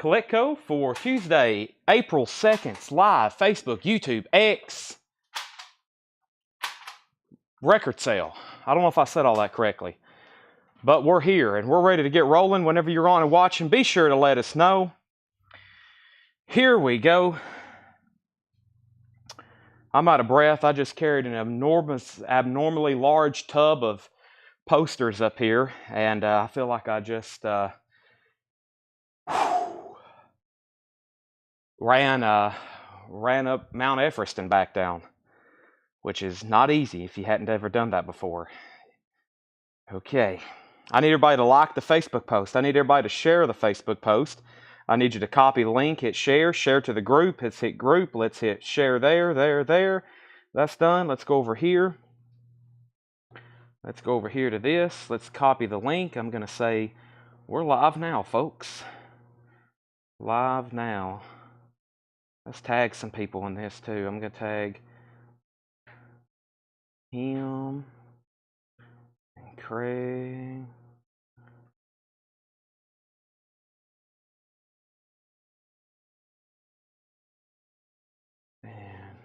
Collect code for Tuesday, April 2nd, live Facebook, YouTube, X record sale. I don't know if I said all that correctly, but we're here and we're ready to get rolling. Whenever you're on and watching, be sure to let us know. Here we go. I'm out of breath. I just carried an abnormally large tub of posters up here, and I feel like I just ran up Mount Everest and back down, which is not easy if you hadn't ever done that before. Okay, I need everybody to like the Facebook post. I need everybody to share the Facebook post. I need you to copy the link, hit share to the group. Let's hit group. Let's hit share there. That's done. Let's go over here. Let's go over here to this. Let's copy the link. I'm going to say, we're live now, folks. Live now. Let's tag some people in this too. I'm going to tag him and Craig. And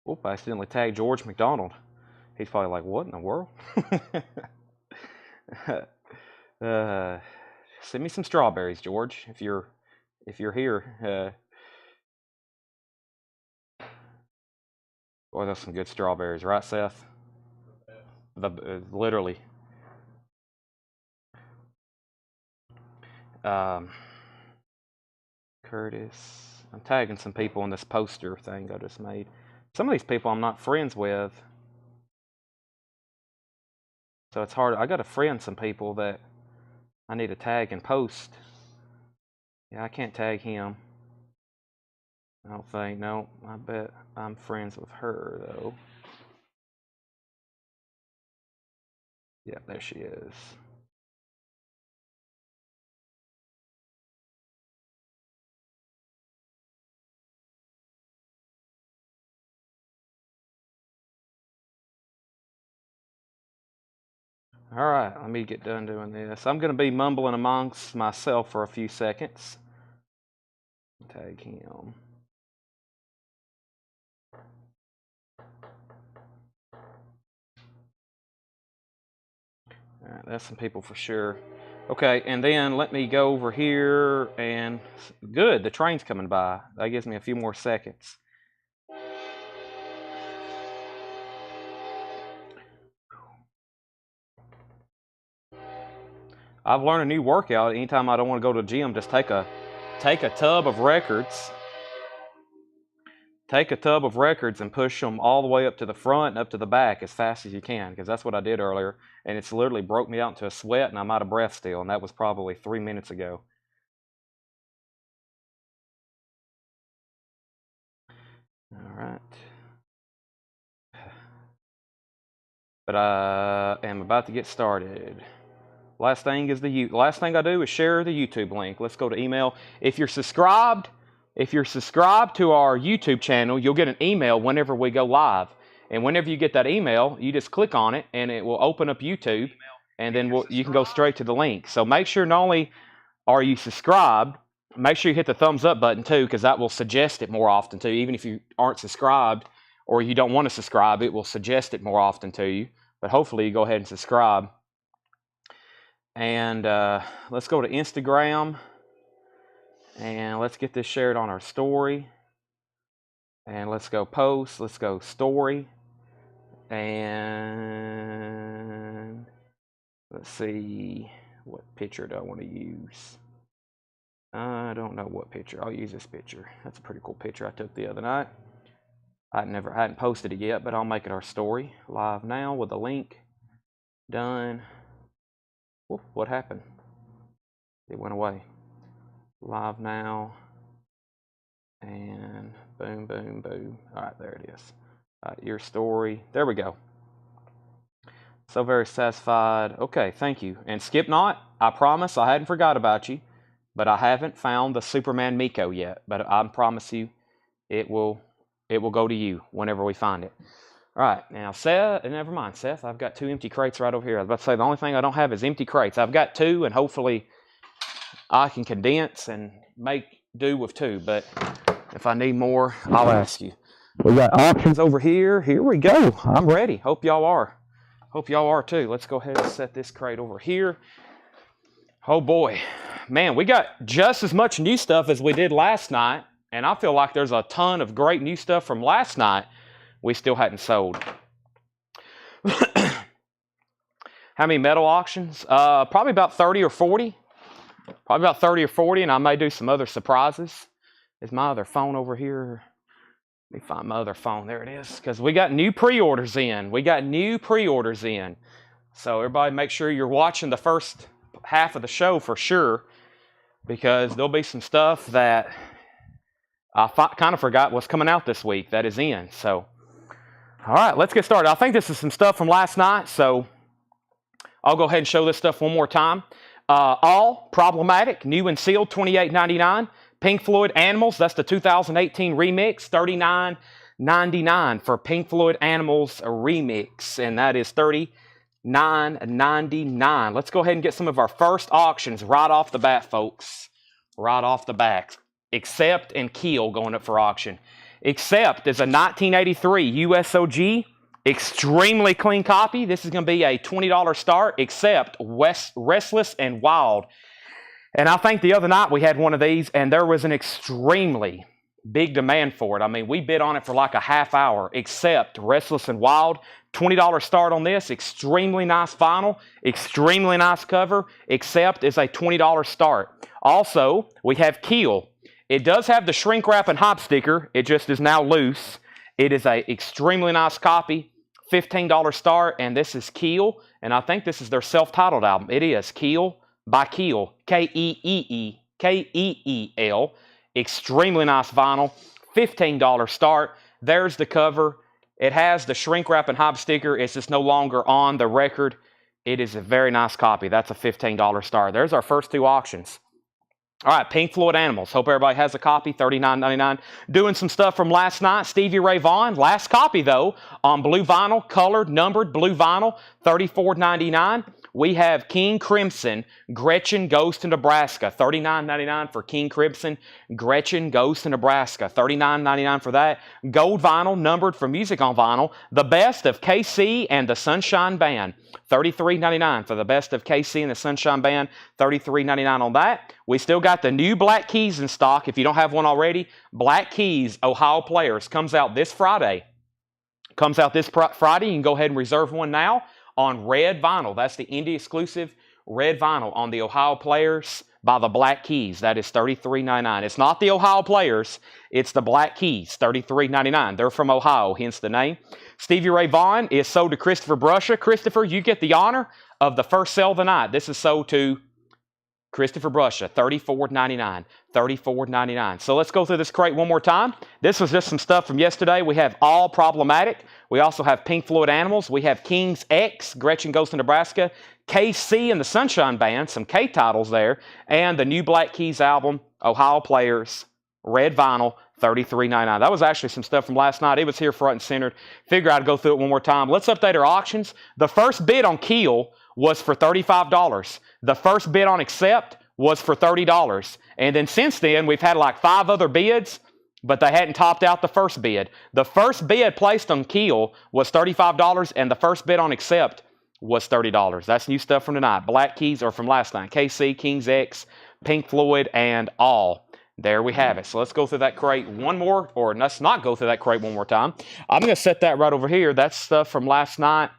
I accidentally tagged George McDonald. He's probably like, what in the world? Send me some strawberries, George, if you're here. Boy, those some good strawberries, right, Seth? Literally. Curtis. I'm tagging some people in this poster thing I just made. Some of these people I'm not friends with, so it's hard. I got to friend some people that I need to tag and post. Yeah, I can't tag him. I don't think. No, I bet I'm friends with her, though. Yeah, there she is. All right, let me get done doing this. I'm going to be mumbling amongst myself for a few seconds. Tag him. All right, that's some people for sure. Okay, and then let me go over here and good, the train's coming by. That gives me a few more seconds. I've learned a new workout. Anytime I don't want to go to the gym, just take a tub of records. Take a tub of records and push them all the way up to the front and up to the back as fast as you can, because that's what I did earlier, and it's literally broke me out into a sweat, and I'm out of breath still, and that was probably 3 minutes ago. All right. But I am about to get started. Last thing I do is share the YouTube link. Let's go to email. If you're subscribed to our YouTube channel, you'll get an email whenever we go live. And whenever you get that email, you just click on it and it will open up YouTube, and then you can go straight to the link. So make sure not only are you subscribed, make sure you hit the thumbs up button too, because that will suggest it more often too. Even if you aren't subscribed or you don't want to subscribe, it will suggest it more often to you. But hopefully you go ahead and subscribe. And let's go to Instagram, and let's get this shared on our story. And let's go post, let's go story, and let's see, what picture do I want to use? I don't know what picture. I'll use this picture. That's a pretty cool picture I took the other night. I hadn't posted it yet, but I'll make it our story. Live now with a link. Done. Whoop, what happened? It went away. Live now. And boom, boom, boom. All right, there it is. Your story. There we go. So very satisfied. Okay, thank you. And skip not. I promise I hadn't forgot about you, but I haven't found the Superman Miko yet. But I promise you, it will go to you whenever we find it. All right, now Seth, never mind, Seth, I've got 2 empty crates right over here. I was about to say the only thing I don't have is empty crates. I've got 2, and hopefully I can condense and make do with 2, but if I need more, I'll ask you. We got options over here. Here we go. I'm ready. Hope y'all are. Hope y'all are too. Let's go ahead and set this crate over here. Oh boy, man, we got just as much new stuff as we did last night, and I feel like there's a ton of great new stuff from last night we still hadn't sold. How many metal auctions? Probably about 30 or 40. Probably about 30 or 40, and I may do some other surprises. Is my other phone over here? Let me find my other phone. There it is. Because we got new pre-orders in. So everybody make sure you're watching the first half of the show for sure, because there'll be some stuff that I kind of forgot what's coming out this week that is in. So, all right, let's get started. I think this is some stuff from last night, so I'll go ahead and show this stuff one more time. All Problematic, new and sealed, $28.99. Pink Floyd Animals, that's the 2018 remix, $39.99 for Pink Floyd Animals remix, and that is $39.99. Let's go ahead and get some of our first auctions right off the bat, folks. Right off the bat. Accept and Keel going up for auction. Accept is a 1983 USOG, extremely clean copy. This is going to be a $20 start. Accept, Restless and Wild. And I think the other night we had one of these, and there was an extremely big demand for it. I mean, we bid on it for like a half hour. Accept, Restless and Wild. $20 start on this. Extremely nice vinyl. Extremely nice cover. Accept is a $20 start. Also, we have Keel. It does have the shrink wrap and hop sticker. It just is now loose. It is a extremely nice copy. $15 start, and this is Keel. And I think this is their self-titled album. It is Keel by Keel. K-E-E-E. K-E-E-L. Extremely nice vinyl. $15 start. There's the cover. It has the shrink wrap and hop sticker. It's just no longer on the record. It is a very nice copy. That's a $15 start. There's our first 2 auctions. All right, Pink Floyd Animals. Hope everybody has a copy, $39.99. Doing some stuff from last night. Stevie Ray Vaughan. Last copy, though, on blue vinyl, colored, numbered blue vinyl, $34.99. We have King Crimson, Gretchen Goes to Nebraska, $39.99 for King Crimson, Gretchen Goes to Nebraska, $39.99 for that. Gold vinyl, numbered for Music on Vinyl, The Best of KC and the Sunshine Band, $33.99 for The Best of KC and the Sunshine Band, $33.99 on that. We still got the new Black Keys in stock. If you don't have one already, Black Keys, Ohio Players, comes out this Friday. You can go ahead and reserve one now on red vinyl. That's the indie exclusive red vinyl on the Ohio Players by the Black Keys. That is $33.99. It's not the Ohio Players. It's the Black Keys, $33.99. They're from Ohio, hence the name. Stevie Ray Vaughan is sold to Christopher Bruscia. Christopher, you get the honor of the first sale of the night. This is sold to Christopher Bruscia, $34.99. $34.99. So let's go through this crate one more time. This was just some stuff from yesterday. We have All Problematic. We also have Pink Floyd Animals. We have King's X, Gretchen Goes to Nebraska, KC and the Sunshine Band, some K titles there, and the new Black Keys album, Ohio Players, red vinyl, $33.99. That was actually some stuff from last night. It was here front and centered. Figure I'd go through it one more time. Let's update our auctions. The first bid on Keel was for $35. The first bid on Accept was for $30. And then since then, we've had like 5 other bids, but they hadn't topped out the first bid. The first bid placed on Keel was $35, and the first bid on Accept was $30. That's new stuff from tonight. Black Keys are from last night. KC, King's X, Pink Floyd, and All. There we have it. So let's go through that crate one more, or let's not go through that crate one more time. I'm going to set that right over here. That's stuff from last night.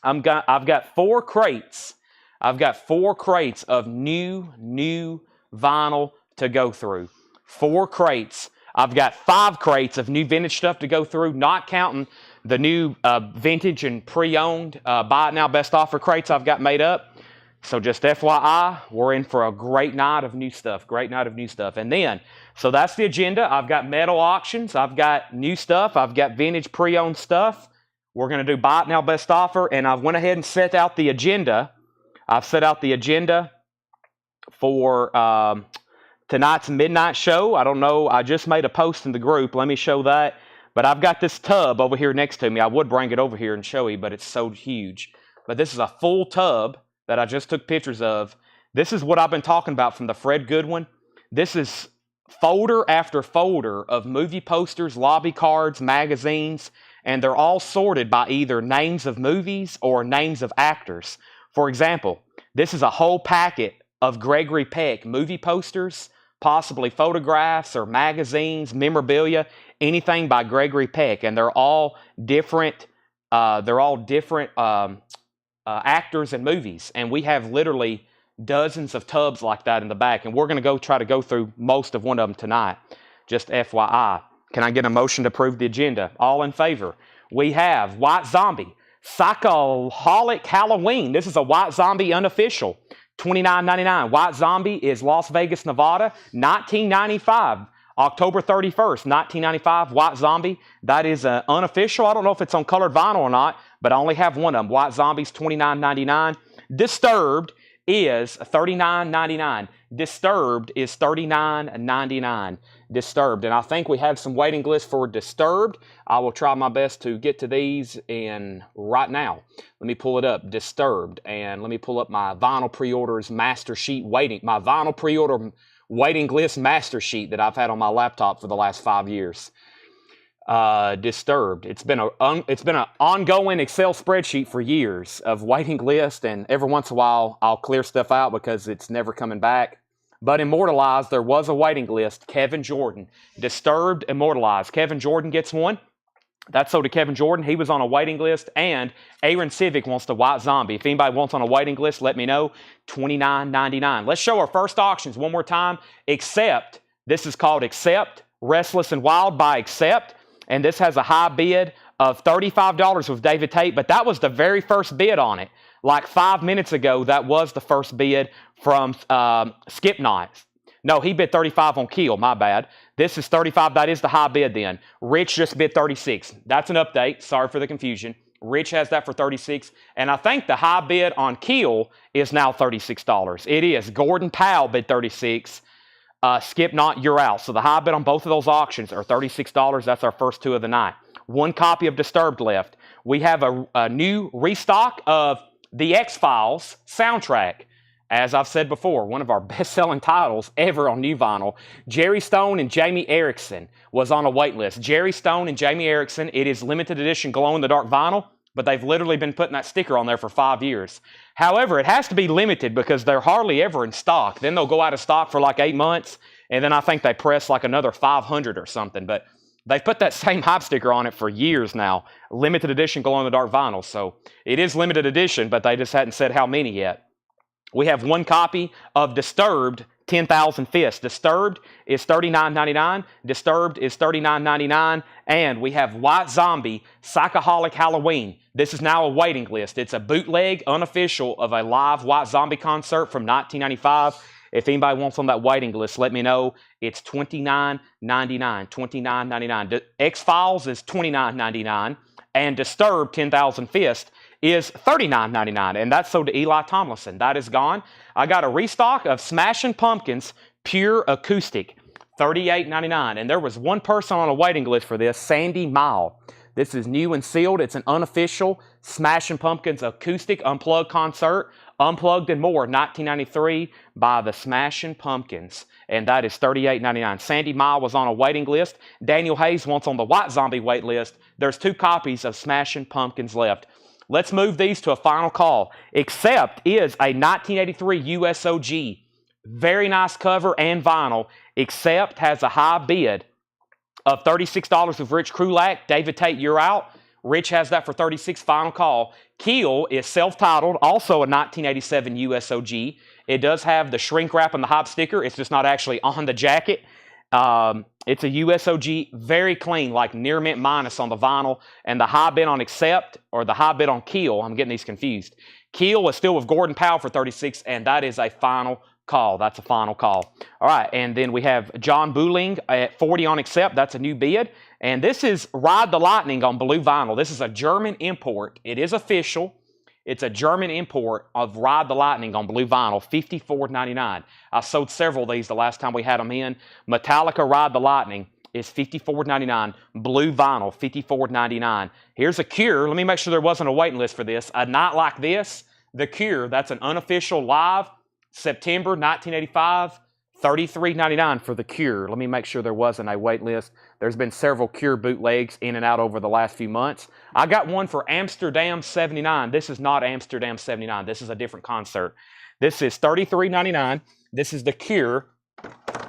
I've got 4 crates. I've got 4 crates of new vinyl to go through. 4 crates. I've got 5 crates of new vintage stuff to go through, not counting the new vintage and pre-owned buy it now best offer crates I've got made up. So just FYI, we're in for a great night of new stuff. Great night of new stuff. And then, so that's the agenda. I've got metal auctions. I've got new stuff. I've got vintage pre-owned stuff. We're going to do buy it now best offer. And I went ahead and set out the agenda. I've set out the agenda for tonight's midnight show. I don't know. I just made a post in the group. Let me show that. But I've got this tub over here next to me. I would bring it over here and show you, but it's so huge. But this is a full tub that I just took pictures of. This is what I've been talking about from the Fred Goodwin. This is folder after folder of movie posters, lobby cards, magazines, and they're all sorted by either names of movies or names of actors. For example, this is a whole packet of Gregory Peck movie posters, possibly photographs or magazines, memorabilia, anything by Gregory Peck, and they're all different. Actors and movies, and we have literally dozens of tubs like that in the back, and we're going to try to go through most of one of them tonight. Just FYI. Can I get a motion to approve the agenda? All in favor? We have White Zombie, Psychoholic Halloween. This is a White Zombie unofficial, $29.99. White Zombie is Las Vegas, Nevada, 1995. October 31st, 1995, White Zombie. That is unofficial. I don't know if it's on colored vinyl or not, but I only have one of them. White Zombies, $29.99. Disturbed is $39.99. Disturbed is $39.99. Disturbed. And I think we have some waiting lists for Disturbed. I will try my best to get to these in right now. Let me pull it up. Disturbed. And let me pull up my vinyl pre-orders master sheet waiting. My vinyl pre-order waiting list master sheet that I've had on my laptop for the last 5 years. Disturbed. It's been an ongoing Excel spreadsheet for years of waiting list, and every once in a while I'll clear stuff out because it's never coming back. But Immortalized, there was a waiting list. Kevin Jordan. Disturbed, Immortalized. Kevin Jordan gets one. That's so to Kevin Jordan. He was on a waiting list. And Aaron Civic wants the White Zombie. If anybody wants on a waiting list, let me know. $29.99. Let's show our first auctions one more time. Accept. This is called Accept. Restless and Wild by Accept. And this has a high bid of $35 with David Tate. But that was the very first bid on it. Like 5 minutes ago, that was the first bid from Skip Knights. No, he bid 35 on Keel. My bad. This is 35. That is the high bid then. Rich just bid 36. That's an update. Sorry for the confusion. Rich has that for 36. And I think the high bid on Keel is now $36. It is. Gordon Powell bid 36. Skip Knott, you're out. So the high bid on both of those auctions are $36. That's our first two of the night. One copy of Disturbed left. We have a new restock of The X-Files soundtrack. As I've said before, one of our best-selling titles ever on new vinyl. Jerry Stone and Jamie Erickson was on a wait list. Jerry Stone and Jamie Erickson, it is limited edition glow-in-the-dark vinyl, but they've literally been putting that sticker on there for 5 years. However, it has to be limited because they're hardly ever in stock. Then they'll go out of stock for like 8 months, and then I think they press like another 500 or something. But they've put that same hype sticker on it for years now. Limited edition glow-in-the-dark vinyl. So it is limited edition, but they just hadn't said how many yet. We have one copy of Disturbed, 10,000 Fists. Disturbed is $39.99. Disturbed is $39.99. And we have White Zombie, Psychoholic Halloween. This is now a waiting list. It's a bootleg, unofficial of a live White Zombie concert from 1995. If anybody wants on that waiting list, let me know. It's $29.99. $29.99. X-Files is $29.99. And Disturbed, 10,000 Fists, is $39.99, and that's sold to Eli Tomlinson. That is gone. I got a restock of Smashing Pumpkins Pure Acoustic, $38.99, and there was one person on a waiting list for this, Sandy Mile. This is new and sealed. It's an unofficial Smashing Pumpkins Acoustic Unplugged concert, Unplugged and More, 1993, by the Smashing Pumpkins, and that is $38.99. Sandy Mile was on a waiting list. Daniel Hayes wants on the White Zombie wait list. There's 2 copies of Smashing Pumpkins left. Let's move these to a final call. Accept is a 1983 USOG. Very nice cover and vinyl. Accept has a high bid of $36 with Rich Krulak. David Tate, you're out. Rich has that for $36. Final call. Keel is self-titled, also a 1987 USOG. It does have the shrink wrap and the hype sticker. It's just not actually on the jacket. It's a USOG, very clean, like near mint minus on the vinyl. And the high bid on Accept, or the high bid on Keel, I'm getting these confused. Keel is still with Gordon Powell for $36, and that is a final call. That's a final call. All right, and then we have John Booling at $40 on Accept. That's a new bid. And this is Ride the Lightning on blue vinyl. This is a German import. It is official. It's a German import of Ride the Lightning on blue vinyl, $54.99. I sold several of these the last time we had them in. Metallica Ride the Lightning. is $54.99. Blue vinyl, $54.99. Here's a Cure. Let me make sure there wasn't a waiting list for this. A Night Like This, The Cure. That's an unofficial live, September 1985. $33.99 for The Cure. Let me make sure there wasn't a wait list. There's been several Cure bootlegs in and out over the last few months. I got one for Amsterdam 79. This is not Amsterdam 79. This is a different concert. This is $33.99. This is The Cure,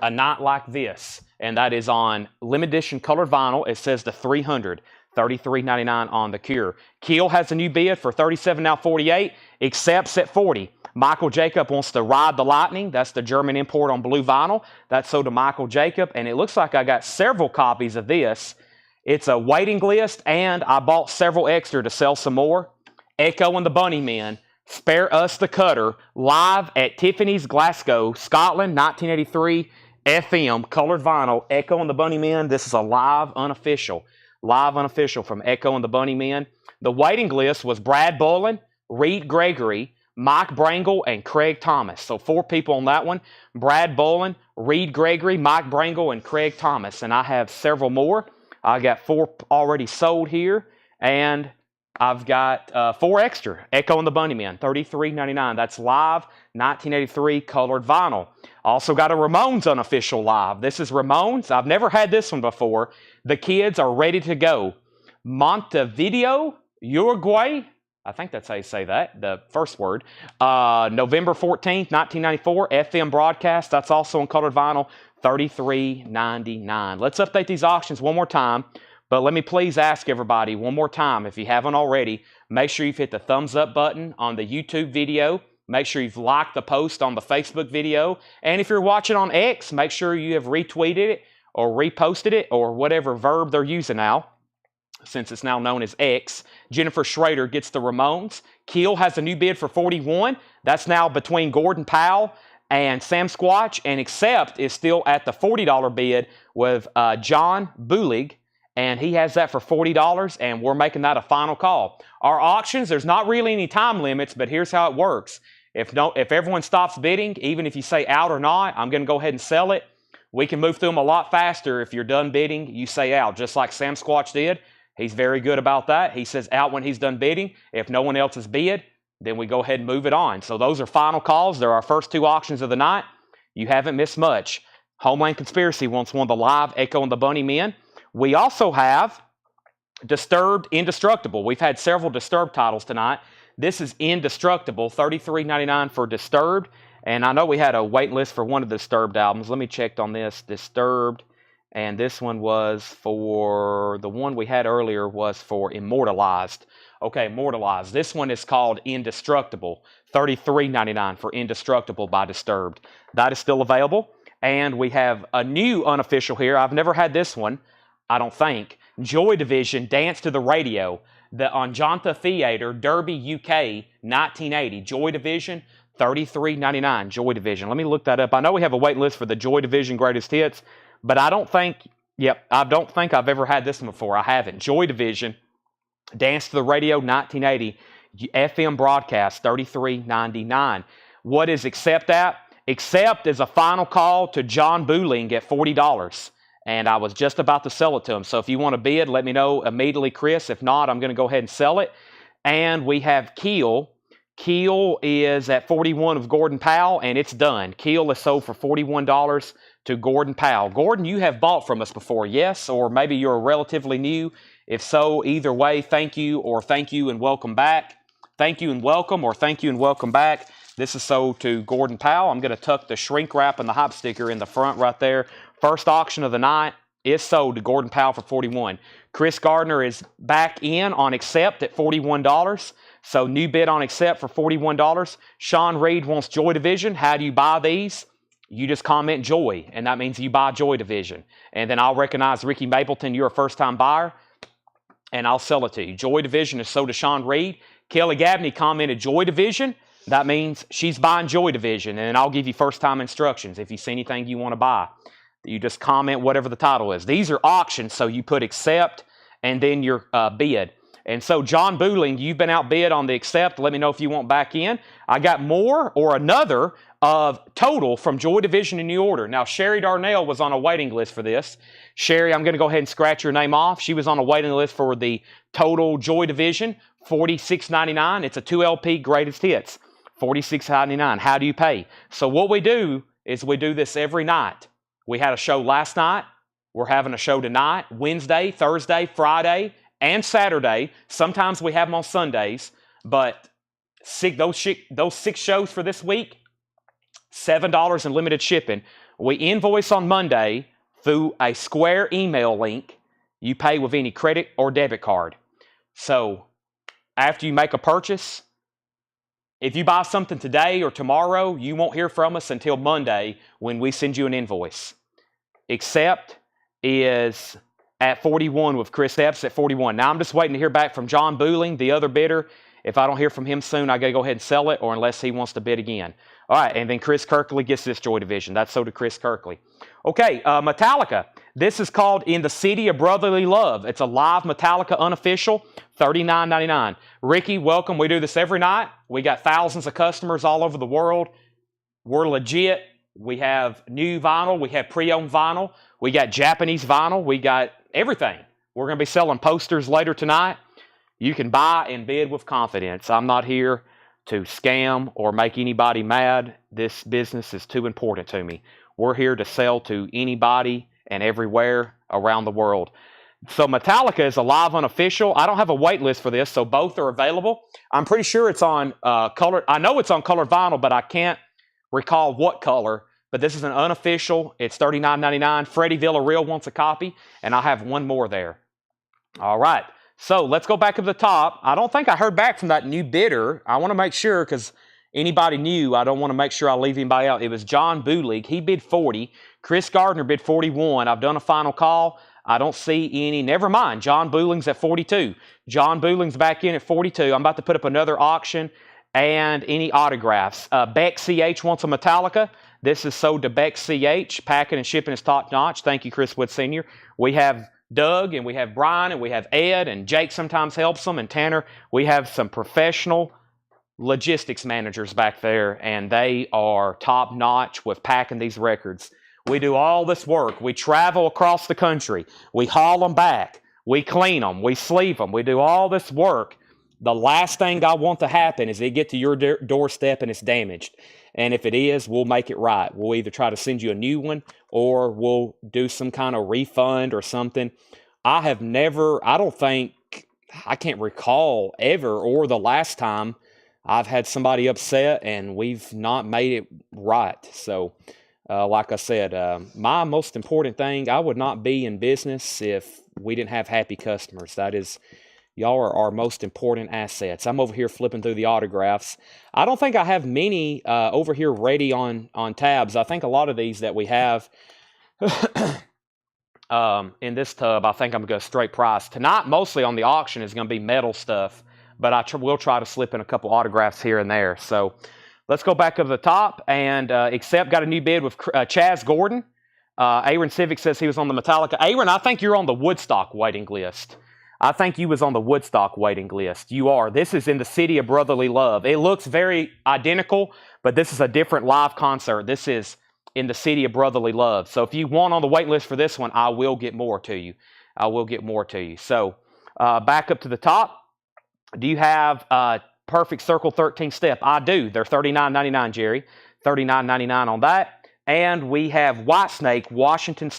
A Night Like This. And that is on limited edition colored vinyl. It says the 300. $33.99 on The Cure. Keel has a new bid for $37, now $48. Accepts at $40. Michael Jacob wants to Ride the Lightning. That's the German import on blue vinyl. That's sold to Michael Jacob. And it looks like I got several copies of this. It's a waiting list, and I bought several extra to sell some more. Echo and the Bunnymen, Spare Us the Cutter, live at Tiffany's, Glasgow, Scotland, 1983, FM, colored vinyl. Echo and the Bunnymen. This is a live unofficial from Echo and the Bunnymen. The waiting list was Brad Bolin, Reed Gregory, Mike Brangle, and Craig Thomas. So 4 people on that one. Brad Bolin, Reed Gregory, Mike Brangle, and Craig Thomas. And I have several more. I got 4 already sold here. And I've got 4 extra. Echo and the Bunnymen, $33.99. That's live, 1983, colored vinyl. Also got a Ramones unofficial live. This is Ramones. I've never had this one before. The Kids Are Ready to Go. Montevideo, Uruguay. I think that's how you say that, the first word. November 14th, 1994, FM broadcast. That's also on colored vinyl, $33.99. Let's update these auctions one more time. But let me please ask everybody one more time, if you haven't already, make sure you've hit the thumbs up button on the YouTube video. Make sure you've liked the post on the Facebook video. And if you're watching on X, make sure you have retweeted it or reposted it or whatever verb they're using now, since it's now known as X. Jennifer Schrader gets the Ramones. Keel has a new bid for $41. That's now between Gordon Powell and Sam Squatch. And Accept is still at the $40 bid with John Bulig. And he has that for $40, and we're making that a final call. Our auctions, there's not really any time limits, but here's how it works. If everyone stops bidding, even if you say out or not, I'm going to go ahead and sell it. We can move through them a lot faster if you're done bidding, you say out, just like Sam Squatch did. He's very good about that. He says out when he's done bidding. If no one else has bid, then we go ahead and move it on. So those are final calls. They're our first 2 auctions of the night. You haven't missed much. Homeland Conspiracy wants one of the live Echo and the Bunnymen. We also have Disturbed, Indestructible. We've had several Disturbed titles tonight. This is Indestructible, $33.99 for Disturbed. And I know we had a wait list for one of the Disturbed albums. Let me check on this. Disturbed. And this one was for, the one we had earlier was for Immortalized. Okay, Immortalized. This one is called Indestructible, $33.99 for Indestructible by Disturbed. That is still available. And we have a new unofficial here. I've never had this one, I don't think. Joy Division, Dance to the Radio. The Anjanta Theatre, Derby, UK, 1980. Joy Division, $33.99. Joy Division. Let me look that up. I know we have a wait list for the Joy Division Greatest Hits, but I don't think I've ever had this one before. I haven't. Joy Division, Dance to the Radio, 1980. FM broadcast, $33.99. What is Accept at? Accept is a final call to John Booling at $40. And I was just about to sell it to him. So if you want to bid, let me know immediately, Chris. If not, I'm going to go ahead and sell it. And we have Keel. Keel is at 41 of Gordon Powell, and it's done. Keel is sold for $41 to Gordon Powell. Gordon, you have bought from us before, yes? Or maybe you're relatively new. If so, either way, thank you or thank you and welcome back. Thank you and welcome or thank you and welcome back. This is sold to Gordon Powell. I'm going to tuck the shrink wrap and the hop sticker in the front right there. First auction of the night is sold to Gordon Powell for $41. Chris Gardner is back in on Accept at $41. So new bid on Accept for $41. Sean Reed wants Joy Division. How do you buy these? You just comment Joy, and that means you buy Joy Division. And then I'll recognize Ricky Mapleton, you're a first-time buyer, and I'll sell it to you. Joy Division is sold to Sean Reed. Kelly Gabney commented Joy Division. That means she's buying Joy Division, and I'll give you first-time instructions if you see anything you want to buy. You just comment whatever the title is. These are auctions, so you put Accept and then your bid. And so, John Booling, you've been outbid on the Accept. Let me know if you want back in. I got more or another of total from Joy Division in new order. Now, Sherry Darnell was on a waiting list for this. Sherry, I'm going to go ahead and scratch your name off. She was on a waiting list for the total Joy Division, $46.99. It's a 2LP greatest hits, $46.99. How do you pay? So what we do is we do this every night. We had a show last night. We're having a show tonight, Wednesday, Thursday, Friday, and Saturday. Sometimes we have them on Sundays, but those 6 shows for this week, $7 in limited shipping. We invoice on Monday through a Square email link. You pay with any credit or debit card. So after you make a purchase, if you buy something today or tomorrow, you won't hear from us until Monday when we send you an invoice. Accept is at 41 with Chris Epps at 41. Now I'm just waiting to hear back from John Booling, the other bidder. If I don't hear from him soon, I got to go ahead and sell it, or unless he wants to bid again. All right, and then Chris Kirkley gets this Joy Division. That's so to Chris Kirkley. Okay, Metallica. This is called In the City of Brotherly Love. It's a live Metallica unofficial, $39.99. Ricky, welcome. We do this every night. We got thousands of customers all over the world. We're legit. We have new vinyl. We have pre-owned vinyl. We got Japanese vinyl. We got everything. We're going to be selling posters later tonight. You can buy and bid with confidence. I'm not here to scam or make anybody mad. This business is too important to me. We're here to sell to anybody and everywhere around the world. So Metallica is a live unofficial. I don't have a wait list for this, so both are available. I'm pretty sure it's on color. I know it's on colored vinyl, but I can't recall what color. But this is an unofficial. It's $39.99. Freddie Villarreal wants a copy, and I have one more there. All right. So let's go back to the top. I don't think I heard back from that new bidder. I want to make sure, because anybody new, I don't want to make sure I leave anybody out. It was John Boolig. He bid 40. Chris Gardner bid 41. I've done a final call. I don't see any. Never mind. John Booling's at 42. John Booling's back in at 42. I'm about to put up another auction and any autographs. Beck CH wants a Metallica. This is sold to Beck CH. Packing and shipping is top notch. Thank you, Chris Wood Sr. We have Doug, and we have Brian, and we have Ed, and Jake sometimes helps them, and Tanner. We have some professional logistics managers back there, and they are top-notch with packing these records. We do all this work. We travel across the country. We haul them back. We clean them. We sleeve them. We do all this work. The last thing I want to happen is they get to your doorstep and it's damaged. And if it is, we'll make it right. We'll either try to send you a new one or we'll do some kind of refund or something. I don't think, I can't recall ever or the last time I've had somebody upset and we've not made it right. So, like I said, my most important thing, I would not be in business if we didn't have happy customers. That is, y'all are our most important assets. I'm over here flipping through the autographs. I don't think I have many over here ready on tabs. I think a lot of these that we have in this tub, I think I'm going to go straight price. Tonight, mostly on the auction, is going to be metal stuff, but I will try to slip in a couple autographs here and there. So let's go back up to the top, and Accept got a new bid with Chaz Gordon. Aaron Civic says he was on the Metallica. Aaron, I think you're on the Woodstock waiting list. I think you was on the Woodstock waiting list. You are. This is In the City of Brotherly Love. It looks very identical, but this is a different live concert. This is In the City of Brotherly Love. So if you want on the wait list for this one, I will get more to you. I will get more to you. So back up to the top. Do you have Perfect Circle 13 Step? I do. They're $39.99, Jerry. $39.99 on that. And we have Whitesnake, Washington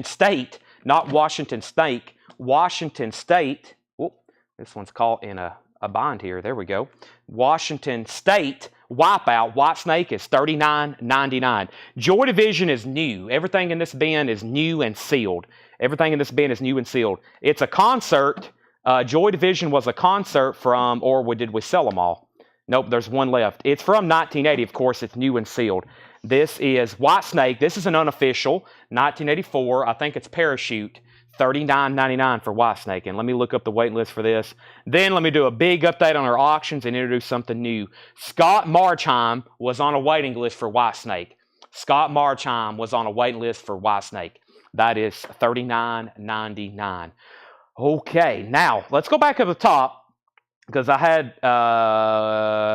State, not Washington Snake, Washington State. Oh, this one's caught in a bind here. There we go. Washington State Wipeout. Whitesnake is $39.99. Joy Division is new. Everything in this bin is new and sealed. Everything in this bin is new and sealed. It's a concert. Joy Division was a concert from, or did we sell them all? Nope, there's one left. It's from 1980, of course. It's new and sealed. This is Whitesnake. This is an unofficial, 1984. I think it's Parachute. $39.99 for Whitesnake. And let me look up the wait list for this. Then let me do a big update on our auctions and introduce something new. Scott Marchheim was on a waiting list for Whitesnake. Scott Marchheim was on a waiting list for Whitesnake. That is $39.99. Okay, now let's go back to the top. because I had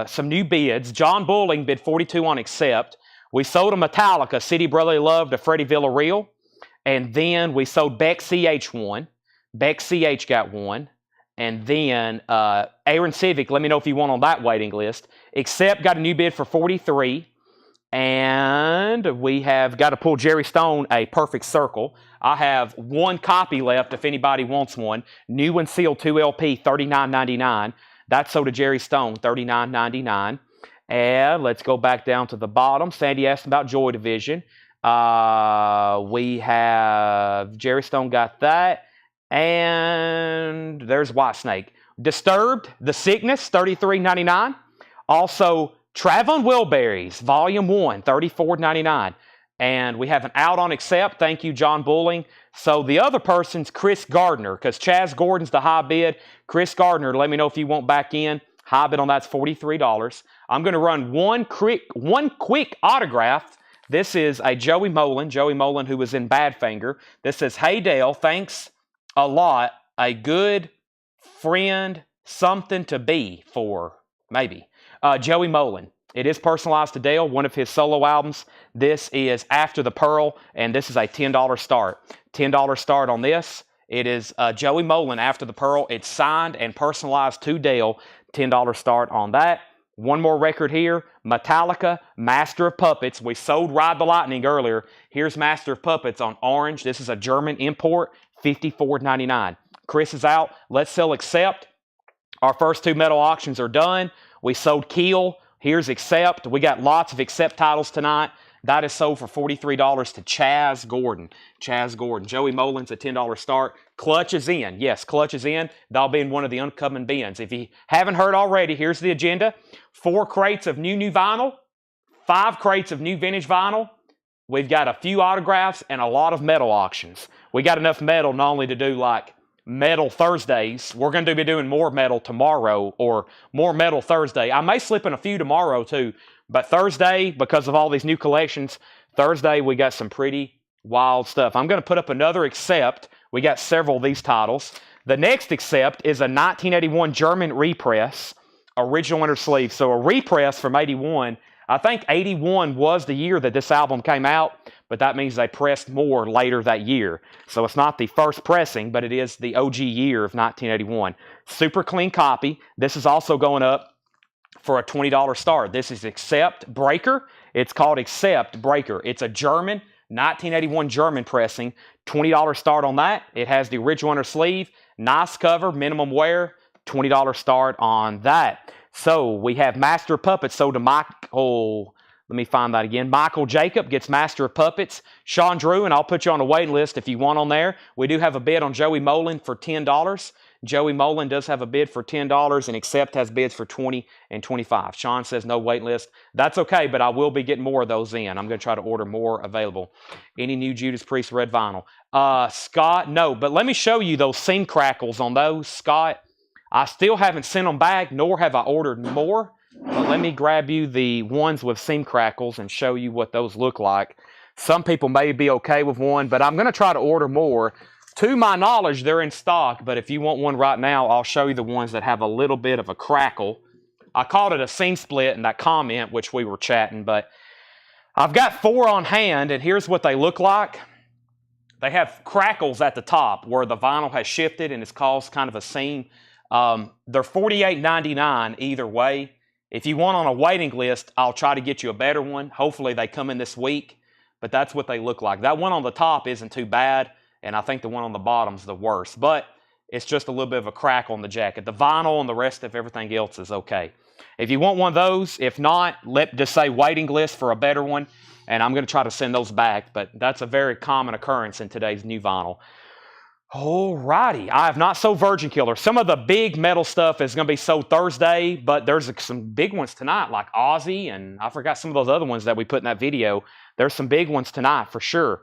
some new bids. John Bulling bid 42 on accept. We sold a Metallica, City Brotherly Love, to Freddie Villarreal. And then we sold Beck CH one. Beck CH got one. And then Aaron Civic, let me know if you want on that waiting list. Accept got a new bid for 43. And we have got to pull Jerry Stone a perfect circle. I have one copy left if anybody wants one. New and sealed 2LP, $39.99. That's sold to Jerry Stone, $39.99. And let's go back down to the bottom. Sandy asked about Joy Division. We have Jerry Stone got that. And there's Whitesnake. Disturbed, The Sickness, $33.99. Also, Travon Wilberries, Volume 1, $34.99. And we have an out on accept. Thank you, John Bulling. So the other person's Chris Gardner, because Chaz Gordon's the high bid. Chris Gardner, let me know if you want back in. High bid on that's $43. I'm going to run one quick autograph. This is a Joey Molin, who was in Badfinger. This says, "Hey Dale, thanks a lot. A good friend, something to be for, maybe." Joey Molin. It is personalized to Dale, one of his solo albums. This is After the Pearl, and this is a $10 start. $10 start on this. It is Joey Molin, After the Pearl. It's signed and personalized to Dale. $10 start on that. One more record here. Metallica, Master of Puppets. We sold Ride the Lightning earlier. Here's Master of Puppets on orange. This is a German import, $54.99. Chris is out. Let's sell accept. Our first two metal auctions are done. We sold Keel. Here's accept. We got lots of accept titles tonight. That is sold for $43 to Chaz Gordon. Chaz Gordon. Joey Molin's a $10 start. Clutch is in. Yes, Clutch is in. That'll be in one of the upcoming bins. If you haven't heard already, here's the agenda. 4 crates of new vinyl. 5 crates of new vintage vinyl. We've got a few autographs and a lot of metal auctions. We got enough metal not only to do like Metal Thursdays. We're going to be doing more metal tomorrow, or more metal Thursday. I may slip in a few tomorrow too, but Thursday, because of all these new collections, Thursday we got some pretty wild stuff. I'm going to put up another accept. We got several of these titles. The next accept is a 1981 German repress, original inner sleeve. So a repress from 81. I think 81 was the year that this album came out, but that means they pressed more later that year. So it's not the first pressing, but it is the OG year of 1981. Super clean copy. This is also going up for a $20 start. This is Accept Breaker. It's called Accept Breaker. It's a German, 1981 German pressing. $20 start on that. It has the original inner sleeve. Nice cover, minimum wear. $20 start on that. So we have Master of Puppets sold to Michael. Let me find that again. Michael Jacob gets Master of Puppets. Sean Drew, and I'll put you on a waiting list if you want on there. We do have a bid on Joey Molin for $10. Joey Molin does have a bid for $10, and Accept has bids for $20 and $25. Sean says no wait list. That's okay, but I will be getting more of those in. I'm going to try to order more available. Any new Judas Priest red vinyl? Scott, no, but let me show you those seam crackles on those, Scott. I still haven't sent them back, nor have I ordered more. But let me grab you the ones with seam crackles and show you what those look like. Some people may be okay with one, but I'm going to try to order more. To my knowledge, they're in stock, but if you want one right now, I'll show you the ones that have a little bit of a crackle. I called it a seam split in that comment, which we were chatting, but I've got 4 on hand, and here's what they look like. They have crackles at the top where the vinyl has shifted and it's caused kind of a seam. They're $48.99 either way. If you want on a waiting list, I'll try to get you a better one. Hopefully they come in this week, but that's what they look like. That one on the top isn't too bad, and I think the one on the bottom's the worst, but it's just a little bit of a crack on the jacket. The vinyl and the rest of everything else is okay. If you want one of those, if not, just say waiting list for a better one, and I'm going to try to send those back, but that's a very common occurrence in today's new vinyl. Alrighty, I have not sold Virgin Killer. Some of the big metal stuff is going to be sold Thursday, but there's some big ones tonight, like Ozzy, and I forgot some of those other ones that we put in that video. There's some big ones tonight for sure.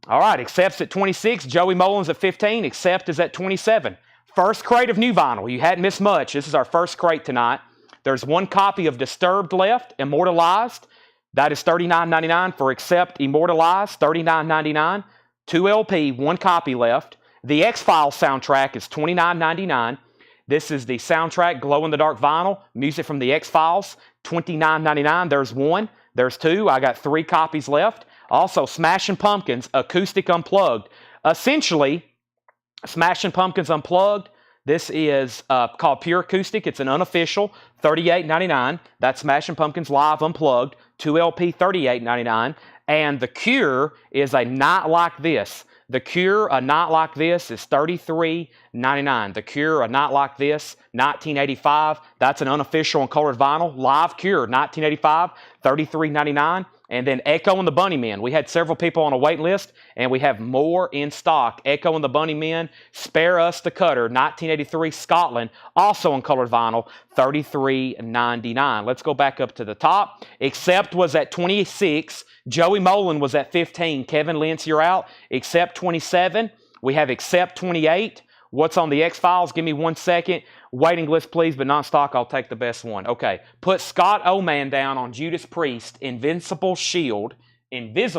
All right, Accept's at 26, Joey Molin's at 15, Accept is at 27. First crate of new vinyl. You hadn't missed much. This is our first crate tonight. There's one copy of Disturbed left, Immortalized. That is $39.99 for Accept Immortalized, $39.99. 2 LP, one copy left. The X-Files soundtrack is $29.99. This is the soundtrack, glow-in-the-dark vinyl, music from the X-Files, $29.99. There's one. There's two. I got 3 copies left. Also, Smashing Pumpkins, Acoustic Unplugged. Essentially, Smashing Pumpkins Unplugged, this is called Pure Acoustic. It's an unofficial, $38.99. That's Smashing Pumpkins Live Unplugged, 2LP, $38.99. And The Cure is A Night Like This. The Cure, A Night Like This is $33.99. The Cure, A Night Like This, 1985. That's an unofficial and colored vinyl. Live Cure, 1985, $33.99. And then Echo and the Bunnymen. We had several people on a wait list, and we have more in stock. Echo and the Bunnymen, Spare Us the Cutter, 1983, Scotland, also on colored vinyl, $33.99. Let's go back up to the top. Accept was at 26. Joey Molin was at 15. Kevin Lentz, you're out. Accept 27. We have Accept 28. What's on the X-Files? Give me 1 second. Waiting list, please, but not stock. I'll take the best one. Okay. Put Scott Oman down on Judas Priest, Invisible Shield, wait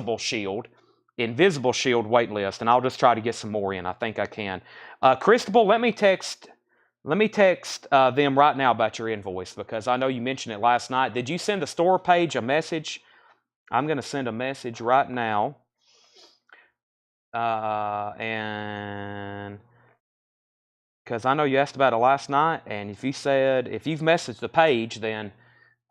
list, and I'll just try to get some more in. I think I can. Cristobal, let me text them right now about your invoice, because I know you mentioned it last night. Did you send the store page a message? I'm going to send a message right now. And because I know you asked about it last night, and if you've messaged the page, then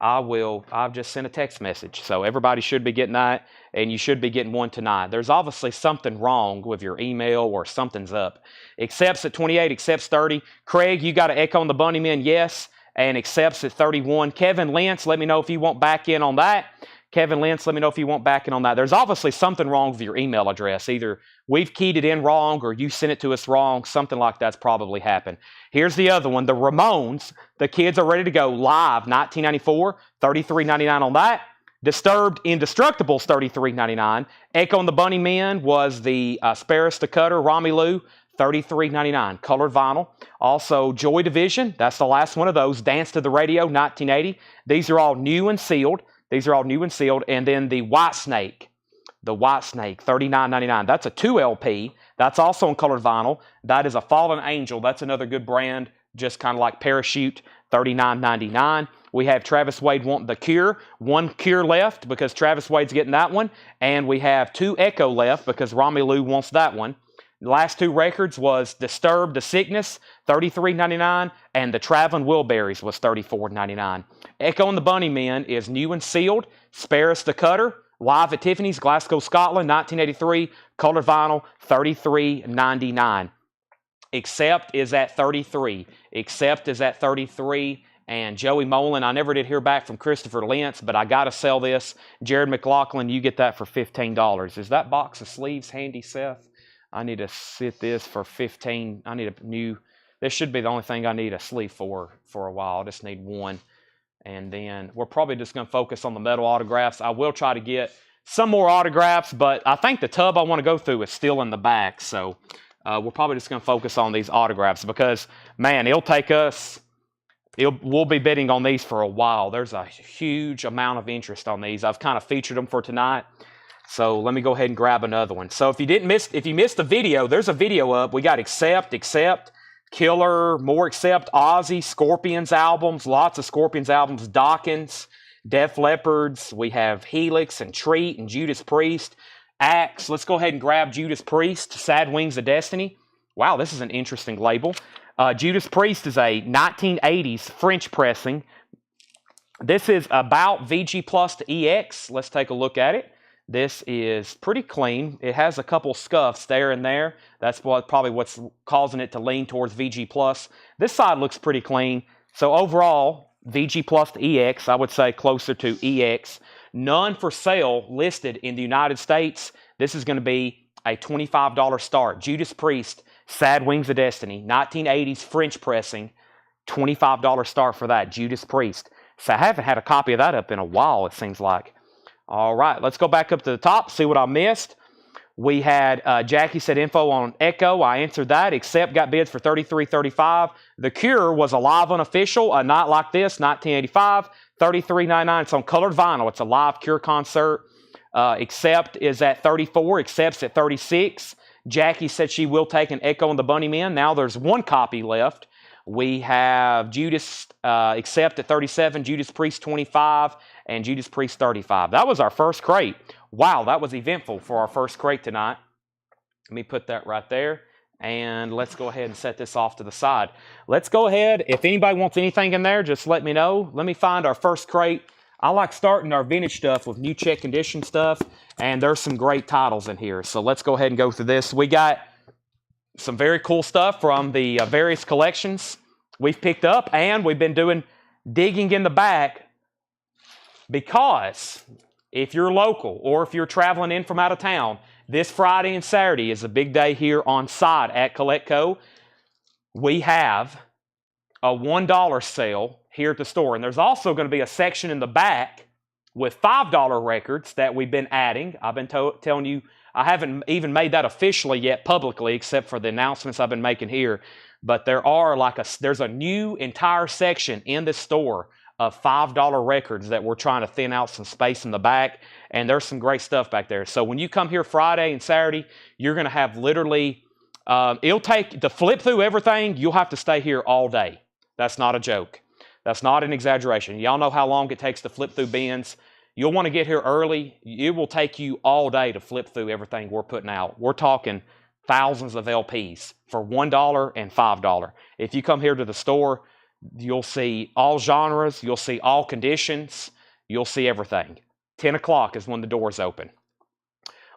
I've just sent a text message. So everybody should be getting that, and you should be getting one tonight. There's obviously something wrong with your email, or something's up. Accepts at 28, accepts 30. Craig, you got to Echo on the Bunnymen, yes, and accepts at 31. Kevin Lentz, let me know if you want back in on that. Kevin Lentz, let me know if you want back in on that. There's obviously something wrong with your email address. Either we've keyed it in wrong, or you sent it to us wrong. Something like that's probably happened. Here's the other one. The Ramones, the kids are ready to go. Live, 1994, $33.99 on that. Disturbed Indestructibles, $33.99. Echo and the Bunnymen was the Spare Us the Cutter, Romy Lou, $33.99. Colored vinyl. Also, Joy Division, that's the last one of those. Dance to the Radio, 1980. These are all new and sealed. And then the White Snake, $39.99. That's a 2LP. That's also on colored vinyl. That is a Fallen Angel. That's another good brand, just kind of like Parachute, $39.99. We have Travis Wade wanting The Cure. 1 Cure left because Travis Wade's getting that one. And we have 2 Echo left because Romy Lou wants that one. The last 2 records was Disturbed, The Sickness, $33.99, and The Traveling Wilburys was $34.99. Echo and the Bunnymen is new and sealed. Spare Us the Cutter, live at Tiffany's, Glasgow, Scotland, 1983, colored vinyl, $33.99. Accept is at 33. And Joey Molin, I never did hear back from Christopher Lentz, but I got to sell this. Jared McLaughlin, you get that for $15. Is that box of sleeves handy, Seth? I need to sit this for 15. I need a new, this should be the only thing I need a sleeve for a while. I just need one. And then we're probably just going to focus on the metal autographs. I will try to get some more autographs, but I think the tub I want to go through is still in the back. So we're probably just going to focus on these autographs because, man, we'll be bidding on these for a while. There's a huge amount of interest on these. I've kind of featured them for tonight. So let me go ahead and grab another one. So if you missed the video, there's a video up. We got Accept, Killer, more Accept, Ozzy, Scorpions albums, lots of Scorpions albums, Dawkins, Def Leppards. We have Helix and Treat and Judas Priest, Axe. Let's go ahead and grab Judas Priest, Sad Wings of Destiny. Wow, this is an interesting label. Judas Priest is a 1980s French pressing. This is about VG Plus to EX. Let's take a look at it. This is pretty clean. It has a couple scuffs there and there. That's probably what's causing it to lean towards VG Plus. This side looks pretty clean. So overall, VG Plus to EX, I would say closer to EX. None for sale listed in the United States. This is going to be a $25 start. Judas Priest, Sad Wings of Destiny, 1980s French pressing, $25 start for that. Judas Priest. So I haven't had a copy of that up in a while, it seems like. All right, let's go back up to the top, see what I missed. We had Jackie said info on Echo. I answered that. Accept got bids for $33.35. The Cure was a live unofficial, A Night Like This, 1985, $33.99. It's on colored vinyl. It's a live Cure concert. Accept is at 34. Accept's at 36. Jackie said she will take an Echo and the Bunnymen. Now there's 1 copy left. We have Judas Accept at 37, Judas Priest 25, and Judas Priest 35. That was our first crate. Wow, that was eventful for our first crate tonight. Let me put that right there. And let's go ahead and set this off to the side. Let's go ahead. If anybody wants anything in there, just let me know. Let me find our first crate. I like starting our vintage stuff with new check condition stuff. And there's some great titles in here. So let's go ahead and go through this. We got some very cool stuff from the various collections we've picked up. And we've been doing digging in the back because if you're local or if you're traveling in from out of town, this Friday and Saturday is a big day here on site at CollectCo. We have a $1 sale here at the store. And there's also going to be a section in the back with $5 records that we've been adding. I've been telling you, I haven't even made that officially yet publicly, except for the announcements I've been making here. But there's a new entire section in this store of $5 records that we're trying to thin out some space in the back. And there's some great stuff back there. So when you come here Friday and Saturday, you're going to have literally, it'll take, to flip through everything, you'll have to stay here all day. That's not a joke. That's not an exaggeration. Y'all know how long it takes to flip through bins. You'll want to get here early. It will take you all day to flip through everything we're putting out. We're talking thousands of LPs for $1 and $5. If you come here to the store, you'll see all genres. You'll see all conditions. You'll see everything. 10 o'clock is when the doors open.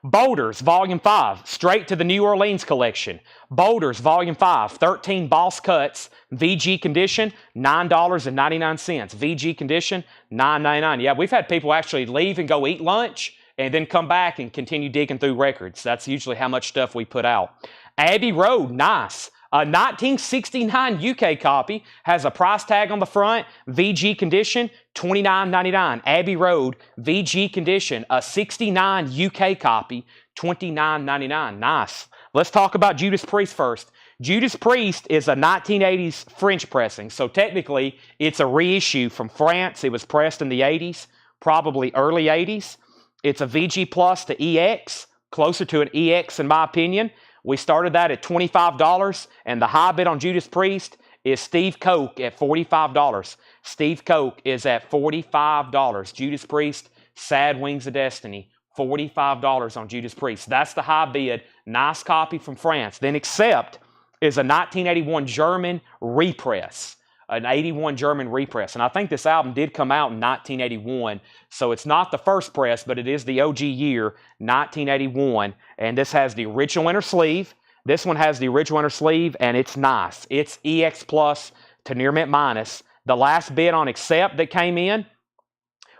Boulders, Volume 5, straight to the New Orleans collection. Boulders, Volume 5, 13 boss cuts, VG condition, $9.99. VG condition, $9.99. Yeah, we've had people actually leave and go eat lunch and then come back and continue digging through records. That's usually how much stuff we put out. Abbey Road, nice. A 1969 UK copy, has a price tag on the front, VG condition, $29.99. Abbey Road, VG condition, a 69 UK copy, $29.99. Nice. Let's talk about Judas Priest first. Judas Priest is a 1980s French pressing, so technically it's a reissue from France. It was pressed in the 80s, probably early 80s. It's a VG Plus to EX, closer to an EX in my opinion. We started that at $25, and the high bid on Judas Priest is Steve Koch at $45. Steve Koch is at $45. Judas Priest, Sad Wings of Destiny, $45 on Judas Priest. That's the high bid. Nice copy from France. Then Accept is a 1981 German repress. An 81 German repress. And I think this album did come out in 1981. So it's not the first press, but it is the OG year, 1981. And this has the original inner sleeve. This one has the original inner sleeve, and it's nice. It's EX Plus to near mint minus. The last bid on Accept that came in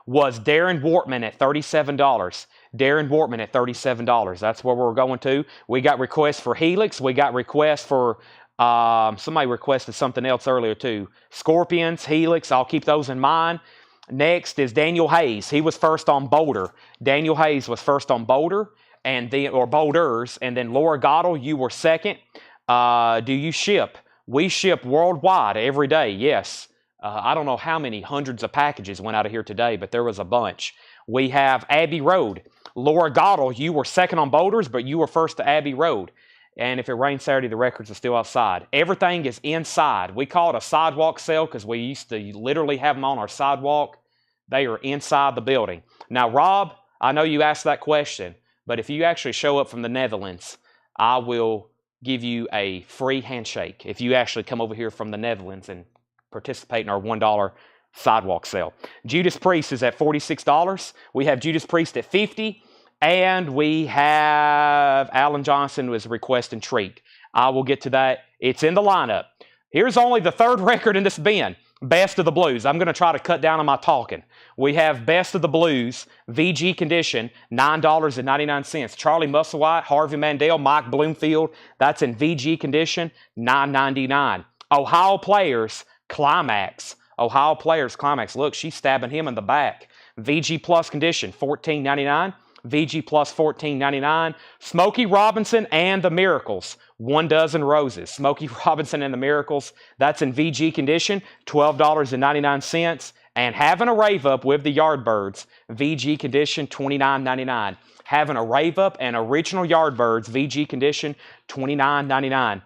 was Darren Wortman at $37. Darren Wortman at $37. That's where we're going to. We got requests for Helix. We got requests for... somebody requested something else earlier too. Scorpions, Helix, I'll keep those in mind. Next is Daniel Hayes. He was first on Boulder. Daniel Hayes was first on Boulder, or Boulders, and then Laura Gottel, you were second. Do you ship? We ship worldwide every day, yes. I don't know how many hundreds of packages went out of here today, but there was a bunch. We have Abbey Road. Laura Gottel, you were second on Boulders, but you were first to Abbey Road. And if it rains Saturday, the records are still outside. Everything is inside. We call it a sidewalk sale because we used to literally have them on our sidewalk. They are inside the building. Now, Rob, I know you asked that question, but if you actually show up from the Netherlands, I will give you a free handshake if you actually come over here from the Netherlands and participate in our $1 sidewalk sale. Judas Priest is at $46. We have Judas Priest at $50. And we have Alan Johnson was requesting Treat. I will get to that. It's in the lineup. Here's only the third record in this bin. Best of the Blues. I'm going to try to cut down on my talking. We have Best of the Blues, VG condition, $9.99. Charlie Musselwhite, Harvey Mandel, Mike Bloomfield. That's in VG condition, $9.99. Ohio Players, Climax. Ohio Players, Climax. Look, she's stabbing him in the back. VG Plus condition, $14.99. VG Plus $14.99. Smokey Robinson and the Miracles, 1 dozen roses. Smokey Robinson and the Miracles, that's in VG condition, $12.99. And Having a Rave Up with the Yardbirds, VG condition, $29.99. Having a Rave Up and Original Yardbirds, VG condition, $29.99.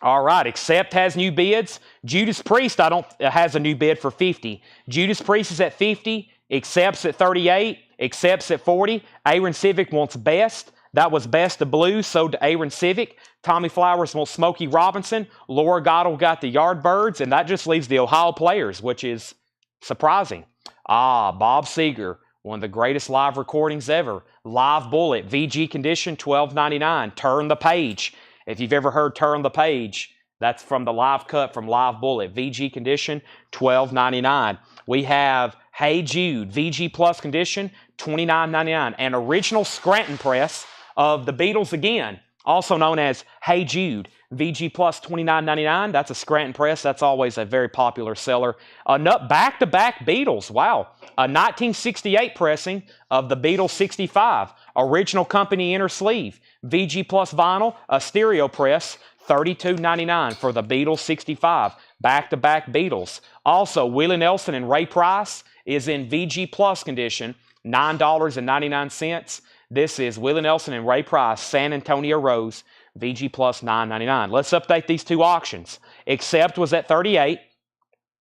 All right, Accept has new bids. Judas Priest has a new bid for 50. Judas Priest is at 50. Accepts at 38. Accepts at 40. Aaron Civic wants Best. That was Best of Blue, sold to Aaron Civic. Tommy Flowers wants Smokey Robinson. Laura Goddell got the Yardbirds, and that just leaves the Ohio Players, which is surprising. Bob Seger, one of the greatest live recordings ever. Live Bullet, VG condition, $12.99. Turn the Page. If you've ever heard Turn the Page, that's from the live cut from Live Bullet. VG condition, $12.99. We have Hey Jude, VG Plus condition, $29.99. An original Scranton press of the Beatles again, also known as Hey Jude, VG Plus $29.99. That's a Scranton press. That's always a very popular seller. Back-to-back Beatles. Wow. A 1968 pressing of the Beatles 65. Original company inner sleeve. VG Plus vinyl, a stereo press, $32.99 for the Beatles 65. Back-to-back Beatles. Also, Willie Nelson and Ray Price is in VG Plus condition, $9.99. This is Willie Nelson and Ray Price, San Antonio Rose, VG Plus $9.99. Let's update these two auctions. Accept was at 38.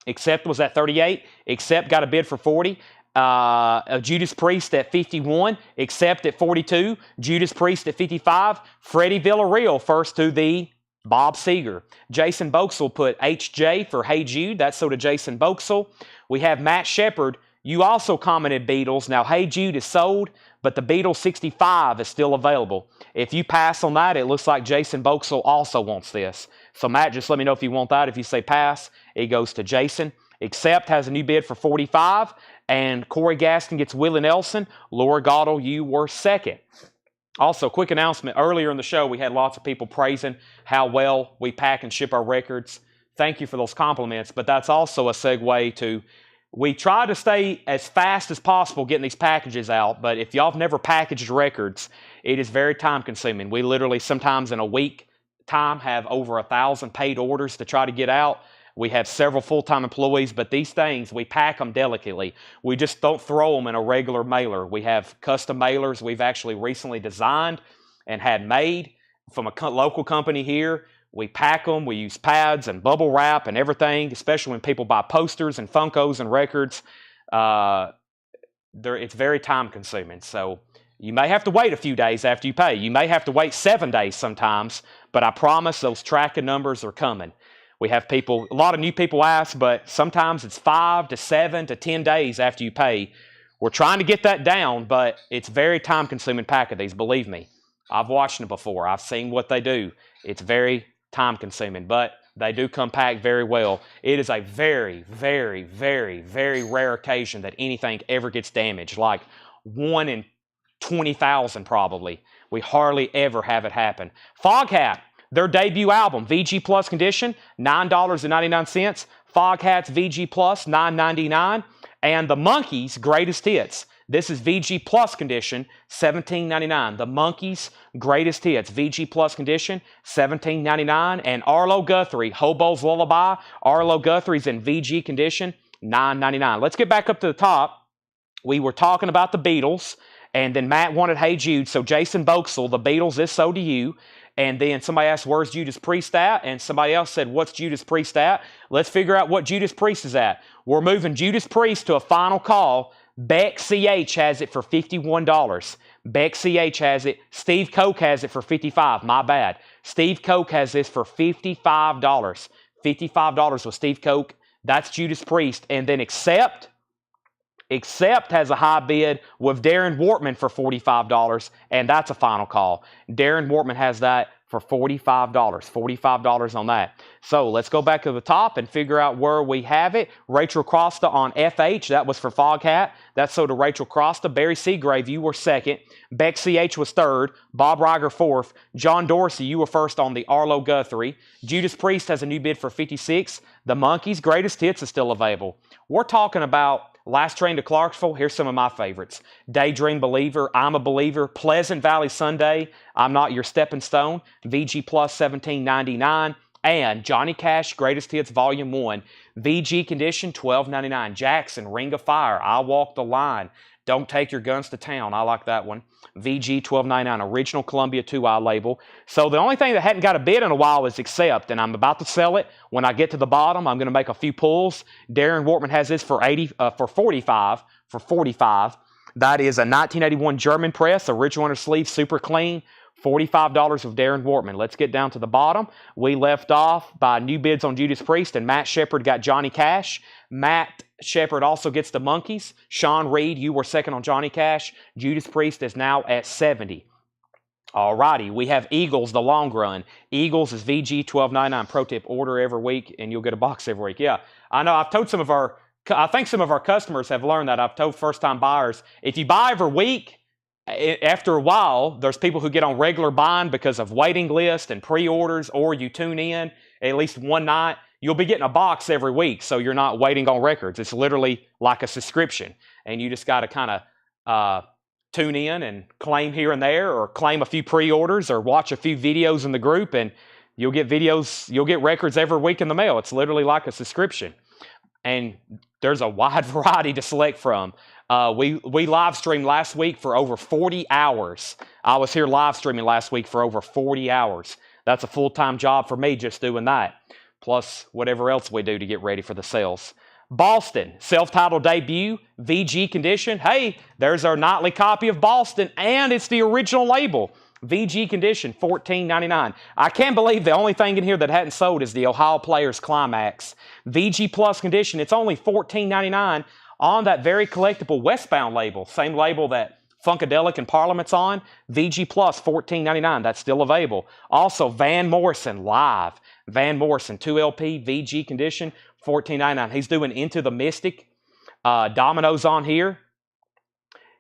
Accept was at 38. Accept got a bid for 40. Judas Priest at 51. Accept at 42. Judas Priest at 55. Freddie Villarreal first to the Bob Seger. Jason Boxell put HJ for Hey Jude. That's so to Jason Boxell. We have Matt Shepard. You also commented Beatles. Now, Hey Jude is sold, but the Beatles 65 is still available. If you pass on that, it looks like Jason Boxell also wants this. So, Matt, just let me know if you want that. If you say pass, it goes to Jason. Accept has a new bid for 45, and Corey Gaston gets Willie Nelson. Laura Goddell, you were second. Also, quick announcement. Earlier in the show, we had lots of people praising how well we pack and ship our records. Thank you for those compliments, but that's also a segue to we try to stay as fast as possible getting these packages out, but if y'all have never packaged records, it is very time consuming. We literally sometimes in a week time have over 1,000 paid orders to try to get out. We have several full-time employees, but these things, we pack them delicately. We just don't throw them in a regular mailer. We have custom mailers we've actually recently designed and had made from a local company here. We pack them, we use pads and bubble wrap and everything, especially when people buy posters and Funkos and records. It's very time consuming. So you may have to wait a few days after you pay. You may have to wait 7 days sometimes, but I promise those tracking numbers are coming. We have people, a lot of new people ask, but sometimes it's 5 to 7 to 10 days after you pay. We're trying to get that down, but it's very time consuming pack of these, believe me. I've watched them before. I've seen what they do. It's very time consuming, but they do come packed very well. It is a very, very, very, very rare occasion that anything ever gets damaged, like 1 in 20,000 probably. We hardly ever have it happen. Foghat, their debut album, VG Plus condition, $9.99. Foghat's VG Plus, $9.99. And the Monkees' Greatest Hits. This is VG Plus condition, $17.99. The Monkees' Greatest Hits, VG Plus condition, $17.99. And Arlo Guthrie, Hobo's Lullaby. Arlo Guthrie's in VG condition, $9.99. Let's get back up to the top. We were talking about the Beatles, and then Matt wanted Hey Jude, so Jason Boxell, the Beatles is so to you. And then somebody asked, where's Judas Priest at? And somebody else said, what's Judas Priest at? Let's figure out what Judas Priest is at. We're moving Judas Priest to a final call. Beck CH has it for $51. Beck CH has it. Steve Koch has it for $55. My bad. Steve Koch has this for $55. $55 with Steve Koch. That's Judas Priest. And then Accept has a high bid with Darren Wortman for $45, and that's a final call. Darren Wortman has that for $45. $45 on that. So let's go back to the top and figure out where we have it. Rachel Crosta on FH, that was for Foghat. That's so to Rachel Crosta. Barry Seagrave, you were second. Beck CH was third. Bob Reiger fourth. John Dorsey, you were first on the Arlo Guthrie. Judas Priest has a new bid for $56. The Monkees' Greatest Hits is still available. We're talking about Last Train to Clarksville. Here's some of my favorites. Daydream Believer, I'm a Believer, Pleasant Valley Sunday, I'm Not Your Stepping Stone, VG Plus $17.99, And Johnny Cash, Greatest Hits Volume 1, VG condition, $12.99. Jackson, Ring of Fire, I Walk the Line, Don't Take Your Guns to Town, I like that one. VG, $12.99, original Columbia 2i label. So the only thing that hadn't got a bid in a while is Accept, and I'm about to sell it. When I get to the bottom, I'm going to make a few pulls. Darren Wortman has this for 45. That is a 1981 German press, original inner sleeve, super clean. $45 of Darren Wortman. Let's get down to the bottom. We left off by new bids on Judas Priest, and Matt Shepard got Johnny Cash. Matt Shepard also gets the Monkees. Sean Reed, you were second on Johnny Cash. Judas Priest is now at 70. Alrighty, we have Eagles, the long run. Eagles is VG $12.99. Pro tip, order every week, and you'll get a box every week. Yeah, I know. I've told I think some of our customers have learned that. I've told first-time buyers, if you buy every week, after a while, there's people who get on regular buying because of waiting list and pre-orders, or you tune in at least one night. You'll be getting a box every week, so you're not waiting on records. It's literally like a subscription, and you just got to kind of tune in and claim here and there, or claim a few pre-orders, or watch a few videos in the group, and you'll get records every week in the mail. It's literally like a subscription, and there's a wide variety to select from. We live streamed last week for over 40 hours. I was here live streaming last week for over 40 hours. That's a full-time job for me just doing that, plus whatever else we do to get ready for the sales. Boston, self-titled debut, VG condition. Hey, there's our nightly copy of Boston, and it's the original label. VG condition, $14.99. I can't believe the only thing in here that hadn't sold is the Ohio Players Climax. VG Plus condition, it's only $14.99 on that very collectible Westbound label. Same label that Funkadelic and Parliament's on. VG Plus, $14.99. That's still available. Also, Van Morrison live. Van Morrison, 2LP, VG condition, $14.99. He's doing Into the Mystic. Dominoes on here.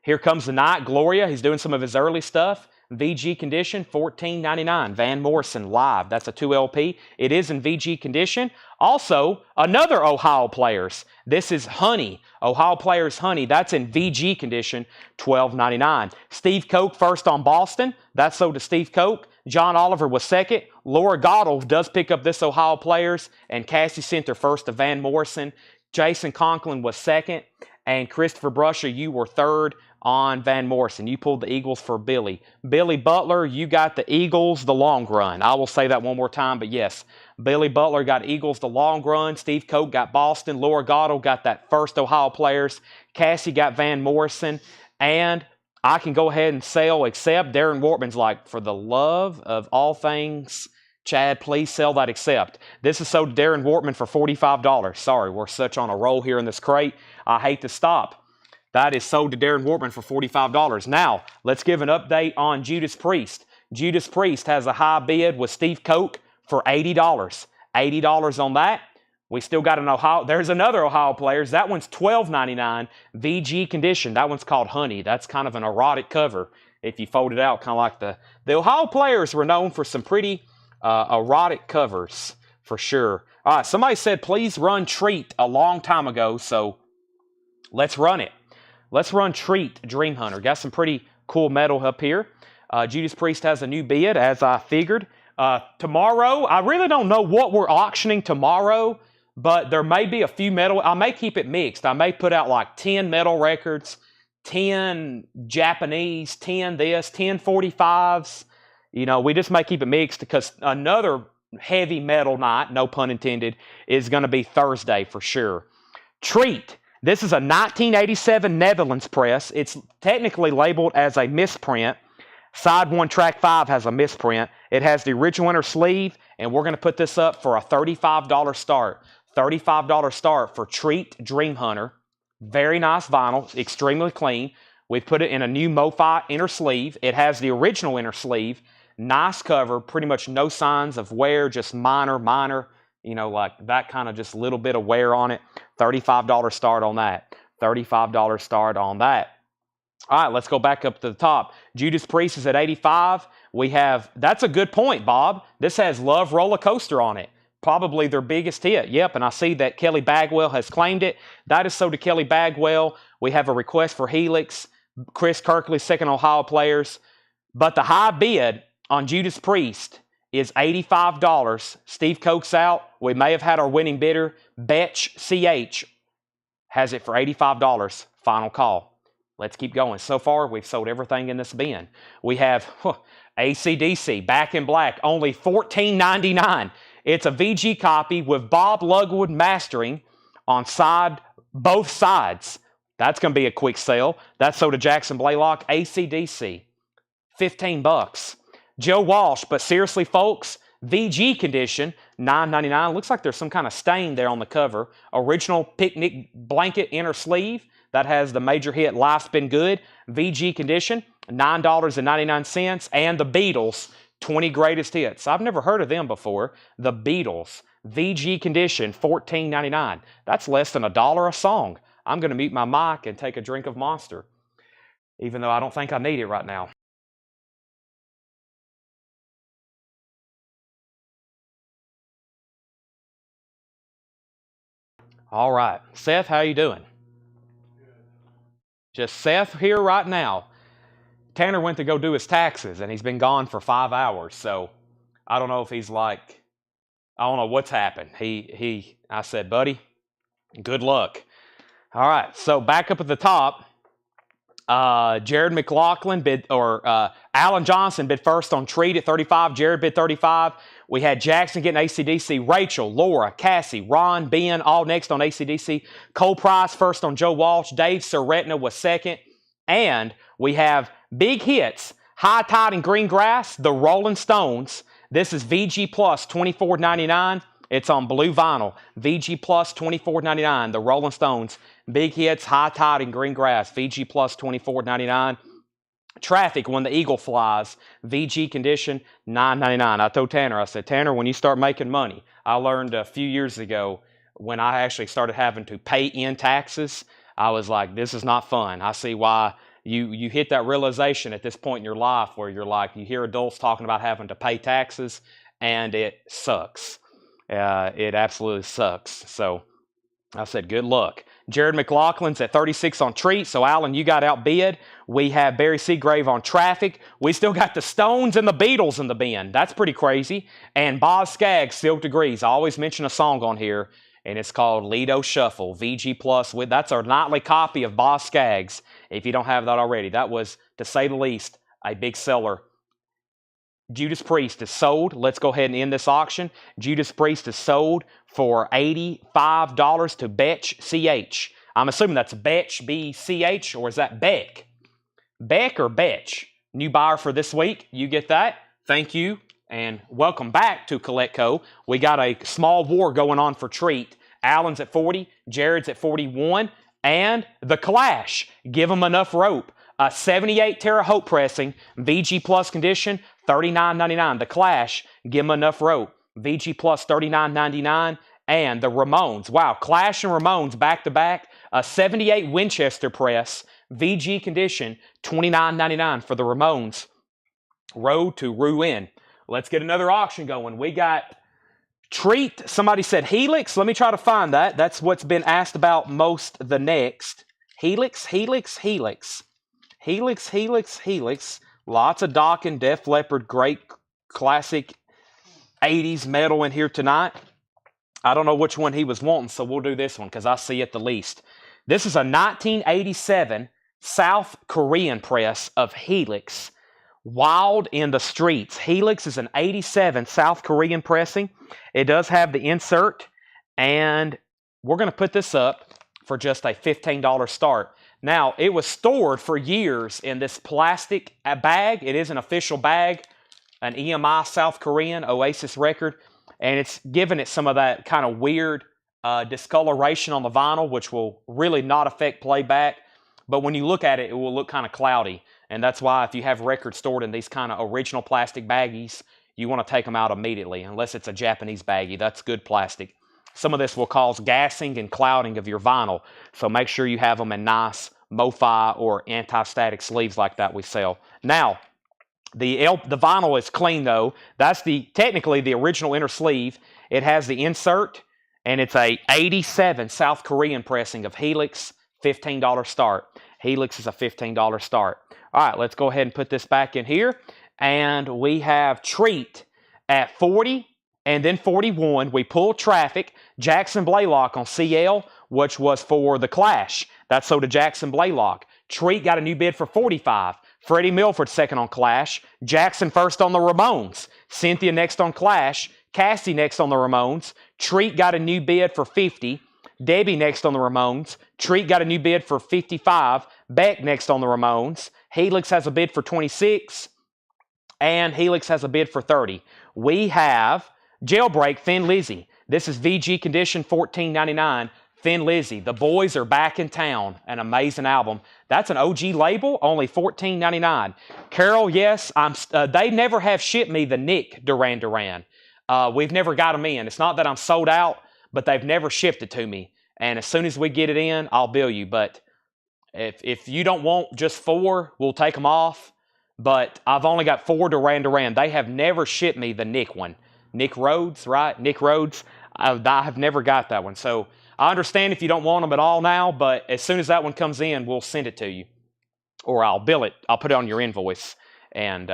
Here Comes the Night, Gloria. He's doing some of his early stuff. VG condition, $14.99. Van Morrison live. That's a 2LP. It is in VG condition. Also, another Ohio Players. This is Honey. Ohio Players Honey. That's in VG condition, $12.99. Steve Koch first on Boston. That's sold to Steve Koch. John Oliver was second. Laura Goddard does pick up this Ohio Players, and Cassie sent her first to Van Morrison. Jason Conklin was second, and Christopher Brusher, you were third on Van Morrison. You pulled the Eagles for Billy. Billy Butler, you got the Eagles the long run. I will say that one more time, but yes, Billy Butler got Eagles the long run. Steve Koch got Boston. Laura Goddard got that first Ohio Players. Cassie got Van Morrison. And I can go ahead and sell, except Darren Wortman's like, for the love of all things, Chad, please sell that Accept. This is sold to Darren Wortman for $45. Sorry, we're such on a roll here in this crate. I hate to stop. That is sold to Darren Wortman for $45. Now, let's give an update on Judas Priest. Judas Priest has a high bid with Steve Koch for $80. $80 on that. We still got an Ohio. There's another Ohio Players. That one's $12.99. VG condition. That one's called Honey. That's kind of an erotic cover if you fold it out, kind of like the Ohio Players were known for some pretty erotic covers for sure. All right, somebody said please run Treat a long time ago, so let's run it. Let's run Treat Dream Hunter. Got some pretty cool metal up here. Judas Priest has a new bid, as I figured. Tomorrow, I really don't know what we're auctioning tomorrow, but there may be a few metal. I may keep it mixed. I may put out like 10 metal records, 10 Japanese, 10 this, 10 45s. You know, we just may keep it mixed because another heavy metal night, no pun intended, is going to be Thursday for sure. Treat. This is a 1987 Netherlands press. It's technically labeled as a misprint. Side 1, track 5 has a misprint. It has the original inner sleeve, and we're going to put this up for a $35 start. $35 start for Treat Dream Hunter. Very nice vinyl, extremely clean. We've put it in a new MoFi inner sleeve. It has the original inner sleeve. Nice cover, pretty much no signs of wear, just minor, you know, like that kind of just little bit of wear on it. $35 start on that. $35 start on that. All right, let's go back up to the top. Judas Priest is at 85. We have, that's a good point, Bob. This has Love Roller Coaster on it. Probably their biggest hit. Yep, and I see that Kelly Bagwell has claimed it. That is sold to Kelly Bagwell. We have a request for Helix. Chris Kirkley, second Ohio Players. But the high bid on Judas Priest is $85. Steve Koch's out. We may have had our winning bidder. Betch CH has it for $85. Final call. Let's keep going. So far, we've sold everything in this bin. We have AC/DC, Back in Black, only $14.99. It's a VG copy with Bob Lugwood mastering on both sides. That's going to be a quick sale. That's sold to Jackson Blaylock. AC/DC, $15. Joe Walsh, but seriously, folks, VG condition, $9.99. Looks like there's some kind of stain there on the cover. Original picnic blanket inner sleeve. That has the major hit, Life's Been Good. VG condition, $9.99. And the Beatles, 20 Greatest Hits. I've never heard of them before. The Beatles, VG condition, $14.99. That's less than $1 a song. I'm going to mute my mic and take a drink of Monster, even though I don't think I need it right now. All right. Seth, how you doing? Just Seth here right now. Tanner went to go do his taxes, and he's been gone for 5 hours. So I don't know if he's like, I don't know what's happened. I said, buddy, good luck. All right. So back up at the top, Jared McLaughlin Alan Johnson bid first on Treat at $35. Jared bid $35. We had Jackson getting AC/DC, Rachel, Laura, Cassie, Ron, Ben, all next on AC/DC. Cole Price first on Joe Walsh. Dave Seretna was second. And we have big hits, High Tide and Green Grass, the Rolling Stones. This is VG Plus, $24.99. It's on blue vinyl. VG Plus, $24.99. The Rolling Stones. Big hits, High Tide and Green Grass. VG Plus, $24.99. Traffic, when the eagle flies, VG condition, $9.99. I told Tanner, I said, Tanner, when you start making money, I learned a few years ago when I actually started having to pay in taxes, I was like, this is not fun. I see why you hit that realization at this point in your life where you're like, you hear adults talking about having to pay taxes, and it sucks. It absolutely sucks. So I said, good luck. Jared McLaughlin's at 36 on Treat. So, Alan, you got outbid. We have Barry Seagrave on Traffic. We still got the Stones and the Beatles in the bin. That's pretty crazy. And Boz Scaggs, Silk Degrees. I always mention a song on here, and it's called Lido Shuffle. VG Plus. That's our nightly copy of Boz Scaggs, if you don't have that already. That was, to say the least, a big seller. Judas Priest is sold. Let's go ahead and end this auction. Judas Priest is sold for $85 to Betch CH. I'm assuming that's Betch, B-C-H, or is that Beck? Beck or Betch? New buyer for this week. You get that. Thank you, and welcome back to Collectco. We got a small war going on for Treat. Alan's at 40, Jared's at 41, and the Clash. Give them enough rope. A 78 Terra Hope pressing, VG Plus condition, $39.99. The Clash, give them enough rope. VG Plus, $39.99. And the Ramones. Wow, Clash and Ramones back to back. A 78 Winchester press, VG condition, $29.99 for the Ramones. Road to Ruin. Let's get another auction going. We got Treat. Somebody said Helix. Let me try to find that. That's what's been asked about most the next. Helix. Lots of Dokken, Def Leppard, great classic 80s metal in here tonight. I don't know which one he was wanting, so we'll do this one because I see it the least. This is a 1987 South Korean press of Helix. Wild in the Streets. Helix is an 87 South Korean pressing. It does have the insert, and we're going to put this up for just a $15 start. Now, it was stored for years in this plastic bag. It is an official bag, an EMI South Korean Oasis record, and it's given it some of that kind of weird discoloration on the vinyl, which will really not affect playback. But when you look at it, it will look kind of cloudy, and that's why if you have records stored in these kind of original plastic baggies, you want to take them out immediately, unless it's a Japanese baggie. That's good plastic. Some of this will cause gassing and clouding of your vinyl, so make sure you have them in nice MoFi or anti-static sleeves like that we sell. Now, the vinyl is clean though. That's technically the original inner sleeve. It has the insert, and it's a 87 South Korean pressing of Helix, $15 start. Helix is a $15 start. All right, let's go ahead and put this back in here. And we have Treat, at 40 and then 41. We pulled traffic. Jackson Blaylock on CL, which was for the Clash. That's sold to Jackson Blaylock. Treat got a new bid for 45. Freddie Milford second on Clash. Jackson first on the Ramones. Cynthia next on Clash. Cassie next on the Ramones. Treat got a new bid for 50. Debbie next on the Ramones. Treat got a new bid for 55. Beck next on the Ramones. Helix has a bid for 26. And Helix has a bid for 30. We have Jailbreak, Thin Lizzy. This is VG condition, $14.99. Thin Lizzy. The Boys Are Back in Town. An amazing album. That's an OG label, only $14.99. Carol, yes, they never have shipped me the Nick Duran Duran. We've never got them in. It's not that I'm sold out, but they've never shipped it to me. And as soon as we get it in, I'll bill you. But if you don't want just 4, we'll take them off. But I've only got 4 Duran Duran. They have never shipped me the Nick one. Nick Rhodes, right? Nick Rhodes. I have never got that one. So I understand if you don't want them at all now, but as soon as that one comes in, we'll send it to you. Or I'll bill it. I'll put it on your invoice. And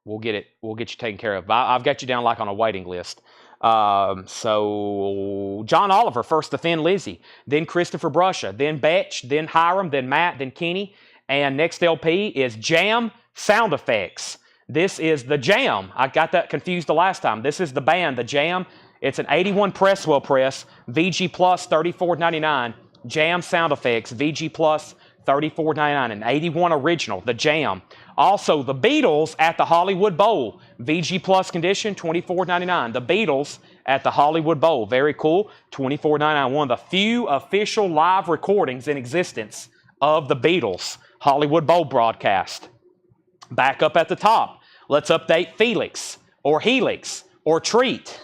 we'll get you taken care of. I've got you down like on a waiting list. So John Oliver, first the Thin Lizzy, then Christopher Brusha, then Betch, then Hiram, then Matt, then Kenny. And next LP is Jam Sound Effects. This is the Jam. I got that confused the last time. This is the band, the Jam. It's an 81 Presswell press, VG Plus, $34.99. Jam Sound Effects, VG Plus, $34.99. An 81 original, the Jam. Also, the Beatles at the Hollywood Bowl, VG Plus condition, $24.99. The Beatles at the Hollywood Bowl, very cool, $24.99. One of the few official live recordings in existence of the Beatles Hollywood Bowl broadcast. Back up at the top, let's update Felix or Helix or Treat.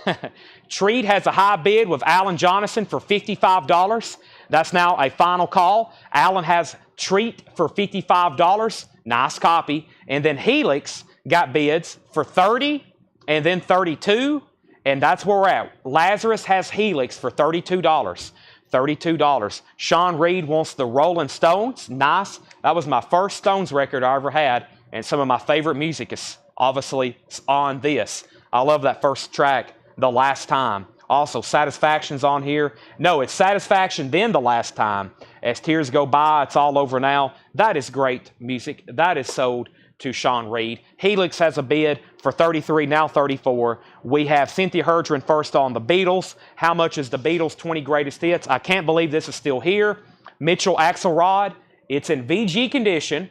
Treat has a high bid with Alan Jonathan for $55. That's now a final call. Alan has Treat for $55. Nice copy. And then Helix got bids for $30 and then $32. And that's where we're at. Lazarus has Helix for $32. $32. Sean Reed wants the Rolling Stones. Nice. That was my first Stones record I ever had. And some of my favorite music is obviously on this. I love that first track, The Last Time. Also, Satisfaction's on here. No, it's Satisfaction, then The Last Time. As Tears Go By, It's All Over Now. That is great music. That is sold to Sean Reed. Helix has a bid for $33, now $34. We have Cynthia Herdron first on the Beatles. How much is the Beatles 20 Greatest Hits? I can't believe this is still here. Mitchell Axelrod. It's in VG condition.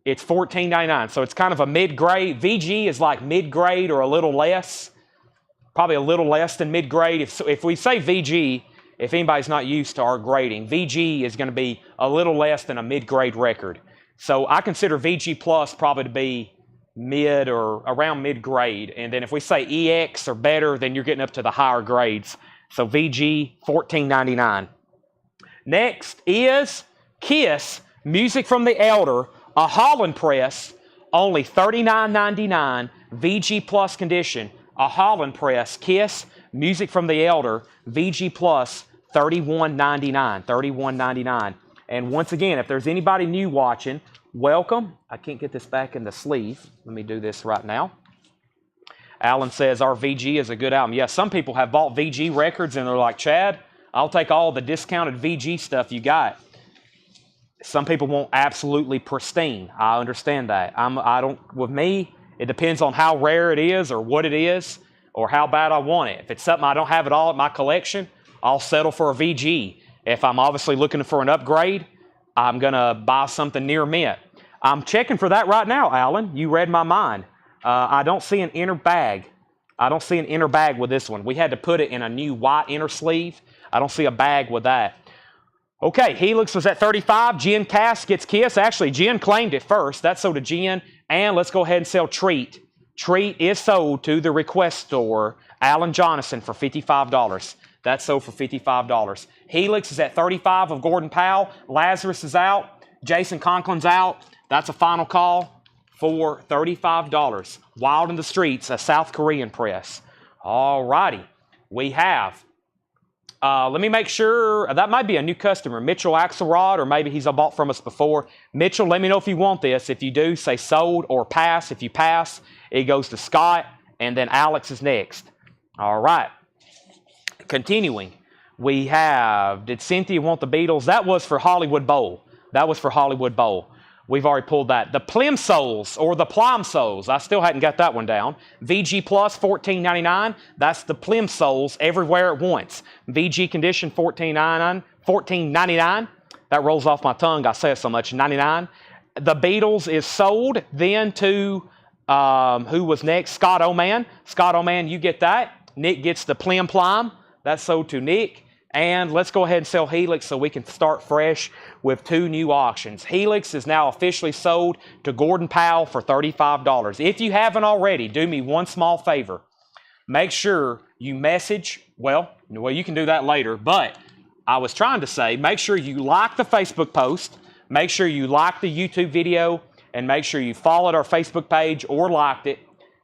It's $14.99, so it's kind of a mid-grade. VG is like mid-grade or a little less, probably a little less than mid-grade. If we say VG, if anybody's not used to our grading, VG is going to be a little less than a mid-grade record. So I consider VG Plus probably to be mid or around mid-grade. And then if we say EX or better, then you're getting up to the higher grades. So VG, $14.99. Next is Kiss, Music from the Elder, a Holland press, only $39.99, VG Plus condition. A Holland press, Kiss, Music from the Elder, VG Plus, $31.99, $31.99. And once again, if there's anybody new watching, welcome. I can't get this back in the sleeve. Let me do this right now. Alan says our VG is a good album. Yeah, some people have bought VG records and they're like, Chad, I'll take all the discounted VG stuff you got. Some people want absolutely pristine. I understand that. With me, it depends on how rare it is or what it is or how bad I want it. If it's something I don't have at all at my collection, I'll settle for a VG. If I'm obviously looking for an upgrade, I'm going to buy something near mint. I'm checking for that right now, Alan. You read my mind. I don't see an inner bag. I don't see an inner bag with this one. We had to put it in a new white inner sleeve. I don't see a bag with that. Okay, Helix was at 35. Jen Cass gets Kiss. Actually, Jen claimed it first. That's sold to Jen. And let's go ahead and sell Treat. Treat is sold to the Request Store, Alan Jonathan, for $55. That's sold for $55. Helix is at 35 of Gordon Powell. Lazarus is out. Jason Conklin's out. That's a final call for $35. Wild in the Streets, a South Korean press. All righty. We have... let me make sure, that might be a new customer, Mitchell Axelrod, or maybe he's bought from us before. Mitchell, let me know if you want this. If you do, say sold or pass. If you pass, it goes to Scott, and then Alex is next. All right. Continuing, we have, did Cynthia want the Beatles? That was for Hollywood Bowl. That was for Hollywood Bowl. We've already pulled that. The Plimsolls, or the Plimsolls, I still hadn't got that one down. VG Plus, $14.99. That's the Plimsolls everywhere at once. VG Condition, $14.99. That rolls off my tongue. I say it so much, 99. The Beatles is sold then to, who was next? Scott Oman. Scott Oman, you get that. Nick gets the Plim Plum. That's sold to Nick. And let's go ahead and sell Helix so we can start fresh with 2 new auctions. Helix is now officially sold to Gordon Powell for $35. If you haven't already, do me one small favor. Make sure you message, well, you can do that later, but I was trying to say, make sure you like the Facebook post, make sure you like the YouTube video, and make sure you followed our Facebook page or liked it.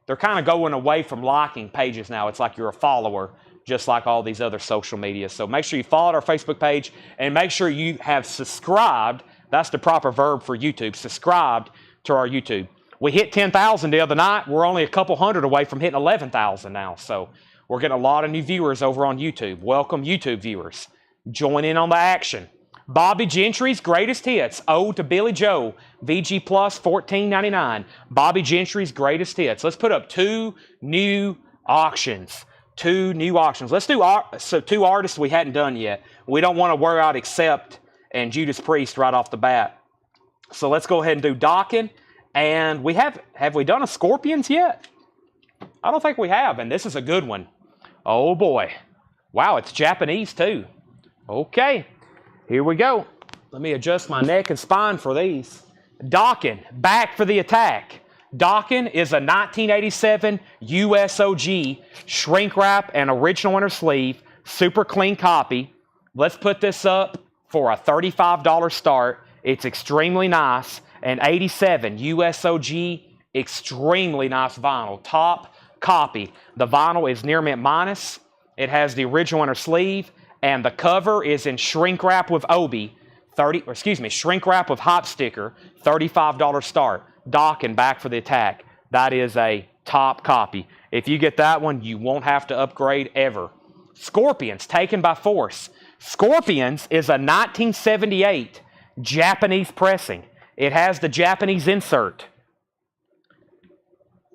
They're kind of going away from liking pages now. It's like you're a follower, just like all these other social media. So make sure you followed our Facebook page and make sure you have subscribed. That's the proper verb for YouTube, subscribed to our YouTube. We hit 10,000 the other night. We're only a couple hundred away from hitting 11,000 now. So we're getting a lot of new viewers over on YouTube. Welcome, YouTube viewers. Join in on the action. Bobby Gentry's Greatest Hits, Ode to Billy Joe, VG Plus, $14.99. Bobby Gentry's Greatest Hits. Let's put up 2 new auctions. 2 new auctions. Let's do 2 artists we hadn't done yet. We don't want to wear out Accept and Judas Priest right off the bat. So let's go ahead and do Dokken. And we have we done a Scorpions yet? I don't think we have, and this is a good one. Oh boy. Wow, it's Japanese too. Okay, here we go. Let me adjust my neck and spine for these. Dokken, back for the attack. Dokken is a 1987 USOG shrink wrap and original inner sleeve, super clean copy. Let's put this up for a $35 start. It's extremely nice. An 87 USOG, extremely nice vinyl, top copy. The vinyl is near mint minus. It has the original inner sleeve, and the cover is in shrink wrap with Obi, shrink wrap with hot sticker, $35 start. Dokken, back for the attack. That is a top copy. If you get that one, you won't have to upgrade ever. Scorpions, Taken by Force. Scorpions is a 1978 Japanese pressing. It has the Japanese insert.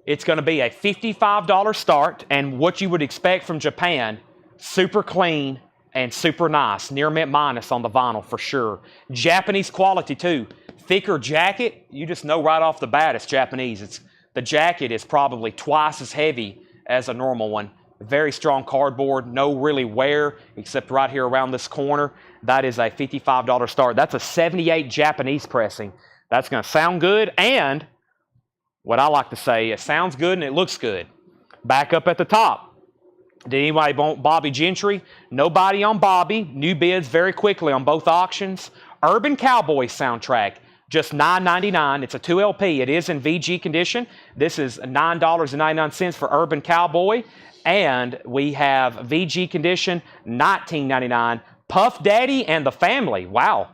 It's going to be a $55 start, and what you would expect from Japan, super clean and super nice. Near mint minus on the vinyl for sure. Japanese quality too. Thicker jacket, you just know right off the bat it's Japanese. The jacket is probably twice as heavy as a normal one. Very strong cardboard, no really wear except right here around this corner. That is a $55 start. That's a 78 Japanese pressing. That's going to sound good, and what I like to say, it sounds good and it looks good. Back up at the top. Did anybody want Bobby Gentry? Nobody on Bobby. New bids very quickly on both auctions. Urban Cowboy soundtrack. Just $9.99. It's a 2 LP. It is in VG condition. This is $9.99 for Urban Cowboy. And we have VG condition, $19.99. Puff Daddy and the Family. Wow.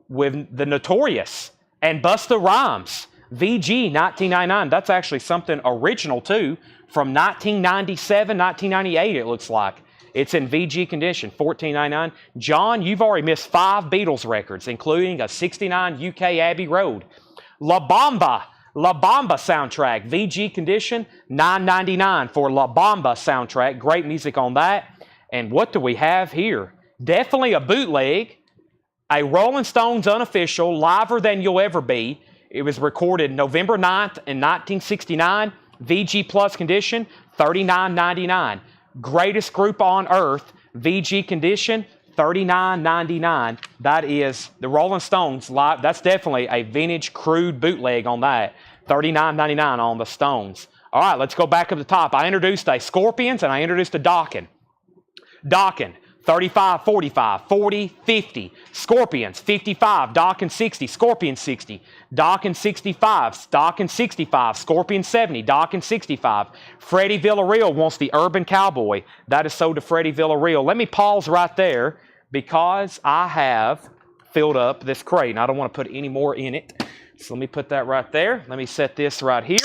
With the Notorious. And Busta Rhymes. VG, $19.99. That's actually something original too. From 1997, 1998 it looks like. It's in VG condition, $14.99. John, you've already missed 5 Beatles records, including a 69 UK Abbey Road. La Bamba soundtrack, VG condition, $9.99 for La Bamba soundtrack. Great music on that. And what do we have here? Definitely a bootleg, a Rolling Stones unofficial, Liver Than You'll Ever Be. It was recorded November 9th in 1969. VG Plus condition, $39.99. Greatest Group on Earth, VG condition, $39.99. That is the Rolling Stones live. That's definitely a vintage crude bootleg on that. $39.99 on the Stones. All right, let's go back up the top. I introduced a Scorpions and I introduced a Dokken. Dokken, 35, 45, 40, 50. Scorpions, 55. Dokken, 60. Scorpion, 60. Dokken, 65. Dokken, 65. Scorpion, 70. Dokken, 65. Freddie Villarreal wants the Urban Cowboy. That is sold to Freddie Villarreal. Let me pause right there because I have filled up this crate, and I don't want to put any more in it. So let me put that right there. Let me set this right here.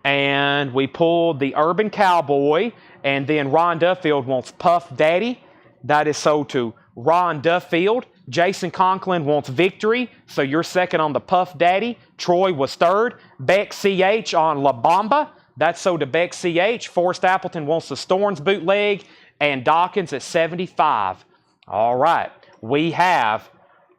And we pulled the Urban Cowboy, and then Ron Duffield wants Puff Daddy. That is sold to Ron Duffield. Jason Conklin wants Victory, so you're second on the Puff Daddy. Troy was third. Beck CH on La Bamba. That's sold to Beck CH. Forrest Appleton wants the Storms bootleg, and Dawkins at 75. All right, we have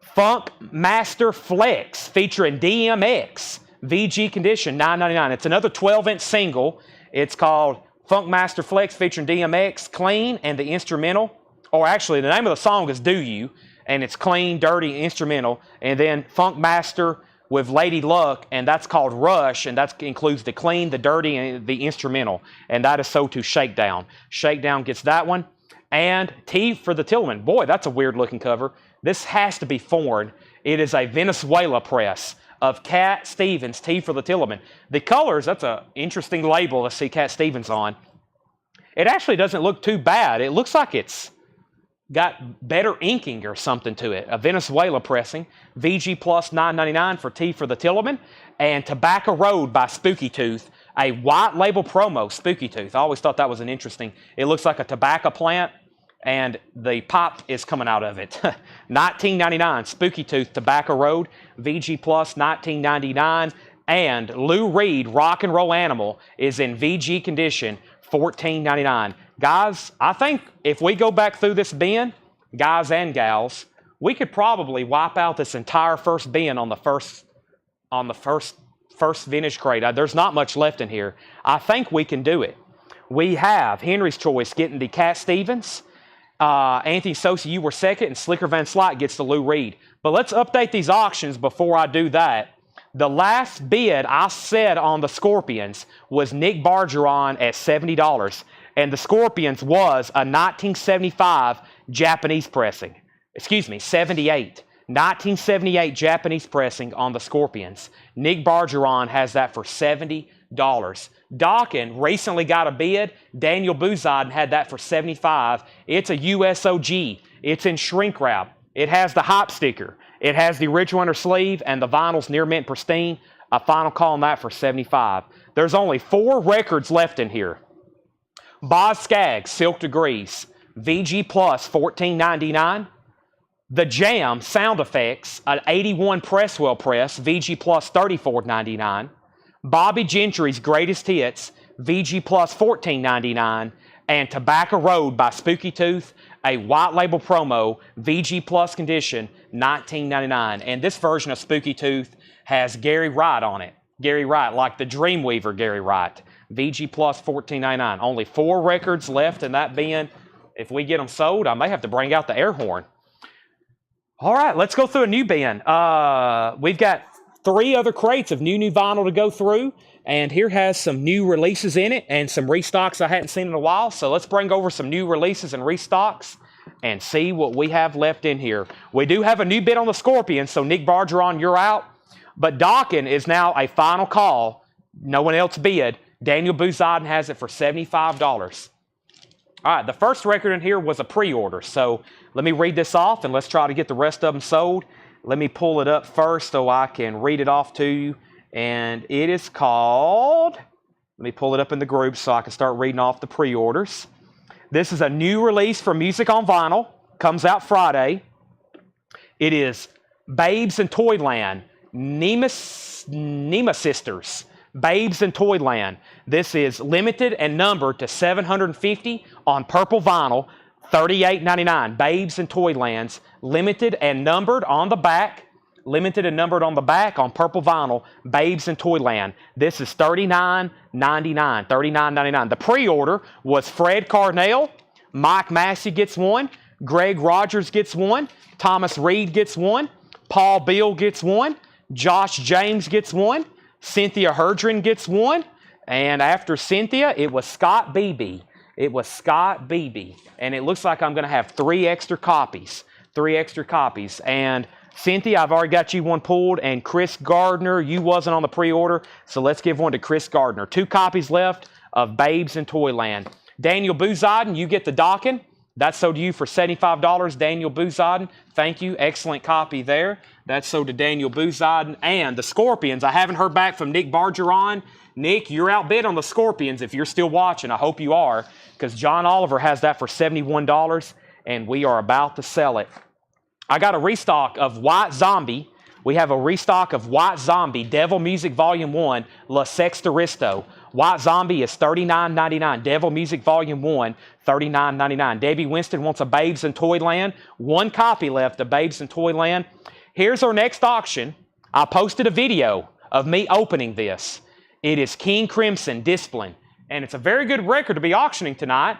Funk Master Flex featuring DMX. VG condition, $9.99. It's another 12-inch single. It's called Funk Master Flex featuring DMX, clean, and the instrumental. Or actually, the name of the song is Do You, and it's clean, dirty, instrumental. And then Funk Master with Lady Luck, and that's called Rush, and that includes the clean, the dirty, and the instrumental. And that is sold to Shakedown. Shakedown gets that one. And T for the Tillman. Boy, that's a weird-looking cover. This has to be foreign. It is a Venezuela press of Cat Stevens, T for the Tillman. The colors, that's an interesting label to see Cat Stevens on. It actually doesn't look too bad. It looks like it's got better inking or something to it. A Venezuela pressing. VG Plus $9.99 for T for the Tillman. And Tobacco Road by Spooky Tooth. A white label promo, Spooky Tooth. I always thought that was an interesting. It looks like a tobacco plant, and the pop is coming out of it. $19.99, Spooky Tooth, Tobacco Road, VG Plus, $19.99, and Lou Reed, Rock and Roll Animal, is in VG condition, $14.99. Guys, I think if we go back through this bin, guys and gals, we could probably wipe out this entire first bin on the first vintage crate. There's not much left in here. I think we can do it. We have Henry's Choice getting the Cat Stevens. Anthony Sosa, you were second, and Slicker Van Slyke gets the Lou Reed. But let's update these auctions before I do that. The last bid I said on the Scorpions was Nick Bargeron at $70. And the Scorpions was a 1975 Japanese pressing. Excuse me, 78. 1978 Japanese pressing on the Scorpions. Nick Bargeron has that for $70. Dawkins recently got a bid. Daniel Buzodin had that for $75. It's a USOG. It's in shrink wrap. It has the hop sticker. It has the original inner sleeve, and the vinyl's near mint pristine. A final call on that for $75. There's only 4 records left in here. Boz Scaggs, Silk Degrees. VG Plus, $14.99. The Jam Sound Effects, an 81 Presswell press, VG Plus $34.99. Bobby Gentry's Greatest Hits, VG Plus $14.99. And Tobacco Road by Spooky Tooth, a white label promo, VG Plus condition, $19.99. And this version of Spooky Tooth has Gary Wright on it. Gary Wright, like the Dreamweaver Gary Wright. VG Plus $14.99. Only 4 records left in that bin. If we get them sold, I may have to bring out the air horn. All right, let's go through a new bin. We've got 3 other crates of new vinyl to go through, and here has some new releases in it and some restocks I hadn't seen in a while. So let's bring over some new releases and restocks and see what we have left in here. We do have a new bid on the Scorpion, so Nick Bargeron, you're out. But Dawkins is now a final call. No one else bid. Daniel Buzodin has it for $75. All right, the first record in here was a pre-order, so let me read this off and let's try to get the rest of them sold. Let me pull it up first so I can read it off to you. And it is called, let me pull it up in the group so I can start reading off the pre-orders. This is a new release for Music on Vinyl. Comes out Friday. It is Babes in Toyland, Nema Sisters. Babes in Toyland. This is limited and numbered to 750 on purple vinyl, $38.99. Babes in Toylands, limited and numbered on the back. Limited and numbered on the back on purple vinyl, Babes in Toyland. This is $39.99. $39.99. The pre-order was Fred Carnell, Mike Massey gets one, Greg Rogers gets one, Thomas Reed gets one, Paul Beal gets one, Josh James gets one, Cynthia Herdren gets one, and after Cynthia, it was Scott Beebe. It was Scott Beebe, and it looks like I'm going to have 3 extra copies. 3 extra copies, and Cynthia, I've already got you one pulled, and Chris Gardner, you wasn't on the pre-order, so let's give one to Chris Gardner. 2 copies left of Babes in Toyland. Daniel Buzodin, you get the Dawkins. That's sold to you for $75. Daniel Buzodin, thank you. Excellent copy there. That's so to Daniel Bouzad. And the Scorpions, I haven't heard back from Nick Bargeron. Nick, you're outbid on the Scorpions if you're still watching. I hope you are, because John Oliver has that for $71, and we are about to sell it. I got a restock of White Zombie. We have a restock of White Zombie, Devil Music Volume 1, La Sextoristo. White Zombie is $39.99. Devil Music Volume 1, $39.99. Debbie Winston wants a Babes in Toyland. One copy left of Babes in Toyland. Here's our next auction. I posted a video of me opening this. It is King Crimson Discipline. And it's a very good record to be auctioning tonight,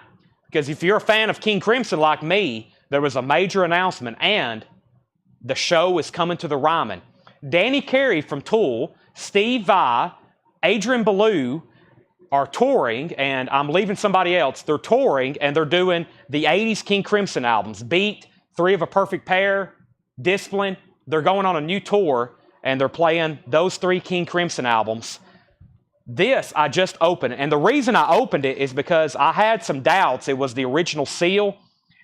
because if you're a fan of King Crimson like me, there was a major announcement, and the show is coming to the Ryman. Danny Carey from Tool, Steve Vai, Adrian Belew are touring, and I'm leaving somebody else. They're touring, and they're doing the 80s King Crimson albums. Beat, Three of a Perfect Pair, Discipline. They're going on a new tour, and they're playing those 3 King Crimson albums. This I just opened, and the reason I opened it is because I had some doubts it was the original seal.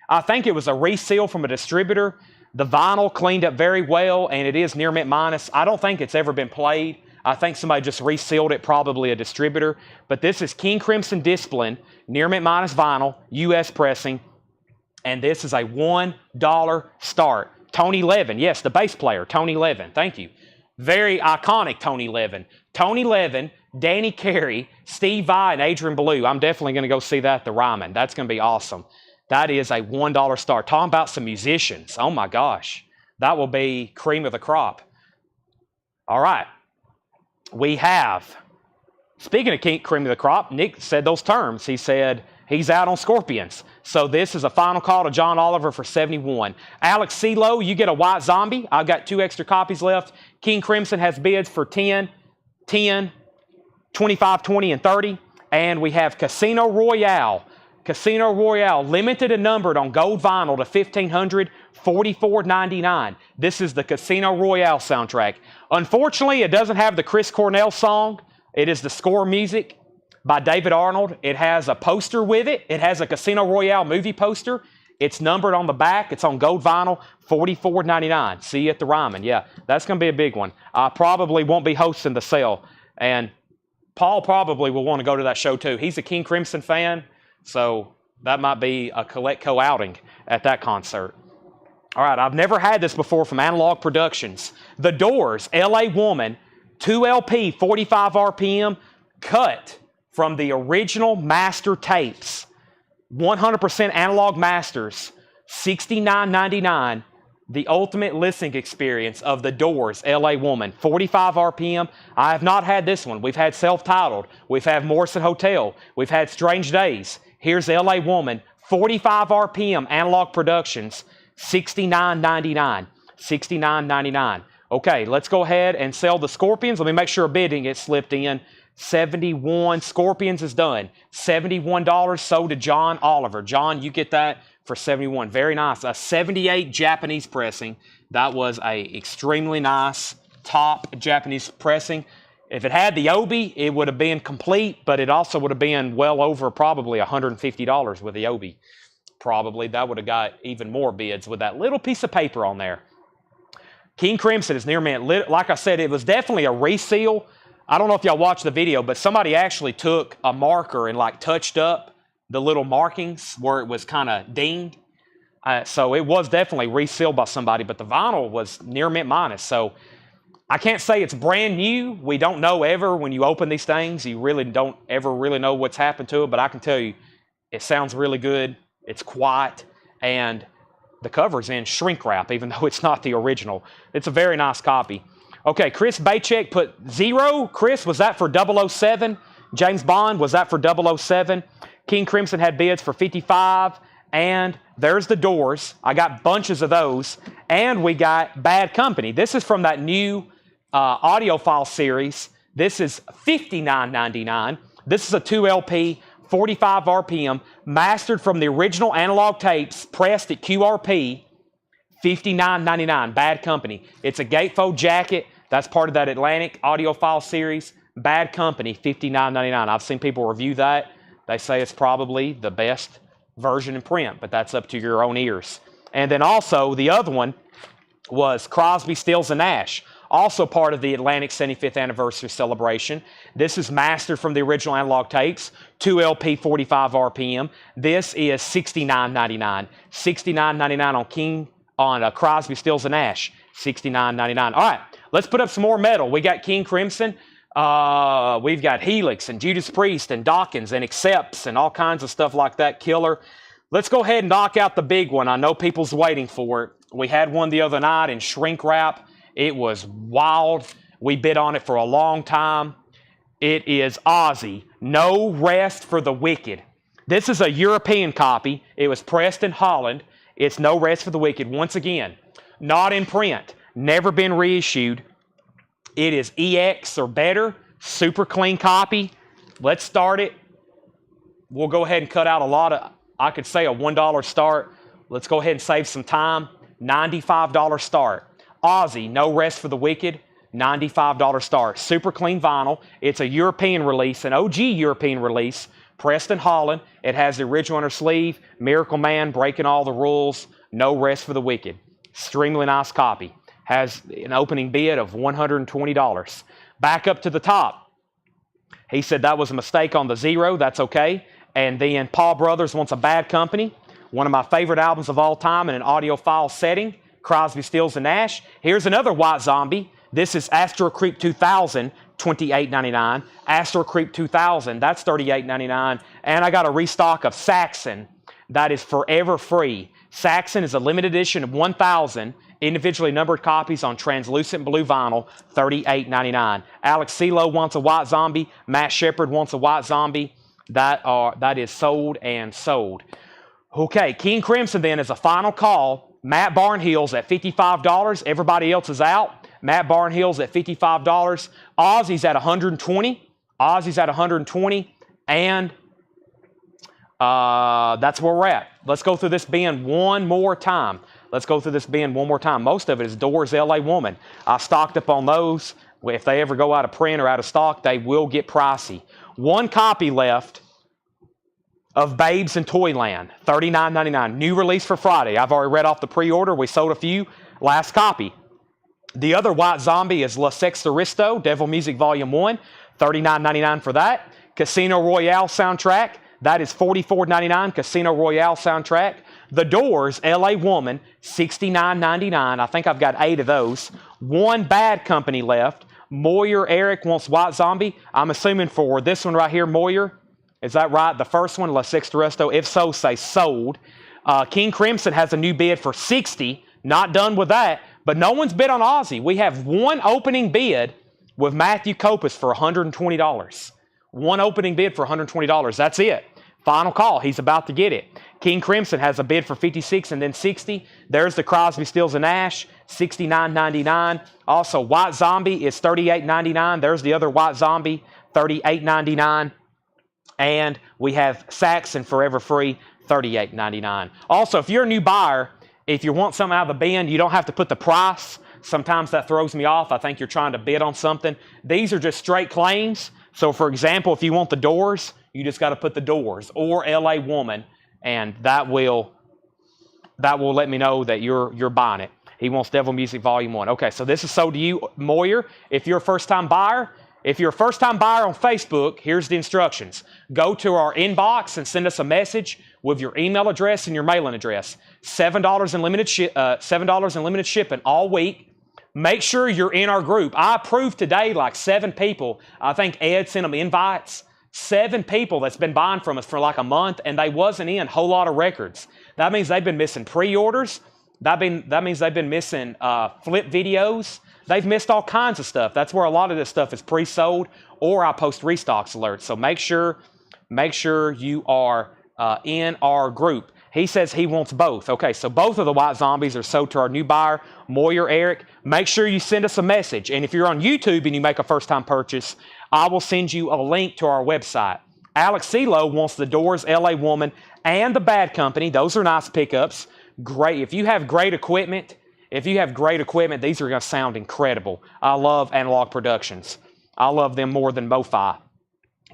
I think it was a reseal from a distributor. The vinyl cleaned up very well, and it is near mint minus. I don't think it's ever been played. I think somebody just resealed it, probably a distributor. But this is King Crimson Discipline, near mint minus vinyl, U.S. pressing, and this is a $1 start. Tony Levin, yes, the bass player, Tony Levin, thank you. Very iconic Tony Levin. Tony Levin, Danny Carey, Steve Vai, and Adrian Belew. I'm definitely going to go see that at the Ryman. That's going to be awesome. That is a $1 start. Talking about some musicians. Oh my gosh. That will be cream of the crop. All right. We have, speaking of cream of the crop, Nick said those terms. He said he's out on Scorpions. So this is a final call to John Oliver for $71. Alex CeeLo, you get a White Zombie. I've got 2 extra copies left. King Crimson has bids for 10, 10, 25, 20, and 30. And we have Casino Royale. Casino Royale, limited and numbered on gold vinyl to 1,500, $44.99. This is the Casino Royale soundtrack. Unfortunately, it doesn't have the Chris Cornell song. It is the score music by David Arnold. It has a poster with it. It has a Casino Royale movie poster. It's numbered on the back. It's on gold vinyl, $44.99. See you at the Ryman. Yeah, that's going to be a big one. I probably won't be hosting the sale. And Paul probably will want to go to that show too. He's a King Crimson fan. So that might be a Coletco outing at that concert. All right, I've never had this before from Analog Productions. The Doors, LA Woman, 2 LP, 45 RPM, cut from the original master tapes. 100% analog masters, $69.99. The ultimate listening experience of The Doors, LA Woman, 45 RPM. I have not had this one. We've had Self-Titled. We've had Morrison Hotel. We've had Strange Days. Here's LA Woman, 45 RPM, Analog Productions, $69.99. $69.99. Okay, let's go ahead and sell the Scorpions. Let me make sure a bidding gets slipped in. 71. Scorpions is done. $71 sold to John Oliver. John, you get that for 71. Very nice. A 78 Japanese pressing. That was a extremely nice top Japanese pressing. If it had the Obi, it would have been complete, but it also would have been well over probably $150 with the Obi. Probably that would have got even more bids with that little piece of paper on there. King Crimson is near mint. Like I said, it was definitely a reseal. I don't know if y'all watched the video, but somebody actually took a marker and like touched up the little markings where it was kind of dinged. So it was definitely resealed by somebody, but the vinyl was near mint minus. So I can't say it's brand new. We don't know ever when you open these things. You really don't ever really know what's happened to it, but I can tell you it sounds really good. It's quiet, and the cover's in shrink wrap, even though it's not the original. It's a very nice copy. Okay, Chris Baychek put 0. Chris, was that for 007? James Bond, was that for 007? King Crimson had bids for 55, and there's the Doors. I got bunches of those, and we got Bad Company. This is from that new audiophile series. This is $59.99. This is a 2 LP, 45 RPM, mastered from the original analog tapes, pressed at QRP, $59.99, Bad Company. It's a gatefold jacket. That's part of that Atlantic audiophile series. Bad Company, $59.99. I've seen people review that. They say it's probably the best version in print, but that's up to your own ears. And then also the other one was Crosby, Stills, and Nash, also part of the Atlantic 75th anniversary celebration. This is mastered from the original analog tapes, 2 LP, 45 RPM. This is $69.99. $69.99 on Crosby, Stills, and Nash. $69.99. All right, let's put up some more metal. We got King Crimson. We've got Helix and Judas Priest and Dawkins and Accepts and all kinds of stuff like that. Killer. Let's go ahead and knock out the big one. I know people's waiting for it. We had one the other night in shrink wrap. It was wild. We bid on it for a long time. It is Ozzy, No Rest for the Wicked. This is a European copy. It was pressed in Holland. It's No Rest for the Wicked. Once again, not in print. Never been reissued. It is EX or better. Super clean copy. Let's start it. We'll go ahead and cut out a lot of, I could say a $1 start. Let's go ahead and save some time. $95 start. Ozzy, No Rest for the Wicked. $95 start. Super clean vinyl. It's a European release, an OG European release. Pressed in Holland. It has the original on her sleeve. Miracle Man, Breaking All the Rules. No Rest for the Wicked. Extremely nice copy. Has an opening bid of $120. Back up to the top. He said that was a mistake on the zero. That's okay. And then Paul Brothers wants a Bad Company. One of my favorite albums of all time in an audiophile setting. Crosby, Stills, and Nash. Here's another White Zombie. This is Astro Creep 2000, $28.99. Astro Creep 2000, that's $38.99. And I got a restock of Saxon. That is forever free. Saxon is a limited edition of 1,000 individually numbered copies on translucent blue vinyl, $38.99. Alex CeeLo wants a White Zombie. Matt Shepard wants a White Zombie. That is sold and sold. Okay, King Crimson then is a final call. Matt Barnhill's at $55. Everybody else is out. Matt Barnhill's at $55. Ozzy's at $120. Ozzy's at $120. And that's where we're at. Let's go through this bin one more time. Let's go through this bin one more time. Most of it is Doors LA Woman. I stocked up on those. If they ever go out of print or out of stock, they will get pricey. One copy left of Babes in Toyland, $39.99. New release for Friday. I've already read off the pre-order. We sold a few. Last copy. The other White Zombie is La Sextoristo, Devil Music Volume 1, $39.99 for that. Casino Royale soundtrack, that is $44.99, Casino Royale soundtrack. The Doors, LA Woman, $69.99. I think I've got 8 of those. One Bad Company left. Moyer Eric wants White Zombie. I'm assuming for this one right here, Moyer. Is that right? The first one, La Sextoristo. If so, say sold. King Crimson has a new bid for $60. Not done with that. But no one's bid on Ozzy. We have one opening bid with Matthew Kopus for $120. One opening bid for $120. That's it. Final call. He's about to get it. King Crimson has a bid for $56 and then $60. There's the Crosby, Stills, and Nash, $69.99. Also, White Zombie is $38.99. There's the other White Zombie, $38.99. And we have Saxon Forever Free, $38.99. Also, if you're a new buyer, if you want something out of the bin, you don't have to put the price. Sometimes that throws me off. I think you're trying to bid on something. These are just straight claims. So, for example, if you want the Doors, you just got to put the Doors or LA Woman, and that will let me know that you're buying it. He wants Devil Music Volume 1. Okay, so this is sold to you, Moyer. If you're a first-time buyer, on Facebook, here's the instructions. Go to our inbox and send us a message with your email address and your mailing address. $7 in limited shipping all week. Make sure you're in our group. I approved today like 7 people. I think Ed sent them invites. 7 people that's been buying from us for like a month, and they wasn't in a whole lot of records. That means they've been missing pre-orders. That means they've been missing flip videos. They've missed all kinds of stuff. That's where a lot of this stuff is pre-sold, or I post restocks alerts. So make sure you are in our group. He says he wants both. Okay, so both of the White Zombies are sold to our new buyer, Moyer Eric. Make sure you send us a message. And if you're on YouTube and you make a first-time purchase, I will send you a link to our website. Alex CeeLo wants the Doors, LA Woman, and the Bad Company. Those are nice pickups. Great. If you have great equipment, these are going to sound incredible. I love Analog Productions. I love them more than MoFi.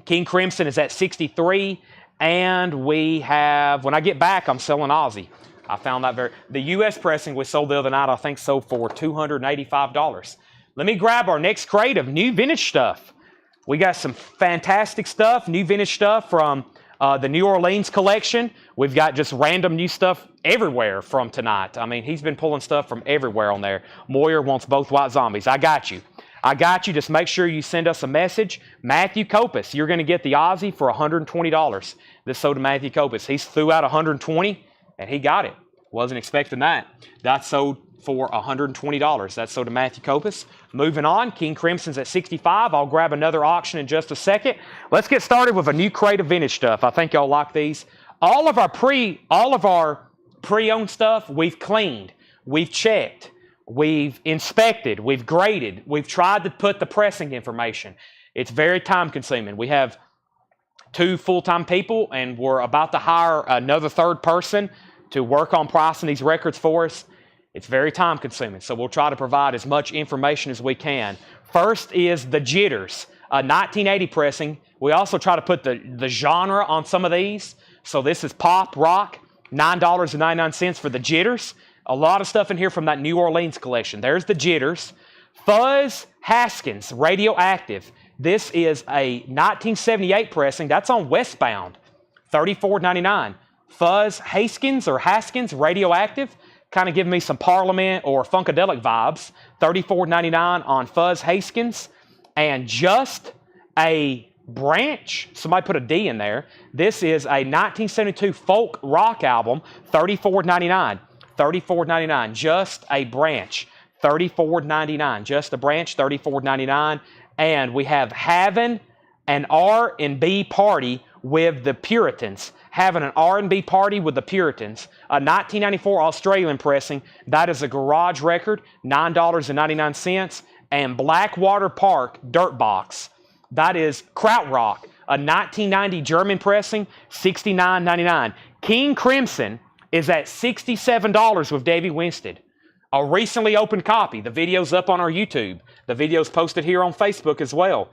King Crimson is at $63. And we have, when I get back, I'm selling Ozzy. I found that the U.S. pressing we sold the other night, I think sold for $285. Let me grab our next crate of new vintage stuff. We got some fantastic stuff, new vintage stuff from the New Orleans collection. We've got just random new stuff everywhere from tonight. I mean, he's been pulling stuff from everywhere on there. Moyer wants both white zombies. I got you. I got you. Just make sure you send us a message. Matthew Copus, you're going to get the Aussie for $120. This sold to Matthew Copus. He threw out $120, and he got it. Wasn't expecting that. That sold for $120. That's sold to Matthew Copus. Moving on, King Crimson's at $65. I'll grab another auction in just a second. Let's get started with a new crate of vintage stuff. I think y'all like these. All of our pre-owned stuff, we've cleaned, we've checked, we've inspected, we've graded, we've tried to put the pressing information. It's very time consuming. We have 2 full-time people, and we're about to hire another third person to work on pricing these records for us. It's very time consuming, so we'll try to provide as much information as we can. First is the Jitters, 1980 pressing. We also try to put the genre on some of these. So this is pop rock, $9.99 for the Jitters. A lot of stuff in here from that New Orleans collection. There's the Jitters. Fuzz Haskins, radioactive. This is a 1978 pressing. That's on Westbound, $34.99. Fuzz Haskins or Haskins, radioactive. Kind of giving me some Parliament or Funkadelic vibes. $34.99 on Fuzz Haskins. And just a branch, somebody put a D in there. This is a 1972 folk rock album, $34.99. $34.99, just a branch, $34.99. Just a branch, $34.99. And we have having an R&B party with the Puritans. Having an R&B party with the Puritans. A 1994 Australian pressing. That is a garage record, $9.99. And Blackwater Park Dirt Box. That is Krautrock, a 1990 German pressing, $69.99. King Crimson is at $67 with Davey Winstead. A recently opened copy. The video's up on our YouTube. The video's posted here on Facebook as well,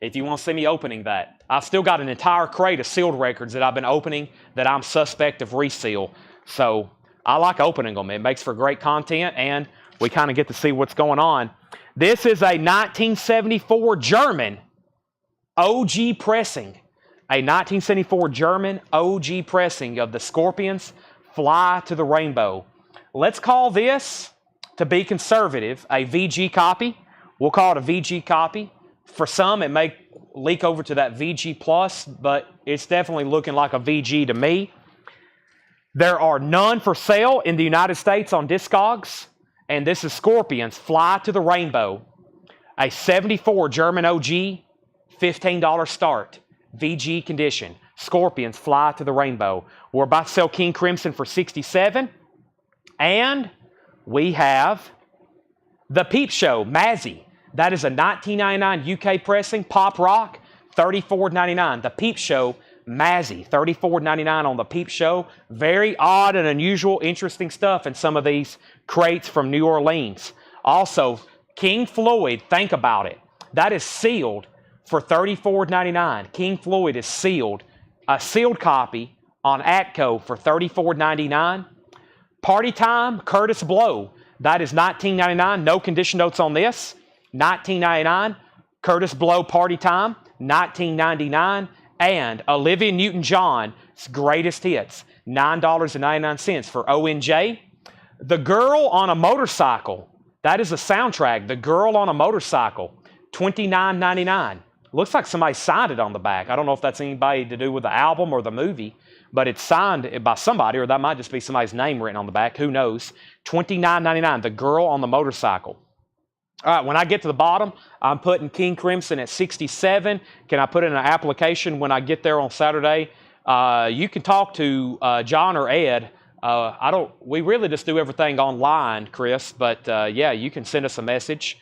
if you want to see me opening that. I've still got an entire crate of sealed records that I've been opening that I'm suspect of reseal. So I like opening them. It makes for great content, and we kind of get to see what's going on. This is a 1974 German OG pressing. A 1974 German OG pressing of the Scorpions, Fly to the Rainbow. Let's call this, to be conservative, a VG copy. We'll call it a VG copy. For some, it may leak over to that VG Plus, but it's definitely looking like a VG to me. There are none for sale in the United States on Discogs, and this is Scorpions, Fly to the Rainbow. A 74 German OG, $15 start, VG condition. Scorpions, Fly to the Rainbow. We're about to sell King Crimson for $67, and we have the Peep Show, Mazzy. That is a 1999 UK pressing, pop rock, $34.99. The Peep Show, Mazzy, $34.99 on the Peep Show. Very odd and unusual, interesting stuff in some of these crates from New Orleans. Also, King Floyd, think about it. That is sealed for $34.99. King Floyd is sealed. A sealed copy on Atco for $34.99. Party Time, Curtis Blow. That is $19.99. No condition notes on this. $19.99, Curtis Blow Party Time, $19.99, and Olivia Newton-John's Greatest Hits, $9.99 for ONJ. The Girl on a Motorcycle, that is a soundtrack, The Girl on a Motorcycle, $29.99. Looks like somebody signed it on the back. I don't know if that's anybody to do with the album or the movie, but it's signed by somebody, or that might just be somebody's name written on the back. Who knows? $29.99, The Girl on the Motorcycle. All right, when I get to the bottom, I'm putting King Crimson at $67. Can I put in an application when I get there on Saturday? You can talk to John or Ed. We really just do everything online, Chris, but yeah, you can send us a message.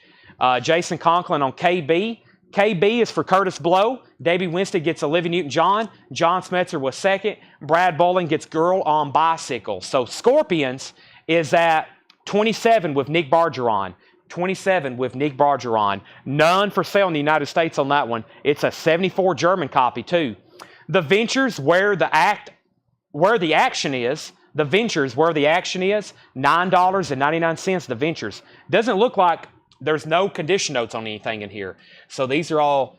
Jason Conklin on KB. KB is for Curtis Blow. Davey Winstead gets Olivia Newton-John. John Smetzer was second. Brad Bowling gets Girl on Bicycle. So Scorpions is at 27 with Nick Bargeron. 27 with Nick Bargeron. None for sale in the United States on that one. It's a 74 German copy too. The Ventures, where the action is, The Ventures, where the action is, $9.99, the Ventures. Doesn't look like there's no condition notes on anything in here. So these are all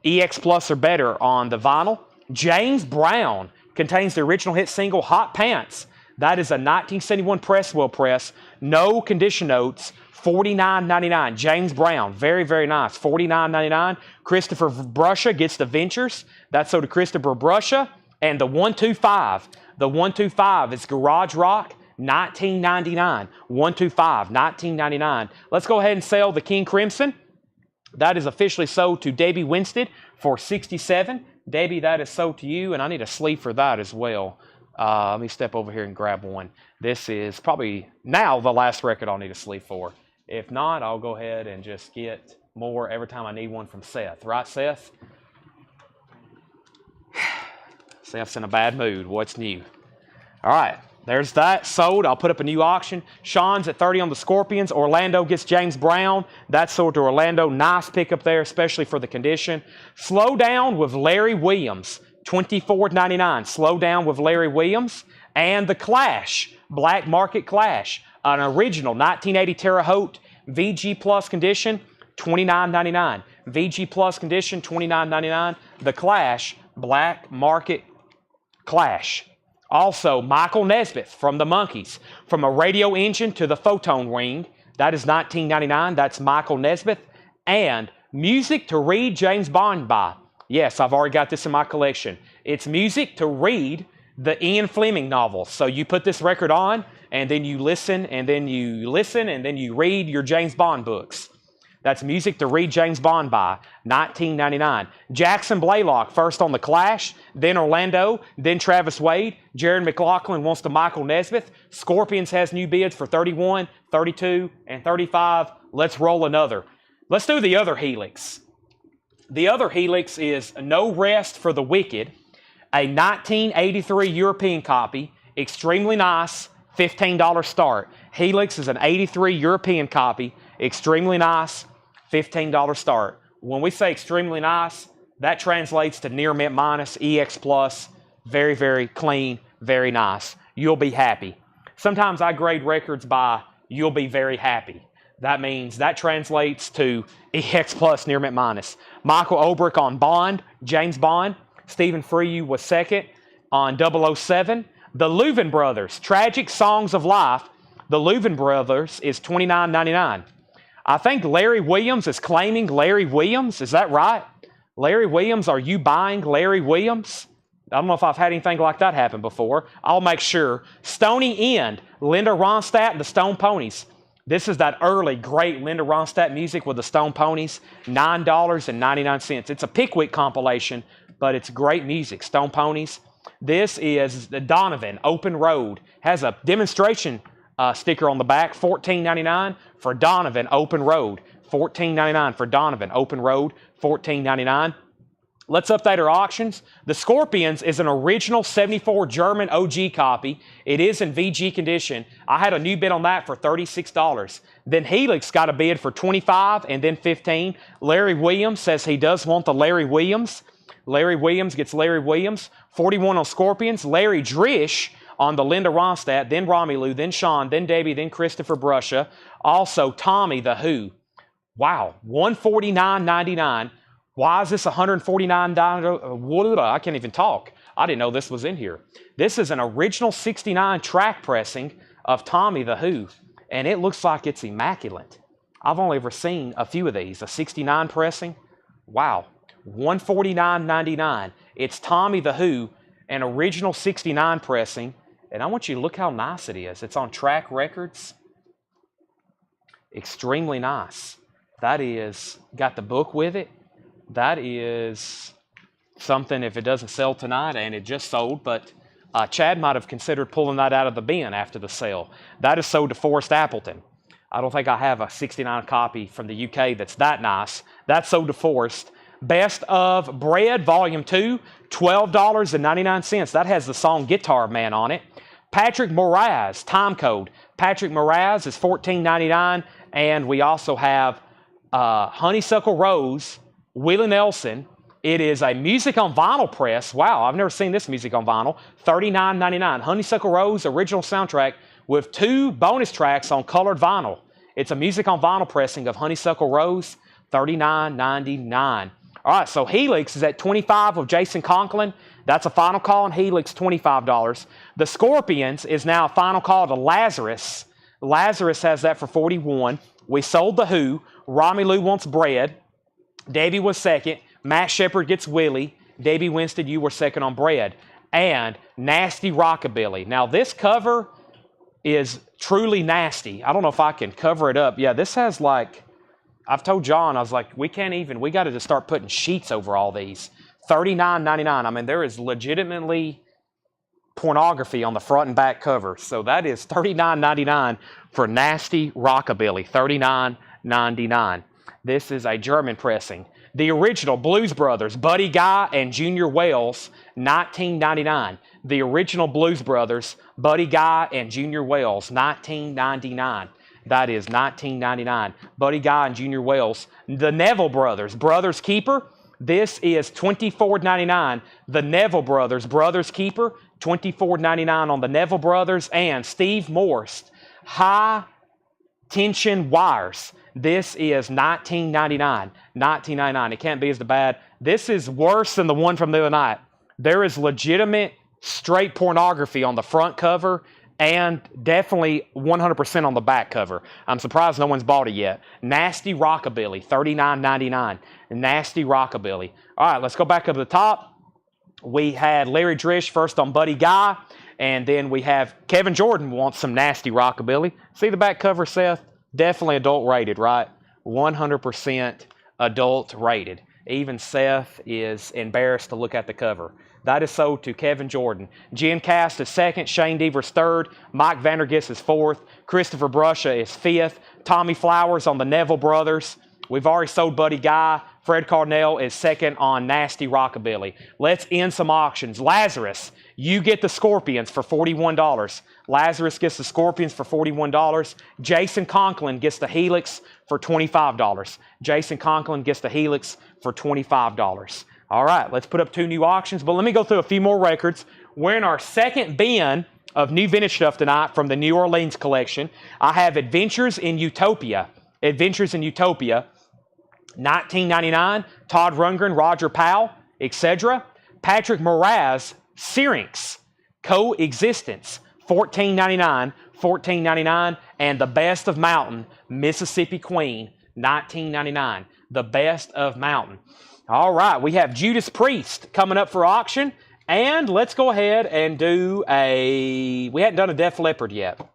EX Plus or better on the vinyl. James Brown contains the original hit single Hot Pants. That is a 1971 press wheel press. No condition notes. $49.99. James Brown. Very, very nice. $49.99. Christopher Brusha gets the Ventures. That's sold to Christopher Brusha. And the 125. The 125 is Garage Rock. $19.99. 125. $19.99. Let's go ahead and sell the King Crimson. That is officially sold to Debbie Winstead for $67. Debbie, that is sold to you, and I need a sleeve for that as well. Let me step over here and grab one. This is probably now the last record I'll need a sleeve for. If not, I'll go ahead and just get more every time I need one from Seth. Right, Seth? Seth's in a bad mood. What's new? All right. There's that. Sold. I'll put up a new auction. Sean's at 30 on the Scorpions. Orlando gets James Brown. That's sold to Orlando. Nice pickup there, especially for the condition. Slow Down with Larry Williams. $24.99. Slow Down with Larry Williams. And the Clash. Black Market Clash. An original 1980 Terre Haute VG Plus condition. $29.99. VG Plus condition. $29.99. The Clash. Black Market Clash. Also, Michael Nesmith from the Monkees. From a radio engine to the photon ring. That is $19.99. That's Michael Nesmith. And Music to Read James Bond by. Yes, I've already got this in my collection. It's music to read the Ian Fleming novels. So you put this record on, and then you listen, and then you listen, and then you read your James Bond books. That's Music to Read James Bond by. $19.99. Jackson Blaylock first on the Clash, then Orlando, then Travis Wade. Jared McLaughlin wants the Michael Nesmith. Scorpions has new bids for 31, 32, and 35. Let's roll another. Let's do the other Helix. The other Helix is No Rest for the Wicked, a 1983 European copy, extremely nice, $15 start. Helix is an 83 European copy, extremely nice, $15 start. When we say extremely nice, that translates to near mint minus, EX plus, very, very clean, very nice. You'll be happy. Sometimes I grade records by you'll be very happy. That means that translates to EX plus, near mint minus. Michael Olbrich on Bond, James Bond. Stephen Freyu was second on 007. The Louvin Brothers, Tragic Songs of Life. The Louvin Brothers is $29.99. I think Larry Williams is claiming Larry Williams. Is that right? Larry Williams, are you buying Larry Williams? I don't know if I've had anything like that happen before. I'll make sure. Stony End, Linda Ronstadt and the Stone Ponies. This is that early, great Linda Ronstadt music with the Stone Ponies. $9.99. It's a Pickwick compilation, but it's great music. Stone Ponies. This is the Donovan, Open Road. Has a demonstration sticker on the back. $14.99 for Donovan, Open Road. $14.99 for Donovan, Open Road. $14.99. Let's update our auctions. The Scorpions is an original 74 German OG copy. It is in VG condition. I had a new bid on that for $36. Then Helix got a bid for $25 and then $15. Larry Williams says he does want the Larry Williams. Larry Williams gets Larry Williams. 41 on Scorpions. Larry Drish on the Linda Ronstadt, then Romulu, then Sean, then Debbie, then Christopher Brusha. Also Tommy the Who. Wow, $149.99. Why is this $149? I can't even talk. I didn't know this was in here. This is an original 69 track pressing of Tommy the Who, and it looks like it's immaculate. I've only ever seen a few of these. A 69 pressing. Wow. $149.99. It's Tommy the Who, an original 69 pressing, and I want you to look how nice it is. It's on Track Records. Extremely nice. That is, got the book with it. That is something, if it doesn't sell tonight, and it just sold, but Chad might have considered pulling that out of the bin after the sale. That is sold to Forrest Appleton. I don't think I have a 69 copy from the UK that's that nice. That's sold to Forrest. Best of Bread, Volume 2, $12.99. That has the song Guitar Man on it. Patrick Moraz, time code. Patrick Moraz is $14.99, and we also have Honeysuckle Rose, Willie Nelson, It is a music on vinyl press. Wow, I've never seen this music on vinyl. $39.99. Honeysuckle Rose original soundtrack with 2 bonus tracks on colored vinyl. It's a music on vinyl pressing of Honeysuckle Rose, $39.99. All right, so Helix is at $25 with Jason Conklin. That's a final call on Helix, $25. The Scorpions is now a final call to Lazarus. Lazarus has that for $41. We sold The Who. Romy Lou Wants Bread. Debbie was second. Matt Shepard gets Willie. Debbie Winston, you were second on Bread. And Nasty Rockabilly. Now, this cover is truly nasty. I don't know if I can cover it up. Yeah, this has like, I've told John, I was like, we got to just start putting sheets over all these. $39.99. I mean, there is legitimately pornography on the front and back cover. So that is $39.99 for Nasty Rockabilly. $39.99. This is a German pressing. The original Blues Brothers, Buddy Guy and Junior Wells, $19.99. The original Blues Brothers, Buddy Guy and Junior Wells, $19.99. That is $19.99. Buddy Guy and Junior Wells. The Neville Brothers, Brothers Keeper. This is $24.99. The Neville Brothers, Brothers Keeper, $24.99 on the Neville Brothers. And Steve Morse, High Tension Wires. This is $19.99. $19.99. It can't be as bad. This is worse than the one from the other night. There is legitimate straight pornography on the front cover and definitely 100% on the back cover. I'm surprised no one's bought it yet. Nasty Rockabilly, $39.99. Nasty Rockabilly. All right, let's go back up to the top. We had Larry Drish first on Buddy Guy, and then we have Kevin Jordan wants some Nasty Rockabilly. See the back cover, Seth? Definitely adult rated, right? 100% adult rated. Even Seth is embarrassed to look at the cover. That is sold to Kevin Jordan. Jen Cast is second. Shane Devers third. Mike Vandergis is fourth. Christopher Brusha is fifth. Tommy Flowers on the Neville Brothers. We've already sold Buddy Guy. Fred Carnell is second on Nasty Rockabilly. Let's end some auctions. Lazarus, you get the Scorpions for $41. Lazarus gets the Scorpions for $41. Jason Conklin gets the Helix for $25. Jason Conklin gets the Helix for $25. All right, let's put up 2 new auctions, but let me go through a few more records. We're in our second bin of new vintage stuff tonight from the New Orleans collection. I have Adventures in Utopia. Adventures in Utopia, $19.99. Todd Rundgren, Roger Powell, etc. Patrick Moraz, Syrinx, Coexistence, $14.99. $14.99. And The Best of Mountain, Mississippi Queen, $19.99. The Best of Mountain. All right, we have Judas Priest coming up for auction. And let's go ahead and do we hadn't done a Def Leppard yet.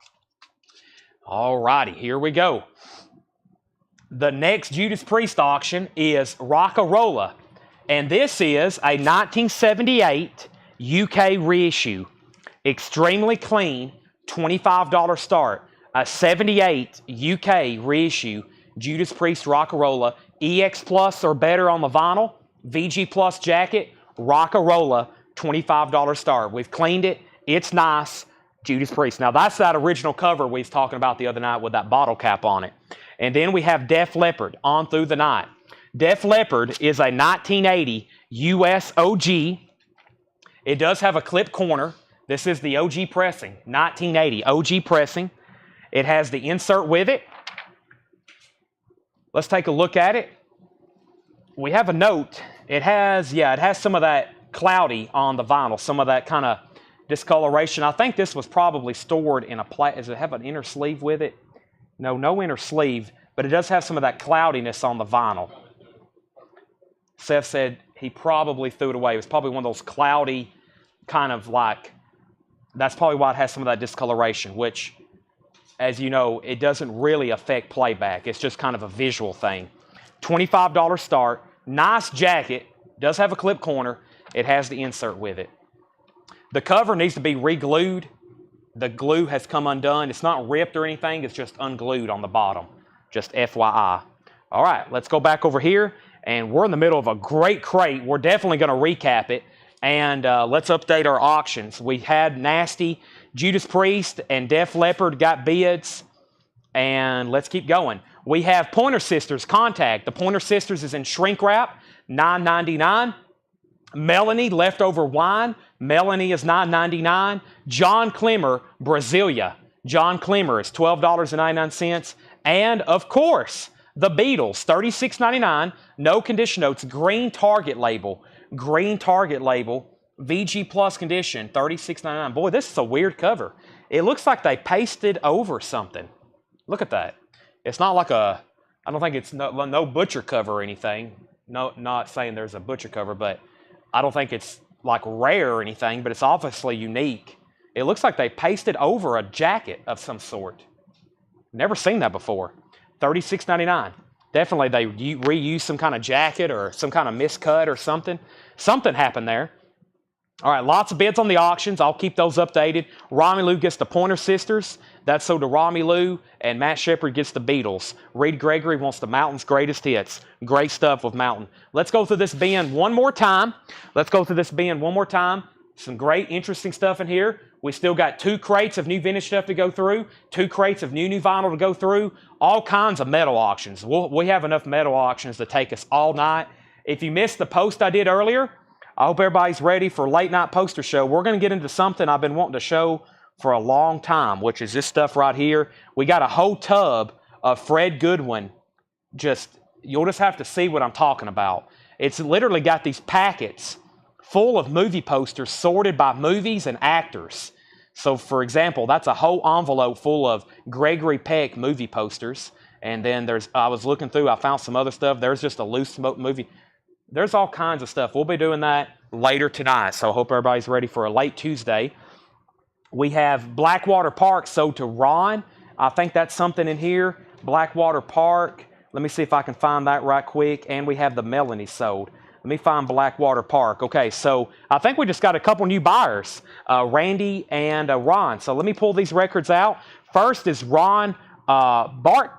All righty, here we go. The next Judas Priest auction is Rock-a-Rolla. And this is a 1978 UK reissue. Extremely clean, $25 start. A 78 UK reissue, Judas Priest Rock-a-Rolla. EX Plus or better on the vinyl. VG Plus jacket, Rock-a-Rolla, $25 start. We've cleaned it. It's nice. Judas Priest. Now, that's that original cover we was talking about the other night with that bottle cap on it. And then we have Def Leppard, On Through the Night. Def Leppard is a 1980 US OG. It does have a clip corner. This is the OG pressing, 1980 OG pressing. It has the insert with it. Let's take a look at it. We have a note. It has some of that cloudy on the vinyl, some of that kind of discoloration. I think this was probably stored in does it have an inner sleeve with it? No inner sleeve, but it does have some of that cloudiness on the vinyl. Seth said he probably threw it away. It was probably one of those cloudy kind of like, that's probably why it has some of that discoloration, which, as you know, it doesn't really affect playback. It's just kind of a visual thing. $25 start. Nice jacket. Does have a clip corner. It has the insert with it. The cover needs to be re-glued. The glue has come undone. It's not ripped or anything. It's just unglued on the bottom. Just FYI. All right, let's go back over here. And we're in the middle of a great crate. We're definitely going to recap it. And let's update our auctions. We had Nasty, Judas Priest, and Def Leppard got bids. And let's keep going. We have Pointer Sisters Contact. The Pointer Sisters is in shrink wrap. $9.99. Melanie, leftover wine. Melanie is $9.99. John Clemmer, Brasilia. John Clemmer is $12.99. And, of course, the Beatles, $36.99. No condition notes. Green Target label. Green Target label. VG Plus condition, $36.99. Boy, this is a weird cover. It looks like they pasted over something. Look at that. It's not like a, I don't think it's no butcher cover or anything. No, not saying there's a butcher cover, but I don't think it's like rare or anything, but it's obviously unique. It looks like they pasted over a jacket of some sort. Never seen that before. $36.99. Definitely they reused some kind of jacket or some kind of miscut or something. Something happened there. All right, lots of bids on the auctions. I'll keep those updated. Romelu gets the Pointer Sisters. That's sold to Romelu. And Matt Shepard gets the Beatles. Reed Gregory wants the Mountain's greatest hits. Great stuff with Mountain. Let's go through this bin one more time. Some great, interesting stuff in here. We still got 2 crates of new vintage stuff to go through. 2 crates of new vinyl to go through. All kinds of metal auctions. We have enough metal auctions to take us all night. If you missed the post I did earlier, I hope everybody's ready for late night poster show. We're going to get into something I've been wanting to show for a long time, which is this stuff right here. We got a whole tub of Fred Goodwin. You'll just have to see what I'm talking about. It's literally got these packets full of movie posters sorted by movies and actors. So, for example, that's a whole envelope full of Gregory Peck movie posters. And then I was looking through, I found some other stuff. There's just a loose movie. There's all kinds of stuff. We'll be doing that later tonight, so I hope everybody's ready for a late Tuesday. We have Blackwater Park sold to Ron. I think that's something in here. Blackwater Park. Let me see if I can find that right quick. And we have the Melanie sold. Let me find Blackwater Park. Okay, so I think we just got a couple new buyers, Randy and Ron. So let me pull these records out. First is Ron Bartkowiak.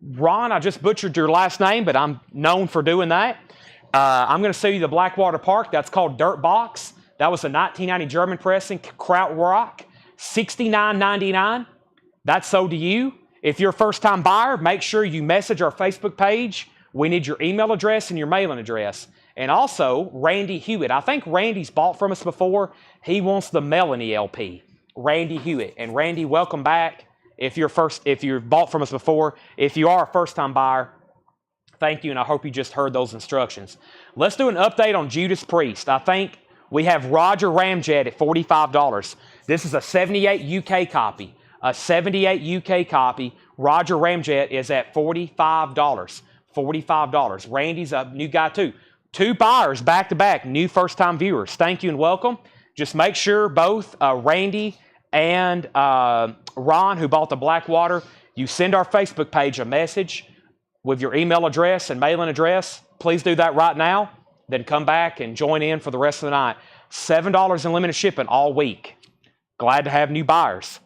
Ron, I just butchered your last name, but I'm known for doing that. I'm going to show you the Blackwater Park. That's called Dirt Box. That was a 1990 German pressing, Krautrock, $69.99. That's sold to you. If you're a first-time buyer, make sure you message our Facebook page. We need your email address and your mailing address. And also, Randy Hewitt. I think Randy's bought from us before. He wants the Melanie LP. Randy Hewitt. And Randy, welcome back. If you've bought from us before, if you are a first-time buyer, thank you, and I hope you just heard those instructions. Let's do an update on Judas Priest. I think we have Roger Ramjet at $45. This is a 78 UK copy. A 78 UK copy. Roger Ramjet is at $45. $45. Randy's a new guy too. 2 buyers back-to-back, new first-time viewers. Thank you and welcome. Just make sure both Randy and Ron, who bought the Blackwater, you send our Facebook page a message with your email address and mailing address. Please do that right now. Then come back and join in for the rest of the night. $7 in limited shipping all week. Glad to have new buyers.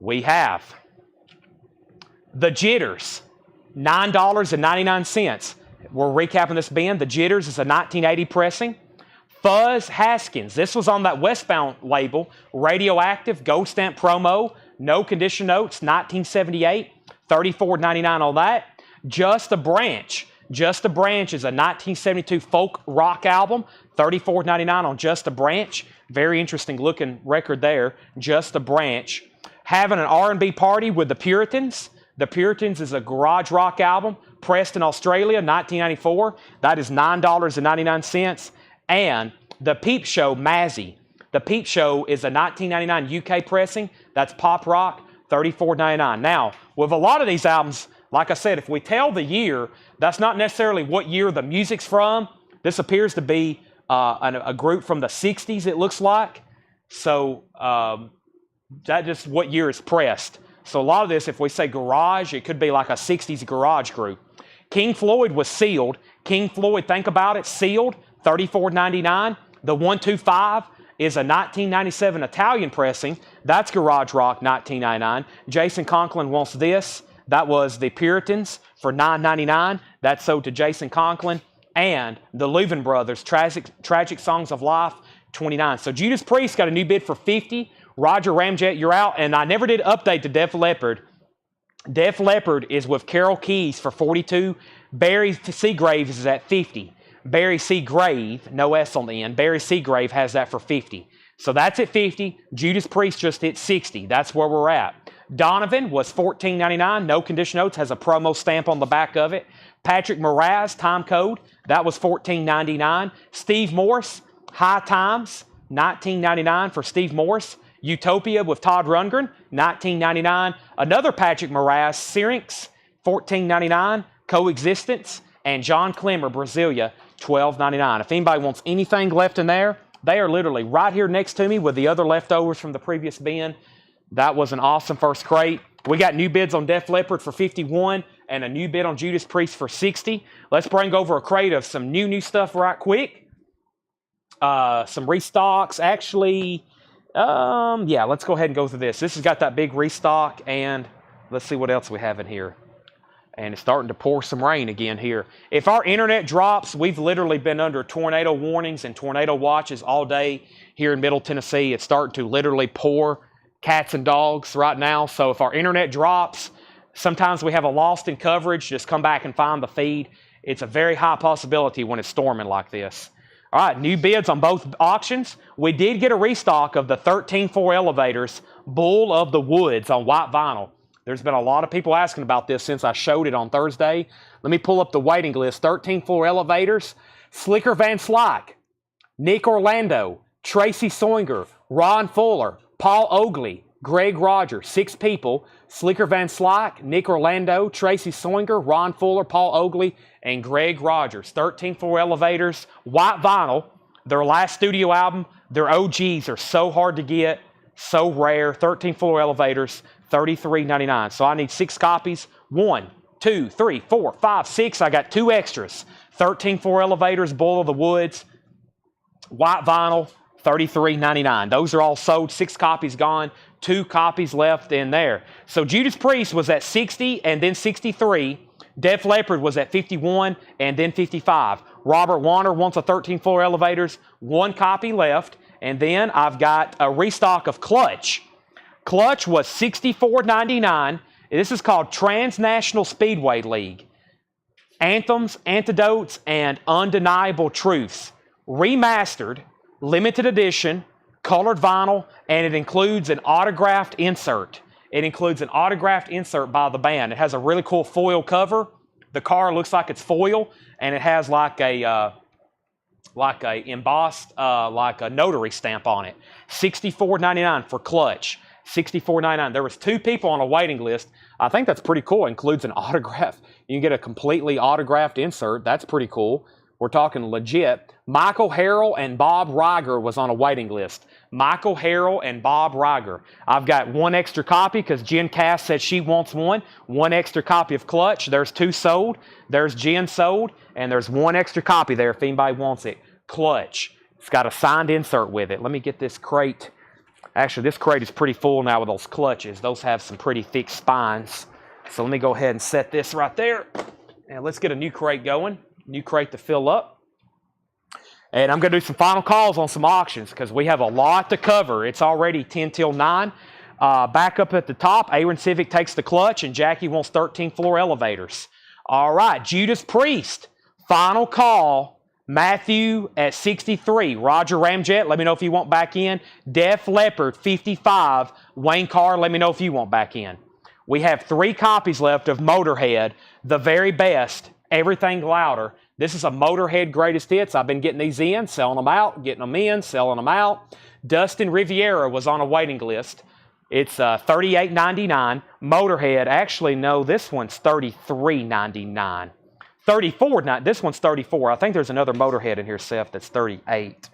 We have the Jitters, $9.99. We're recapping this bin. The Jitters is a 1980 pressing. Fuzz Haskins. This was on that Westbound label. Radioactive, gold stamp promo. No condition notes, 1978. $34.99 on that. Just a Branch. Just a Branch is a 1972 folk rock album. $34.99 on Just a Branch. Very interesting looking record there. Just a Branch. Having an R&B party with the Puritans. The Puritans is a garage rock album. Pressed in Australia, 1994. That is $9.99. And the Peep Show, Mazzy. The Peep Show is a 1999 UK pressing. That's pop rock, $34.99. Now, with a lot of these albums, like I said, if we tell the year, that's not necessarily what year the music's from. This appears to be a group from the 60s, it looks like. So that's just what year it's pressed. So a lot of this, if we say garage, it could be like a 60s garage group. King Floyd was sealed. King Floyd, think about it, sealed. $34.99. The 125 is a 1997 Italian pressing. That's garage rock, $19.99. Jason Conklin wants this. That was the Puritans for $9.99. That's sold to Jason Conklin. And the Louvin Brothers, Tragic Songs of Life, $29. So Judas Priest got a new bid for $50. Roger Ramjet, you're out. And I never did update to Def Leppard. Def Leppard is with Carol Keys for 42. Barry Seagraves is at 50. Barry Seagrave, no S on the end. Barry Seagrave has that for 50. So that's at 50. Judas Priest just hit 60. That's where we're at. Donovan was $14.99. No condition notes. Has a promo stamp on the back of it. Patrick Moraz, time code. That was $14.99. Steve Morse, High Times, $19.99 for Steve Morse. Utopia with Todd Rundgren, $19.99. Another Patrick Moraz, Syrinx, $14.99. Coexistence, and John Clemmer, Brasilia, $12.99. If anybody wants anything left in there, they are literally right here next to me with the other leftovers from the previous bin. That was an awesome first crate. We got new bids on Def Leppard for 51 and a new bid on Judas Priest for 60. Let's bring over a crate of some new stuff right quick. Some restocks. Actually, yeah, let's go ahead and go through this. This has got that big restock, and let's see what else we have in here. And it's starting to pour some rain again here. If our internet drops, we've literally been under tornado warnings and tornado watches all day here in Middle Tennessee. It's starting to literally pour cats and dogs right now. So if our internet drops, sometimes we have a lost in coverage. Just come back and find the feed. It's a very high possibility when it's storming like this. All right, new bids on both auctions. We did get a restock of the 13.4 elevators, Bull of the Woods on white vinyl. There's been a lot of people asking about this since I showed it on Thursday. Let me pull up the waiting list. 13.4 elevators, Slicker Van Slyke, Nick Orlando, Tracy Soinger, Ron Fuller, Paul Oakley, Greg Rogers. 6 people. Slicker Van Slyke, Nick Orlando, Tracy Soinger, Ron Fuller, Paul Oakley, and Greg Rogers. 13.4 elevators, white vinyl. Their last studio album. Their OGs are so hard to get, so rare. 13.4 elevators. $33.99. So I need 6 copies. 1, 2, 3, 4, 5, 6. I got 2 extras. 13.4 elevators, Bull of the Woods, white vinyl, $33.99. Those are all sold. 6 copies gone. 2 copies left in there. So Judas Priest was at 60 and then 63. Def Leppard was at 51 and then 55. Robert Warner wants a 13.4 elevators. 1 copy left. And then I've got a restock of Clutch. Clutch was $64.99. This is called Transnational Speedway League. Anthems, Antidotes, and Undeniable Truths. Remastered, limited edition, colored vinyl, and it includes an autographed insert. It includes an autographed insert by the band. It has a really cool foil cover. The car looks like it's foil, and it has like a embossed, like a notary stamp on it. $64.99 for Clutch. $64.99. There was 2 people on a waiting list. I think that's pretty cool. It includes an autograph. You can get a completely autographed insert. That's pretty cool. We're talking legit. Michael Harrell and Bob Riger was on a waiting list. Michael Harrell and Bob Riger. I've got 1 extra copy because Jen Cass said she wants one. 1 extra copy of Clutch. There's 2 sold. There's Jen sold. And there's 1 extra copy there if anybody wants it. Clutch. It's got a signed insert with it. Let me get this crate. Actually, this crate is pretty full now with those clutches. Those have some pretty thick spines. So let me go ahead and set this right there. And let's get a new crate going. New crate to fill up. And I'm going to do some final calls on some auctions because we have a lot to cover. It's already 10 till 9. Back up at the top, Aaron Civic takes the Clutch, and Jackie wants 13.4 elevators. All right, Judas Priest, final call. Matthew at 63. Roger Ramjet, let me know if you want back in. Def Leppard, 55. Wayne Carr, let me know if you want back in. We have 3 copies left of Motorhead, the very best, Everything Louder. This is a Motorhead greatest hits. I've been getting these in, selling them out, getting them in, selling them out. Dustin Riviera was on a waiting list. It's $38.99. Motorhead, actually, no, this one's $33.99. 34, this one's 34. I think there's another Motorhead in here, Seth, that's 38.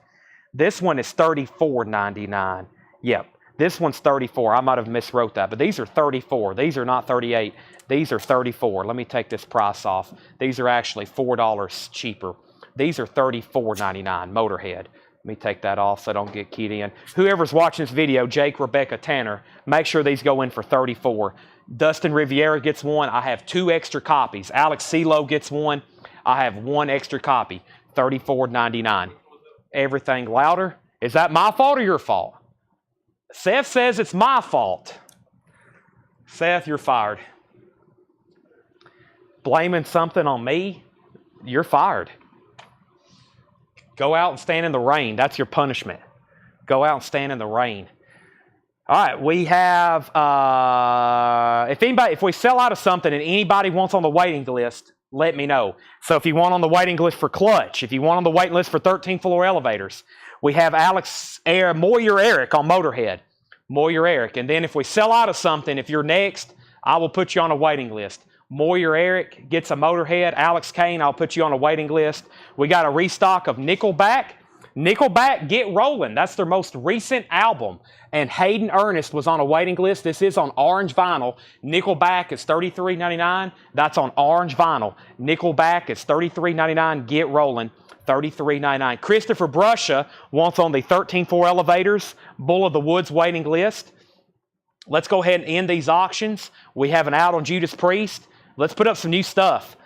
This one is $34.99. Yep, this one's 34. I might have miswrote that, but these are 34. These are not 38. These are 34. Let me take this price off. These are actually $4 cheaper. These are $34.99, Motorhead. Let me take that off so I don't get keyed in. Whoever's watching this video, Jake, Rebecca, Tanner, make sure these go in for 34. Dustin Riviera gets 1. I have 2 extra copies. Alex CeeLo gets 1. I have 1 extra copy. $34.99. Everything Louder. Is that my fault or your fault? Seth says it's my fault. Seth, you're fired. blaming something on me, you're fired. Go out and stand in the rain. That's your punishment. Go out and stand in the rain. All right, we have, if we sell out of something and anybody wants on the waiting list, let me know. So if you want on the waiting list for clutch, if you want on the waiting list for 13th floor elevators, we have Moyer Eric on Motorhead. Moyer Eric. And then if we sell out of something, if you're next, I will put you on a waiting list. Moyer Eric gets a Motorhead. Alex Kane, I'll put you on a waiting list. We got a restock of Nickelback. Nickelback, Get Rollin'. That's their most recent album. And Hayden Ernest was on a waiting list. This is on orange vinyl. Nickelback is $33.99. That's on orange vinyl. Nickelback is $33.99. Get Rollin', $33.99. Christopher Brusha wants on the 13th floor elevators, Bull of the Woods waiting list. Let's go ahead and end these auctions. We have an out on Judas Priest. Let's put up some new stuff.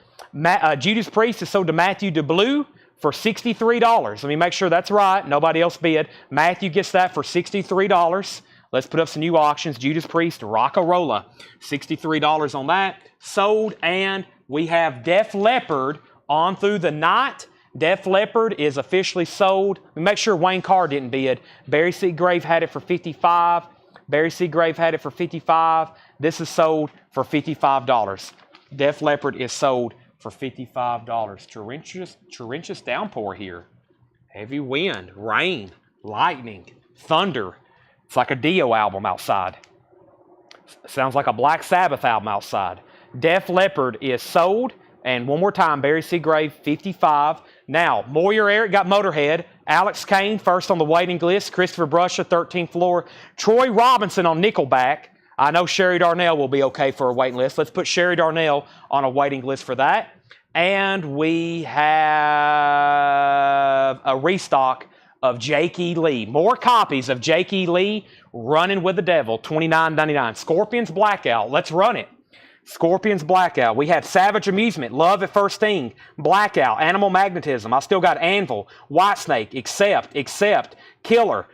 Judas Priest is sold to Matthew DeBlue for $63. Let me make sure that's right. Nobody else bid. Matthew gets that for $63. Let's put up some new auctions. Judas Priest, Rockarola, $63 on that. Sold, and we have Def Leppard on through the night. Def Leppard is officially sold. Let me make sure Wayne Carr didn't bid. Barry Seagrave had it for $55. Barry Seagrave had it for $55. This is sold for $55. Def Leppard is sold for $55. Torrentious downpour here. Heavy wind, rain, lightning, thunder. It's like a Dio album outside. Sounds like a Black Sabbath album outside. Def Leppard is sold. And one more time, Barry Seagrave, $55. Now, Moyer Eric got Motorhead. Alex Kane, first on the waiting list. Christopher Brusha, 13th floor. Troy Robinson on Nickelback. I know Sherry Darnell will be okay for a waiting list. Let's put Sherry Darnell on a waiting list for that. And we have a restock of Jake E. Lee. More copies of Jake E. Lee, Running with the Devil, $29.99. Scorpions Blackout. Let's run it. Scorpions Blackout. We have Savage Amusement, Love at First Sting, Blackout, Animal Magnetism. I still got Anvil, Whitesnake, Accept, Killer,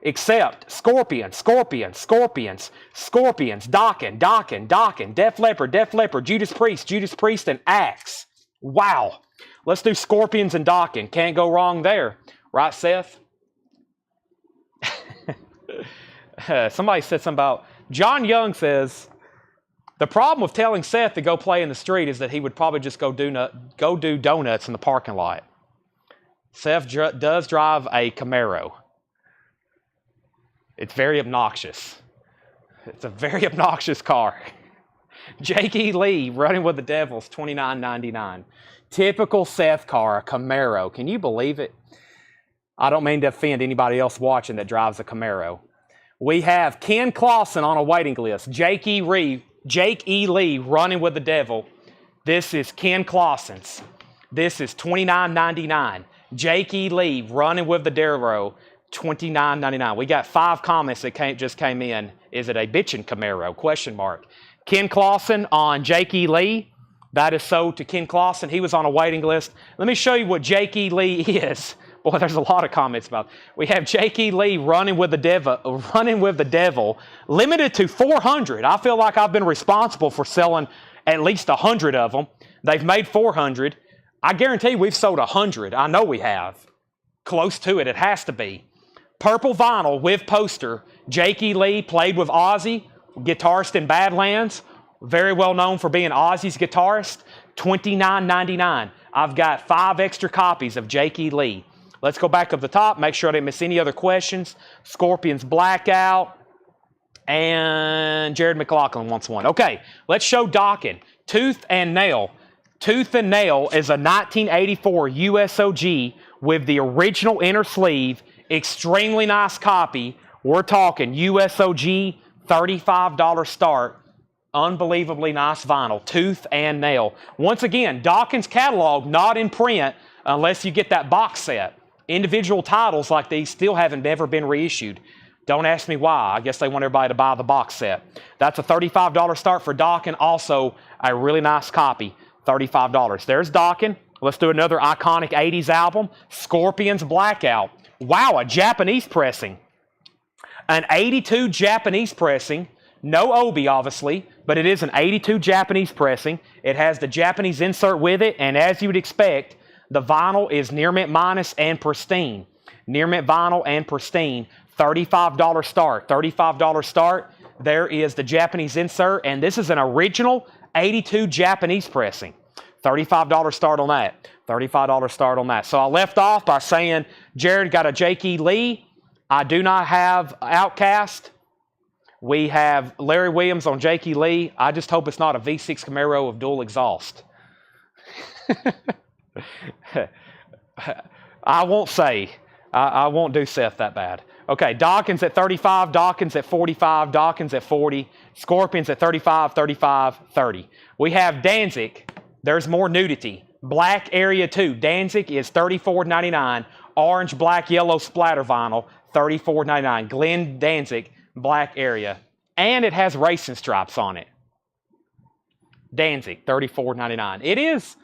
Accept, Scorpions, Dokken, Def Leppard, Judas Priest, and Axe. Wow. Let's do Scorpions and Dokken. Can't go wrong there. Right, Seth? Somebody said something about, John Young says, the problem with telling Seth to go play in the street is that he would probably just go do donuts in the parking lot. Seth does drive a Camaro. It's very obnoxious. It's a very obnoxious car. Jake E. Lee, Running with the Devils, $29.99. Typical Seth car, a Camaro. Can you believe it? I don't mean to offend anybody else watching that drives a Camaro. We have Ken Clausen on a waiting list. Jake E. Lee, Running with the Devil. This is Ken Clausen's. This is $29.99. Jake E. Lee, Running with the Devil, $29.99. We got 5 comments that just came in. Is it a bitchin' Camaro? Question mark. Ken Clausen on Jake E. Lee. That is sold to Ken Clausen. He was on a waiting list. Let me show you what Jake E. Lee is. Boy, there's a lot of comments about it. We have Jake E. Lee, Running with the Devil, limited to 400. I feel like I've been responsible for selling at least 100 of them. They've made 400. I guarantee we've sold 100. I know we have. Close to it. It has to be. Purple vinyl with poster. Jake E. Lee played with Ozzy, guitarist in Badlands. Very well known for being Ozzy's guitarist. $29.99. I've got 5 extra copies of Jake E. Lee. Let's go back up the top, make sure I didn't miss any other questions. Scorpions Blackout, and Jared McLaughlin wants one. Okay, let's show Dokken. Tooth and Nail. Tooth and Nail is a 1984 USOG with the original inner sleeve. Extremely nice copy. We're talking USOG, $35 start. Unbelievably nice vinyl. Tooth and Nail. Once again, Dokken's catalog not in print unless you get that box set. Individual titles like these still haven't ever been reissued. Don't ask me why. I guess they want everybody to buy the box set. That's a $35 start for Dokken. Also, a really nice copy. $35. There's Dokken. Let's do another iconic 80s album. Scorpions Blackout. Wow, a Japanese pressing. An 82 Japanese pressing. No obi, obviously, but it is an 82 Japanese pressing. It has the Japanese insert with it, and as you would expect, the vinyl is near mint minus and pristine. Near mint vinyl and pristine. $35 start. $35 start. There is the Japanese insert, and this is an original 82 Japanese pressing. $35 start on that. $35 start on that. So I left off by saying Jared got a Jake E. Lee. I do not have Outcast. We have Larry Williams on Jake E. Lee. I just hope it's not a V6 Camaro of dual exhaust. I won't say. I won't do Seth that bad. Okay, Dawkins at 35, Dawkins at 45, Dawkins at 40, Scorpions at 35, 35, 30. We have Danzig. There's more nudity. Black Area 2. Danzig is $34.99. Orange, black, yellow splatter vinyl, $34.99. Glenn Danzig, black area. And it has racing stripes on it. Danzig, $34.99. It is...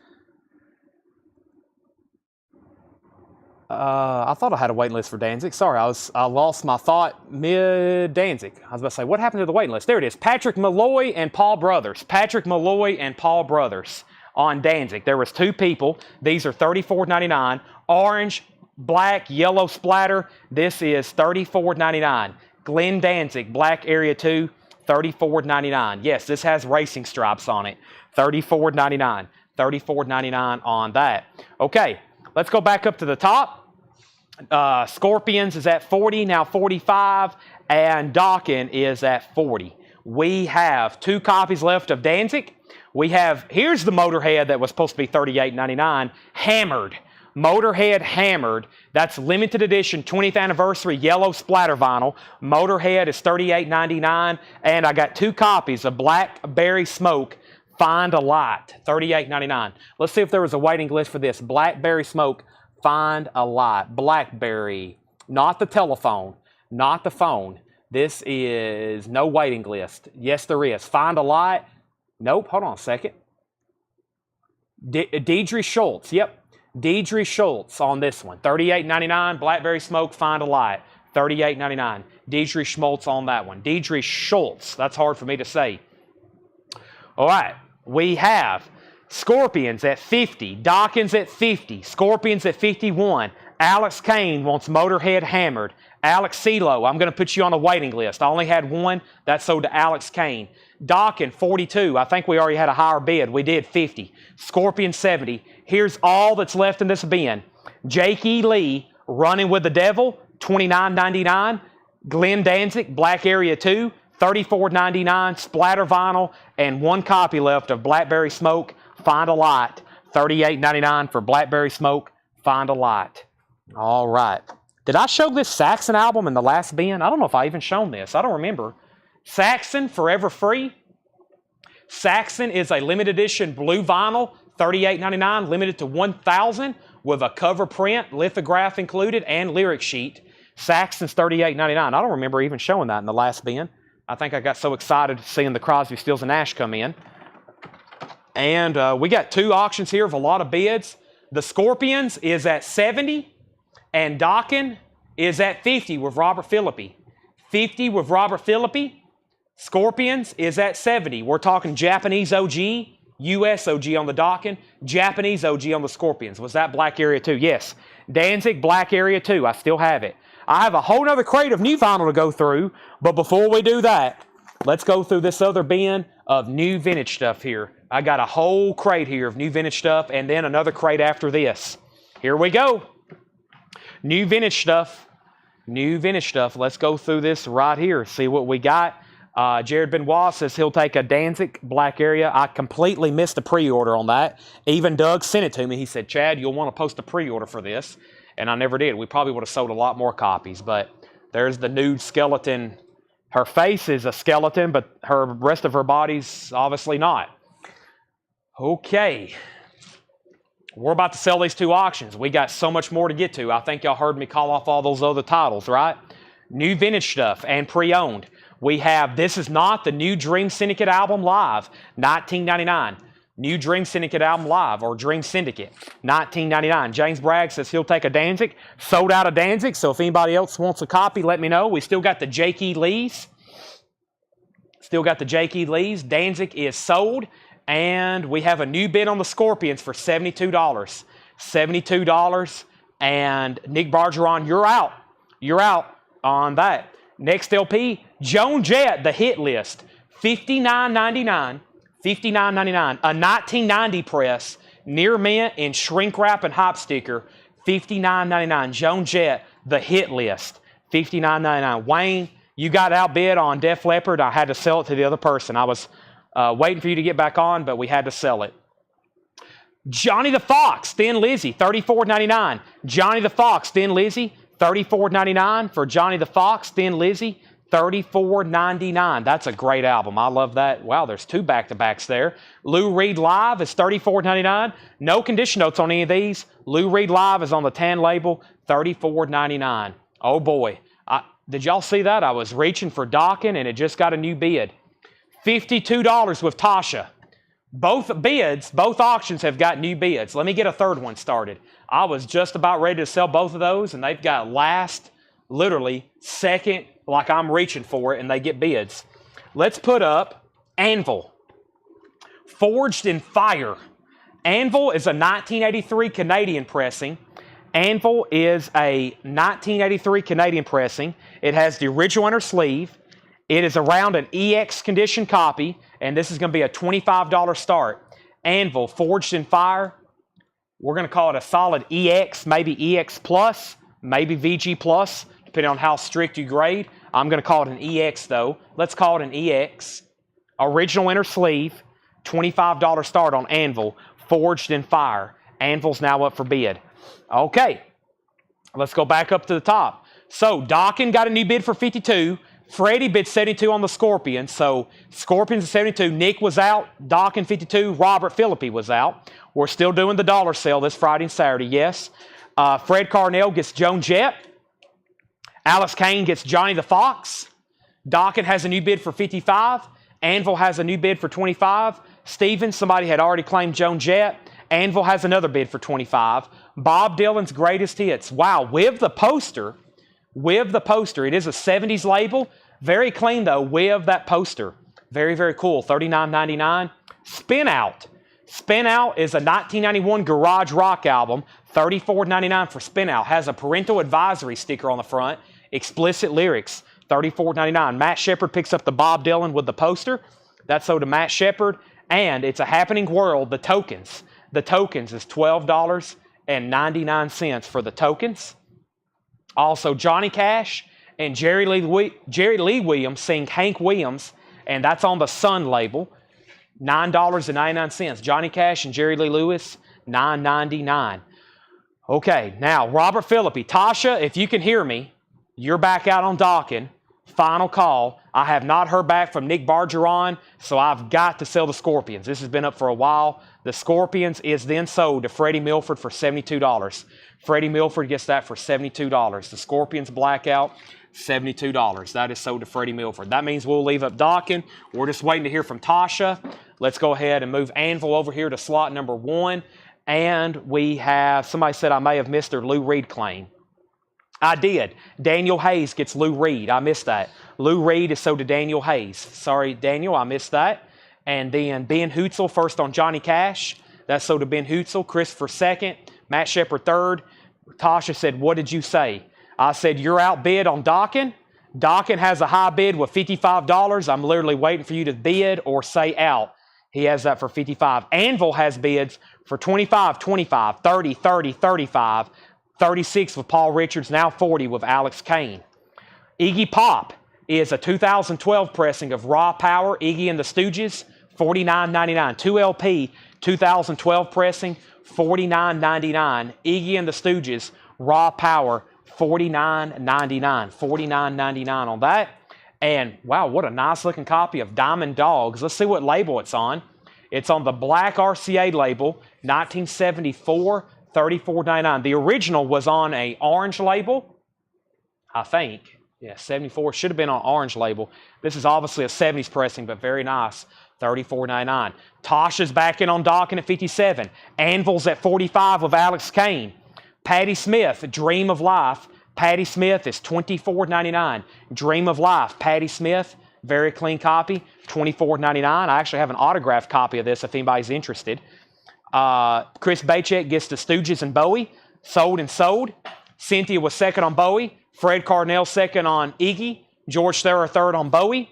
I thought I had a waiting list for Danzig. Sorry, I lost my thought mid-Danzig. I was about to say, what happened to the waiting list? There it is. Patrick Malloy and Paul Brothers. Patrick Malloy and Paul Brothers on Danzig. There was two people. These are $34.99. Orange, black, yellow splatter. This is $34.99. Glenn Danzig, black area 2, $34.99. Yes, this has racing stripes on it. $34.99. $34.99 on that. Okay, let's go back up to the top. Scorpions is at 40, now 45, and Dawkins is at 40. We have 2 copies left of Danzig. We have, here's the Motorhead that was supposed to be $38.99, hammered. Motorhead hammered. That's limited edition 20th anniversary yellow splatter vinyl. Motorhead is $38.99, and I got 2 copies of Blackberry Smoke Find a Light, $38.99. Let's see if there was a waiting list for this. Blackberry Smoke Find a Light. Blackberry, not the telephone, not the phone. This is no waiting list. Yes, there is. Find a Light. Nope, hold on a second. Deidre Schultz, yep. Deidre Schultz on this one. $38.99. Blackberry Smoke Find a Light. $38.99. Deidre Schultz on that one. Deidre Schultz. That's hard for me to say. All right. We have Scorpions at 50. Dawkins at 50. Scorpions at 51. Alex Kane wants Motorhead hammered. Alex CeeLo, I'm going to put you on a waiting list. I only had one. That's sold to Alex Kane. Dawkins, 42. I think we already had a higher bid. We did 50. Scorpion, 70. Here's all that's left in this bin. Jake E. Lee, Running with the Devil, $29.99. Glenn Danzig, Black Area 2, $34.99. Splatter vinyl, and 1 copy left of Blackberry Smoke Find a Light. $38.99 for Blackberry Smoke Find a Light. All right. Did I show this Saxon album in the last bin? I don't know if I even shown this. I don't remember. Saxon, Forever Free. Saxon is a limited edition blue vinyl, $38.99, limited to 1,000, with a cover print, lithograph included, and lyric sheet. Saxon's $38.99. I don't remember even showing that in the last bin. I think I got so excited seeing the Crosby, Stills, and Nash come in. And we got 2 auctions here of a lot of bids. The Scorpions is at 70, and Dawkins is at 50 with Robert Philippi. 50 with Robert Philippi. Scorpions is at 70. We're talking Japanese OG, US OG on the Dawkins, Japanese OG on the Scorpions. Was that Black Area 2? Yes. Danzig, Black Area 2. I still have it. I have a whole other crate of new vinyl to go through, but before we do that, let's go through this other bin of new vintage stuff here. I got a whole crate here of new vintage stuff, and then another crate after this. Here we go. New vintage stuff. New vintage stuff. Let's go through this right here, see what we got. Jared Benoit says he'll take a Danzig Black Area. I completely missed a pre-order on that. Even Doug sent it to me. He said, Chad, you'll want to post a pre-order for this. And I never did. We probably would have sold a lot more copies. But there's the nude skeleton. Her face is a skeleton, but her rest of her body's obviously not. Okay. We're about to sell these 2 auctions. We got so much more to get to. I think y'all heard me call off all those other titles, right? New vintage stuff and pre-owned. We have, this is not the new Dream Syndicate album live, $19.99. New Dream Syndicate album live, or Dream Syndicate, $19.99. James Bragg says he'll take a Danzig. Sold out of Danzig, so if anybody else wants a copy, let me know. We still got the Jake E. Lees. Still got the Jake E. Lees. Danzig is sold. And we have a new bid on the Scorpions for $72. $72. And Nick Bargeron, you're out. You're out on that. Next LP, Joan Jett, the hit list. $59.99. $59.99. A 1990 press. Near mint in shrink wrap and hop sticker. $59.99. Joan Jett, the hit list. $59.99. Wayne, you got outbid on Def Leppard. I had to sell it to the other person. I was waiting for you to get back on, but we had to sell it. Johnny the Fox, Thin Lizzy, $34.99. Johnny the Fox, Thin Lizzy, $34.99 for Johnny the Fox, Thin Lizzy, $34.99. That's a great album. I love that. Wow, there's two back-to-backs there. Lou Reed Live is $34.99. No condition notes on any of these. Lou Reed Live is on the tan label, $34.99. Oh boy. Did y'all see that? I was reaching for Dockin and it just got a new bid. $52 with Tasha. Both bids, both auctions have got new bids. Let me get a third one started. I was just about ready to sell both of those and they've got last, literally, second, like I'm reaching for it, and they get bids. Let's put up Anvil. Forged in Fire. Anvil is a 1983 Canadian pressing. Anvil is a 1983 Canadian pressing. It has the original inner sleeve. It is around an EX condition copy, and this is going to be a $25 start. Anvil, Forged in Fire. We're going to call it a solid EX, maybe EX Plus, maybe VG Plus, depending on how strict you grade. I'm going to call it an EX, though. Let's call it an EX. Original inner sleeve, $25 start on Anvil, Forged in Fire. Anvil's now up for bid. Okay, let's go back up to the top. So, Dockin got a new bid for $52. Freddie bid $72 on the Scorpions. So, Scorpions at $72. Nick was out. Dockin $52. Robert Philippi was out. We're still doing the dollar sale this Friday and Saturday, yes. Fred Carnell gets Joan Jett. Alex Kane gets Johnny the Fox. Dockin has a new bid for $55. Anvil has a new bid for $25. Stevens, somebody had already claimed Joan Jett. Anvil has another bid for $25. Bob Dylan's Greatest Hits. Wow, with the poster. With the poster. It is a 70s label. Very clean, though, with that poster. Very, very cool. $39.99. Spin Out. Spin Out is a 1991 garage rock album. $34.99 for Spin Out. Has a parental advisory sticker on the front. Explicit lyrics. $34.99. Matt Shepard picks up the Bob Dylan with the poster. That's sold to Matt Shepard. And it's a Happening World, the Tokens. The Tokens is $12.99 for the Tokens. Also, Johnny Cash and Jerry Lee Williams sing Hank Williams, and that's on the Sun label. $9.99. Johnny Cash and Jerry Lee Lewis, $9.99. Okay, now, Robert Philippi. Tasha, if you can hear me, you're back out on Dockin. Final call. I have not heard back from Nick Bargeron, so I've got to sell the Scorpions. This has been up for a while. The Scorpions is then sold to Freddie Milford for $72. Freddie Milford gets that for $72. The Scorpions Blackout, $72. That is sold to Freddie Milford. That means we'll leave up Dockin. We're just waiting to hear from Tasha. Let's go ahead and move Anvil over here to slot number 1. And we have, somebody said I may have missed their Lou Reed claim. I did. Daniel Hayes gets Lou Reed. I missed that. Lou Reed is sold to Daniel Hayes. Sorry, Daniel, I missed that. And then Ben Hootzel first on Johnny Cash. That's sold to Ben Hootzel. Christopher second. Matt Shepard third. Tasha said, what did you say? I said, you're outbid on Dockin. Dockin has a high bid with $55. I'm literally waiting for you to bid or say out. He has that for $55. Anvil has bids for $25, $25, $30, $30, $35, $36 with Paul Richards, now $40 with Alex Kane. Iggy Pop is a 2012 pressing of Raw Power, Iggy and the Stooges, $49.99. 2LP, 2012 pressing, $49.99. Iggy and the Stooges, Raw Power, $49.99. $49.99 on that. And wow, what a nice looking copy of Diamond Dogs. Let's see what label it's on. It's on the black RCA label, 1974, $34.99. The original was on a orange label, I think. Yeah, 74 should have been on orange label. This is obviously a 70s pressing, but very nice. $34.99. Tasha's back in on Dockin at 57. Anvil's at 45 with Alex Kane. Patti Smith, Dream of Life. Patti Smith is $24.99. Dream of Life, Patti Smith, Very clean copy, $24.99. I actually have an autographed copy of this if anybody's interested. Chris Bachek gets the Stooges and Bowie, sold and sold. Cynthia was second on Bowie. Fred Carnell second on Iggy. George Thurr third on Bowie.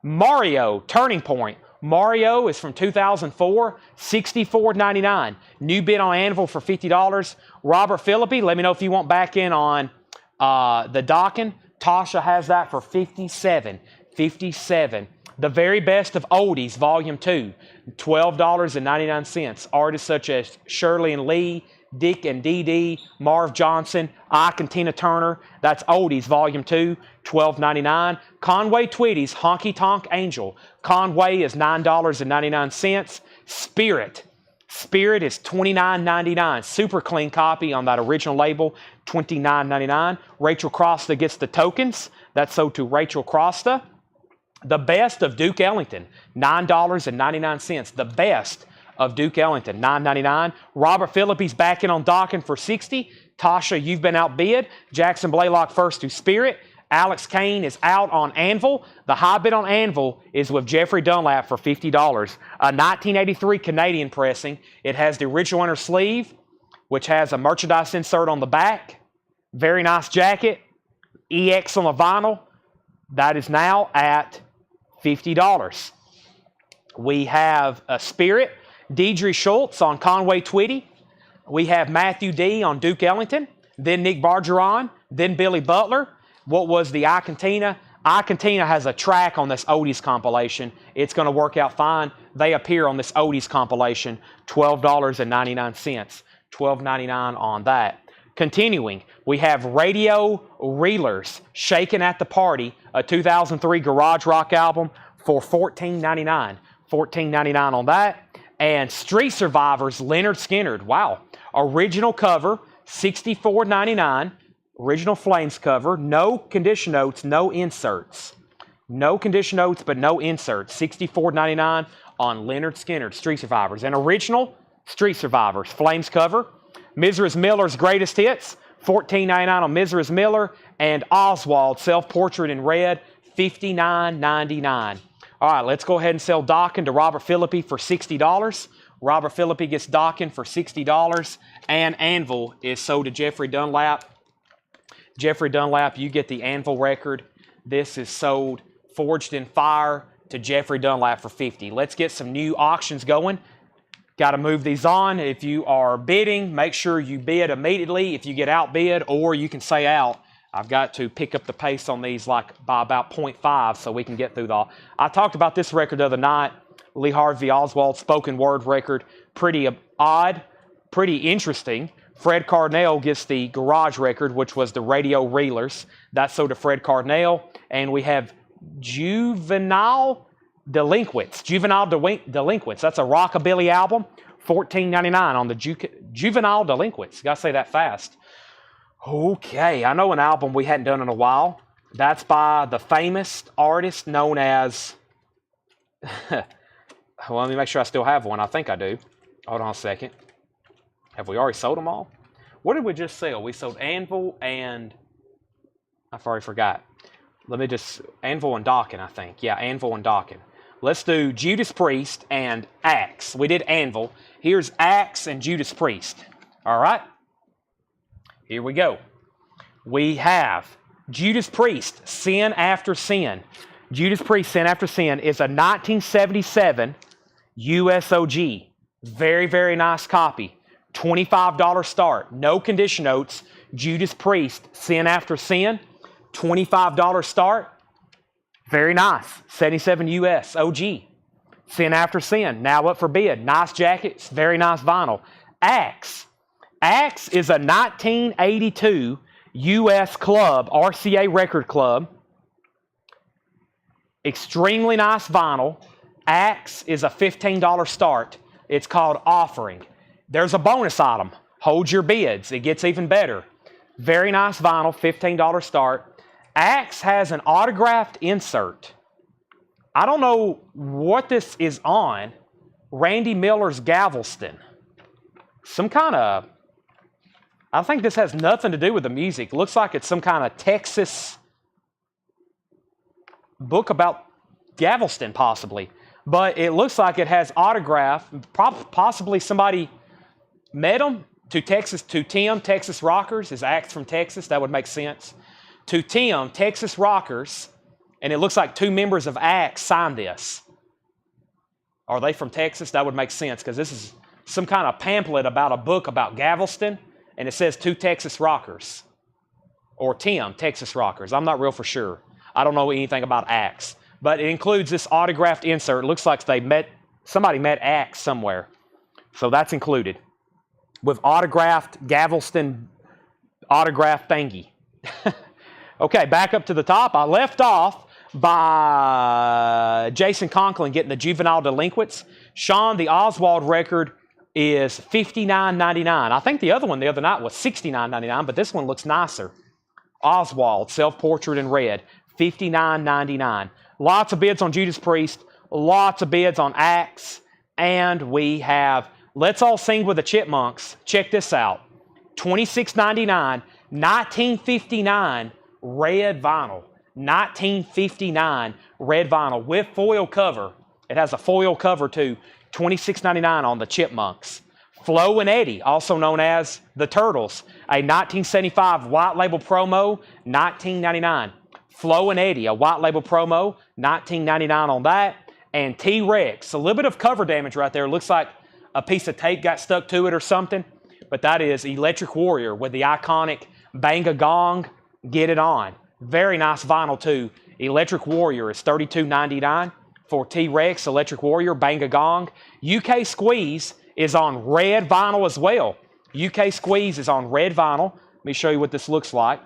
Mario, Turning Point. Mario is from 2004, $64.99. New bid on Anvil for $50. Robert Philippi, let me know if you want back in on the docking. Tasha has that for $57. $57. The Very Best of Oldies, Volume 2, $12.99. Artists such as Shirley and Lee, Dick and Dee Dee, Marv Johnson, Ike and Tina Turner. That's Oldies, Volume 2, $12.99. Conway Twitty's Honky Tonk Angel. Conway is $9.99. Spirit. Spirit is $29.99. Super clean copy on that original label, $29.99. Rachel Crosta gets the tokens. That's sold to Rachel Crosta. The Best of Duke Ellington, $9.99. The Best of Duke Ellington, $9.99. Robert Phillippi's back in on docking for $60. Tasha, you've been outbid. Jackson Blaylock first to Spirit. Alex Kane is out on Anvil. The high bid on Anvil is with Jeffrey Dunlap for $50. A 1983 Canadian pressing. It has the original inner sleeve, which has a merchandise insert on the back. Very nice jacket. EX on the vinyl. That is now at $50. We have a Spirit. Deidre Schultz on Conway Twitty. We have Matthew D. on Duke Ellington. Then Nick Bargeron. Then Billy Butler. What was the I Cantina? I Cantina has a track on this Oldies compilation. It's going to work out fine. They appear on this Oldies compilation. $12.99. $12.99 on that. Continuing, we have Radio Reelers, Shaken at the Party, a 2003 garage rock album for $14.99. $14.99 on that. And Street Survivors, Leonard Skinner. Wow. Original cover, $64.99. Original Flames cover. No condition notes, no inserts. No condition notes, but no inserts. $64.99 on Leonard Skinner, Street Survivors. And original Street Survivors, Flames cover. Mrs. Miller's Greatest Hits, $14.99 on Mrs. Miller. And Oswald, Self-Portrait in Red, $59.99. All right, let's go ahead and sell Dockin to Robert Philippi for $60. Robert Philippi gets Dockin for $60. And Anvil is sold to Jeffrey Dunlap. Jeffrey Dunlap, you get the Anvil record. This is sold Forged in Fire to Jeffrey Dunlap for $50. Let's get some new auctions going. Got to move these on. If you are bidding, make sure you bid immediately. If you get outbid, or you can say out. I've got to pick up the pace on these like by about 0.5 so we can get through the... I talked about this record the other night. Lee Harvey Oswald spoken word record. Pretty odd, pretty interesting. Fred Carnell gets the garage record, which was the Radio Reelers. That's sold to Fred Carnell. And we have Juvenile Delinquents. Juvenile Delinquents. That's a rockabilly album. $14.99 on the Juvenile Delinquents. Got to say that fast. Okay, I know an album we hadn't done in a while. That's by the famous artist known as... well, let me make sure I still have one. I think I do. Hold on a second. Have we already sold them all? What did we just sell? We sold Anvil and... I've already forgot. Let me just... Anvil and Dockin, I think. Yeah, Anvil and Dockin. Let's do Judas Priest and Axe. We did Anvil. Here's Axe and Judas Priest. All right? Here we go. We have Judas Priest, Sin After Sin. Judas Priest, Sin After Sin is a 1977 USOG. Very, very nice copy. $25 start. No condition notes. Judas Priest, Sin After Sin. $25 start. Very nice. 77 US OG. Sin After Sin. Now up for bid. Nice jackets. Very nice vinyl. Axe. Axe is a 1982 US club, RCA Record Club. Extremely nice vinyl. Axe is a $15 start. It's called Offering. There's a bonus item. Hold your bids. It gets even better. Very nice vinyl, $15 start. Axe has an autographed insert. I don't know what this is on. Randy Miller's Galveston. Some kind of... I think this has nothing to do with the music. Looks like it's some kind of Texas book about Galveston, possibly. But it looks like it has autograph. Possibly somebody met him. To Tim, Texas Rockers, is Axe from Texas. That would make sense. To Tim, Texas Rockers, and it looks like 2 members of Axe signed this. Are they from Texas? That would make sense, because this is some kind of pamphlet about a book about Galveston, and it says 2 Texas Rockers. Or Tim, Texas Rockers. I'm not real for sure. I don't know anything about Axe. But it includes this autographed insert. It looks like somebody met Axe somewhere. So that's included. With autographed Galveston autographed thingy. Okay, back up to the top. I left off by Jason Conklin getting the juvenile delinquents. Sean, the Oswald record is $59.99. I think the other one the other night was $69.99, but this one looks nicer. Oswald, self-portrait in red, $59.99. Lots of bids on Judas Priest, lots of bids on Axe, and we have Let's All Sing with the Chipmunks. Check this out. $26.99, 1959 red vinyl. 1959 red vinyl with foil cover. It has a foil cover too. $26.99 on the Chipmunks. Flo and Eddie, also known as the Turtles. A 1975 white label promo, $19.99. Flo and Eddie, a white label promo, $19.99 on that. And T-Rex, a little bit of cover damage right there. Looks like a piece of tape got stuck to it or something. But that is Electric Warrior with the iconic Bang a Gong, Get It On. Very nice vinyl too. Electric Warrior is $32.99 for T-Rex, Electric Warrior, Bang a Gong. UK Squeeze is on red vinyl as well. UK Squeeze is on red vinyl. Let me show you what this looks like.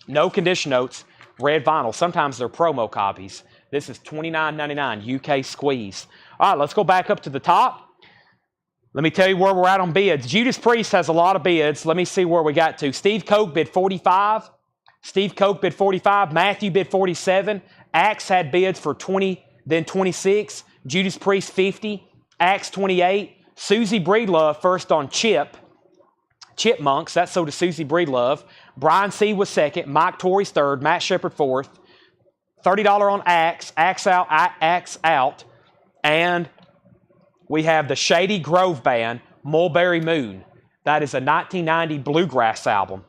No condition notes, red vinyl. Sometimes they're promo copies. This is $29.99 UK Squeeze. All right, let's go back up to the top. Let me tell you where we're at on bids. Judas Priest has a lot of bids. Let me see where we got to. Steve Koch bid 45. Steve Koch bid 45. Matthew bid 47. Axe had bids for 20, then 26. Judas Priest 50. Axe 28. Susie Breedlove first on Chipmunks. That's sold to Susie Breedlove. Brian C. was second. Mike Torrey's third. Matt Shepard fourth. $30 on Axe. Axe out. And we have the Shady Grove Band, Mulberry Moon. That is a 1990 bluegrass album.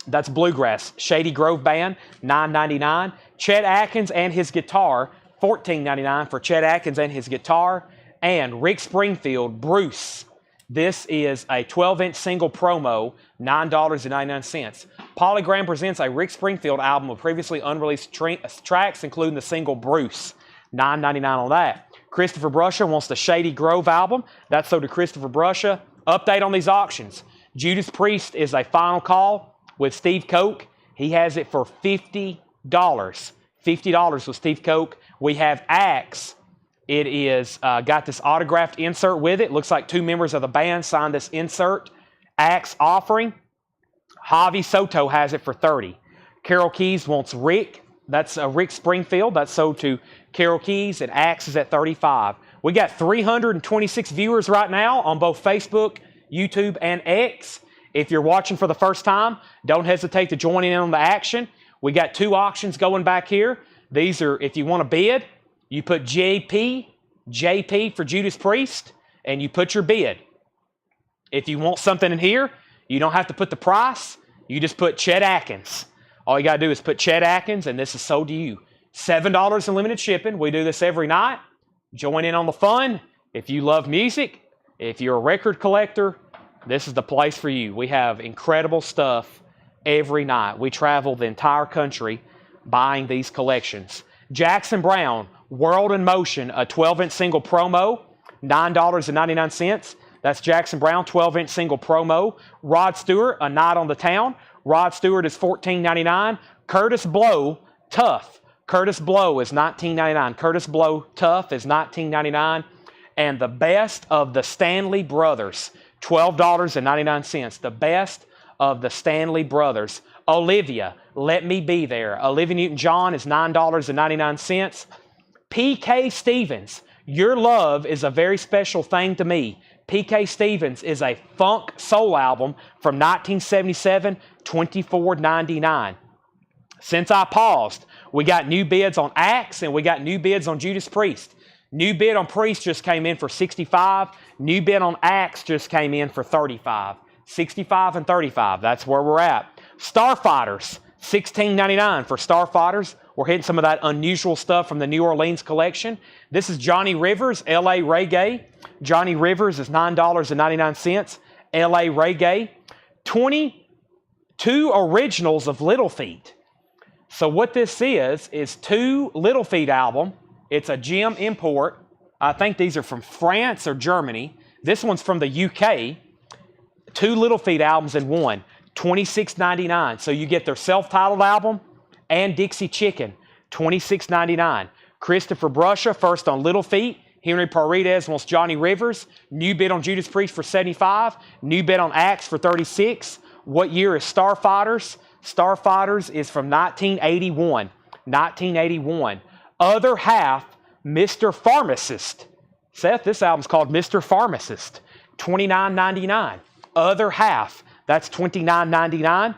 That's bluegrass. Shady Grove Band, $9.99. Chet Atkins and his guitar, $14.99 for Chet Atkins and his guitar. And Rick Springfield, Bruce. This is a 12-inch single promo, $9.99. Polygram presents a Rick Springfield album of previously unreleased tracks, including the single Bruce, $9.99 on that. Christopher Brusha wants the Shady Grove album. That's sold to Christopher Brusha. Update on these auctions. Judas Priest is a final call with Steve Koch. He has it for $50. $50 with Steve Koch. We have Axe. It is got this autographed insert with it. Looks like 2 members of the band signed this insert. Axe offering. Javi Soto has it for $30. Carol Keys wants Rick. That's Rick Springfield. That's sold to Carol Keys, and Axe is at $35. We got 326 viewers right now on both Facebook, YouTube, and X. If you're watching for the first time, don't hesitate to join in on the action. We got 2 auctions going back here. These are, if you want to bid, you put JP for Judas Priest, and you put your bid. If you want something in here, you don't have to put the price. You just put Chet Atkins. All you got to do is put Chet Atkins, and this is sold to you. $7 in limited shipping. We do this every night. Join in on the fun. If you love music, if you're a record collector, this is the place for you. We have incredible stuff every night. We travel the entire country buying these collections. Jackson Brown, World in Motion, a 12-inch single promo, $9.99. That's Jackson Brown, 12-inch single promo. Rod Stewart, A Night on the Town. Rod Stewart is $14.99. Curtis Blow, Tough. Curtis Blow is $19.99. Curtis Blow, Tough is $19.99. And the best of the Stanley Brothers, $12.99. The best of the Stanley Brothers. Olivia, Let Me Be There. Olivia Newton-John is $9.99. P.K. Stevens, Your Love is a Very Special Thing to Me. P.K. Stevens is a funk soul album from 1977, $24.99. Since I Paused, We got new bids on Axe, and we got new bids on Judas Priest. New bid on Priest just came in for 65. New bid on Axe just came in for 35. 65 and 35, that's where we're at. Starfighters, $16.99 for Starfighters. We're hitting some of that unusual stuff from the New Orleans collection. This is Johnny Rivers, LA Reggae. Johnny Rivers is $9.99. LA Reggae. 22 originals of Little Feat. So what this is 2 Little Feat album. It's a gem import. I think these are from France or Germany. This one's from the UK. 2 Little Feat albums in one. $26.99. So you get their self-titled album and Dixie Chicken. $26.99. Christopher Brusha, first on Little Feat. Henry Paredes wants Johnny Rivers. New bid on Judas Priest for $75. New bid on Axe for $36. What year is Starfighters? Starfighters is from 1981. 1981. Other half, Mr. Pharmacist. Seth, this album's called Mr. Pharmacist. $29.99. Other half, that's $29.99.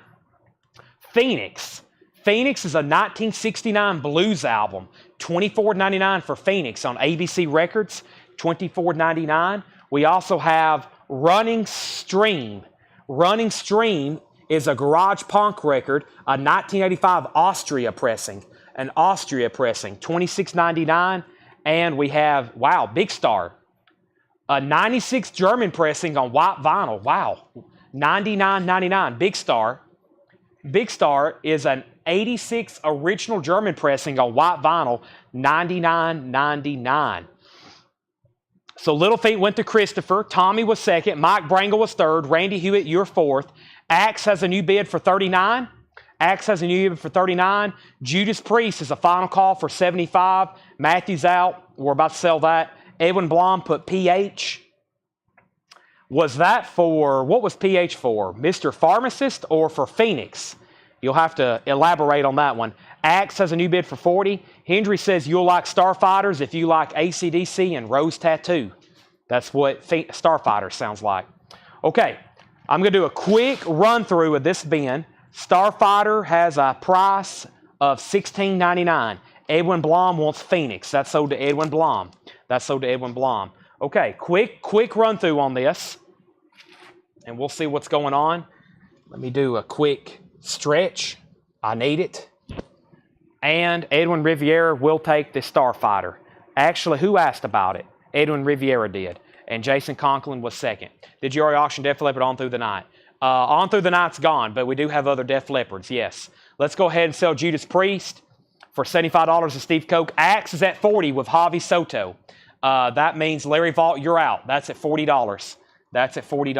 Phoenix. Phoenix is a 1969 blues album. $24.99 for Phoenix on ABC Records. $24.99. We also have Running Stream. Running Stream is a garage punk record, a 1985 Austria pressing. An Austria pressing, $26.99. And we have, wow, Big Star. A 96 German pressing on white vinyl. Wow, $99.99. Big Star. Big Star is an 86 original German pressing on white vinyl, $99.99. So Little Feat went to Christopher. Tommy was second. Mike Brangle was third. Randy Hewitt, you're fourth. Axe has a new bid for $39. Axe has a new bid for $39. Judas Priest is a final call for $75. Matthew's out. We're about to sell that. Edwin Blom put PH. Was that for, what was PH for? Mr. Pharmacist or for Phoenix? You'll have to elaborate on that one. Axe has a new bid for $40. Hendry says you'll like Starfighters if you like AC/DC and Rose Tattoo. That's what Starfighter sounds like. Okay, I'm going to do a quick run through of this bin. Starfighter has a price of $16.99. Edwin Blom wants Phoenix. That's sold to Edwin Blom. That's sold to Edwin Blom. Okay, quick run through on this, and we'll see what's going on. Let me do a quick stretch. I need it. And Edwin Riviera will take the Starfighter. Actually, who asked about it? Edwin Riviera did. And Jason Conklin was second. Did you already auction Def Leppard On Through the Night? On Through the Night's gone, but we do have other Def Leppards, yes. Let's go ahead and sell Judas Priest for $75 to Steve Koch. Axe is at $40 with Javi Soto. That means Larry Vault, you're out. That's at $40. That's at $40.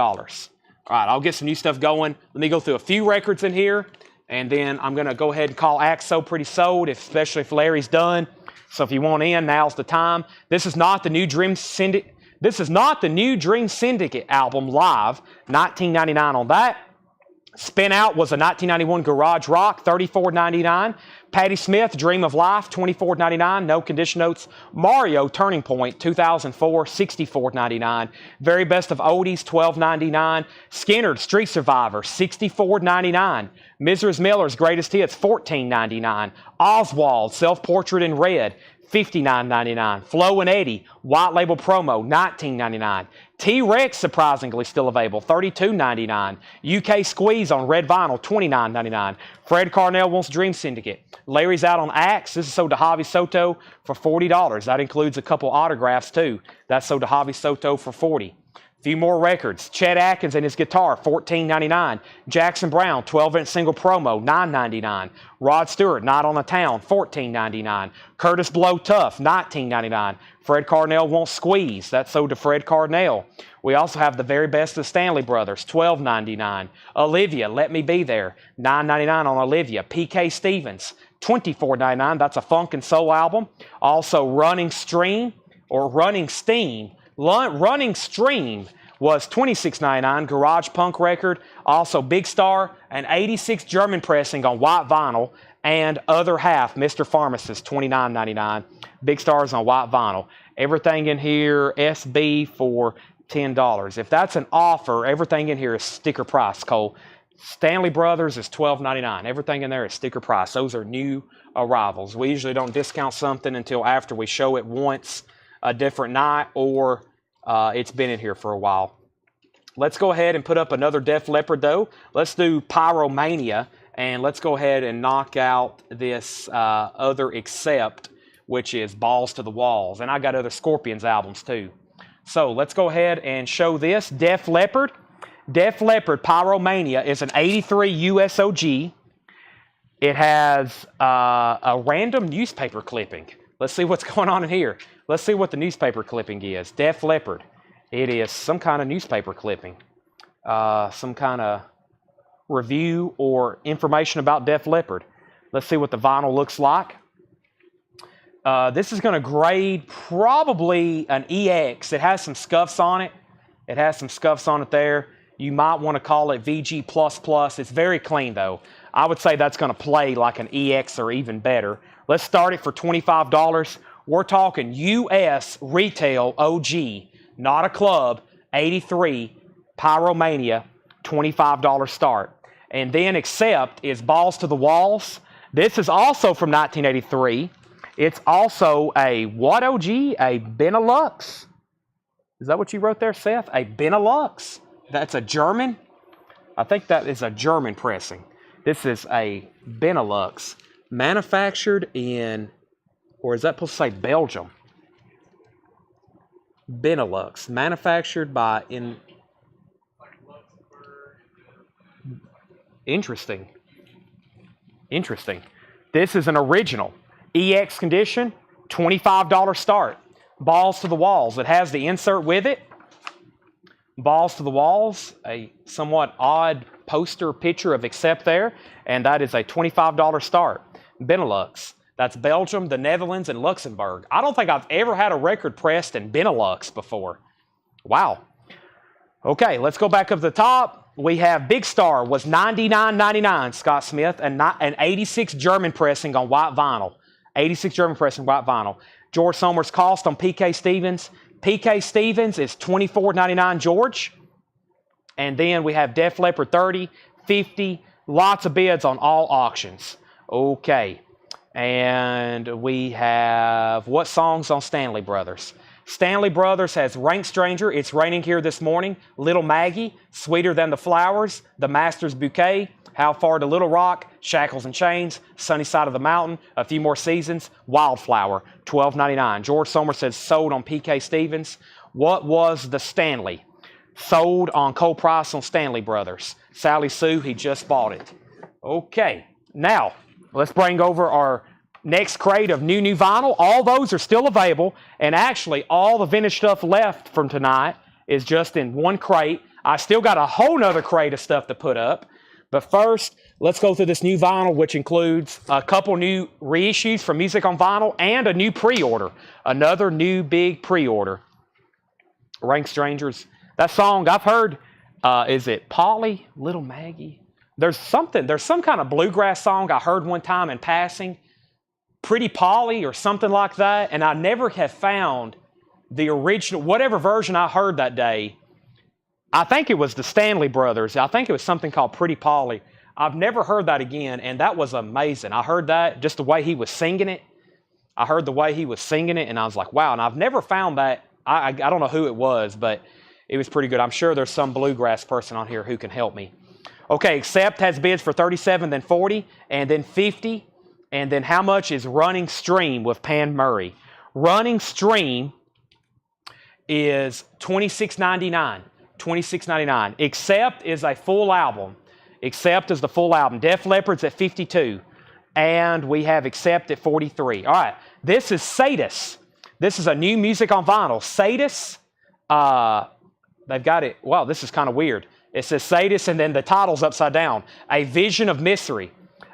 All right, I'll get some new stuff going. Let me go through a few records in here, and then I'm going to go ahead and call Axe So Pretty Sold, especially if Larry's done. So if you want in, now's the time. This is not the new Dream Syndicate. This is not the new Dream Syndicate album live. $19.99 on that. Spin Out was a 1991 Garage Rock, $34.99. Patti Smith, Dream of Life, $24.99. No condition notes. Mario, Turning Point, 2004, $64.99. Very Best of Oldies, $12.99. Skinner, Street Survivor, $64.99. Mrs. Miller's Greatest Hits, $14.99. Oswald, Self-Portrait in Red, $59.99. Flo and Eddie, White Label Promo, $19.99. T-Rex, surprisingly still available, $32.99. UK Squeeze on red vinyl, $29.99. Fred Carnell wants Dream Syndicate. Larry's out on Axe. This is sold to Javi Soto for $40. That includes a couple autographs too. That's sold to Javi Soto for $40. Few more records. Chet Atkins and his guitar, $14.99. Jackson Brown, 12-inch single promo, $9.99. Rod Stewart, Night on the Town, $14.99. Curtis Blow Tough, $19.99. Fred Carnell Wants Squeeze. That's sold to Fred Carnell. We also have the Very Best of the Stanley Brothers, $12.99. Olivia, Let Me Be There, $9.99 on Olivia. P.K. Stevens, $24.99. That's a funk and soul album. Also Running Stream or Running Steam. Running Stream was $26.99, garage punk record. Also Big Star, an 86 German pressing on white vinyl, and Other Half, Mr. Pharmacist, $29.99. Big Stars on white vinyl. Everything in here, SB for $10. If that's an offer, everything in here is sticker price, Cole. Stanley Brothers is $12.99. Everything in there is sticker price. Those are new arrivals. We usually don't discount something until after we show it once a different night or it's been in here for a while. Let's go ahead and put up another Def Leppard though. Let's do Pyromania, and let's go ahead and knock out this other Accept, which is Balls to the Walls. And I got other Scorpions albums too. So let's go ahead and show this. Def Leppard. Def Leppard Pyromania is an 83 USOG. It has a random newspaper clipping. Let's see what's going on in here. Let's see what the newspaper clipping is. Def Leppard. It is some kind of newspaper clipping. Some kind of review or information about Def Leppard. Let's see what the vinyl looks like. This is going to grade probably an EX. It has some scuffs on it. It has some scuffs on it there. You might want to call it VG++. It's very clean though. I would say that's going to play like an EX or even better. Let's start it for $25. We're talking US retail OG, not a club, 83 Pyromania, $25 start. And then Accept is Balls to the Walls. This is also from 1983. It's also a what OG? A Benelux. Is that what you wrote there, Seth? A Benelux. That's a German. I think that is a German pressing. This is a Benelux. Manufactured in, or is that supposed to say Belgium? Benelux. Manufactured by Interesting. Interesting. This is an original. EX condition, $25 start. Balls to the Walls. It has the insert with it. Balls to the Walls, a somewhat odd poster picture of Accept there, and that is a $25 start. Benelux. That's Belgium, the Netherlands, and Luxembourg. I don't think I've ever had a record pressed in Benelux before. Wow. Okay, let's go back up to the top. We have Big Star was $99.99, Scott Smith, and an 86 German pressing on white vinyl. 86 German pressing white vinyl. George Somer's cost on PK Stevens. PK Stevens is $24.99, George. And then we have Def Leppard 30, 50, lots of bids on all auctions. Okay. And we have what songs on Stanley Brothers? Stanley Brothers has Rank Stranger, It's Raining Here This Morning, Little Maggie, Sweeter Than the Flowers, The Master's Bouquet, How Far to Little Rock, Shackles and Chains, Sunny Side of the Mountain, A Few More Seasons, Wildflower, $12.99. George Somers says sold on PK Stevens. What was the Stanley? Sold on Cole Price on Stanley Brothers. Sally Sue, he just bought it. Okay, now let's bring over our next crate of new vinyl. All those are still available, and actually all the vintage stuff left from tonight is just in one crate. I still got a whole nother crate of stuff to put up. But first, let's go through this new vinyl, which includes a couple new reissues from Music on Vinyl and a new pre-order. Another new big pre-order. Rank Strangers. That song I've heard, is it Polly, Little Maggie? There's some kind of bluegrass song I heard one time in passing. Pretty Polly or something like that. And I never have found the original, whatever version I heard that day. I think it was the Stanley Brothers. I think it was something called Pretty Polly. I've never heard that again, and that was amazing. I heard that, just the way he was singing it. I heard the way he was singing it, and I was like, wow. And I've never found that. I don't know who it was, but it was pretty good. I'm sure there's some bluegrass person on here who can help me. Okay, Accept has bids for $37, then $40, and then $50. And then how much is Running Stream with Pan Murray? Running Stream is $26.99. $26.99. Accept is a full album. Accept is the full album. Def Leppard's at $52. And we have Accept at $43. All right. This is Sadus. This is a new Music on Vinyl. Sadus, they've got it. Wow, this is kind of weird. It says Sadus and then the title's upside down. A Vision of Misery.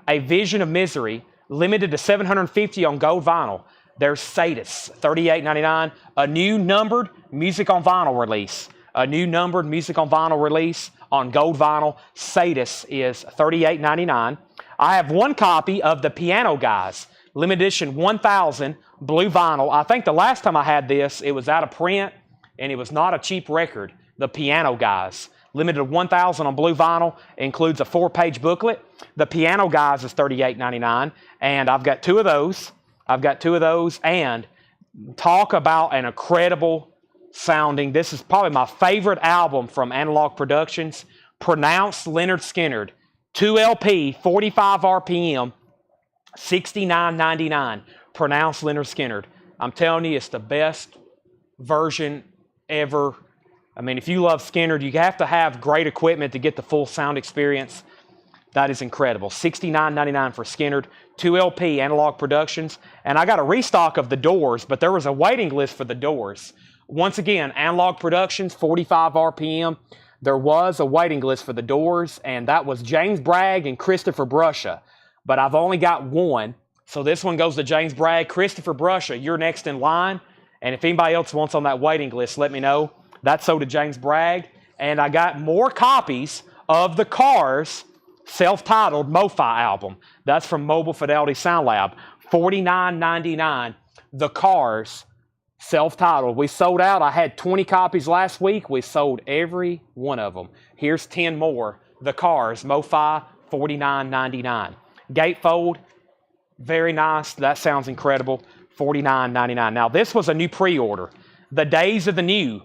A Vision of Misery. Limited to 750 on gold vinyl. There's Sadus, $38.99. A new numbered Music on Vinyl release. A new numbered Music on Vinyl release on gold vinyl. Sadus is $38.99. I have one copy of the Piano Guys, limited edition 1000 blue vinyl. I think the last time I had this, it was out of print, and it was not a cheap record. The Piano Guys. Limited to 1,000 on blue vinyl. Includes a 4-page booklet. The Piano Guys is $38.99, and I've got 2 of those. And talk about an incredible sounding. This is probably my favorite album from Analog Productions. Pronounced Leonard Skinner. 2 LP, 45 RPM, $69.99. Pronounced Leonard Skinner. I'm telling you, it's the best version ever. I mean, if you love Skinner, you have to have great equipment to get the full sound experience. That is incredible. $69.99 for Skinner. 2 LP, Analog Productions. And I got a restock of the Doors, but there was a waiting list for the Doors. Once again, Analog Productions, 45 RPM. There was a waiting list for the Doors, and that was James Bragg and Christopher Bruscia. But I've only got one, so this one goes to James Bragg. Christopher Bruscia, you're next in line. And if anybody else wants on that waiting list, let me know. That's sold to James Bragg. And I got more copies of the Cars self-titled MoFi album. That's from Mobile Fidelity Sound Lab. $49.99. The Cars self-titled. We sold out. I had 20 copies last week. We sold every one of them. Here's 10 more. The Cars, MoFi, $49.99. Gatefold, very nice. That sounds incredible. $49.99. Now, this was a new pre-order. The Days of the New,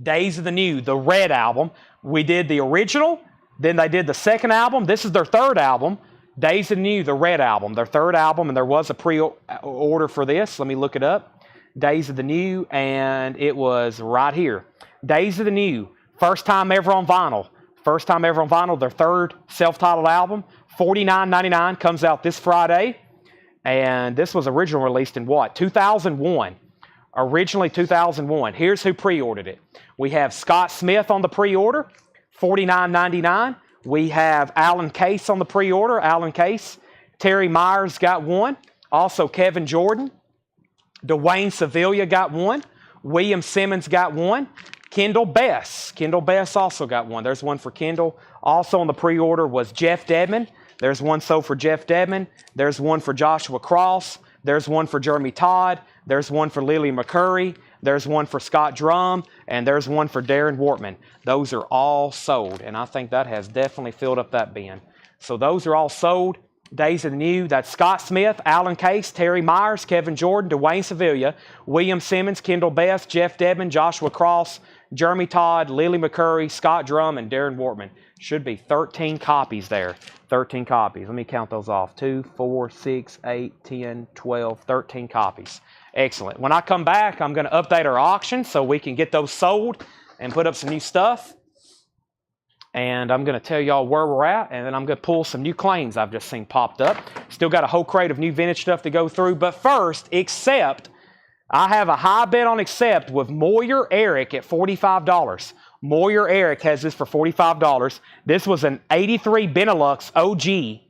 the Red album. We did the original, then they did the second album. This is their third album. Days of the New, the Red album, their third album, and there was a pre-order for this. Let me look it up. Days of the New, and it was right here. Days of the New, first time ever on vinyl. First time ever on vinyl, their third self-titled album. $49.99, comes out this Friday. And this was originally released in what? 2001. Originally 2001. Here's who pre-ordered it. We have Scott Smith on the pre-order, $49.99. We have Alan Case on the pre-order, Alan Case. Terry Myers got one. Also Kevin Jordan. Dwayne Sevilla got one. William Simmons got one. Kendall Bess also got one. There's one for Kendall. Also on the pre-order was Jeff Dedman. There's one sold for Jeff Dedman. There's one for Joshua Cross. There's one for Jeremy Todd. There's one for Lily McCurry. There's one for Scott Drum. And there's one for Darren Wortman. Those are all sold. And I think that has definitely filled up that bin. So those are all sold. Days of the New, that's Scott Smith, Alan Case, Terry Myers, Kevin Jordan, Dwayne Sevilla, William Simmons, Kendall Best, Jeff Dedman, Joshua Cross, Jeremy Todd, Lily McCurry, Scott Drum, and Darren Wortman. Should be 13 copies there. 13 copies. Let me count those off. 2, 4, 6, 8, 10, 12, 13 copies. Excellent. When I come back, I'm going to update our auction so we can get those sold and put up some new stuff. And I'm going to tell y'all where we're at, and then I'm going to pull some new claims I've just seen popped up. Still got a whole crate of new vintage stuff to go through. But first, Accept. I have a high bet on Accept with Moyer Eric at $45. Moyer Eric has this for $45. This was an 83 Benelux OG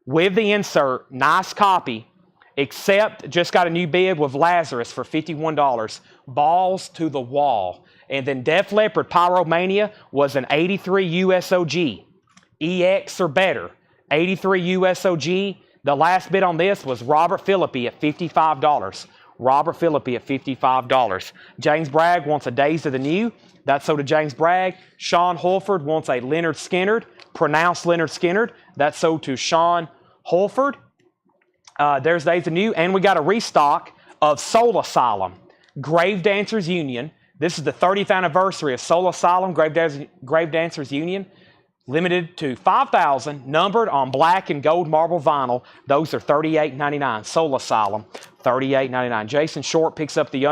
with the insert. Nice copy. Accept just got a new bid with Lazarus for $51. Balls to the wall. And then Def Leppard Pyromania was an 83 USOG. EX or better. 83 USOG. The last bid on this was Robert Philippi at $55. Robert Philippi at $55. James Bragg wants a Days of the New. That's sold to James Bragg. Sean Holford wants a Leonard Skinner. Pronounced Leonard Skinner. That's sold to Sean Holford. There's Days of the New. And we got a restock of Soul Asylum. Grave Dancers Union. This is the 30th anniversary of Soul Asylum, Grave Dancers Union. Limited to 5,000, numbered on black and gold marble vinyl. Those are $38.99. Soul Asylum, $38.99. Jason Short picks up the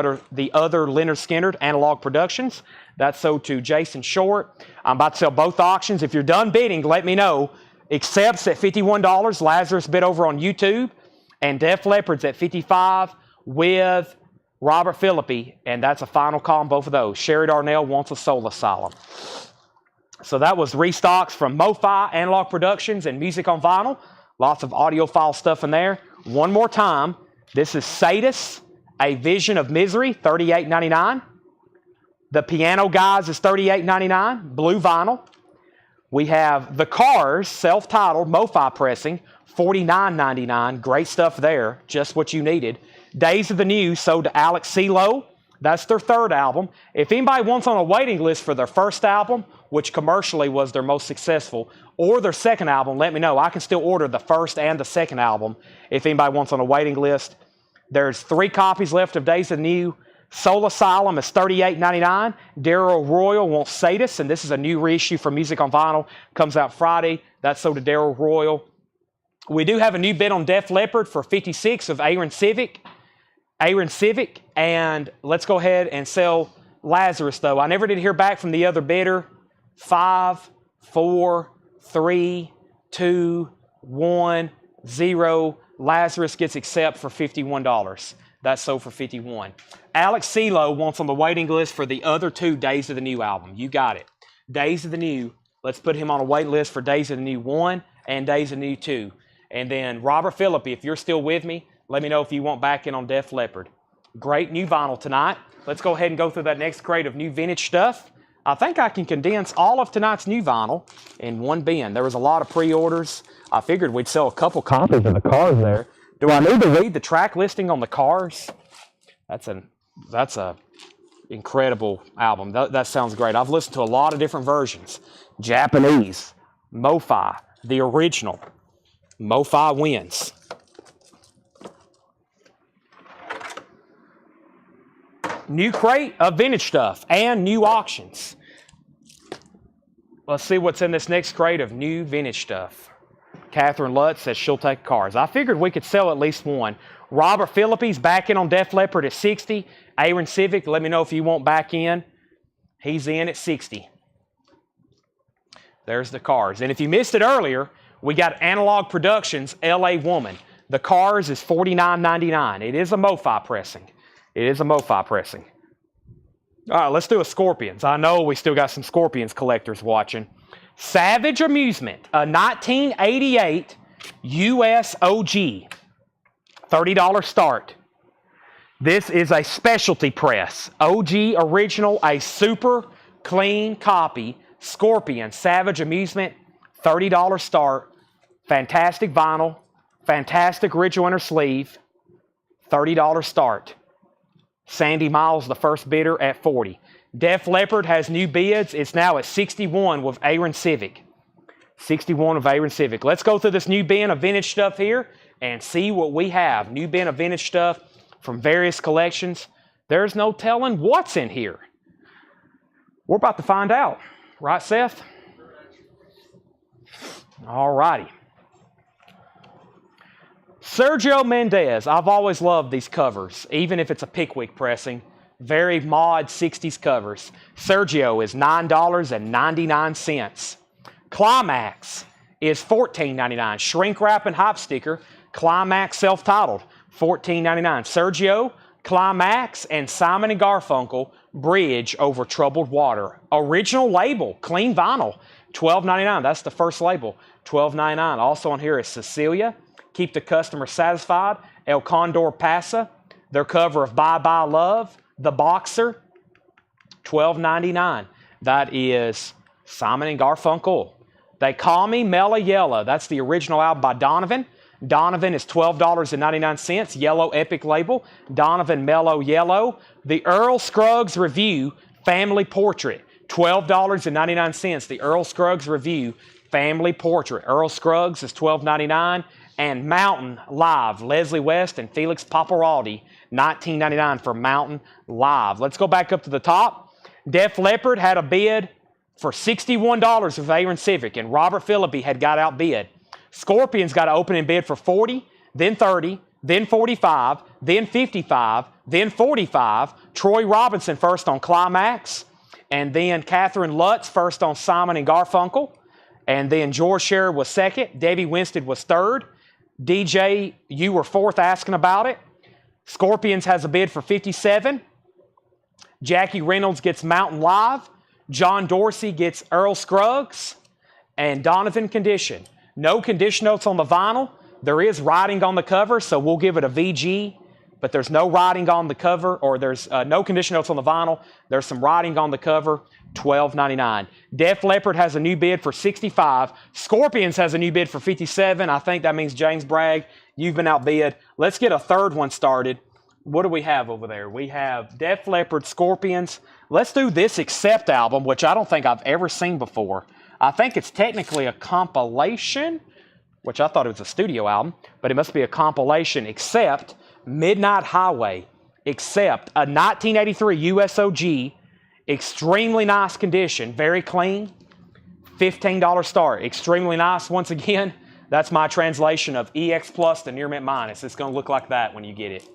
other Leonard Skinner, Analog Productions. That's sold to Jason Short. I'm about to sell both auctions. If you're done bidding, let me know. Accepts at $51. Lazarus bid over on YouTube. And Def Leppard's at $55 with Robert Philippi, and that's a final call on both of those. Sherry Darnell wants a Soul Asylum. So that was Restocks from MoFi, Analog Productions, and Music on Vinyl. Lots of audiophile stuff in there. One more time, this is Sadus, A Vision of Misery, $38.99. The Piano Guys is $38.99, blue vinyl. We have The Cars, self-titled, MoFi pressing, $49.99. Great stuff there, just what you needed. Days of the New sold to Alex CeeLo. That's their third album. If anybody wants on a waiting list for their first album, which commercially was their most successful, or their second album, let me know. I can still order the first and the second album if anybody wants on a waiting list. There's 3 copies left of Days of the New. Soul Asylum is $38.99. Daryl Royal wants Sadus, and this is a new reissue for Music on Vinyl. Comes out Friday. That's sold to Daryl Royal. We do have a new bid on Def Leppard for $56 of Aaron Civic. And let's go ahead and sell Lazarus, though. I never did hear back from the other bidder. 5, 4, 3, 2, 1, 0. Lazarus gets accept for $51. That's sold for $51. Alex CeeLo wants on the waiting list for the other 2 Days of the New album. You got it. Days of the New. Let's put him on a wait list for Days of the New 1 and Days of the New 2. And then Robert Philippi, if you're still with me, let me know if you want back in on Def Leppard. Great new vinyl tonight. Let's go ahead and go through that next crate of new vintage stuff. I think I can condense all of tonight's new vinyl in one bin. There was a lot of pre-orders. I figured we'd sell a couple copies of the cars there. Do I need to read the track listing on the cars? That's a incredible album. That sounds great. I've listened to a lot of different versions. Japanese, Mo-Fi, the original. Mo-Fi wins. New crate of vintage stuff and new auctions. Let's see what's in this next crate of new vintage stuff. Catherine Lutz says she'll take cars. I figured we could sell at least one. Robert Phillippi's back in on Def Leppard at 60. Aaron Civic, let me know if you want back in. He's in at 60. There's the cars. And if you missed it earlier, we got Analog Productions, LA Woman. The cars is $49.99. It is a Mo-Fi pressing. It is a Mo-Fi pressing. All right, let's do a Scorpions. I know we still got some Scorpions collectors watching. Savage Amusement, a 1988 US OG. $30 start. This is a specialty press. OG original, a super clean copy. Scorpion, Savage Amusement, $30 start. Fantastic vinyl. Fantastic original inner sleeve. $30 start. Sandy Miles, the first bidder, at 40. Def Leppard has new bids. It's now at 61 with Aaron Civic. 61 of Aaron Civic. Let's go through this new bin of vintage stuff here and see what we have. New bin of vintage stuff from various collections. There's no telling what's in here. We're about to find out. Right, Seth? All righty. Sergio Mendes. I've always loved these covers, even if it's a Pickwick pressing. Very mod 60s covers. Sergio is $9.99. Climax is $14.99. Shrink wrap and hop sticker. Climax self-titled, $14.99. Sergio, Climax, and Simon & Garfunkel, Bridge Over Troubled Water. Original label, clean vinyl, $12.99. That's the first label, $12.99. Also on here is Cecilia, Keep the Customer Satisfied, El Condor Pasa, their cover of Bye Bye Love, The Boxer, $12.99. That is Simon & Garfunkel. They Call Me Mellow Yellow. That's the original album by Donovan. Donovan is $12.99. Yellow Epic label. Donovan Mellow Yellow. The Earl Scruggs Review Family Portrait. $12.99. The Earl Scruggs Review Family Portrait. Earl Scruggs is $12.99. And Mountain Live. Leslie West and Felix Paparazzi. $19.99 for Mountain Live. Let's go back up to the top. Def Leppard had a bid for $61 of Aaron Civic, and Robert Philippi had got outbid. Scorpions got an opening bid for $40, then $30, then $45, then $55, then $45. Troy Robinson first on Climax, and then Catherine Lutz first on Simon & Garfunkel, and then George Scherer was second. Debbie Winstead was third. DJ, you were fourth asking about it. Scorpions has a bid for $57. Jackie Reynolds gets Mountain Live. John Dorsey gets Earl Scruggs. And Donovan Condition. No condition notes on the vinyl. There is writing on the cover, so we'll give it a VG. But there's no writing on the cover, or there's no condition notes on the vinyl. There's some writing on the cover. $12.99. Def Leppard has a new bid for $65. Scorpions has a new bid for $57. I think that means James Bragg, you've been outbid. Let's get a third one started. What do we have over there? We have Def Leppard, Scorpions. Let's do this Accept album, which I don't think I've ever seen before. I think it's technically a compilation, which I thought it was a studio album, but it must be a compilation. Accept Midnight Highway. Accept a 1983 USOG, extremely nice condition, very clean, $15 start. Extremely nice, once again, that's my translation of EX Plus to Near Mint Minus. It's going to look like that when you get it.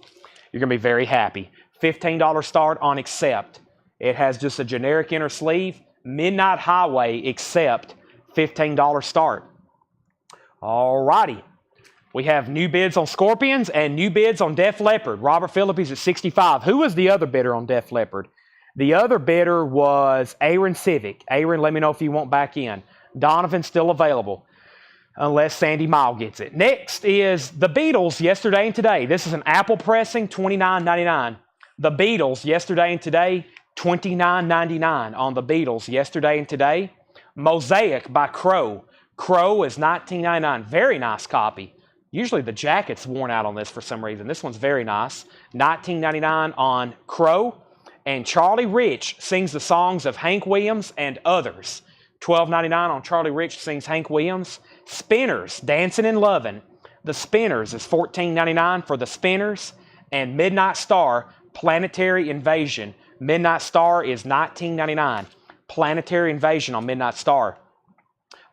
You're going to be very happy. $15 start on Accept. It has just a generic inner sleeve. Midnight Highway, Accept, $15 start. All righty. We have new bids on Scorpions and new bids on Def Leppard. Robert Phillippe's at $65. Who was the other bidder on Def Leppard? The other bidder was Aaron Civic. Aaron, let me know if you want back in. Donovan's still available, unless Sandy Mile gets it. Next is the Beatles, Yesterday and Today. This is an Apple pressing, $29.99. The Beatles, Yesterday and Today, $29.99 on the Beatles, Yesterday and Today. Mosaic by Crow. Crow is $19.99. Very nice copy. Usually the jacket's worn out on this for some reason. This one's very nice. $19.99 on Crow. And Charlie Rich sings the songs of Hank Williams and others. $12.99 on Charlie Rich sings Hank Williams. Spinners, Dancing and Lovin'. The Spinners is $14.99 for the Spinners. And Midnight Star, Planetary Invasion. Midnight Star is $19.99. Planetary Invasion on Midnight Star.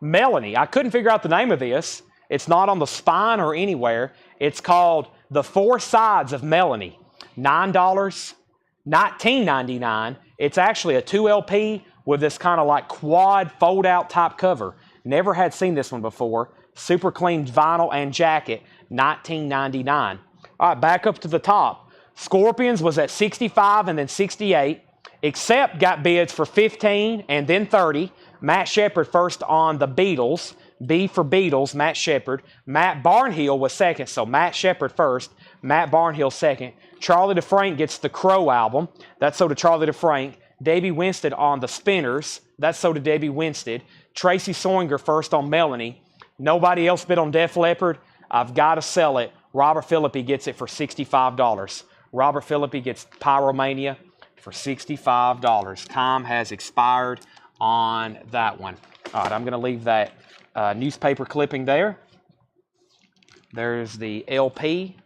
Melanie, I couldn't figure out the name of this. It's not on the spine or anywhere. It's called The Four Sides of Melanie. $9, $19.99. It's actually a 2LP with this kind of like quad fold-out type cover. Never had seen this one before. Super clean vinyl and jacket, $19.99. All right, back up to the top. Scorpions was at 65 and then 68. Accept got bids for 15 and then 30. Matt Shepard first on the Beatles. B for Beatles, Matt Shepard. Matt Barnhill was second, so Matt Shepard first, Matt Barnhill second. Charlie DeFrank gets the Crow album. That's so to Charlie DeFrank. Davey Winstead on the Spinners. That's so to Davey Winstead. Tracy Soinger first on Melanie. Nobody else bid on Def Leppard. I've got to sell it. Robert Philippe gets it for $65. Robert Philippe gets Pyromania for $65. Time has expired on that one. All right, I'm going to leave that newspaper clipping there. There's the LP.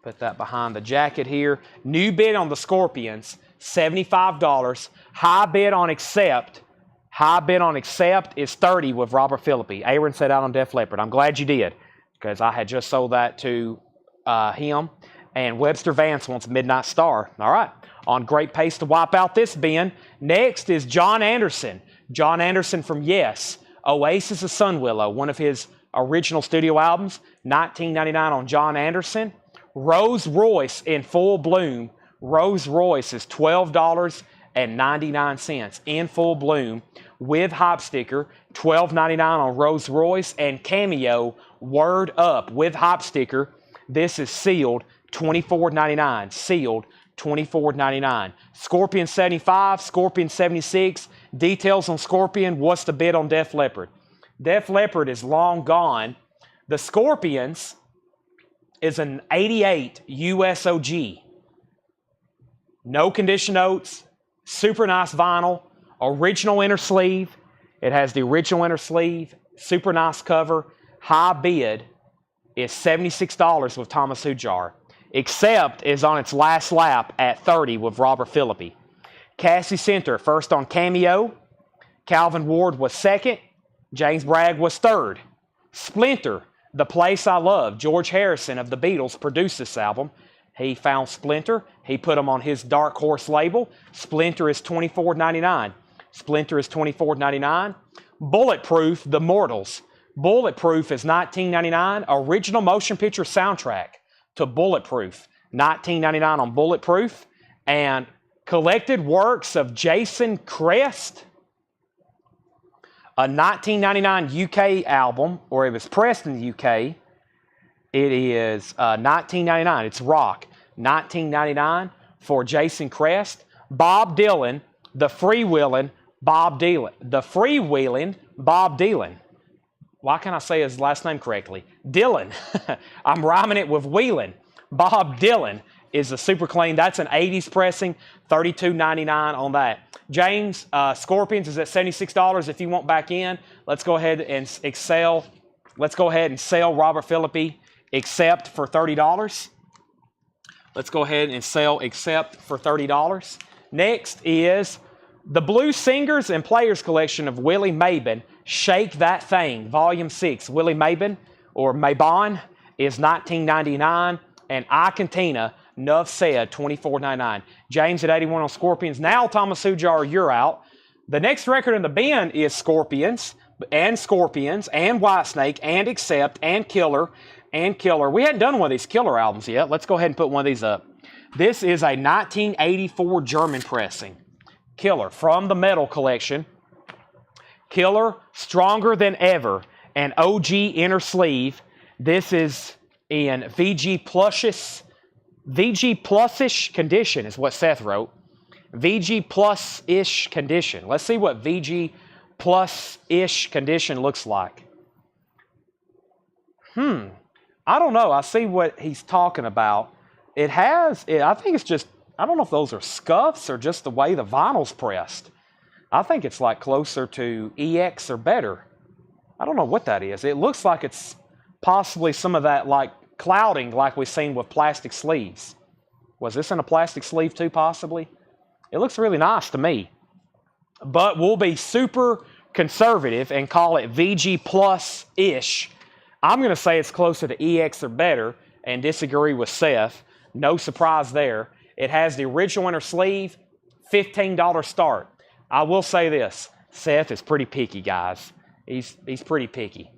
Put that behind the jacket here. New bid on the Scorpions, $75. High bid on Accept. High bid on Accept is $30 with Robert Philippe. Aaron said out on Def Leppard. I'm glad you did, because I had just sold that to him. And Webster Vance wants Midnight Star. All right. On great pace to wipe out this bin. Next is John Anderson. John Anderson from Yes. Oasis of Sunwillow, one of his original studio albums. $19.99 on John Anderson. Rose Royce in Full Bloom. Rose Royce is $12.99 in Full Bloom with hop sticker. $12.99 on Rose Royce. And Cameo Word Up with hop sticker. This is sealed. $24.99. Sealed. $24.99. Scorpion 75, Scorpion 76. Details on Scorpion. What's the bid on Def Leppard? Def Leppard is long gone. The Scorpions is an 88 USOG. No condition notes. Super nice vinyl. Original inner sleeve. It has the original inner sleeve. Super nice cover. High bid is $76 with Thomas Hujar. Accept is on its last lap at $30 with Robert Philippe. Cassie Center first on Cameo. Calvin Ward was second. James Bragg was third. Splinter, The Place I Love. George Harrison of the Beatles produced this album. He found Splinter. He put them on his Dark Horse label. Splinter is $24.99. Splinter is $24.99. Bulletproof, The Mortals. Bulletproof is $19.99. Original motion picture soundtrack to Bulletproof. $19.99 on Bulletproof. And collected works of Jason Crest. A 1999 UK album, or it was pressed in the UK. It is $19.99. It's rock. $19.99 for Jason Crest. Bob Dylan, The Freewheelin' Bob Dylan. The Freewheelin' Bob Dylan. Why can't I say his last name correctly? Dylan. I'm rhyming it with Wheeling. Bob Dylan is the super clean. That's an 80s pressing, $32.99 on that. James, Scorpions is at $76 if you want back in. Let's go ahead and sell. Let's go ahead and sell Robert Philippi Accept for $30. Let's go ahead and sell Accept for $30. Next is the Blue Singers and Players Collection of Willie Mabon, Shake That Thing, Volume 6. Willie Mabon, or Mabon, is $19.99. And I Cantina, Nuff Said, $24.99. James at 81 on Scorpions. Now, Thomas Hujar, you're out. The next record in the bin is Scorpions and Whitesnake and Accept and Killer and Killer. We hadn't done one of these Killer albums yet. Let's go ahead and put one of these up. This is a 1984 German pressing. Killer from the Metal Collection. Killer, Stronger Than Ever, and OG inner sleeve. This is in VG Plus-ish condition is what Seth wrote. VG Plus-ish condition. Let's see what VG Plus-ish condition looks like. I don't know. I see what he's talking about. I think it's just, I don't know if those are scuffs or just the way the vinyl's pressed. I think it's like closer to EX or better. I don't know what that is. It looks like it's possibly some of that like clouding like we've seen with plastic sleeves. Was this in a plastic sleeve too, possibly? It looks really nice to me. But we'll be super conservative and call it VG Plus-ish. I'm going to say it's closer to EX or better and disagree with Seth. No surprise there. It has the original inner sleeve, $15 start. I will say this. Seth is pretty picky, guys. He's pretty picky.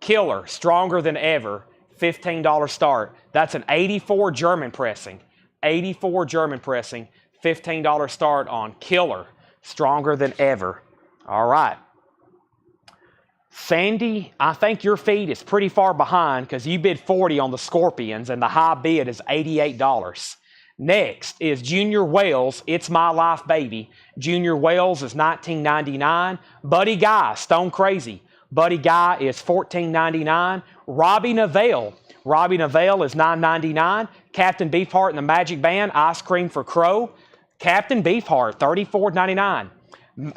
Killer, Stronger Than Ever, $15 start. That's an 84 German pressing. 84 German pressing, $15 start on Killer, Stronger Than Ever. All right. Sandy, I think your feed is pretty far behind because you bid $40 on the Scorpions and the high bid is $88. Next is Junior Wells, It's My Life Baby. Junior Wells is $19.99. Buddy Guy, Stone Crazy. Buddy Guy is $14.99. Robbie Neville is $9.99. Captain Beefheart and the Magic Band, Ice Cream for Crow. Captain Beefheart, $34.99.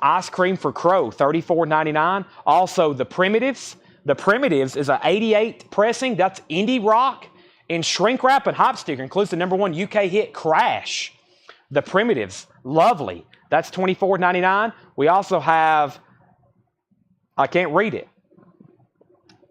Ice Cream for Crow, $34.99. Also, The Primitives. The Primitives is an 88 pressing. That's indie rock. In shrink wrap and hop sticker, includes the #1 UK hit Crash. The Primitives, lovely. That's $24.99. We also have, I can't read it,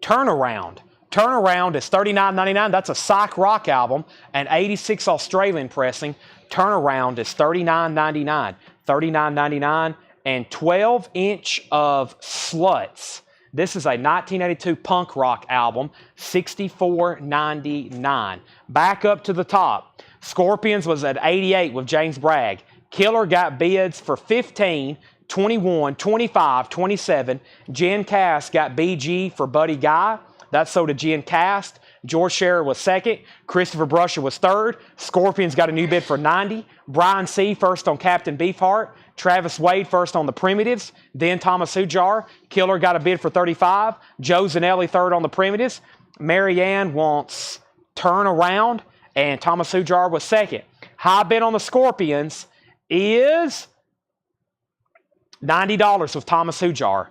Turnaround. Turnaround is $39.99. That's a psych rock album, an 86 Australian pressing. Turnaround is $39.99. $39.99. And 12-inch of Sluts. This is a 1982 punk rock album, $64.99. Back up to the top. Scorpions was at 88 with James Bragg. Killer got bids for 15, 21, 25, 27. Jen Cass got BG for Buddy Guy. That's so did Jen Cast. George Scherer was second. Christopher Brusher was third. Scorpions got a new bid for 90. Brian C. first on Captain Beefheart. Travis Wade first on the Primitives. Then Thomas Hujar. Killer got a bid for 35. Joe Zanelli third on the Primitives. Marianne wants Turn Around. And Thomas Hujar was second. High bid on the Scorpions is $90 with Thomas Hujar.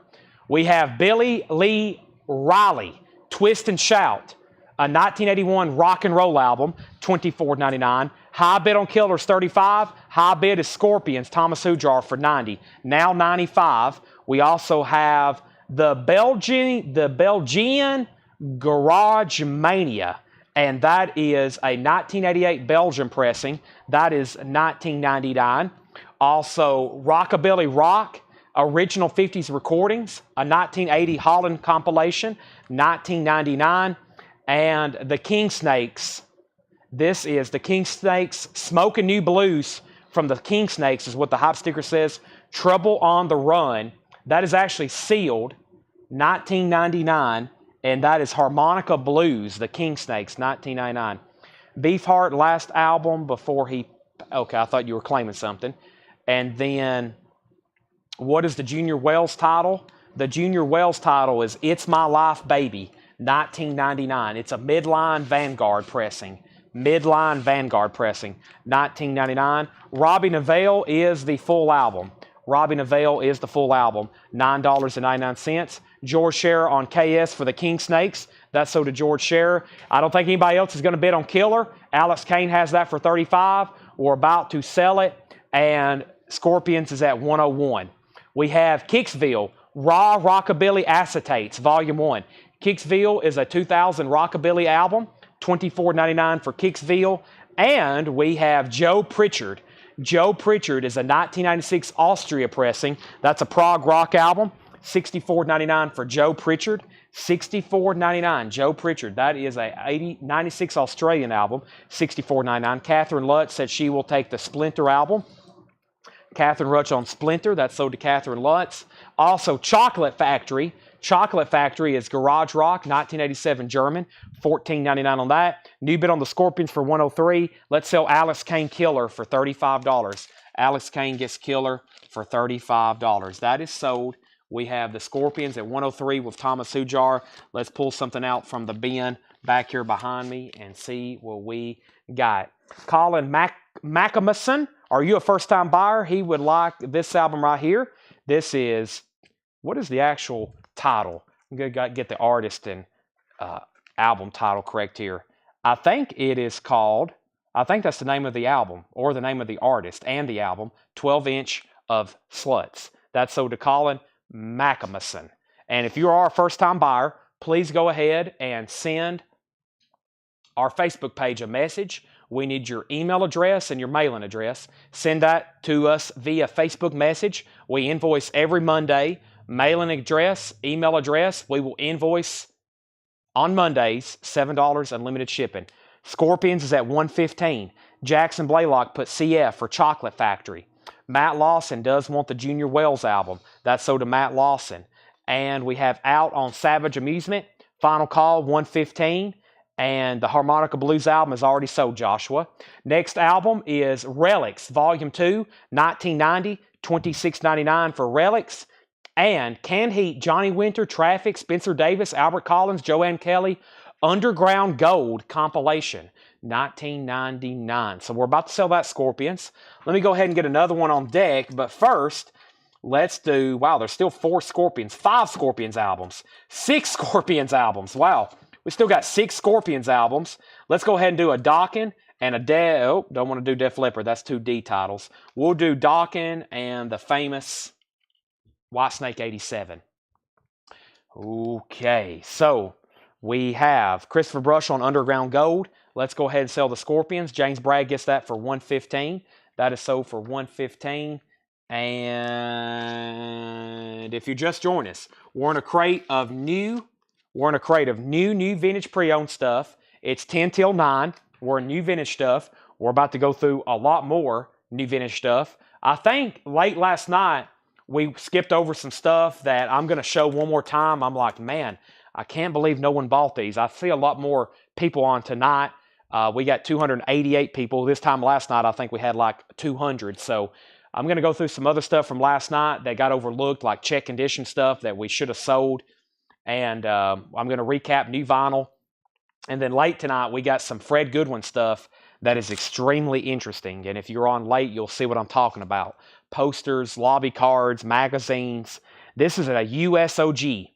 We have Billy Lee Riley, Twist and Shout, a 1981 rock and roll album, $24.99. High bid on Killer's $35. High bid is Scorpions, Thomas Hujar for $90. Now $95. We also have the Belgian Garage Mania, and that is a 1988 Belgian pressing. That is $19.99. Also, Rockabilly Rock, original 50s recordings, a 1980 Holland compilation, $19.99. And the King Snakes. This is the King Snakes Smoking New Blues from the King Snakes is what the hop sticker says. Trouble on the Run. That is actually sealed, $19.99. And that is Harmonica Blues, the King Snakes, $19.99. Beefheart, last album before he... Okay, I thought you were claiming something. And then, what is the Junior Wells title? The Junior Wells title is It's My Life Baby, $19.99. It's a midline Vanguard pressing, Midline Vanguard pressing, $19.99. Robbie Neville is the full album. Robbie Neville is the full album, $9.99. George Scherer on KS for the King Snakes. That's sold to George Scherer. I don't think anybody else is going to bid on Killer. Alex Kane has that for $35. We're about to sell it. And Scorpions is at $101. We have Kicksville, Raw Rockabilly Acetates, Volume 1. Kicksville is a 2000 Rockabilly album, $24.99 for Kicksville. And we have Joe Pritchard. Joe Pritchard is a 1996 Austria pressing. That's a prog rock album, $64.99 for Joe Pritchard. $64.99, Joe Pritchard. That is a 96 Australian album, $64.99. Catherine Lutz said she will take the Splinter album. Catherine Lutz on Splinter, that's sold to Catherine Lutz. Also, Chocolate Factory. Chocolate Factory is Garage Rock, 1987 German, $14.99 on that. New bid on the Scorpions for $103. Let's sell Alex Kane Killer for $35. Alex Kane gets Killer for $35. That is sold. We have the Scorpions at $103 with Thomas Hujar. Let's pull something out from the bin back here behind me and see what we got. Colin McAmison, are you a first-time buyer? He would like this album right here. This is, what is the actual title? I'm going to get the artist and album title correct here. I think it is called, I think that's the name of the album or the name of the artist and the album, 12-inch of Sluts. That's sold to Colin McAmison. And if you are a first-time buyer, please go ahead and send our Facebook page a message. We need your email address and your mailing address. Send that to us via Facebook message. We invoice every Monday. Mailing address, email address, we will invoice on Mondays, $7 unlimited shipping. Scorpions is at $115. Jackson Blaylock put CF for Chocolate Factory. Matt Lawson does want the Junior Wells album. That's sold to Matt Lawson. And we have out on Savage Amusement, Final Call, $115. And the Harmonica Blues album is already sold, Joshua. Next album is Relics, Volume 2, $19.90, $26.99 for Relics. And Canned Heat, Johnny Winter, Traffic, Spencer Davis, Albert Collins, Joanne Kelly, Underground Gold compilation, $19.99. So we're about to sell that, Scorpions. Let me go ahead and get another one on deck. But first, let's do, wow, there's still 4 Scorpions, 5 Scorpions albums, 6 Scorpions albums. Wow, we still got 6 Scorpions albums. Let's go ahead and do a Dokken and a don't want to do Def Leppard. That's 2 D titles. We'll do Dokken and the famous Whitesnake 87. Okay, so we have Christopher Brush on Underground Gold. Let's go ahead and sell the Scorpions. James Bragg gets that for $115. That is sold for $115. And if you just joined us, we're in a crate of new vintage pre-owned stuff. It's 10 till 9. We're in new vintage stuff. We're about to go through a lot more new vintage stuff. I think late last night, we skipped over some stuff that I'm going to show one more time. I'm like, man, I can't believe no one bought these. I see a lot more people on tonight. We got 288 people. This time last night, I think we had like 200. So I'm going to go through some other stuff from last night that got overlooked, like check condition stuff that we should have sold. And I'm going to recap new vinyl. And then late tonight, we got some Fred Goodwin stuff that is extremely interesting. And if you're on late, you'll see what I'm talking about. Posters, lobby cards, magazines. This is a USOG.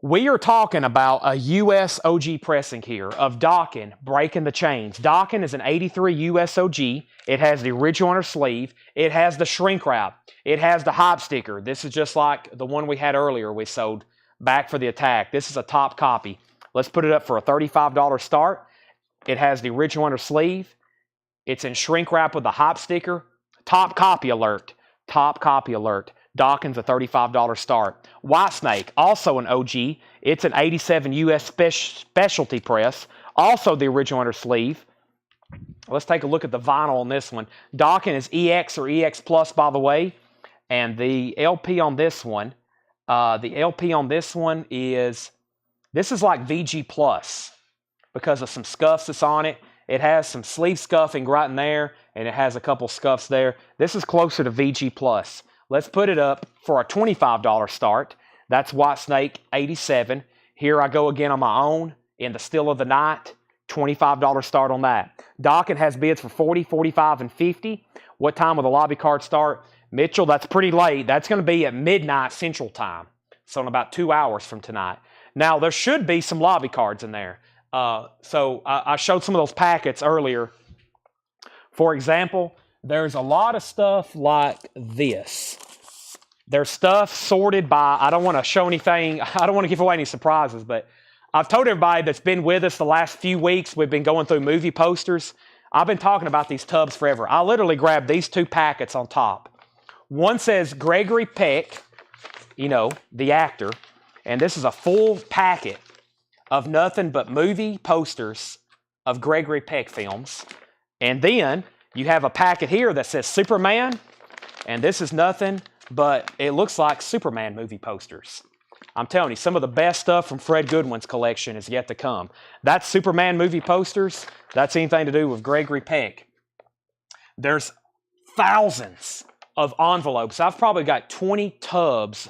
We are talking about a USOG pressing here of Dokken, Breaking the Chains. Dokken is an 83 USOG. It has the original on her sleeve. It has the shrink wrap. It has the hop sticker. This is just like the one we had earlier we sold back for the attack. This is a top copy. Let's put it up for a $35 start. It has the original on her sleeve. It's in shrink wrap with the hop sticker. Top copy alert. Top copy alert. Dokken's a $35 start. Whitesnake, also an OG. It's an 87 US specialty press. Also the original on her sleeve. Let's take a look at the vinyl on this one. Dokken is EX or EX Plus, by the way. And the LP on this one, is, this is like VG Plus because of some scuffs that's on it. It has some sleeve scuffing right in there, and it has a couple scuffs there. This is closer to VG Plus. Let's put it up for a $25 start. That's Whitesnake 87. Here I go again on my own in the Still of the Night, $25 start on that. Dockin has bids for $40, $45, and $50. What time will the lobby card start? Mitchell, that's pretty late. That's going to be at midnight Central Time. So in about 2 hours from tonight. Now, there should be some lobby cards in there. So I showed some of those packets earlier. For example, there's a lot of stuff like this. There's stuff sorted by, I don't want to show anything, I don't want to give away any surprises, but I've told everybody that's been with us the last few weeks, we've been going through movie posters. I've been talking about these tubs forever. I literally grabbed these 2 packets on top. One says Gregory Peck, you know, the actor, and this is a full packet of nothing but movie posters of Gregory Peck films. And then you have a packet here that says Superman, and this is nothing but it looks like Superman movie posters. I'm telling you, some of the best stuff from Fred Goodwin's collection is yet to come. That's Superman movie posters. That's anything to do with Gregory Peck. There's thousands of envelopes. I've probably got 20 tubs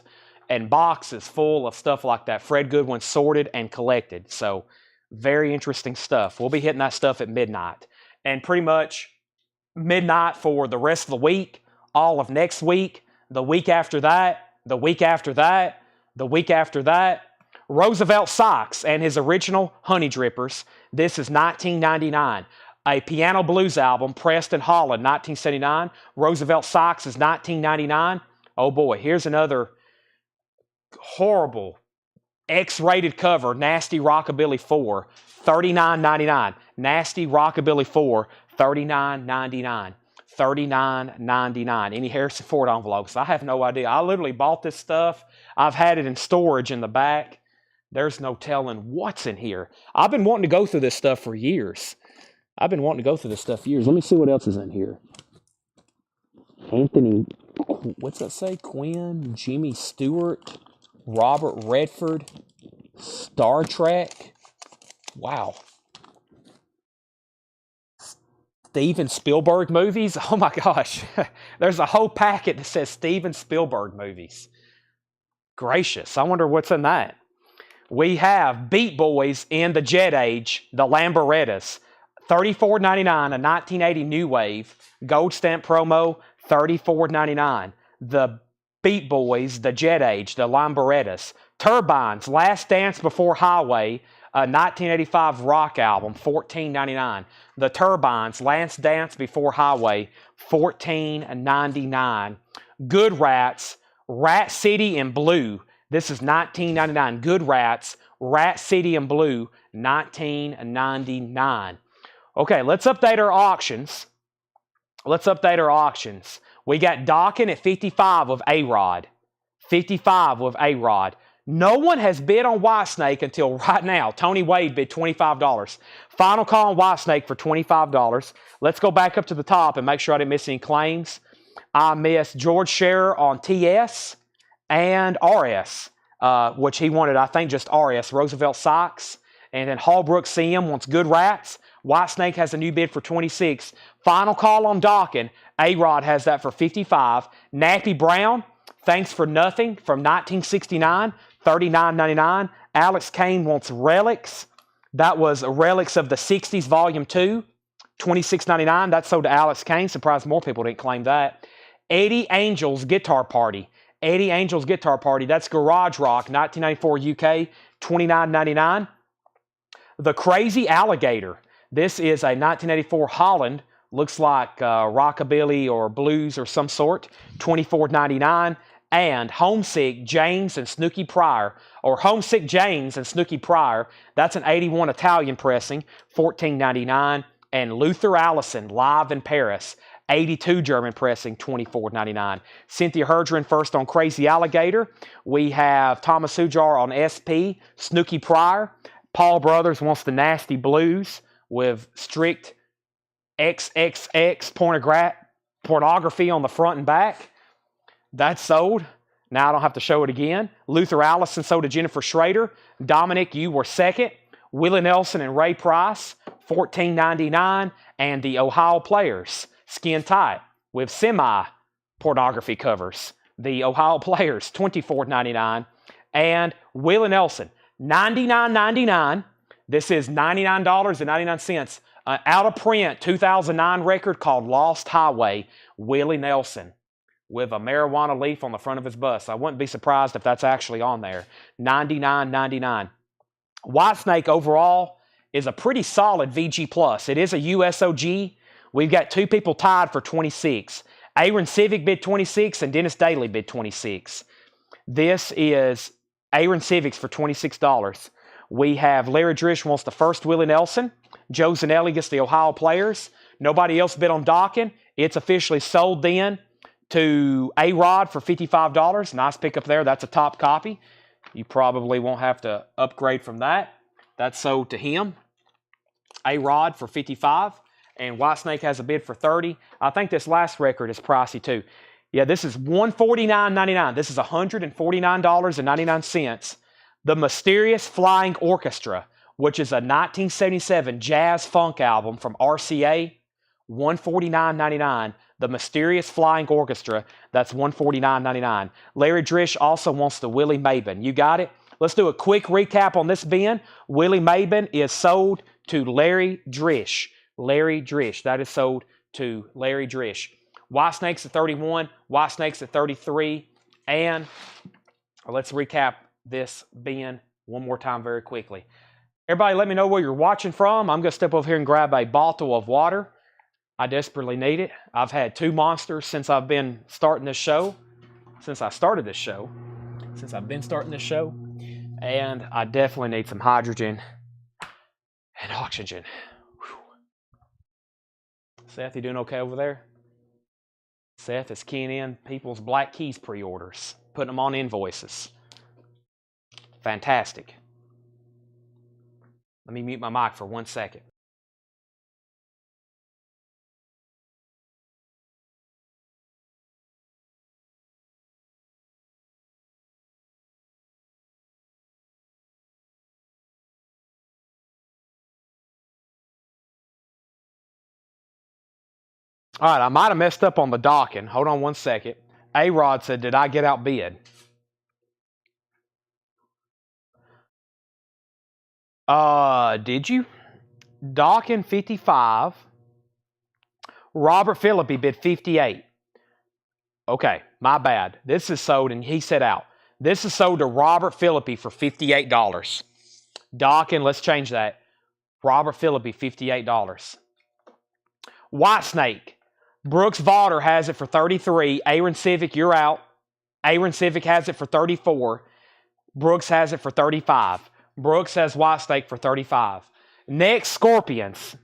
and boxes full of stuff like that. Fred Goodwin sorted and collected. So very interesting stuff. We'll be hitting that stuff at midnight. And pretty much midnight for the rest of the week, all of next week, the week after that, the week after that, the week after that. Roosevelt Socks and his original Honey Drippers. This is $19.99. A piano blues album pressed in Holland, 1979. Roosevelt Socks is $19.99. Oh boy, here's another horrible X-rated cover, Nasty Rockabilly 4, $39.99. Nasty Rockabilly 4, $39.99. $39.99. Any Harrison Ford envelopes? I have no idea. I literally bought this stuff. I've had it in storage in the back. There's no telling what's in here. I've been wanting to go through this stuff for years. Let me see what else is in here. Anthony, what's that say? Quinn, Jimmy Stewart, Robert Redford, Star Trek. Wow. Steven Spielberg movies. Oh my gosh. There's a whole packet that says Steven Spielberg movies. Gracious. I wonder what's in that. We have Beat Boys in the Jet Age, the Lambarettas. $34.99, a 1980 New Wave. Gold stamp promo, $34.99. The Beat Boys, the Jet Age, the Lambarettas. Turbines, Last Dance Before Highway, a 1985 rock album, $14.99. The Turbines, Last Dance Before Highway, $14.99. Good Rats, Rat City in Blue. This is $19.99. Good Rats, Rat City in Blue, $19.99. Okay, let's update our auctions. We got Dockin at 55 of A-Rod. 55 with A-Rod. No one has bid on Whitesnake until right now. Tony Wade bid $25. Final call on Whitesnake for $25. Let's go back up to the top and make sure I didn't miss any claims. I missed George Scherer on TS and RS, which he wanted, I think, just RS, Roosevelt Socks. And then Hallbrook CM wants Good Rats. Whitesnake has a new bid for $26. Final call on Dockin. A-Rod has that for $55. Nappy Brown, Thanks for Nothing from 1969, $39.99. Alex Kane wants Relics. That was Relics of the 60s, Volume 2, $26.99. That sold to Alex Kane. Surprised more people didn't claim that. Eddie Angel's Guitar Party. Eddie Angel's Guitar Party. That's Garage Rock, 1994 UK, $29.99. The Crazy Alligator. This is a 1984 Holland. Looks like rockabilly or blues or some sort. $24.99. And Homesick James and Snooky Pryor. Or Homesick James and Snooky Pryor. That's an 81 Italian pressing. $14.99. And Luther Allison Live in Paris. 82 German pressing. $24.99. Cynthia Herdren first on Crazy Alligator. We have Thomas Hujar on SP. Snooky Pryor. Paul Brothers wants the Nasty Blues with strict XXX pornography on the front and back. That's sold. Now I don't have to show it again. Luther Allison sold to Jennifer Schrader. Dominic, you were second. Willie Nelson and Ray Price, $14.99. And the Ohio Players, Skin Tight, with semi-pornography covers. The Ohio Players, $24.99. And Willie Nelson, $99.99. This is $99.99. An out-of-print 2009 record called Lost Highway, Willie Nelson, with a marijuana leaf on the front of his bus. I wouldn't be surprised if that's actually on there. $99.99. Whitesnake overall is a pretty solid VG+. It is a USOG. We've got two people tied for 26. Aaron Civic bid 26 and Dennis Daly bid 26. This is Aaron Civics for $26. We have Larry Drish wants the first Willie Nelson. Joe Zanelli gets the Ohio Players. Nobody else bid on Dockin. It's officially sold then to A-Rod for $55. Nice pickup there. That's a top copy. You probably won't have to upgrade from that. That's sold to him. A-Rod for $55. And Whitesnake has a bid for $30. I think this last record is pricey too. Yeah, this is $149.99. This is $149.99. The Mysterious Flying Orchestra, which is a 1977 jazz funk album from RCA, $149.99. The Mysterious Flying Orchestra, that's $149.99. Larry Drish also wants the Willie Mabin. You got it? Let's do a quick recap on this bin. Willie Mabin is sold to Larry Drish. Larry Drish. That is sold to Larry Drish. Whitesnake's at 31. Whitesnake's at 33. And let's recap this bin one more time very quickly. Everybody let me know where you're watching from. I'm going to step over here and grab a bottle of water. I desperately need it. I've had two monsters since I've been starting this show. Since I've been starting this show. And I definitely need some hydrogen and oxygen. Whew. Seth, you doing okay over there? Seth is keying in people's Black Keys pre-orders, putting them on invoices. Fantastic. Let me mute my mic for 1 second. All right, I might have messed up on the docking. Hold on 1 second. A-Rod said, did I get outbid? Did you? Docking 55. Robert Philippi bid 58. Okay, my bad. This is sold, and he said out. This is sold to Robert Philippi for $58. Docking, let's change that. Robert Philippi, $58. Whitesnake. Brooks Vaughter has it for 33. Aaron Civic, you're out. Aaron Civic has it for 34. Brooks has it for 35. Brooks has Whitesnake for 35. Next, Scorpions.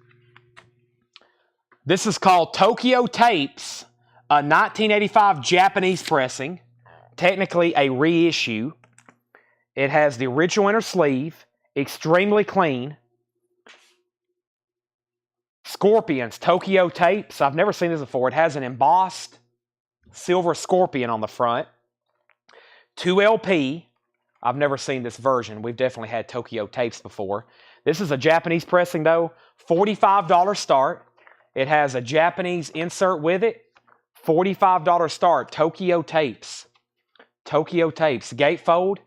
This is called Tokyo Tapes, a 1985 Japanese pressing. Technically a reissue. It has the original inner sleeve, extremely clean. Scorpions, Tokyo Tapes. I've never seen this before. It has an embossed silver scorpion on the front. 2LP. I've never seen this version. We've definitely had Tokyo Tapes before. This is a Japanese pressing though. $45 start. It has a Japanese insert with it. $45 start. Tokyo Tapes. Tokyo Tapes. Gatefold.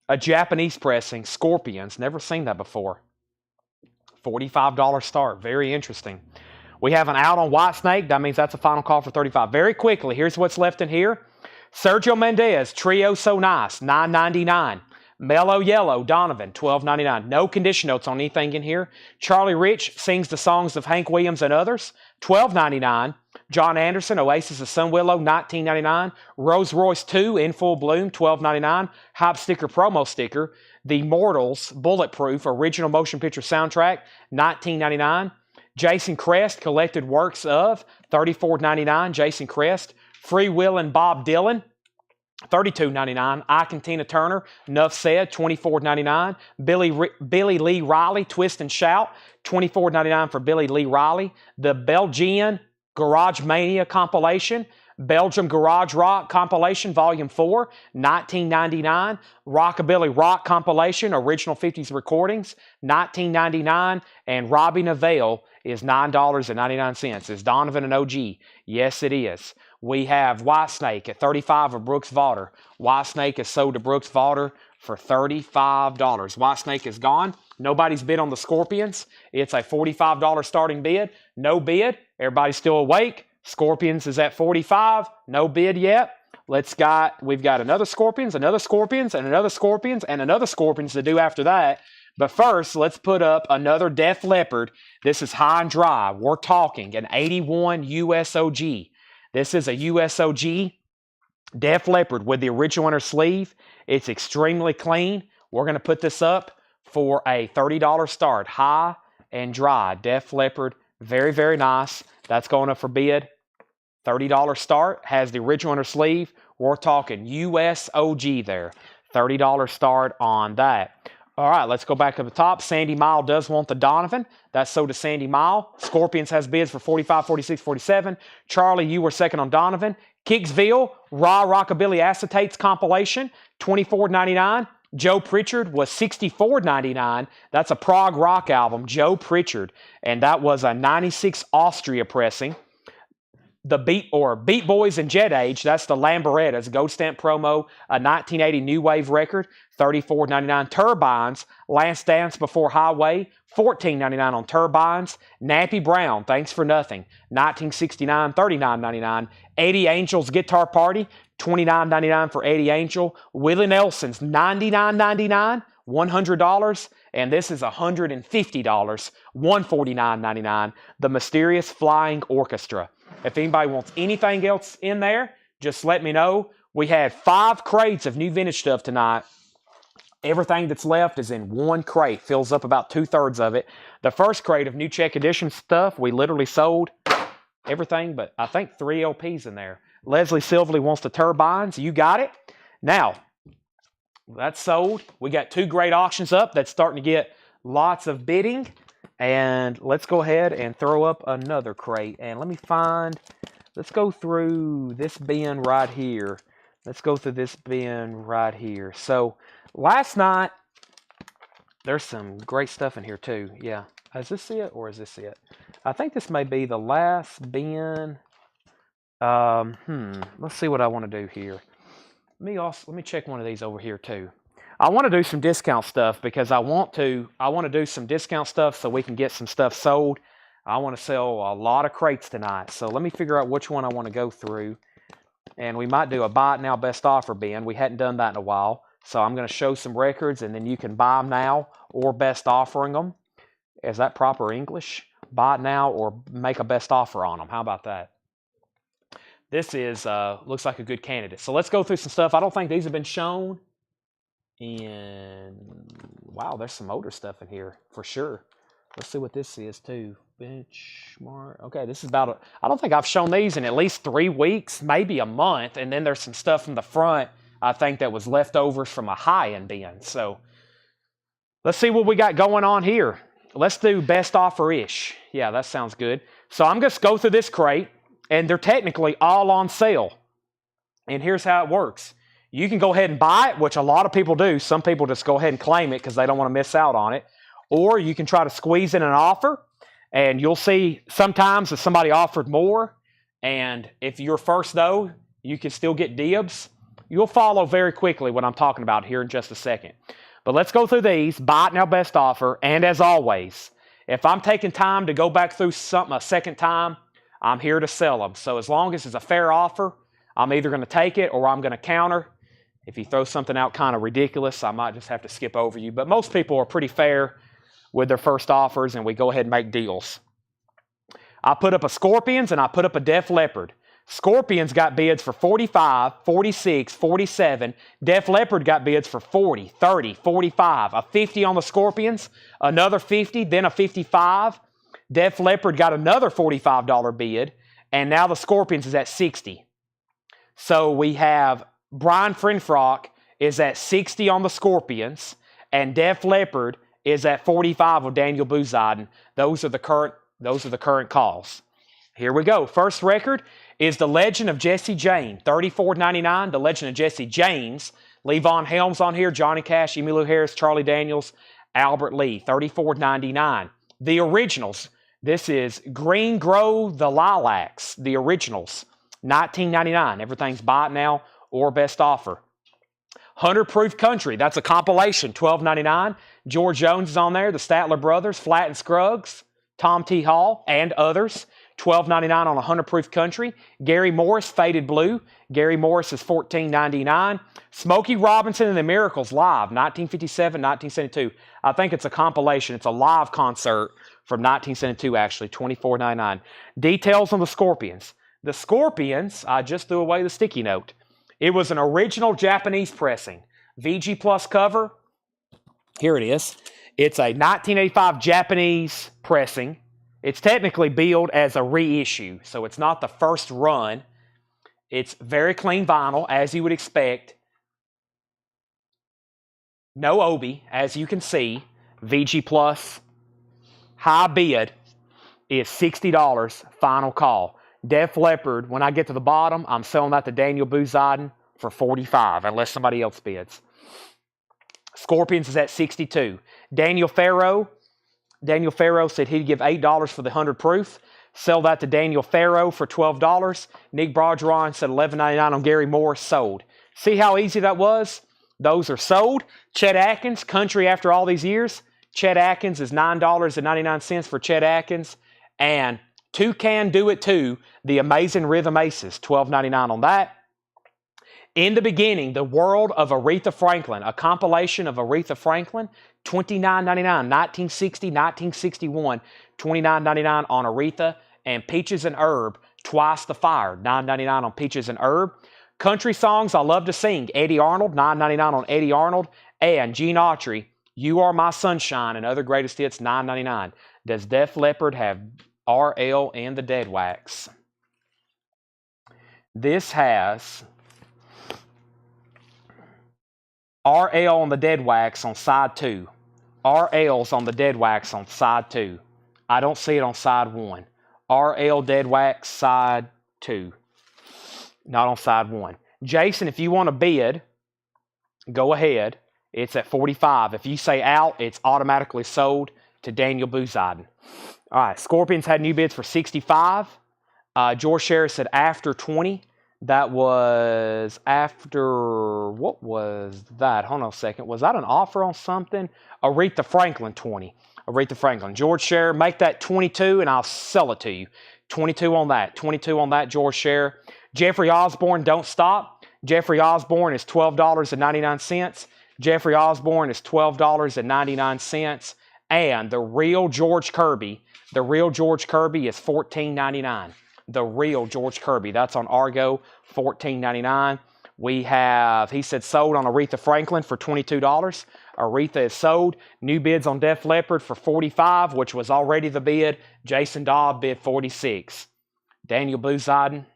A Japanese pressing. Scorpions. Never seen that before. $45 start. Very interesting. We have an out on Whitesnake. That means that's a final call for $35. Very quickly, here's what's left in here. Sergio Mendez, Trio So Nice, $9.99. Mellow Yellow, Donovan, $12.99. No condition notes on anything in here. Charlie Rich sings the songs of Hank Williams and others, $12.99. John Anderson, Oasis of Sun Willow, $19.99. Rolls Royce 2 in full bloom, $12.99. Hop Sticker promo sticker. The Mortals Bulletproof original motion picture soundtrack, $19.99. Jason Crest collected works of, $34.99. Jason Crest. Free Will and Bob Dylan, $32.99. Ike and Tina Turner, Nuff Said, $24.99. Billy Lee Riley, Twist and Shout, $24.99 for Billy Lee Riley. The Belgian Garage Mania compilation, Belgium Garage Rock compilation, Volume 4, $19.99. Rockabilly Rock compilation, original 50s recordings, $19.99. And Robbie Neville is $9.99. Is Donovan an OG? Yes, it is. We have Whitesnake at 35 of Brooks Vaughter. Whitesnake is sold to Brooks Vaughter for $35. White Snake is gone. Nobody's bid on the Scorpions. It's a $45 starting bid. No bid. Everybody's still awake. Scorpions is at 45. No bid yet. We've got another Scorpions, and another Scorpions, and another Scorpions to do after that. But first, let's put up another Def Leppard. This is high and dry. We're talking an 81 USOG. This is a USOG Def Leppard with the original inner sleeve. It's extremely clean. We're going to put this up for a $30 start. High and dry. Def Leppard. Very, very nice. That's going up for bid. $30 start. Has the original inner sleeve. We're talking USOG there. $30 start on that. All right, let's go back to the top. Sandy Mile does want the Donovan. That's so does Sandy Mile. Scorpions has bids for 45, 46, 47. Charlie, you were second on Donovan. Kicksville, Raw Rockabilly Acetates compilation, $24.99. Joe Pritchard was $64.99. That's a prog rock album, Joe Pritchard. And that was a 96 Austria pressing. The Beat Boys and Jet Age, that's the Lamberettas, Gold Stamp promo, a 1980 New Wave record, $34.99. Turbines, Last Dance Before Highway, $14.99 on Turbines. Nappy Brown, Thanks for Nothing, 1969, $39.99. Eddie Angel's Guitar Party, $29.99 for Eddie Angel. Willie Nelson's $99.99, $100. And this is $150, $149.99. The Mysterious Flying Orchestra. If anybody wants anything else in there, just let me know. We had 5 crates of new vintage stuff tonight. Everything that's left is in 1 crate. Fills up about 2/3 of it. The first crate of new check edition stuff, we literally sold everything but I think 3 LPs in there. Leslie Silverly wants the Turbines. You got it. Now, that's sold. We got 2 great auctions up that's starting to get lots of bidding. And let's go ahead and throw up another crate. And let's go through this bin right here. So last night, there's some great stuff in here too. Yeah. Is this it or is this it? I think this may be the last bin. Let's see what I want to do here. Let me check one of these over here too. I want to do some discount stuff because I want to do some discount stuff so we can get some stuff sold. I want to sell a lot of crates tonight. So let me figure out which one I want to go through. And we might do a buy it now best offer bin. We hadn't done that in a while. So I'm going to show some records and then you can buy them now or best offering them. Is that proper English? Buy it now or make a best offer on them. How about that? This is looks like a good candidate. So let's go through some stuff. I don't think these have been shown. And wow, there's some older stuff in here for sure. Let's see what this is too. Benchmark. Okay, this is about I don't think I've shown these in at least 3 weeks, maybe a month. And then there's some stuff from the front, I think that was leftovers from a high-end bin. So let's see what we got going on here. Let's do best offer-ish. Yeah, that sounds good. So I'm going to go through this crate, and they're technically all on sale. And here's how it works. You can go ahead and buy it, which a lot of people do. Some people just go ahead and claim it because they don't want to miss out on it. Or you can try to squeeze in an offer, and you'll see sometimes if somebody offered more, and if you're first, though, you can still get dibs. You'll follow very quickly what I'm talking about here in just a second. But let's go through these. Buy it now, best offer. And as always, if I'm taking time to go back through something a second time, I'm here to sell them. So as long as it's a fair offer, I'm either going to take it or I'm going to counter. If you throw something out kind of ridiculous, I might just have to skip over you. But most people are pretty fair with their first offers, and we go ahead and make deals. I put up a Scorpions, and I put up a Def Leppard. Scorpions got bids for 45, 46, 47. Def Leppard got bids for 40, 30, 45. A 50 on the Scorpions, another 50, then a 55. Def Leppard got another $45 bid, and now the Scorpions is at 60. So we have Brian Frinfrock is at 60 on the Scorpions, and Def Leppard is at 45 with Daniel Buziden. Those are the current calls. Here we go. First record is The Legend of Jesse Jane, $34.99. The Legend of Jesse James. Levon Helms on here, Johnny Cash, Emmylou Harris, Charlie Daniels, Albert Lee, $34.99. The originals. This is Green Grow the Lilacs, the originals, $19.99. Everything's buy it now or best offer. 100 Proof Country, that's a compilation, $12.99. George Jones is on there, the Statler Brothers, Flatt and Scruggs, Tom T. Hall, and others. $12.99 on 100 Proof Country. Gary Morris, Faded Blue. Gary Morris is $14.99. Smokey Robinson and the Miracles live, 1957, 1972. I think it's a compilation. It's a live concert from 1972, actually, $24.99. Details on the Scorpions. The Scorpions, I just threw away the sticky note. It was an original Japanese pressing. VG Plus cover. Here it is. It's a 1985 Japanese pressing. It's technically billed as a reissue, so it's not the first run. It's very clean vinyl, as you would expect. No Obi, as you can see. VG Plus high bid is $60, final call. Def Leppard, when I get to the bottom, I'm selling that to Daniel Buzodin for $45, unless somebody else bids. Scorpions is at $62. Daniel Farrow said he'd give $8 for the 100 proof. Sell that to Daniel Farrow for $12. Nick Bargeron said $11.99 on Gary Moore, sold. See how easy that was? Those are sold. Chet Atkins, Country after all these years. Chet Atkins is $9.99 for Chet Atkins. And Toucan Do It Too, the Amazing Rhythm Aces, $12.99 on that. In the Beginning, The World of Aretha Franklin, a compilation of Aretha Franklin, $29.99, 1960, 1961, $29.99 on Aretha. And Peaches and Herb, Twice the Fire, $9.99 on Peaches and Herb. Country Songs I Love to Sing, Eddie Arnold, $9.99 on Eddie Arnold. And Gene Autry, You Are My Sunshine, and Other Greatest Hits, $9.99. Does Def Leppard have RL and the Dead Wax? This has RL on the Dead Wax on side 2. RL's on the Dead Wax on side 2. I don't see it on side 1. RL Dead Wax side 2. Not on side 1. Jason, if you want to bid, go ahead. It's at $45. If you say out, it's automatically sold to Daniel Buzodin. All right, Scorpions had new bids for $65. George Sherritt said after 20. That was after, what was that? Hold on a second. Was that an offer on something? Aretha Franklin 20. Aretha Franklin. George Sherritt, make that 22 and I'll sell it to you. 22 on that. 22 on that, George Sherritt. Jeffrey Osborne, Don't Stop. Jeffrey Osborne is $12.99. Jeffrey Osborne is $12.99. And the real George Kirby is $14.99. The real George Kirby. That's on Argo, $14.99. We have, he said, sold on Aretha Franklin for $22. Aretha is sold. New bids on Def Leppard for $45, which was already the bid. Jason Dobb bid $46. Daniel Buzodin,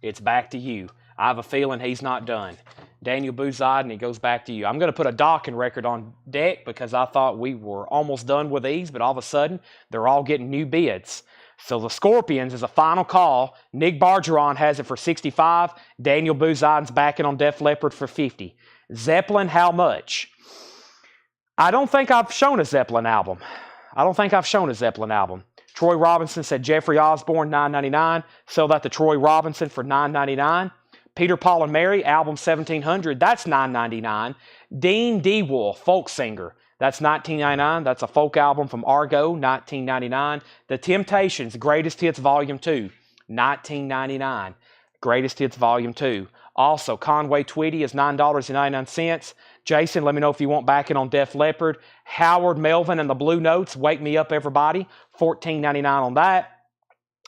it's back to you. I have a feeling he's not done. Daniel Buzodin, it goes back to you. I'm going to put a docking record on deck because I thought we were almost done with these, but all of a sudden, they're all getting new bids. So the Scorpions is a final call. Nick Bargeron has it for $65. Daniel Buzodin's backing on Def Leppard for $50. Zeppelin, how much? I don't think I've shown a Zeppelin album. Troy Robinson said Jeffrey Osborne, $9.99. Sell that to Troy Robinson for $9.99. Peter, Paul, and Mary, album 1700, that's $9.99. Dean DeWolf, folk singer, that's $19.99. That's a folk album from Argo, $19.99. The Temptations, Greatest Hits Volume 2, $19.99. Greatest Hits Volume 2. Also, Conway Twitty is $9.99. Jason, let me know if you want backing on Def Leppard. Howard Melvin and the Blue Notes, Wake Me Up Everybody, $14.99 on that.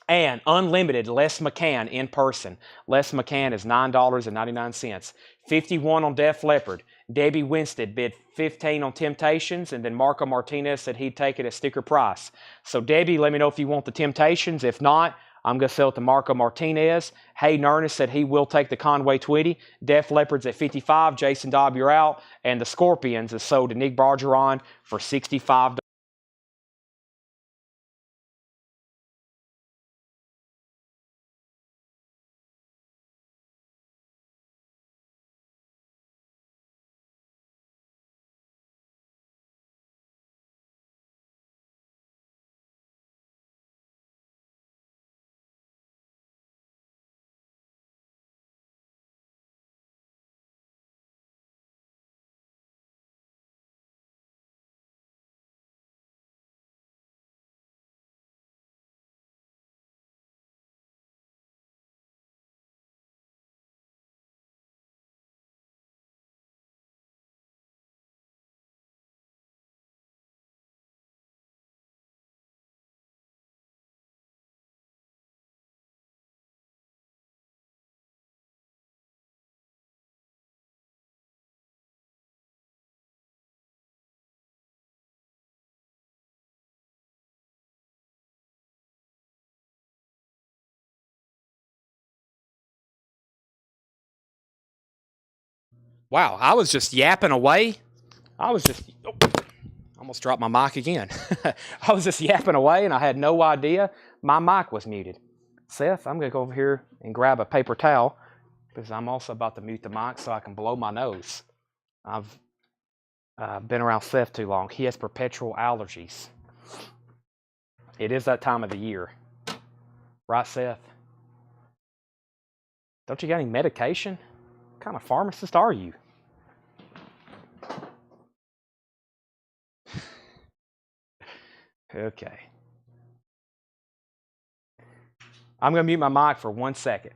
And Unlimited, Les McCann in person. Les McCann is $9.99. 51 on Def Leppard. Debbie Winstead bid 15 on Temptations, and then Marco Martinez said he'd take it at sticker price. So Debbie, let me know if you want the Temptations. If not, I'm going to sell it to Marco Martinez. Hayden Ernest said he will take the Conway Twitty. Def Leppard's at 55. Jason Dobb, you're out. And the Scorpions is sold to Nick Bargeron for $65. Wow, I was just yapping away. Almost dropped my mic again. I was just yapping away and I had no idea my mic was muted. Seth, I'm going to go over here and grab a paper towel because I'm also about to mute the mic so I can blow my nose. I've been around Seth too long. He has perpetual allergies. It is that time of the year. Right, Seth? Don't you got any medication? What kind of pharmacist are you? Okay. I'm going to mute my mic for 1 second.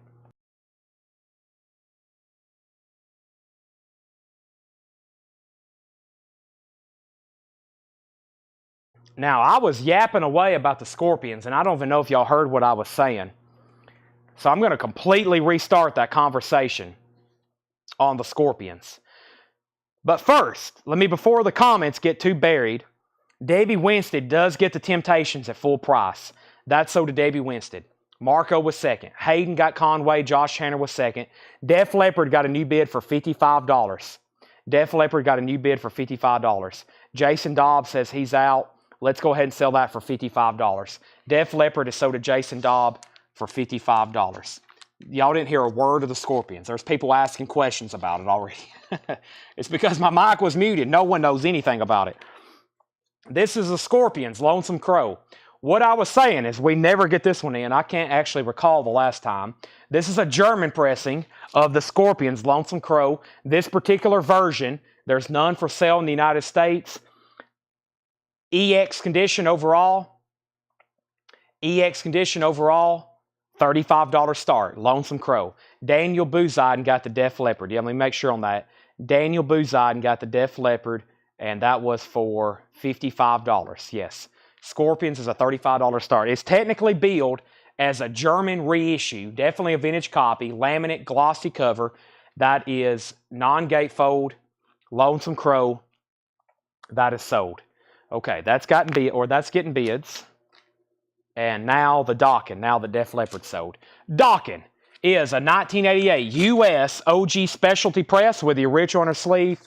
Now, I was yapping away about the scorpions, and I don't even know if y'all heard what I was saying. So I'm going to completely restart that conversation on the scorpions. But first, before the comments get too buried, Davey Winstead does get the Temptations at full price. That's so to Davey Winstead. Marco was second. Hayden got Conway. Josh Tanner was second. Def Leppard got a new bid for $55. Def Leppard got a new bid for $55. Jason Dobbs says he's out. Let's go ahead and sell that for $55. Def Leppard is sold to Jason Dobb for $55. Y'all didn't hear a word of the scorpions. There's people asking questions about it already. It's because my mic was muted. No one knows anything about it. This is the Scorpions, Lonesome Crow. What I was saying is we never get this one in. I can't actually recall the last time. This is a German pressing of the Scorpions, Lonesome Crow. This particular version, there's none for sale in the United States. EX condition overall. EX condition overall, $35 start, Lonesome Crow. Daniel Booziden got the Def Leppard. Yeah, let me make sure on that. Daniel Booziden got the Def Leppard, and that was for $55. Yes. Scorpions is a $35 start. It's technically billed as a German reissue, definitely a vintage copy, laminate, glossy cover. That is non-gatefold, Lonesome Crow. That is sold. Okay, that's getting bids. And now the Dokken, now the Def Leppard sold. Dokken is a 1988 U.S. OG specialty press with the original on her sleeve.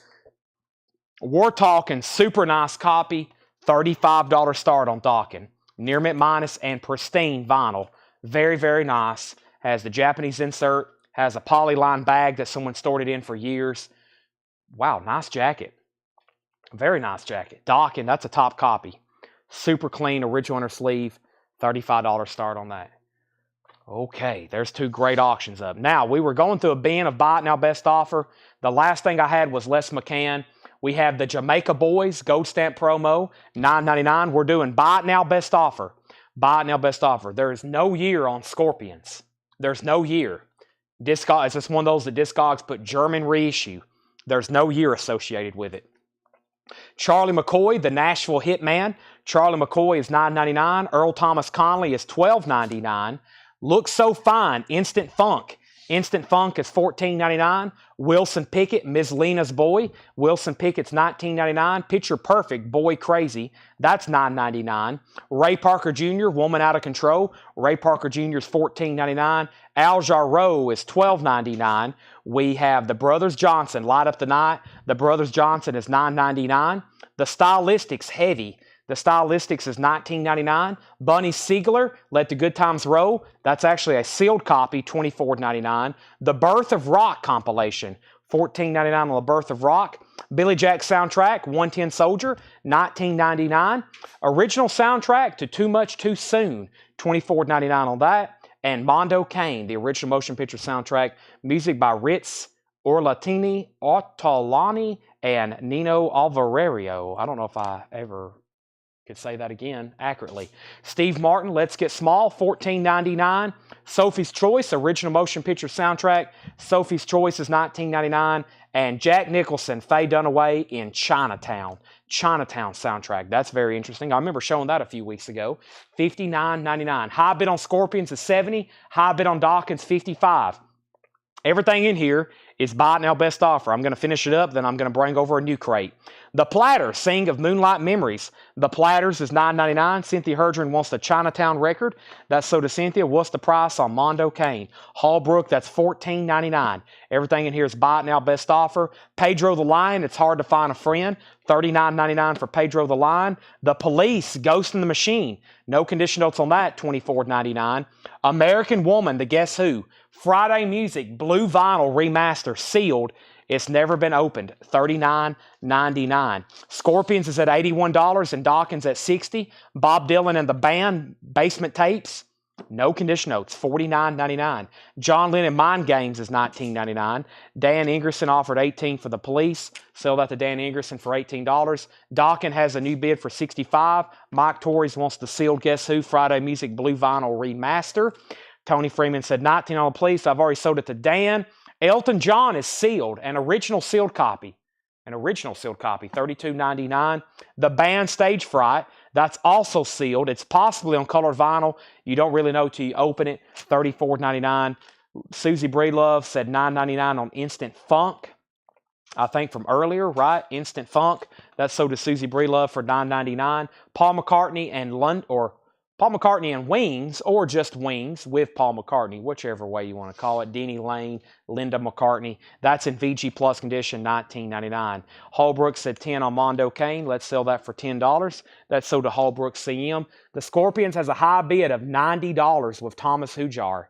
We're talking super nice copy, $35 start on Dokken. Near mint minus and pristine vinyl. Very, very nice. Has the Japanese insert. Has a polyline bag that someone stored it in for years. Wow, nice jacket. Very nice jacket. Dokken, that's a top copy. Super clean, original on her sleeve. $35 start on that. Okay, there's two great auctions up. Now, we were going through a bin of Buy It Now Best Offer. The last thing I had was Les McCann. We have the Jamaica Boys Gold Stamp Promo, $9.99. We're doing Buy It Now Best Offer. Buy It Now Best Offer. There is no year on Scorpions. There's no year. Discogs, it's just one of those that Discogs put German reissue. There's no year associated with it. Charlie McCoy, the Nashville Hitman. Charlie McCoy is $9.99. Earl Thomas Conley is $12.99. Looks So Fine, Instant Funk. Instant Funk is $14.99. Wilson Pickett, Ms. Lena's Boy. Wilson Pickett's $19.99. Picture Perfect, Boy Crazy. That's $9.99. Ray Parker Jr., Woman Out of Control. Ray Parker Jr. is $14.99. Al Jarreau is $12.99. We have the Brothers Johnson, Light Up the Night. The Brothers Johnson is $9.99. The Stylistics, Heavy. The Stylistics is $19.99. Bunny Siegler, Let the Good Times Roll. That's actually a sealed copy, $24.99. The Birth of Rock compilation, $14.99 on The Birth of Rock. Billy Jack soundtrack, 110 Soldier, $19.99. Original soundtrack to Too Much Too Soon, $24.99 on that. And Mondo Cane, the original motion picture soundtrack, music by Ritz Orlatini, Ottolani, and Nino Alvarenio. I don't know if I ever could say that again accurately. Steve Martin, Let's Get Small, $14.99. Sophie's Choice, original motion picture soundtrack. Sophie's Choice is $19.99. And Jack Nicholson, Faye Dunaway in Chinatown. Chinatown soundtrack. That's very interesting. I remember showing that a few weeks ago. $59.99. High bid on Scorpions is $70. High bid on Dawkins, $55. Everything in here is buy it now best offer. I'm going to finish it up, then I'm going to bring over a new crate. The Platters, Sing of Moonlight Memories. The Platters is $9.99. Cynthia Herdron wants the Chinatown record. That's so to Cynthia. What's the price on Mondo Kane? Hallbrook, that's $14.99. Everything in here is buy it now best offer. Pedro the Lion, it's hard to find a friend. $39.99 for Pedro the Lion. The Police, Ghost in the Machine. No condition notes on that, $24.99. American Woman, the Guess Who. Friday Music, blue vinyl remaster, sealed. It's never been opened, $39.99. Scorpions is at $81 and Dawkins at $60. Bob Dylan and the Band, Basement Tapes, no condition notes, $49.99. John Lennon Mind Games is $19.99. Dan Ingerson offered $18 for the Police. Sell that to Dan Ingerson for $18. Dawkins has a new bid for $65. Mike Torres wants the sealed Guess Who Friday Music blue vinyl remaster. Tony Freeman said $19 on the Police. I've already sold it to Dan. Elton John is sealed, an original sealed copy. $32.99. The Band Stage Fright, that's also sealed. It's possibly on colored vinyl. You don't really know till you open it. $34.99. Susie Breedlove said $9.99 on Instant Funk. I think from earlier, right? Instant Funk. That's sold to Susie Breedlove for $9.99. Paul McCartney and Wings, or just Wings with Paul McCartney, whichever way you want to call it. Denny Lane, Linda McCartney. That's in VG Plus condition, $19.99. Hallbrook said $10 on Mondo Kane. Let's sell that for $10. That's sold to Hallbrook CM. The Scorpions has a high bid of $90 with Thomas Hujar.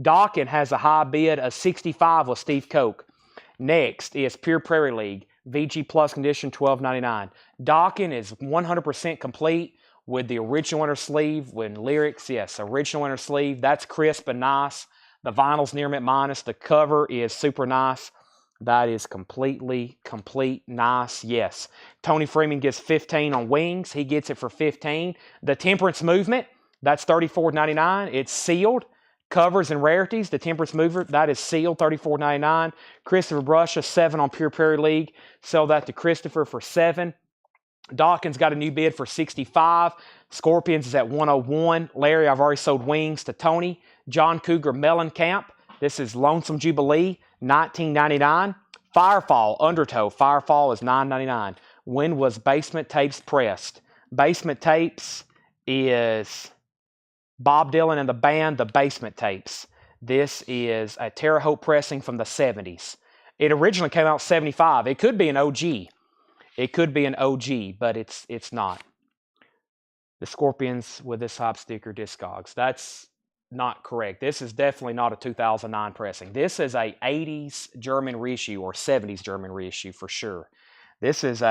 Dawkins has a high bid of $65 with Steve Koch. Next is Pure Prairie League, VG Plus condition, $12.99. Dawkins is 100% complete with the original inner sleeve, with lyrics, yes, original inner sleeve. That's crisp and nice. The vinyl's near mint minus. The cover is super nice. That is complete, nice, yes. Tony Freeman gets 15 on Wings. He gets it for 15. The Temperance Movement, that's $34.99. It's sealed. Covers and Rarities, the Temperance Movement, that is sealed, $34.99. Christopher Brusha, 7 on Pure Prairie League. Sell that to Christopher for 7. Dawkins got a new bid for $65. Scorpions is at $101. Larry, I've already sold Wings to Tony. John Cougar Mellencamp. This is Lonesome Jubilee, $19.99. Firefall, Undertow. Firefall is $9.99. When was Basement Tapes pressed? Basement Tapes is Bob Dylan and the Band, the Basement Tapes. This is a Terre Haute pressing from the 70s. It originally came out 75. It could be an OG. It could be an OG, but it's not. The Scorpions with this hop sticker Discogs. That's not correct. This is definitely not a 2009 pressing. This is a 80s German reissue or 70s German reissue for sure. This is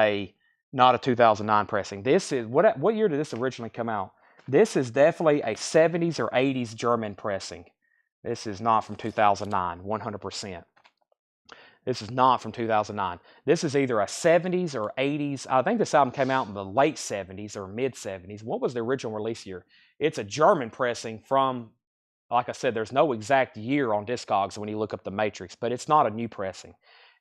not a 2009 pressing. This is, what year did this originally come out? This is definitely a 70s or 80s German pressing. This is not from 2009, 100%. This is not from 2009. This is either a 70s or 80s. I think this album came out in the late 70s or mid 70s. What was the original release year? It's a German pressing from, like I said, there's no exact year on Discogs when you look up the Matrix, but it's not a new pressing.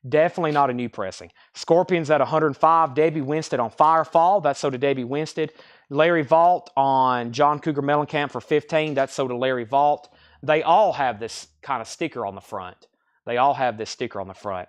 Definitely not a new pressing. Scorpions at 105. Debbie Winstead on Firefall. That's sold to Debbie Winstead. Larry Vault on John Cougar Mellencamp for 15. That's sold to Larry Vault. They all have this kind of sticker on the front. They all have this sticker on the front.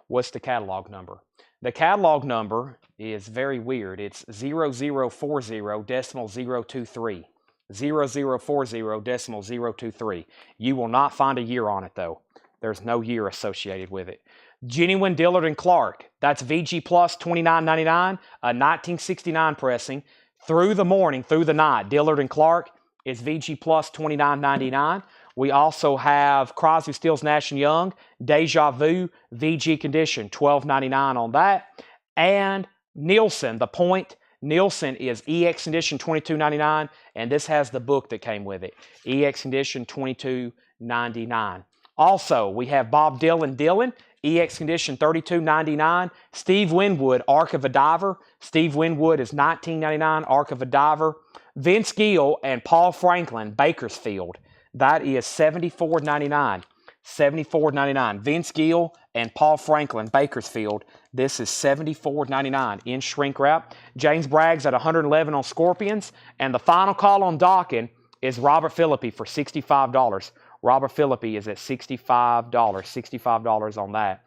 What's the catalog number? The catalog number is very weird. It's 0040.023. 0040.023. You will not find a year on it, though. There's no year associated with it. Genuine Dillard and Clark. That's VG Plus, $29.99. A 1969 pressing. Through the Morning, Through the Night. Dillard and Clark is VG Plus, $29.99. We also have Crosby, Stills, Nash & Young, Deja Vu, VG condition, $12.99 on that. And Nielsen, The Point. Nielsen is EX condition, $22.99, and this has the book that came with it. EX condition, $22.99. Also, we have Bob Dylan, EX condition, $32.99. Steve Winwood, Ark of a Diver. Steve Winwood is $19.99, Ark of a Diver. Vince Gill and Paul Franklin, Bakersfield. That is $74.99. $74.99. Vince Gill and Paul Franklin, Bakersfield. This is $74.99 in shrink wrap. James Bragg's at $111 on Scorpions. And the final call on Dawkins is Robert Philippi for $65. Robert Philippi is at $65. $65 on that.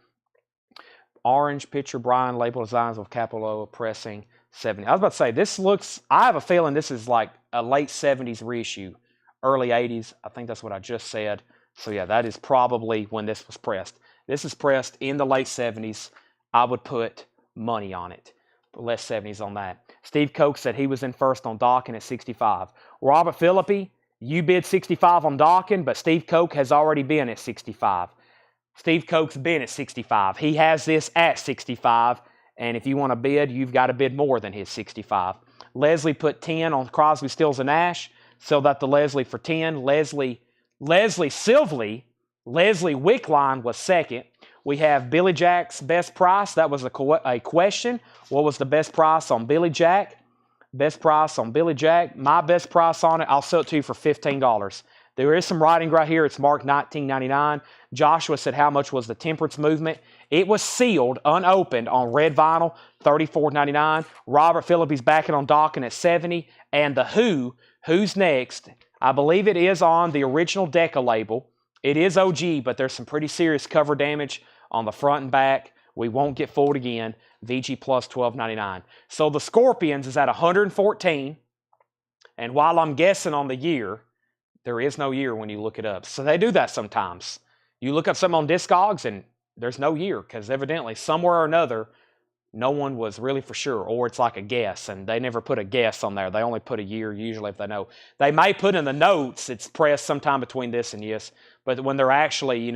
Orange picture, Brian, label designs with capital O, pressing 70. I was about to say, this looks, I have a feeling this is like a late 70s reissue, early 80s. I think that's what I just said. So yeah, that is probably when this was pressed. This is pressed in the late 70s. I would put money on it. Less 70s on that. Steve Koch said he was in first on Dawkins at 65. Robert Philippi, you bid 65 on Dawkins, but Steve Koch has already been at 65. Steve Koch's been at 65. He has this at 65, and if you want to bid, you've got to bid more than his 65. Leslie put 10 on Crosby, Stills, and Nash. Sold that to Leslie for 10. Leslie Wickline was second. We have Billy Jack's best price. That was a question. What was the best price on Billy Jack? Best price on Billy Jack. My best price on it, I'll sell it to you for $15. There is some writing right here. It's marked $19.99. Joshua said, how much was the Temperance Movement? It was sealed, unopened on red vinyl, $34.99. Robert Phillippi's backing on Dawkins at $70. And the Who's next? I believe it is on the original Decca label. It is OG, but there's some pretty serious cover damage on the front and back. We won't get fooled again. VG plus $12.99. So the Scorpions is at 114. And while I'm guessing on the year, there is no year when you look it up. So they do that sometimes. You look up something on Discogs and there's no year because evidently somewhere or another, no one was really for sure, or it's like a guess, and they never put a guess on there. They only put a year usually if they know. They may put in the notes it's pressed sometime between this and this, but when they're actually,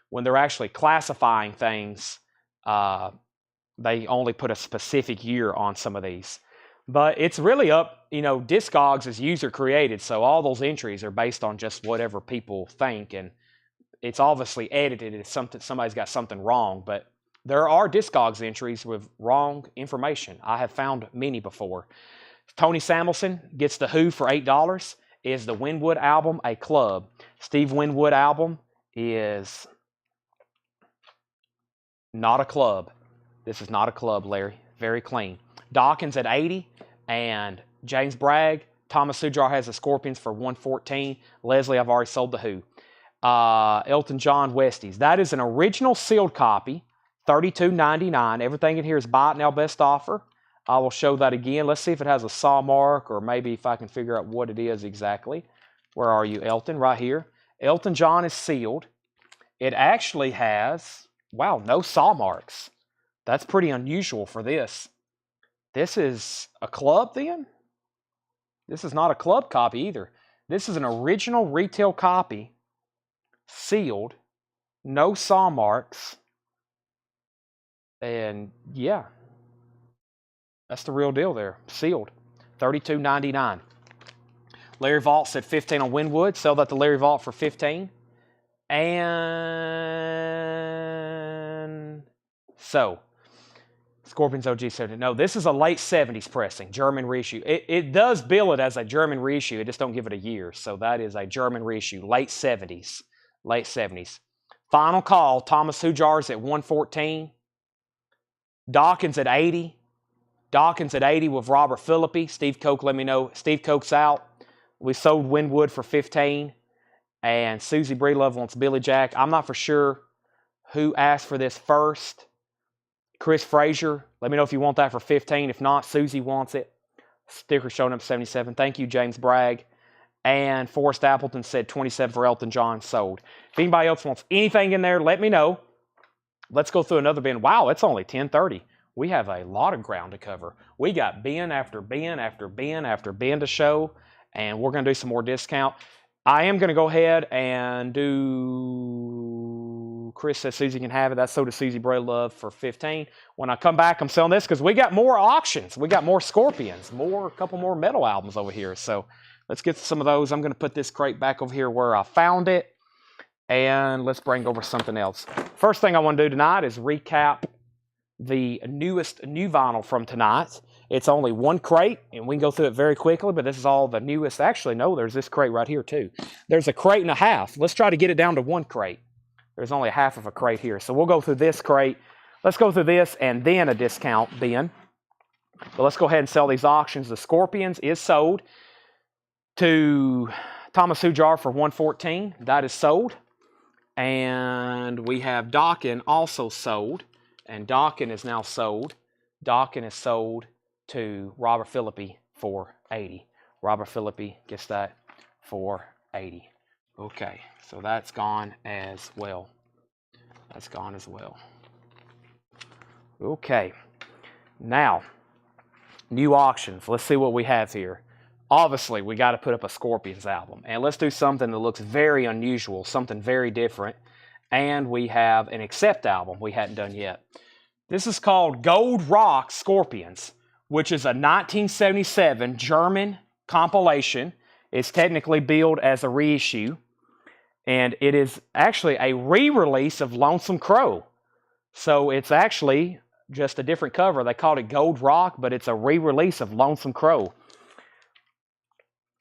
when they're actually classifying things, they only put a specific year on some of these. But it's really up, Discogs is user created, so all those entries are based on just whatever people think, and it's obviously edited if somebody's got something wrong, but there are Discogs entries with wrong information. I have found many before. Tony Samuelson gets the Who for $8. Is the Winwood album a club? Steve Winwood album is not a club. This is not a club, Larry. Very clean. Dawkins at 80. And James Bragg. Thomas Sujar has the Scorpions for $114. Leslie, I've already sold the Who. Elton John Westies. That is an original sealed copy. $32.99. Everything in here is buy it now, best offer. I will show that again. Let's see if it has a saw mark or maybe if I can figure out what it is exactly. Where are you, Elton? Right here. Elton John is sealed. It actually has, wow, no saw marks. That's pretty unusual for this. This is a club then? This is not a club copy either. This is an original retail copy, sealed, no saw marks. And yeah, that's the real deal there. Sealed. $32.99. Larry Vault said 15 on Winwood. Sell that to Larry Vault for 15. And so, Scorpions OG said, no, this is a late 70s pressing, German reissue. It does bill it as a German reissue. It just don't give it a year. So that is a German reissue, late 70s. Late 70s. Final call, Thomas Hujar's at 114. Dawkins at 80. Dawkins at 80 with Robert Philippi. Steve Koch, let me know. Steve Koch's out. We sold Winwood for 15. And Susie Breedlove wants Billy Jack. I'm not for sure who asked for this first. Chris Frazier, let me know if you want that for 15. If not, Susie wants it. Sticker showing up 77. Thank you, James Bragg. And Forrest Appleton said 27 for Elton John, sold. If anybody else wants anything in there, let me know. Let's go through another bin. Wow, it's only 10:30. We have a lot of ground to cover. We got bin after bin after bin after bin to show, and we're going to do some more discount. I am going to go ahead and do, Chris says Susie can have it. That's sold to Susie Breedlove for 15. When I come back, I'm selling this because we got more auctions. We got more Scorpions, a couple more metal albums over here. So let's get some of those. I'm going to put this crate back over here where I found it. And let's bring over something else. First thing I want to do tonight is recap the new vinyl from tonight. It's only one crate, and we can go through it very quickly, but this is all the newest. Actually, no, there's this crate right here, too. There's a crate and a half. Let's try to get it down to one crate. There's only a half of a crate here. So we'll go through this crate. Let's go through this and then a discount bin. But let's go ahead and sell these auctions. The Scorpions is sold to Thomas Hujar for $114. That is sold. And we have Dawkins also sold And Donkin is now sold. Donkin is sold to Robert Philippi for $80. Robert Philippi gets that for $80. Okay, so that's gone as well. That's gone as well. Okay, now, new auctions. Let's see what we have here. Obviously, we got to put up a Scorpions album. And let's do something that looks very unusual, something very different. And we have an Accept album we hadn't done yet. This is called Gold Rock Scorpions, which is a 1977 German compilation. It's technically billed as a reissue. And it is actually a re-release of Lonesome Crow. So it's actually just a different cover. They called it Gold Rock, but it's a re-release of Lonesome Crow.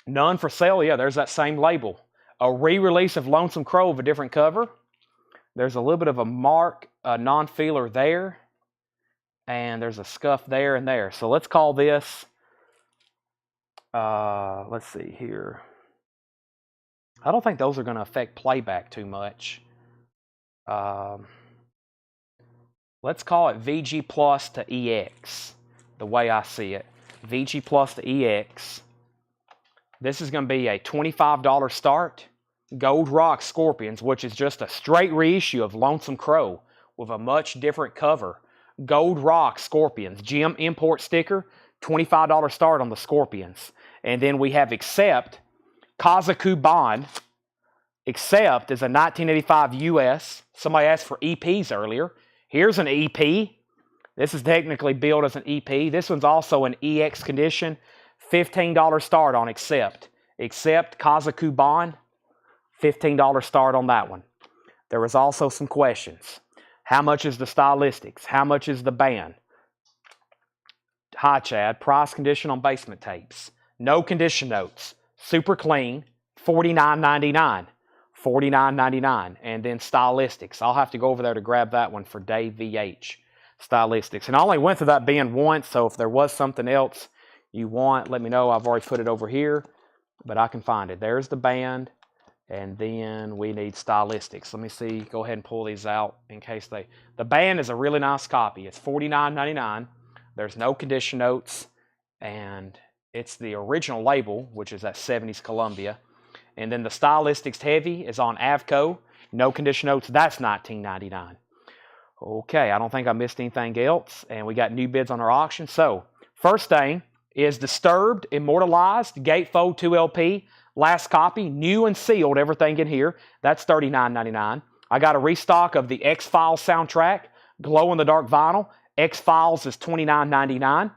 None for sale. Yeah, there's that same label. A re-release of Lonesome Crow of a different cover. There's a little bit of a mark, a non-feeler there. And there's a scuff there and there. So let's call this, let's see here. I don't think those are going to affect playback too much. Let's call it VG Plus to EX, the way I see it. VG Plus to EX. This is going to be a $25 start. Gold Rock Scorpions, which is just a straight reissue of Lonesome Crow with a much different cover. Gold Rock Scorpions, GM import sticker, $25 start on the Scorpions. And then we have Accept, Kazaku Bond. Accept is a 1985 US. Somebody asked for EPs earlier. Here's an EP. This is technically billed as an EP. This one's also an EX condition. $15 start on Accept. Accept Kazaku Bond. $15 start on that one. There was also some questions. How much is the Stylistics? How much is the band? Hi, Chad. Price condition on basement tapes. No condition notes. Super clean. $49.99. $49.99. And then Stylistics. I'll have to go over there to grab that one for Dave VH. Stylistics. And I only went through that bin once, so if there was something else you want, let me know. I've already put it over here, but I can find it. There's the band, and then we need Stylistics. Let me see. Go ahead and pull these out in case they... The band is a really nice copy. It's $49.99. There's no condition notes, and it's the original label, which is that 70s Columbia. And then the Stylistics Heavy is on Avco. No condition notes. That's $19.99. Okay, I don't think I missed anything else. And we got new bids on our auction. So, first thing is Disturbed, Immortalized, Gatefold 2LP. Last copy, new and sealed, everything in here. That's $39.99. I got a restock of the X-Files soundtrack, glow-in-the-dark vinyl. X-Files is $29.99.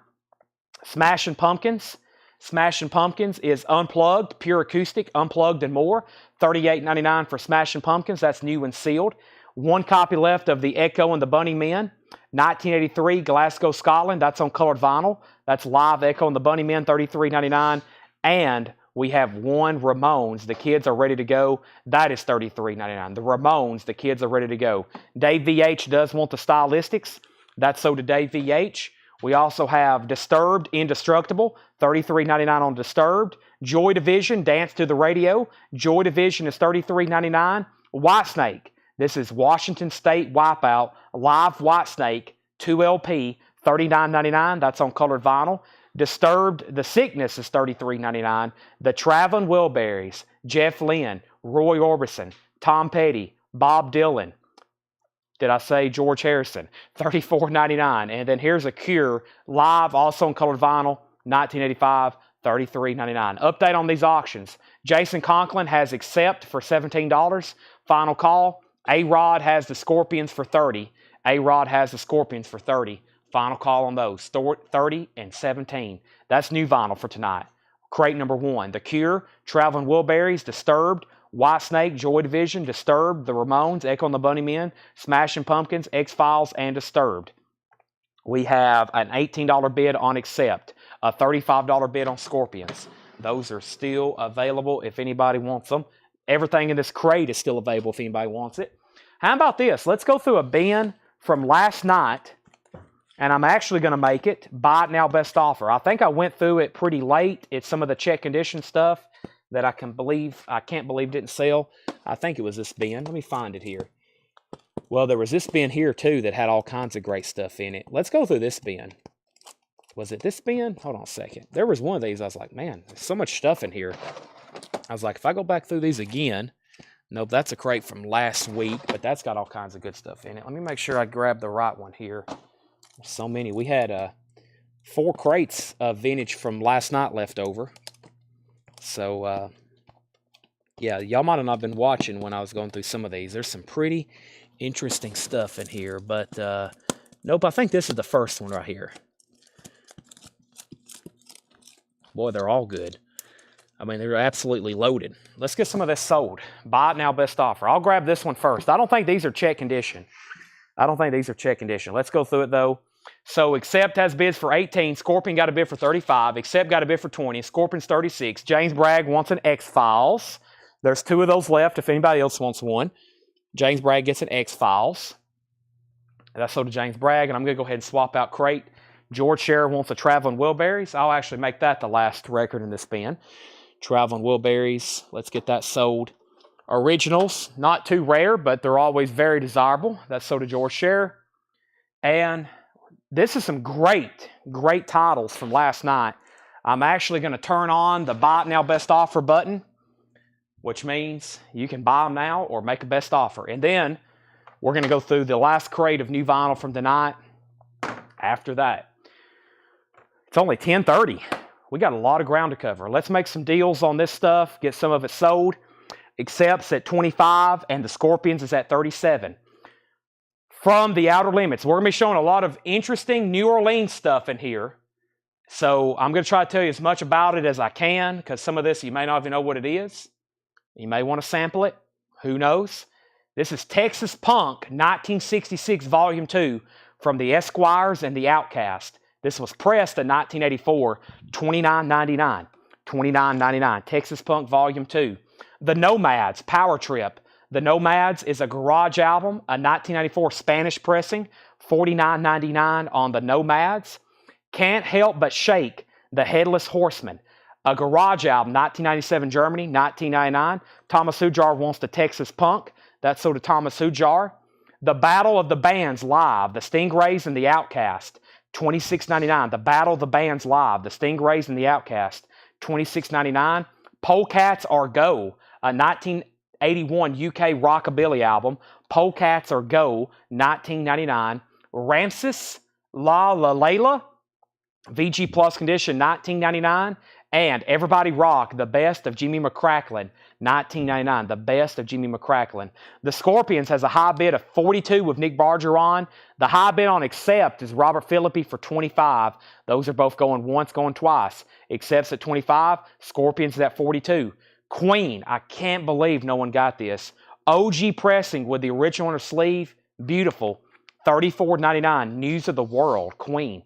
Smashing Pumpkins. Smashing Pumpkins is unplugged, pure acoustic, unplugged and more. $38.99 for Smashing Pumpkins. That's new and sealed. One copy left of the Echo and the Bunny Men. 1983, Glasgow, Scotland. That's on colored vinyl. That's live Echo and the Bunny Men, $33.99. And we have one Ramones. The Kids Are Ready to Go. That is $33.99. The Ramones, The Kids Are Ready to Go. Dave VH does want the Stylistics. That's so to Dave VH. We also have Disturbed, Indestructible, $33.99 on Disturbed. Joy Division, Dance to the Radio. Joy Division is $33.99. Whitesnake, this is Washington State Wipeout, live Whitesnake, 2LP, $39.99. That's on colored vinyl. Disturbed, The Sickness is $33.99. The Traveling Wilburys, Jeff Lynne, Roy Orbison, Tom Petty, Bob Dylan. Did I say George Harrison? $34.99. And then here's a Cure, live, also on colored vinyl, 1985, $33.99. Update on these auctions. Jason Conklin has Accept for $17. Final call. A-Rod has the Scorpions for $30. A-Rod has the Scorpions for $30. Final call on those. 30 and 17. That's new vinyl for tonight. Crate number 1. The Cure, Traveling Wilburys, Disturbed, Whitesnake, Joy Division, Disturbed, The Ramones, Echo and the Bunnymen, Smashing Pumpkins, X-Files, and Disturbed. We have an $18 bid on Accept, a $35 bid on Scorpions. Those are still available if anybody wants them. Everything in this crate is still available if anybody wants it. How about this? Let's go through a bin from last night, and I'm actually going to make it Buy It Now Best Offer. I think I went through it pretty late. It's some of the check condition stuff that I can't believe didn't sell. I think it was this bin. Let me find it here. Well, there was this bin here, too, that had all kinds of great stuff in it. Let's go through this bin. Was it this bin? Hold on a second. There was one of these. I was like, man, there's so much stuff in here. I was like, if I go back through these again, nope, that's a crate from last week, but that's got all kinds of good stuff in it. Let me make sure I grab the right one here. There's so many. We had 4 crates of vintage from last night left over. So, yeah, y'all might have not been watching when I was going through some of these. There's some pretty interesting stuff in here, but nope, I think this is the first one right here. Boy, they're all good. I mean, they're absolutely loaded. Let's get some of this sold. Buy it now, best offer. I'll grab this one first. I don't think these are check condition. Let's go through it, though. So, Accept has bids for 18. Scorpion got a bid for 35. Accept got a bid for 20. Scorpion's 36. James Bragg wants an X-Files. There's 2 of those left if anybody else wants one. James Bragg gets an X-Files. That's sold to James Bragg, and I'm going to go ahead and swap out crate. George Scherer wants a Traveling Wilburys. I'll actually make that the last record in this bin. Traveling Wilburys. Let's get that sold. Originals, not too rare, but they're always very desirable. That's sold to George Scherer. And this is some great, great titles from last night. I'm actually going to turn on the Buy It Now Best Offer button, which means you can buy them now or make a best offer. And then we're going to go through the last crate of new vinyl from tonight after that. It's only 10:30. We got a lot of ground to cover. Let's make some deals on this stuff, get some of it sold. Accepts at 25, and the Scorpions is at 37. From the Outer Limits, we're going to be showing a lot of interesting New Orleans stuff in here. So I'm going to try to tell you as much about it as I can, because some of this you may not even know what it is. You may want to sample it. Who knows? This is Texas Punk 1966 Volume 2 from the Esquires and the Outcast. This was pressed in 1984, $29.99. $29.99. Texas Punk Volume 2. The Nomads, Power Trip. The Nomads is a garage album, a 1994 Spanish pressing, $49.99 on the Nomads. Can't Help But Shake, The Headless Horseman. A garage album, 1997 Germany, 1999. Thomas Hujar wants the Texas Punk. That's sold to Thomas Hujar. The Battle of the Bands Live, The Stingrays and the Outcast. $26.99. The Battle of the Bands Live, The Stingrays and the Outcast, $26.99. Polecats Are Go, a 1981 UK rockabilly album. Polecats Are Go, $19.99. Ramses La La Layla, VG Plus condition, $19.99. And Everybody Rock, The Best of Jimmy McCracklin, $19.99. The Best of Jimmy McCracklin. The Scorpions has a high bid of 42 with Nick Barger. The high bid on Accept is Robert Philippi for 25. Those are both going once, going twice. Accept's at 25. Scorpions is at 42. Queen, I can't believe no one got this. OG pressing with the original on her sleeve. Beautiful. $34.99. News of the World. Queen.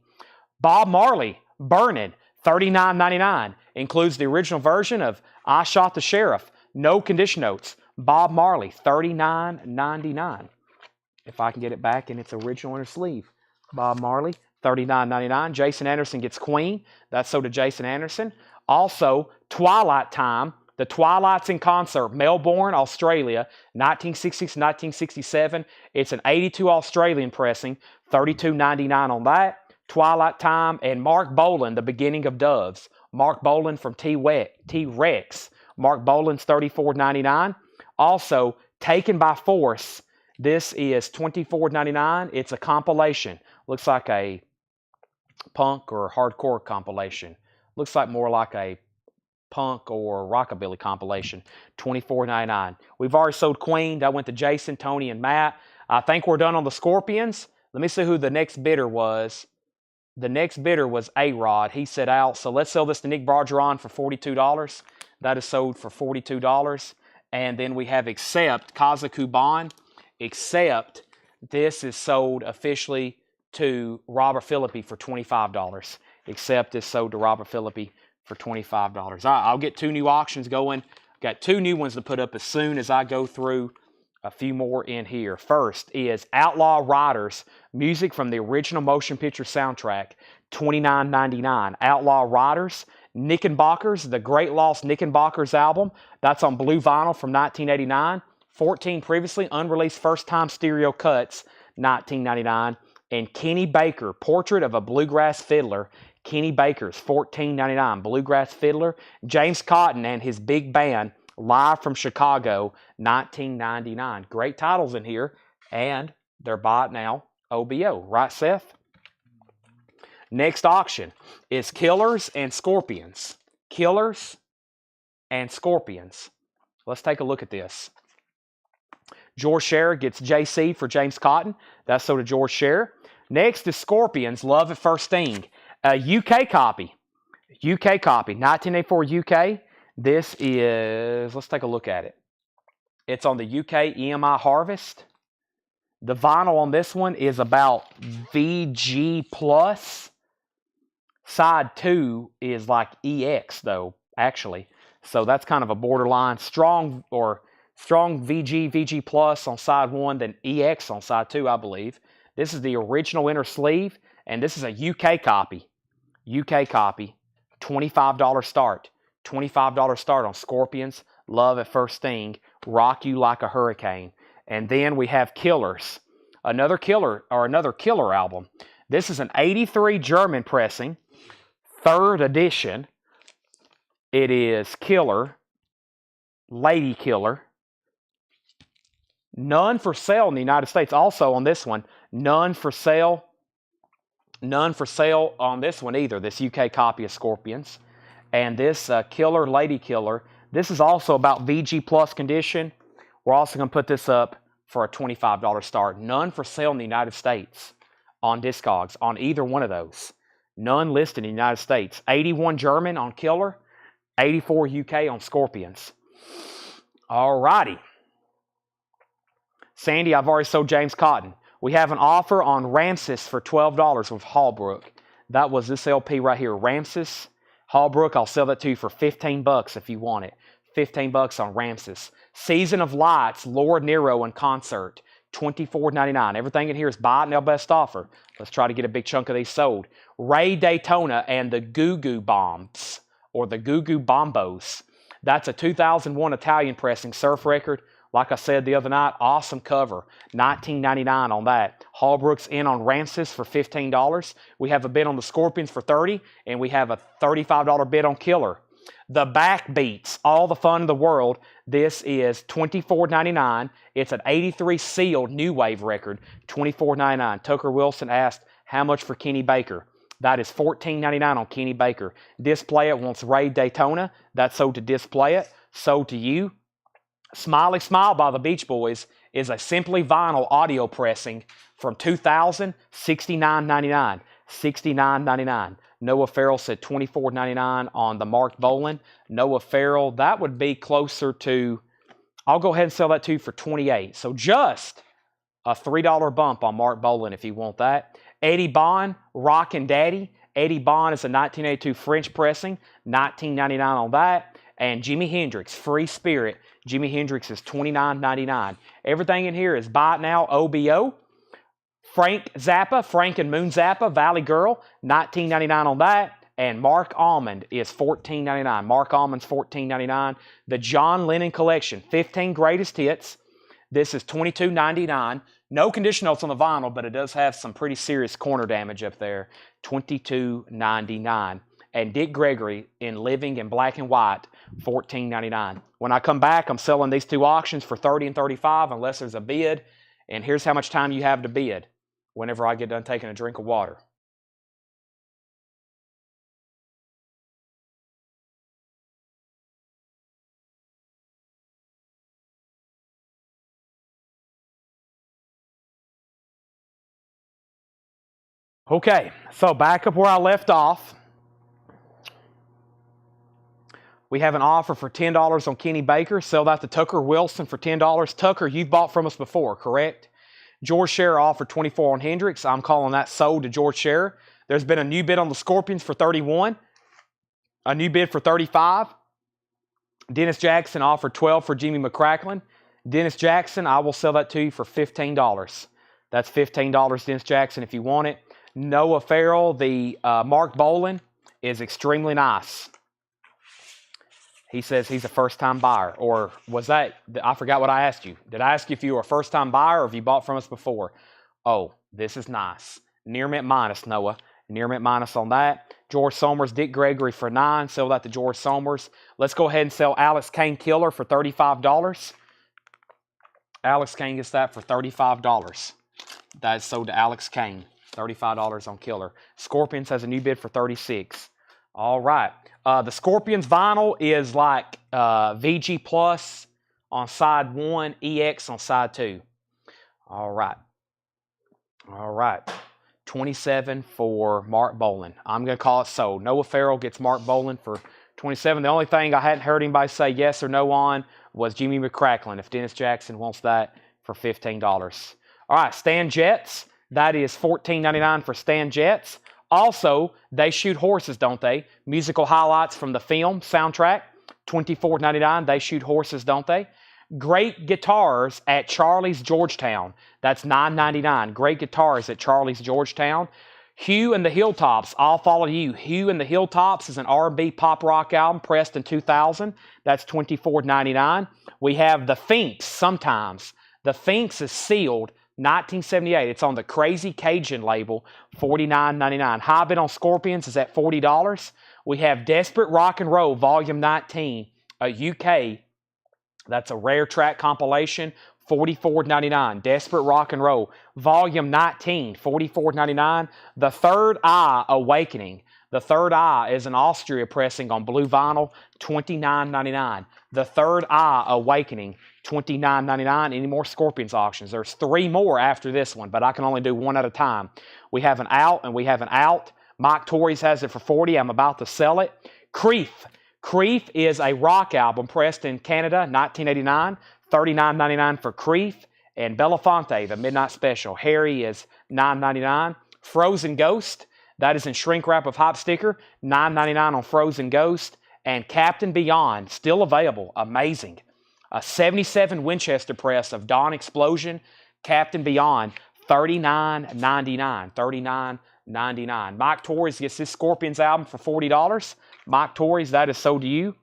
Bob Marley, Burnin'. $39.99. Includes the original version of I Shot the Sheriff. No condition notes. Bob Marley, $39.99. If I can get it back in its original inner sleeve. Bob Marley, $39.99. Jason Anderson gets Queen. That's sold to Jason Anderson. Also, Twilight Time. The Twilights in Concert, Melbourne, Australia, 1960-1967. It's an 82 Australian pressing, $32.99 on that. Twilight Time, and Mark Bolan, The Beginning of Doves. Mark Bolan from T-Rex. Mark Bolan's $34.99. Also, Taken by Force. This is $24.99. It's a compilation. Looks like a punk or hardcore compilation. Looks like more like a punk or rockabilly compilation. $24.99. We've already sold Queen. That went to Jason, Tony, and Matt. I think we're done on the Scorpions. Let me see who the next bidder was. The next bidder was A-Rod. He said out. So let's sell this to Nick Bargeron for $42. That is sold for $42. And then we have Accept, Kazakuban. Accept, this is sold officially to Robert Philippi for $25. Accept is sold to Robert Philippi for $25. I'll get 2 new auctions going. Got 2 new ones to put up as soon as I go through a few more in here. First is Outlaw Riders, music from the original motion picture soundtrack, $29.99. Outlaw Riders, Knickerbockers, the Great Lost Knickerbockers album. That's on blue vinyl from 1989, 14 previously unreleased first-time stereo cuts, $19.99. And Kenny Baker, Portrait of a Bluegrass Fiddler. Kenny Baker's $14.99. Bluegrass Fiddler. James Cotton and his big band, live from Chicago, $19.99. Great titles in here, and they're buy it now, OBO. Right, Seth? Next auction is Killers and Scorpions. Killers and Scorpions. Let's take a look at this. George Scherer gets JC for James Cotton. That's so to George Scherer. Next is Scorpions, Love at First Sting. A UK copy. UK copy, 1984 UK. This is, let's take a look at it. It's on the UK EMI Harvest. The vinyl on this one is about VG plus. Side 2 is like EX though, actually. So that's kind of a borderline strong VG plus on side 1 than EX on side 2, I believe. This is the original inner sleeve, and this is a UK copy. UK copy, $25 start. $25 start on Scorpions, Love at First Sting, Rock You Like a Hurricane. And then we have Killers, another killer album. This is an 83 German pressing, 3rd edition. It is Killer, Lady Killer. None for sale in the United States. Also on this one, none for sale. None for sale on this one either, this UK copy of Scorpions. And this Killer, Lady Killer, this is also about VG Plus condition. We're also going to put this up for a $25 start. None for sale in the United States on Discogs, on either one of those. None listed in the United States. 81 German on Killer, 84 UK on Scorpions. All righty. Sandy, I've already sold James Cotton. We have an offer on Ramses for $12 with Hallbrook. That was this LP right here, Ramses. Hallbrook, I'll sell that to you for $15 if you want it. $15 on Ramses. Season of Lights, Lord Nero in concert, $24.99. Everything in here is buy it now best offer. Let's try to get a big chunk of these sold. Ray Daytona and the Goo Goo Bombs, or the Goo Goo Bombos. That's a 2001 Italian pressing surf record. Like I said the other night, awesome cover. $19.99 on that. Hallbrook's in on Ramses for $15. We have a bid on the Scorpions for $30, and we have a $35 bid on Killer. The Backbeats, All the Fun in the World. This is $24.99. It's an 83 sealed new wave record, $24.99. Tucker Wilson asked, how much for Kenny Baker? That is $14.99 on Kenny Baker. Display It wants Ray Daytona. That's sold to Display It. Sold to you. Smiley Smile by the Beach Boys is a simply vinyl audio pressing from 2000, $69.99. $69.99. Noah Farrell said $24.99 on the Mark Bolan. Noah Farrell, that would be closer to, I'll go ahead and sell that to you for $28. So just a $3 bump on Mark Bolan if you want that. Eddie Bond, Rockin' Daddy. Eddie Bond is a 1982 French pressing, $19.99 on that. And Jimi Hendrix, Free Spirit. Jimi Hendrix is $29.99. Everything in here is buy it now, OBO. Frank Zappa, Frank and Moon Zappa, Valley Girl, $19.99 on that. And Mark Almond is $14.99. Mark Almond's $14.99. The John Lennon Collection, 15 Greatest Hits. This is $22.99. No condition notes on the vinyl, but it does have some pretty serious corner damage up there. $22.99. And Dick Gregory in Living in Black and White, $14.99. When I come back, I'm selling these two auctions for $30 and $35 unless there's a bid. And here's how much time you have to bid whenever I get done taking a drink of water. Okay, so back up where I left off. We have an offer for $10 on Kenny Baker. Sell that to Tucker Wilson for $10. Tucker, you've bought from us before, correct? George Scherer offered $24 on Hendrix. I'm calling that sold to George Scherer. There's been a new bid on the Scorpions for $31. A new bid for $35. Dennis Jackson offered $12 for Jimmy McCracklin. Dennis Jackson, I will sell that to you for $15. That's $15, Dennis Jackson, if you want it. Noah Farrell, the Mark Bolan, is extremely nice. He says he's a first-time buyer. Or was that, I forgot what I asked you. Did I ask you if you were a first-time buyer or if you bought from us before? Oh, this is nice. Near mint minus, Noah. Near mint minus on that. George Somers, Dick Gregory for 9. Sell that to George Somers. Let's go ahead and sell Alex Kane Killer for $35. Alex Kane gets that for $35. That's sold to Alex Kane. $35 on Killer. Scorpions has a new bid for $36. All right. The Scorpions vinyl is like VG Plus on side 1, EX on side 2. All right. All right. 27 for Mark Boland. I'm going to call it sold. Noah Farrell gets Mark Boland for 27. The only thing I hadn't heard anybody say yes or no on was Jimmy McCracklin. If Dennis Jackson wants that for $15. All right, Stan Jets. That is $14.99 for Stan Jets. Also, They Shoot Horses, don't they? Musical highlights from the film soundtrack. $24.99. They Shoot Horses, don't they? Great Guitars at Charlie's Georgetown. That's $9.99. Great Guitars at Charlie's Georgetown. Hugh and the Hilltops, I'll Follow You. Hugh and the Hilltops is an R&B pop rock album pressed in 2000. That's $24.99. We have the Finks, Sometimes. The Finks is sealed, 1978. It's on the Crazy Cajun label, $49.99. High bid on Scorpions is at $40. We have Desperate Rock and Roll, Volume 19, a UK. That's a rare track compilation, $44.99. Desperate Rock and Roll, Volume 19, $44.99. The Third Eye Awakening. The Third Eye is an Austria pressing on blue vinyl, $29.99. The Third Eye Awakening, $29.99. Any more Scorpions auctions? There's 3 more after this one, but I can only do one at a time. We have an out and we have an out. Mike Torres has it for $40. I'm about to sell it. Creef. Creef is a rock album pressed in Canada, 1989. $39.99 for Creef. And Belafonte, the Midnight Special. Harry is $9.99. Frozen Ghost, that is in shrink wrap of hop sticker, $9.99 on Frozen Ghost. And Captain Beyond, still available, amazing. A 77 Winchester press of Dawn Explosion, Captain Beyond, $39.99. $39.99. Mike Torres gets this Scorpions album for $40. Mike Torres, that is sold to you.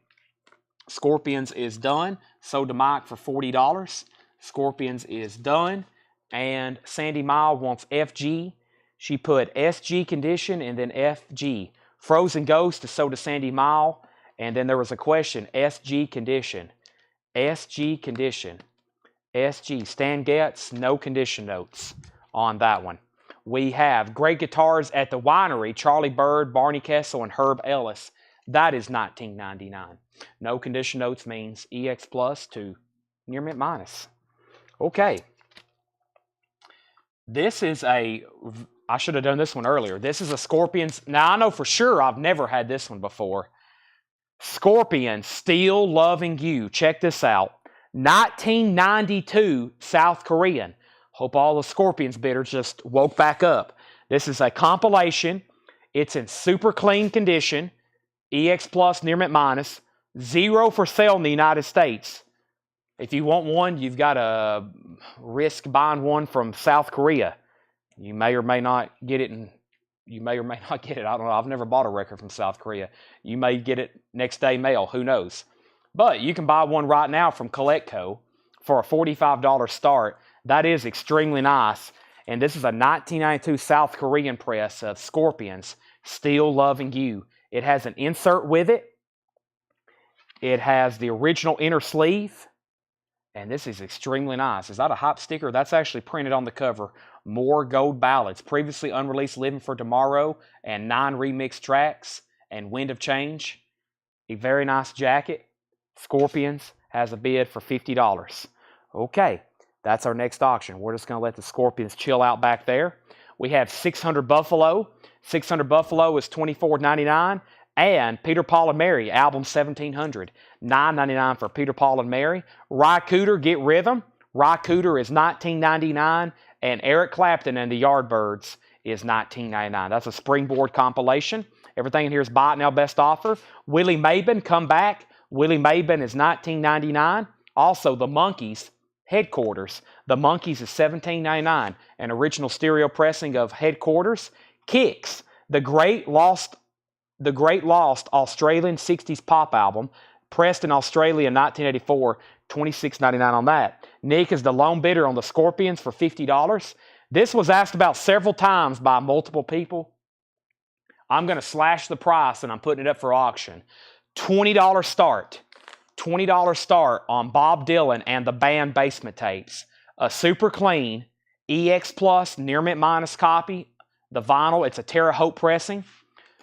Scorpions is done. Sold to Mike for $40. Scorpions is done. And Sandy Mile wants FG. She put SG condition and then FG. Frozen Ghost is sold to Sandy Mile. And then there was a question, SG condition. SG condition. SG. Stan Getz, no condition notes on that one. We have Great Guitars at the Winery, Charlie Bird, Barney Kessel, and Herb Ellis. That is $19.99. No condition notes means EX plus to near mint minus. Okay. This is I should have done this one earlier. This is a Scorpions. Now, I know for sure I've never had this one before. Scorpions, Still Loving You. Check this out. 1992 South Korean. Hope all the Scorpions bidders just woke back up. This is a compilation. It's in super clean condition. EX plus, near mint minus. 0 for sale in the United States. If you want one, you've got to risk buying one from South Korea. You may or may not get it, and you may or may not get it. I don't know. I've never bought a record from South Korea. You may get it next day mail. Who knows? But you can buy one right now from Colectco for a $45 start. That is extremely nice. And this is a 1992 South Korean press of Scorpions, Still Loving You. It has an insert with it. It has the original inner sleeve. And this is extremely nice. Is that a hop sticker? That's actually printed on the cover. More Gold Ballads. Previously unreleased Living for Tomorrow and 9 remixed tracks and Wind of Change. A very nice jacket. Scorpions has a bid for $50. Okay, that's our next auction. We're just going to let the Scorpions chill out back there. We have 600 Buffalo. 600 Buffalo is $24.99. And Peter, Paul, and Mary, album 1700. $9.99 for Peter, Paul, and Mary. Ry Cooter, Get Rhythm. Ry Cooter is $19.99. And Eric Clapton and the Yardbirds is $19.99. That's a Springboard compilation. Everything in here is buy it now, best offer. Willie Maben, Come Back. Willie Maben is $19.99. Also, the Monkees, Headquarters. The Monkees is $17.99. An original stereo pressing of Headquarters. Kicks, the Great Lost Australian 60s pop album, pressed in Australia in 1984, $26.99 on that. Nick is the lone bidder on the Scorpions for $50. This was asked about several times by multiple people. I'm going to slash the price and I'm putting it up for auction. $20 start. $20 start on Bob Dylan and the band Basement Tapes. A super clean EX Plus near mint minus copy. The vinyl, it's a Terre Haute pressing.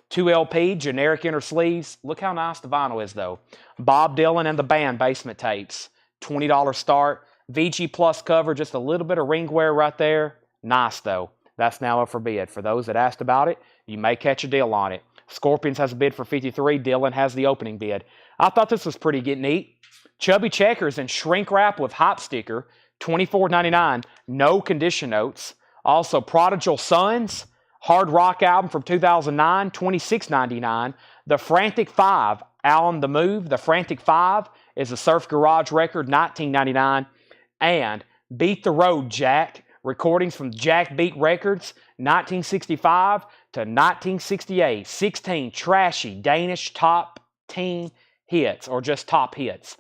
2 LP, generic inner sleeves. Look how nice the vinyl is though. Bob Dylan and the band Basement Tapes. $20 start. VG Plus cover, just a little bit of ring wear right there. Nice though. That's now up for bid. For those that asked about it, you may catch a deal on it. Scorpions has a bid for $53. Dylan has the opening bid. I thought this was pretty neat. Chubby Checkers and shrink wrap with hop sticker, $24.99. No condition notes. Also, Prodigal Sons, hard rock album from 2009, $26.99. The Frantic 5, Alan the Move. The Frantic 5 is a Surf Garage record, $19.99. And Beat the Road, Jack. Recordings from Jack Beat Records, 1965 to 1968. 16 trashy Danish top teen hits, or just top hits.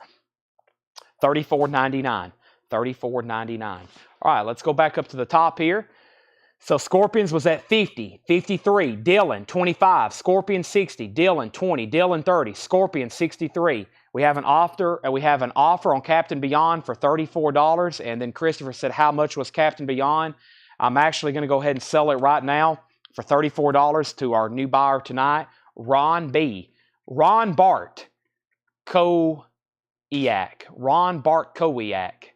$34.99. $34.99. All right, let's go back up to the top here. So Scorpions was at 50, 53, Dylan 25, Scorpion 60, Dylan 20, Dylan 30, Scorpion 63. We have an offer on Captain Beyond for $34, and then Christopher said, how much was Captain Beyond? I'm actually going to go ahead and sell it right now for $34 to our new buyer tonight, Ron B. Ron Bart Kowiak. Ron Bart Kowiak.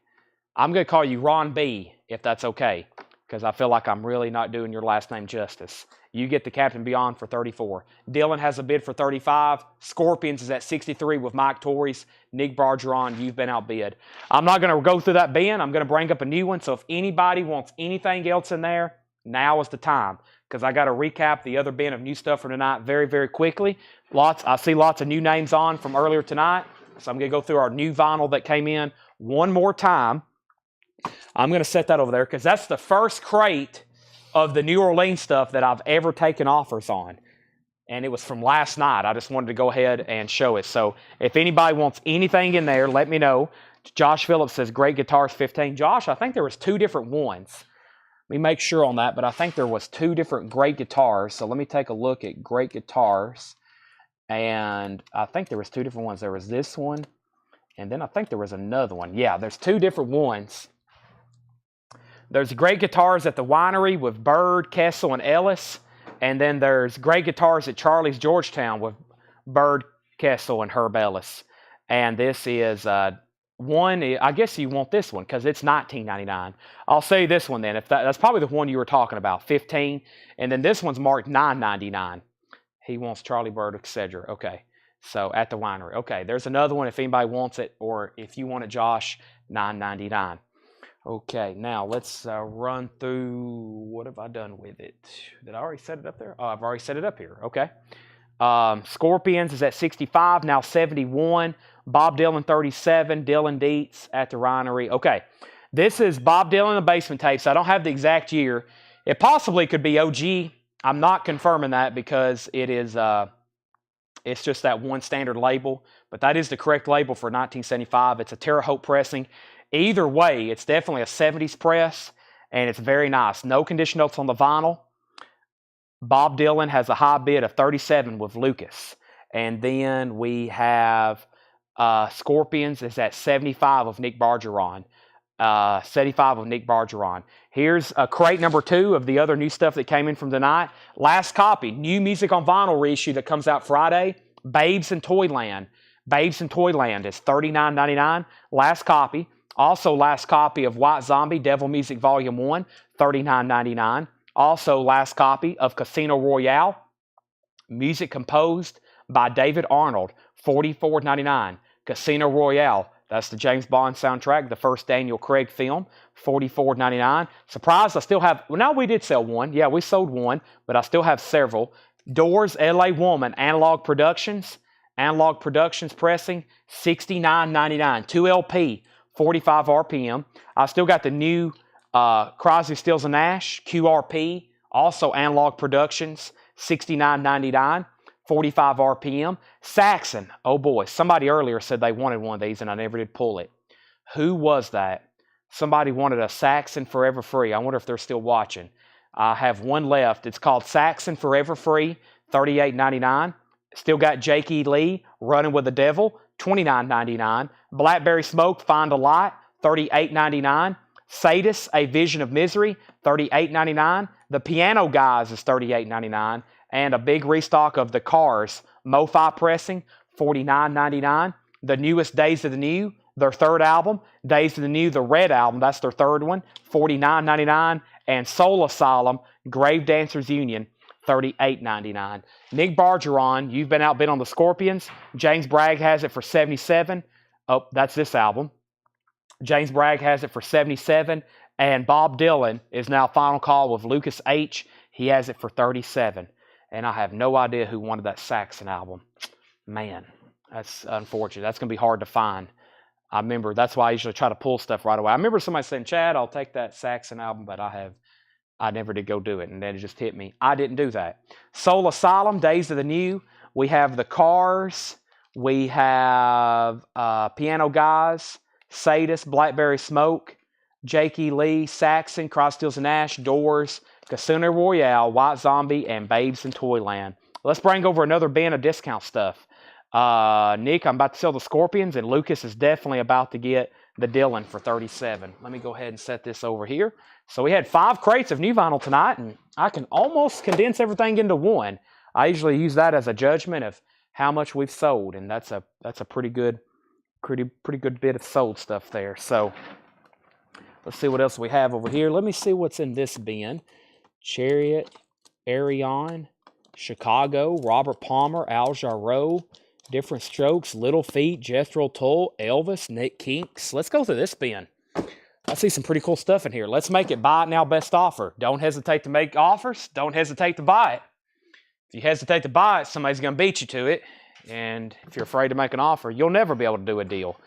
I'm going to call you Ron B, if that's okay, because I feel like I'm really not doing your last name justice. You get the Captain Beyond for $34. Dylan has a bid for $35. Scorpions is at $63 with Mike Torres. Nick Bargeron, you've been outbid. I'm not going to go through that bin. I'm going to bring up a new one. So if anybody wants anything else in there, now is the time, because I got to recap the other bin of new stuff for tonight very, very quickly. I see lots of new names on from earlier tonight. So I'm going to go through our new vinyl that came in one more time. I'm going to set that over there because that's the first crate of the New Orleans stuff that I've ever taken offers on. And it was from last night. I just wanted to go ahead and show it. So if anybody wants anything in there, let me know. Josh Phillips says, great guitars, 15. Josh, I think there was 2 different ones. Let me make sure on that, but I think there was 2 different great guitars. So let me take a look at great guitars. And I think there was 2 different ones. There was this one, and then I think there was another one. Yeah, there's 2 different ones. There's great guitars at the winery with Bird, Kessel, and Ellis. And then there's great guitars at Charlie's Georgetown with Bird, Kessel, and Herb Ellis. And this is one, I guess you want this one because it's $19.99. I'll say this one then. If that's probably the one you were talking about, 15. And then this one's marked $9.99. He wants Charlie Bird, etc. Okay, so at the winery. Okay, there's another one if anybody wants it, or if you want it, Josh, $9.99. Okay, now let's run through, what have I done with it? Did I already set it up there? Oh, I've already set it up here. Okay. Scorpions is at 65, now 71. Bob Dylan 37, Dylan Dietz at the Winery. Okay, this is Bob Dylan and the Basement Tapes. I don't have the exact year. It possibly could be OG. I'm not confirming that because it is, it's just that one standard label, but that is the correct label for 1975. It's a Terre Haute pressing. Either way, it's definitely a 70s press, and it's very nice. No condition notes on the vinyl. Bob Dylan has a high bid of 37 with Lucas. And then we have Scorpions is at 75 of Nick Bargeron. 75 of Nick Bargeron. Here's crate number 2 of the other new stuff that came in from tonight. Last copy, new music on vinyl reissue that comes out Friday. Babes in Toyland. Babes in Toyland is $39.99. Last copy. Also, last copy of White Zombie, Devil Music Volume 1, $39.99. Also, last copy of Casino Royale, music composed by David Arnold, $44.99. Casino Royale, that's the James Bond soundtrack, the first Daniel Craig film, $44.99. Surprised I still have, well, no, we did sell one. Yeah, we sold one, but I still have several. Doors, LA Woman, Analog Productions pressing, $69.99. 2 LP. 45 RPM. I still got the new Crosby, Stills & Nash, QRP, also Analog Productions, $69.99. 45 RPM. Saxon, oh boy, somebody earlier said they wanted one of these and I never did pull it. Who was that? Somebody wanted a Saxon Forever Free. I wonder if they're still watching. I have one left. It's called Saxon Forever Free, $38.99. Still got Jake E. Lee, Running with the Devil, $29.99. Blackberry Smoke, Find a Light, $38.99. Sadist, A Vision of Misery, $38.99. The Piano Guys is $38.99. And a big restock of the Cars, Mo-Fi Pressing, $49.99. The newest Days of the New, their third album, Days of the New, the Red Album, that's their third one, $49.99. And Soul Asylum, Grave Dancers Union, $38.99. Nick Bargeron, You've Been Outbid on the Scorpions. James Bragg has it for $77. Oh, that's this album. James Bragg has it for $77. And Bob Dylan is now Final Call with Lucas H. He has it for $37. And I have no idea who wanted that Saxon album. Man, that's unfortunate. That's going to be hard to find. I remember, that's why I usually try to pull stuff right away. I remember somebody saying, Chad, I'll take that Saxon album, but I never did go do it. And then it just hit me. I didn't do that. Soul Asylum, Days of the New. We have the Cars. We have Piano Guys, Sadist, Blackberry Smoke, Jake E. Lee, Saxon, Cross Steels and Ash, Doors, Casino Royale, White Zombie, and Babes in Toyland. Let's bring over another bin of discount stuff. Nick, I'm about to sell the Scorpions, and Lucas is definitely about to get the Dylan for $37. Let me go ahead and set this over here. So we had 5 crates of new vinyl tonight, and I can almost condense everything into one. I usually use that as a judgment of how much we've sold, and that's a pretty good bit of sold stuff there. So let's see what else we have over here. Let me see what's in this bin. Chariot, Arion, Chicago, Robert Palmer, Al Jarreau, Different Strokes, Little Feat, Jethro Tull, Elvis, Nick Kinks. Let's go through this bin. I see some pretty cool stuff in here. Let's make it buy it now, best offer. Don't hesitate to make offers. Don't hesitate to buy it. If you hesitate to buy it, somebody's going to beat you to it. And if you're afraid to make an offer, you'll never be able to do a deal.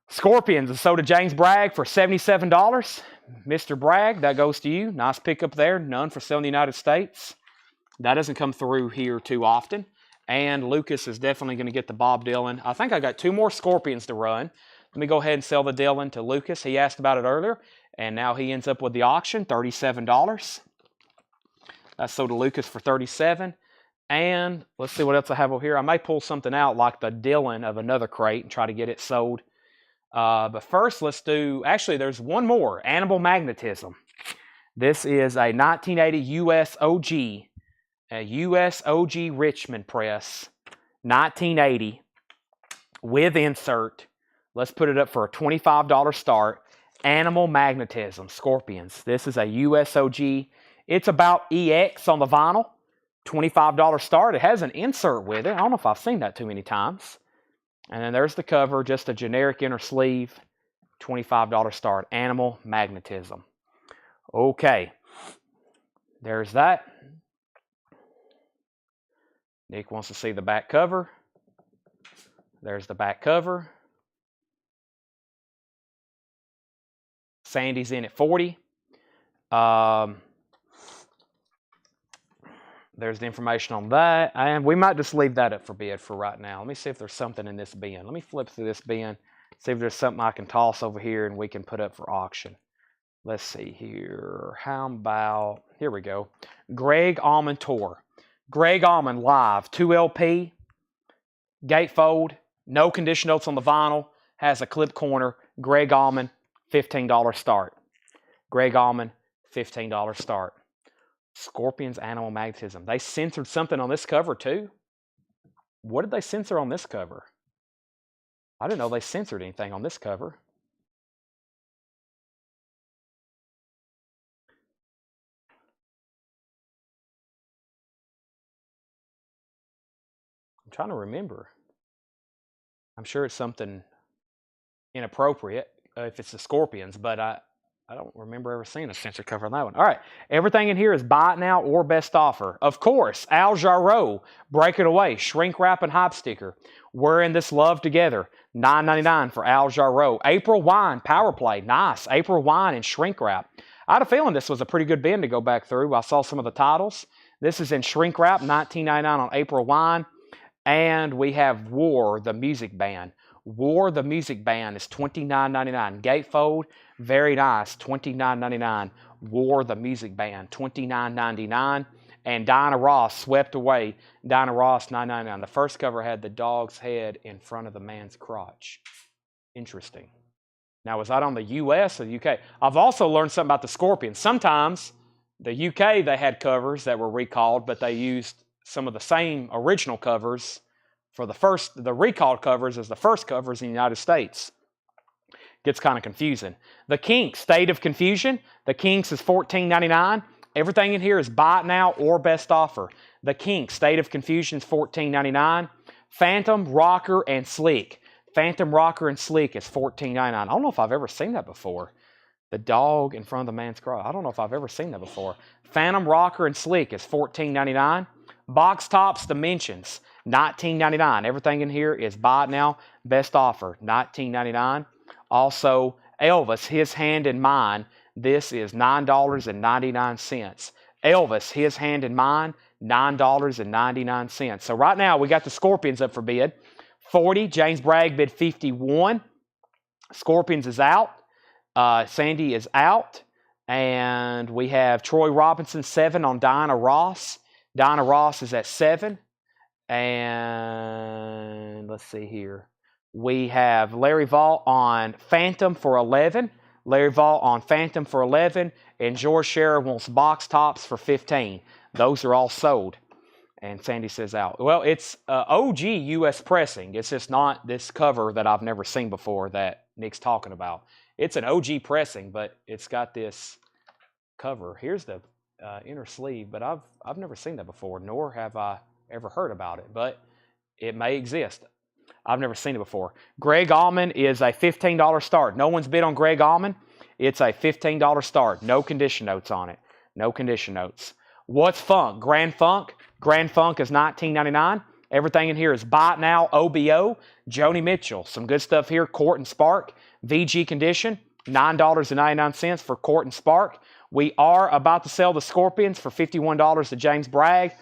Scorpions is sold to James Bragg for $77. Mr. Bragg, that goes to you. Nice pickup there. None for sale in the United States. That doesn't come through here too often. And Lucas is definitely going to get the Bob Dylan. I think I got 2 more Scorpions to run. Let me go ahead and sell the Dylan to Lucas. He asked about it earlier, and now he ends up with the auction, $37. That's sold to Lucas for $37. And let's see what else I have over here. I may pull something out like the Dylan of another crate and try to get it sold. But first, let's do, actually, there's one more, Animal Magnetism. This is a 1980 US OG, a US OG Richmond press, 1980, with insert. Let's put it up for a $25 start. Animal Magnetism, Scorpions. This is a US OG. It's about EX on the vinyl, $25 start. It has an insert with it. I don't know if I've seen that too many times. And then there's the cover, just a generic inner sleeve, $25 start. Animal Magnetism. Okay, there's that. Nick wants to see the back cover. There's the back cover. Sandy's in at 40. There's the information on that. And we might just leave that up for bid for right now. Let me see if there's something in this bin. Let me flip through this bin, see if there's something I can toss over here and we can put up for auction. Let's see here. How about, here we go. Greg Allman Tour. Greg Allman live, 2 LP, gatefold, no condition notes on the vinyl, has a clip corner. Greg Allman, $15 start. Greg Allman, $15 start. Scorpions Animal Magnetism. They censored something on this cover too. What did they censor on this cover? I didn't know they censored anything on this cover. I'm trying to remember. I'm sure it's something inappropriate if it's the Scorpions, but I don't remember ever seeing a censor cover on that one. All right, everything in here is buy it now or best offer. Of course, Al Jarreau, Break It Away, Shrink Wrap and Hype Sticker. We're in this love together. $9.99 for Al Jarreau. April Wine, Power Play, nice. April Wine and Shrink Wrap. I had a feeling this was a pretty good bin to go back through. I saw some of the titles. This is in shrink wrap, $19.99 on April Wine. And we have War, the music band. War, the music band is $29.99. Gatefold, very nice, $29.99. War, the music band, $29.99. And Diana Ross, Swept Away, Diana Ross, $9.99. The first cover had the dog's head in front of the man's crotch. Interesting. Now, was that on the U.S. or the U.K.? I've also learned something about the Scorpions. Sometimes the U.K., they had covers that were recalled, but they used some of the same original covers for the recalled covers as the first covers in the United States. Gets kind of confusing. The Kinks, State of Confusion. The Kinks is $14.99. Everything in here is buy it now or best offer. The Kinks, State of Confusion is $14.99. Phantom, Rocker, and Sleek. Phantom, Rocker, and Sleek is $14.99. I don't know if I've ever seen that before. The dog in front of the man's crotch. I don't know if I've ever seen that before. Phantom, Rocker, and Sleek is $14.99. Box Tops Dimensions, $19.99. Everything in here is buy it now, best offer, $19.99. Also, Elvis, His Hand in Mine. This is $9.99. Elvis, His Hand in Mine, $9.99. So right now, we got the Scorpions up for bid. 40, James Bragg bid 51. Scorpions is out. Sandy is out. And we have Troy Robinson, 7 on Diana Ross. Diana Ross is at 7. And let's see here. We have Larry Vaught on Phantom for 11. Larry Vaught on Phantom for 11. And George Scherer wants Box Tops for 15. Those are all sold. And Sandy says out. Well, it's OG U.S. pressing. It's just not this cover that I've never seen before that Nick's talking about. It's an OG pressing, but it's got this cover. Here's the inner sleeve, but I've never seen that before, nor have I ever heard about it, but it may exist. I've never seen it before. Greg Allman is a $15 start. No one's bid on Greg Allman. It's a $15 start. No condition notes on it. No condition notes. What's Funk? Grand Funk. Grand Funk is $19.99. Everything in here is buy it now, OBO. Joni Mitchell. Some good stuff here. Court and Spark. VG condition. $9.99 for Court and Spark. We are about to sell the Scorpions for $51 to James Bragg.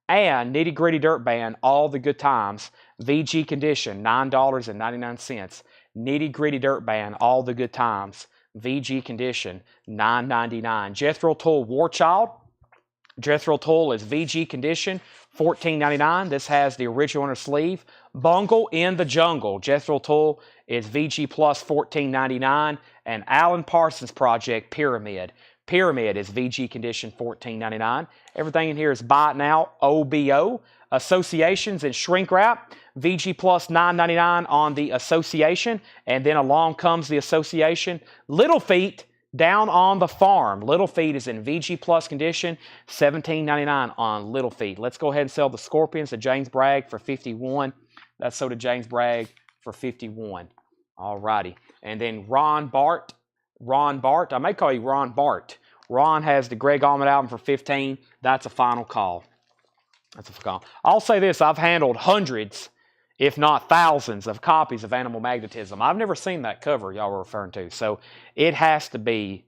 And Nitty Gritty Dirt Band, All the Good Times. VG condition, $9.99. Nitty Gritty Dirt Band, All the Good Times. VG condition, $9.99. Jethro Tull War Child. Jethro Tull is VG condition, $14.99. This has the original inner sleeve. Bungle in the Jungle. Jethro Tull is VG plus $14.99. And Alan Parsons Project Pyramid. Pyramid is VG condition, $14.99. Everything in here is buy it now, OBO. Associations and shrink wrap. VG plus $9.99 on the association. And then along comes the association. Little Feet. Down on the Farm. Little Feet is in VG Plus condition, $17.99 on Little Feet. Let's go ahead and sell the Scorpions to James Bragg for $51. That's sold to James Bragg for $51. All righty. And then Ron Bart. I may call you Ron Bart. Ron has the Greg Allman album for $15. That's a final call. That's a call. I'll say this. I've handled hundreds, if not thousands, of copies of Animal Magnetism. I've never seen that cover y'all were referring to, so it has to be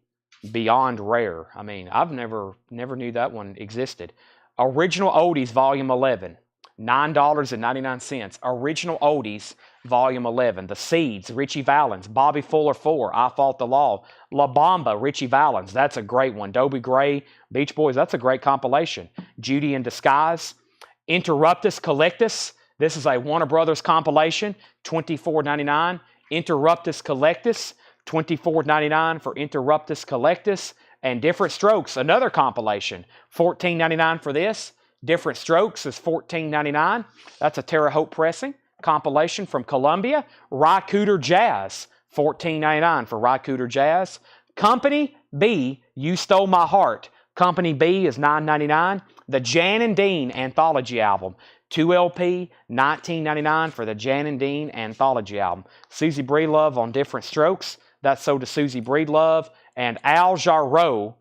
beyond rare. I mean, I've never knew that one existed. Original Oldies, Volume 11, $9.99. Original Oldies, Volume 11. The Seeds, Richie Valens. Bobby Fuller 4, I Fought the Law. La Bamba, Richie Valens. That's a great one. Dobie Gray, Beach Boys. That's a great compilation. Judy in Disguise. Interruptus Collectus. This is a Warner Brothers compilation, $24.99. Interruptus Collectus, $24.99 for Interruptus Collectus. And Different Strokes, another compilation, $14.99 for this. Different Strokes is $14.99. That's a Terre Haute pressing compilation from Columbia. Rycooter Jazz, $14.99 for Rycooter Jazz. Company B, You Stole My Heart. Company B is $9.99. The Jan and Dean Anthology album. 2LP, $19.99 for the Jan and Dean Anthology album. Susie Breedlove on Different Strokes. That's sold to Susie Breedlove. And Al Jarreau,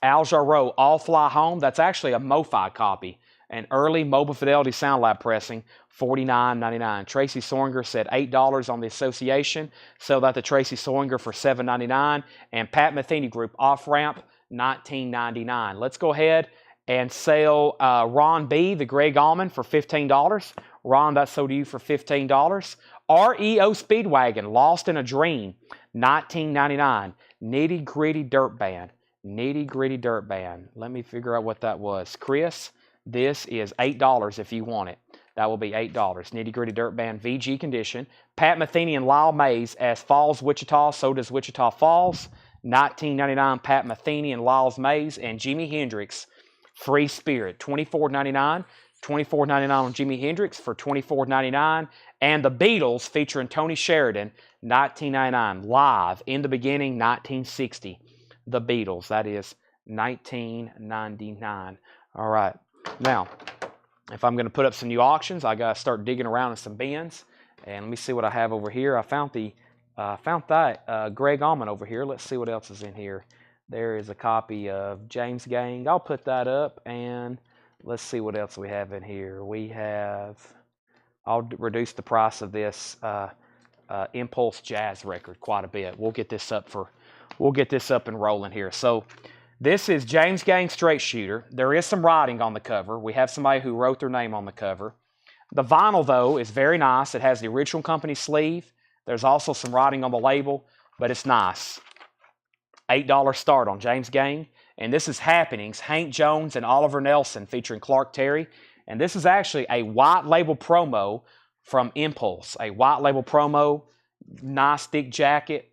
All Fly Home. That's actually a MoFi copy. An early Mobile Fidelity Sound Lab pressing, $49.99. Tracy Soringer said $8 on the association. Sell that to Tracy Soringer for $7.99. And Pat Metheny Group Off Ramp, $19.99. Let's go ahead and sell Ron B, the Greg Allman, for $15. Ron, that's sold to you for $15. REO Speedwagon, Lost in a Dream, $19.99. Nitty Gritty Dirt Band. Nitty Gritty Dirt Band. Let me figure out what that was. Chris, this is $8 if you want it. That will be $8. Nitty Gritty Dirt Band, VG condition. Pat Metheny and Lyle Mays as Falls, Wichita. So does Wichita Falls. $19.99. Pat Metheny and Lyles Mays. And Jimi Hendrix, Free Spirit. $24.99. $24.99 on Jimi Hendrix for $24.99. And the Beatles featuring Tony Sheridan, $19.99. Live, In the Beginning, 1960. The Beatles, that is $19.99. All right. Now, if I'm going to put up some new auctions, I got to start digging around in some bins. And let me see what I have over here. I found that Greg Allman over here. Let's see what else is in here. There is a copy of James Gang. I'll put that up, and let's see what else we have in here. We have, I'll reduce the price of this Impulse Jazz record quite a bit. We'll get this up and rolling here. So this is James Gang Straight Shooter. There is some writing on the cover. We have somebody who wrote their name on the cover. The vinyl, though, is very nice. It has the original company sleeve. There's also some writing on the label, but it's nice. $8 start on James Gang. And this is Happenings, Hank Jones and Oliver Nelson featuring Clark Terry. And this is actually a white label promo from Impulse. A white label promo, nice thick jacket.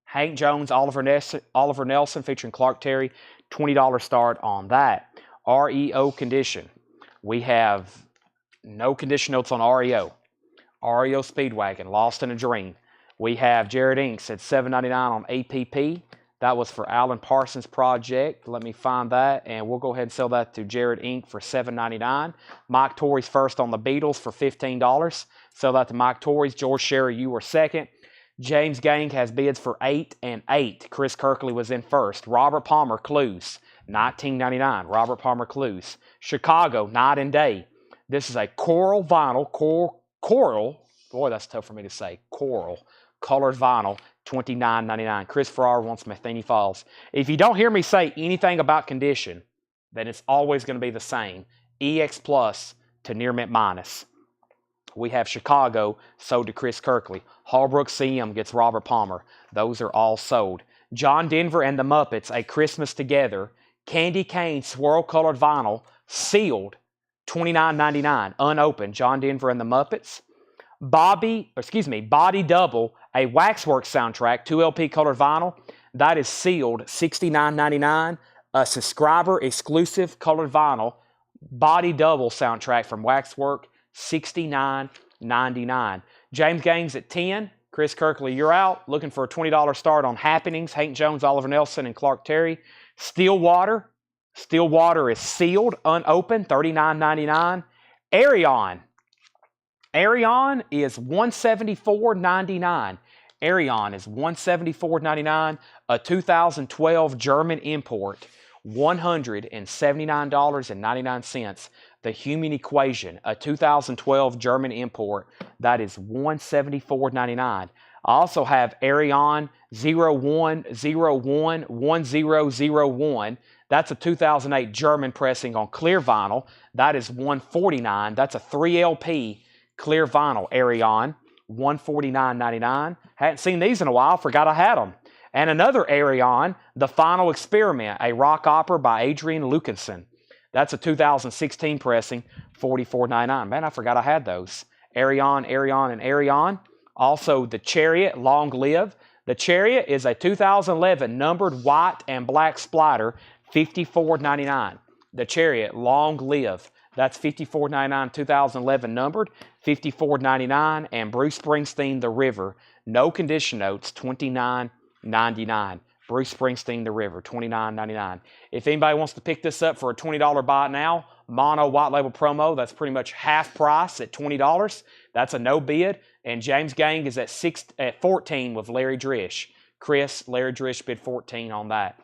Hank Jones, Oliver Nelson featuring Clark Terry, $20 start on that. REO condition. We have no condition notes on REO. REO Speedwagon, Lost in a Dream. We have Jared Inks at $7.99 on APP. That was for Alan Parsons' project. Let me find that, and we'll go ahead and sell that to Jared Inc. for $7.99. Mike Torrey's first on the Beatles for $15. Sell that to Mike Torrey's. George Sherry, you were second. James Gang has bids for 8 and 8. Chris Kirkley was in first. Robert Palmer, Clues, $19.99. Robert Palmer, Clues. Chicago, Night and Day. This is a coral vinyl, coral, boy, that's tough for me to say, coral, colored vinyl, $29.99. Chris Farrar wants Metheny Falls. If you don't hear me say anything about condition, then it's always going to be the same. EX Plus to Near Mint Minus. We have Chicago, sold to Chris Kirkley. Hallbrook CM gets Robert Palmer. Those are all sold. John Denver and the Muppets, A Christmas Together. Candy Cane swirl-colored vinyl, sealed, $29.99, unopened. John Denver and the Muppets. Body Double, a Waxworks soundtrack, 2LP colored vinyl. That is sealed, $69.99. A subscriber exclusive colored vinyl, Body Double soundtrack from Waxwork, $69.99. James Gang's at 10. Chris Kirkley, you're out. Looking for a $20 start on Happenings, Hank Jones, Oliver Nelson, and Clark Terry. Stillwater is sealed, unopened, $39.99. Arion is $174.99. Arion is $174.99. A 2012 German import, $179.99. The Human Equation, a 2012 German import, that is $174.99. I also have Arion 01011001. That's a 2008 German pressing on clear vinyl. That is $149. That's a 3LP clear vinyl, Arion, $149.99. Hadn't seen these in a while, forgot I had them. And another Arion, The Final Experiment, a rock opera by Adrian Lucanson. That's a 2016 pressing, $44.99. Man, I forgot I had those. Arion, and Arion. Also, The Chariot, Long Live. The Chariot is a 2011 numbered white and black splitter, $54.99. The Chariot, Long Live. That's $54.99, 2011 numbered, $54.99. And Bruce Springsteen, The River. No condition notes, $29.99. Bruce Springsteen, The River, $29.99. If anybody wants to pick this up for a $20 buy now, mono white label promo, that's pretty much half price at $20. That's a no bid. And James Gang is at 14 with Larry Drish. Larry Drish bid 14 on that.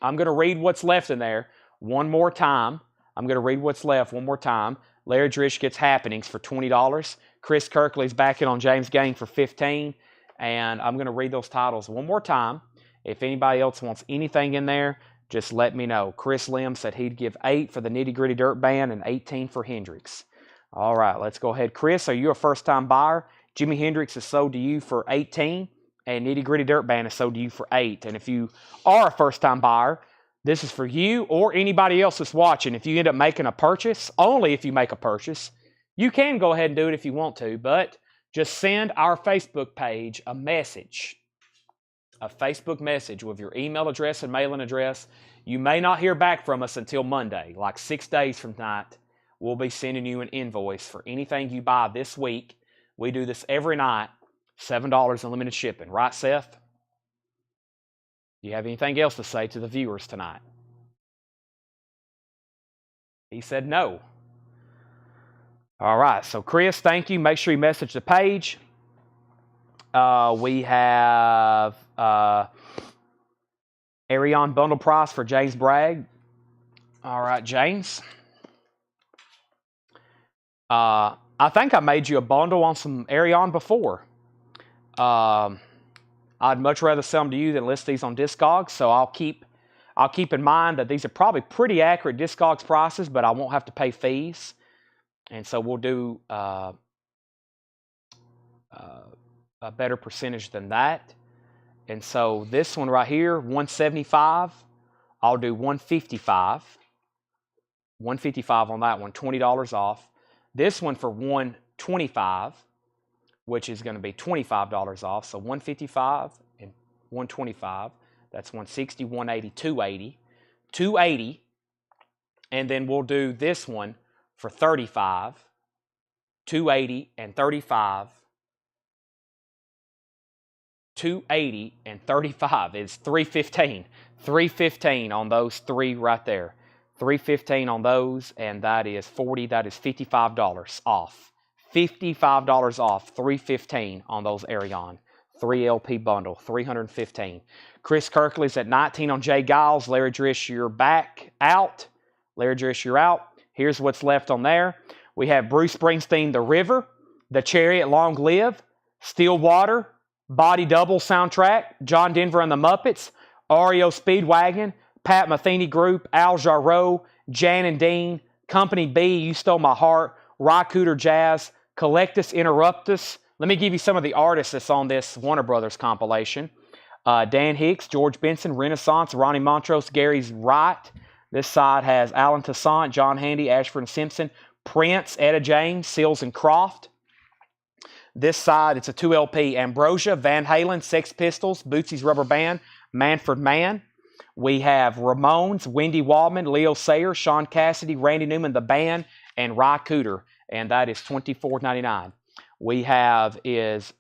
I'm going to read what's left in there one more time. Larry Drish gets Happenings for $20. Chris Kirkley's backing on James Gang for $15. And I'm going to read those titles one more time. If anybody else wants anything in there, just let me know. Chris Lim said he'd give 8 for the Nitty Gritty Dirt Band and 18 for Hendrix. All right, let's go ahead. Chris, are you a first-time buyer? Jimi Hendrix is sold to you for 18, and Nitty Gritty Dirt Band is sold to you for 8. And if you are a first-time buyer, this is for you or anybody else that's watching. If you end up making a purchase, only if you make a purchase, you can go ahead and do it if you want to, but just send our Facebook page a message, a Facebook message with your email address and mailing address. You may not hear back from us until Monday, like 6 days from tonight. We'll be sending you an invoice for anything you buy this week. We do this every night, $7 unlimited shipping. Right, Seth? Do you have anything else to say to the viewers tonight? He said no. All right, so Chris, thank you. Make sure you message the page. We have Arion bundle price for James Bragg. All right, James. I think I made you a bundle on some Arion before. I'd much rather sell them to you than list these on Discogs, so I'll keep in mind that these are probably pretty accurate Discogs prices, but I won't have to pay fees. And so we'll do a better percentage than that. And so this one right here, 175, I'll do 155. 155 on that one, $20 off. This one for 125, which is going to be $25 off. So 155 and 125, that's 160, 180, 280. 280, and then we'll do this one for 35, 280 and 35. 280 and 35 is 315. 315 on those three right there. 315 on those, and that is 40. That is $55 off. $55 off. 315 on those Arion. 3 LP bundle. 315. Chris Kirkley's at 19 on Jay Giles. Larry Drish, you're back out. Larry Drish, you're out. Here's what's left on there. We have Bruce Springsteen, The River, The Chariot, Long Live, Stillwater, Body Double soundtrack, John Denver and the Muppets, REO Speedwagon, Pat Metheny Group, Al Jarreau, Jan and Dean, Company B, You Stole My Heart, Rycooter Jazz, Collectus Interruptus. Let me give you some of the artists that's on this Warner Brothers compilation. Dan Hicks, George Benson, Renaissance, Ronnie Montrose, Gary's Right. This side has Alan Toussaint, John Handy, Ashford and Simpson, Prince, Etta James, Seals and Croft. This side, it's a 2 LP. Ambrosia, Van Halen, Sex Pistols, Bootsy's Rubber Band, Manfred Mann. We have Ramones, Wendy Waldman, Leo Sayer, Sean Cassidy, Randy Newman, The Band, and Rycooter, and that is $24.99. We have is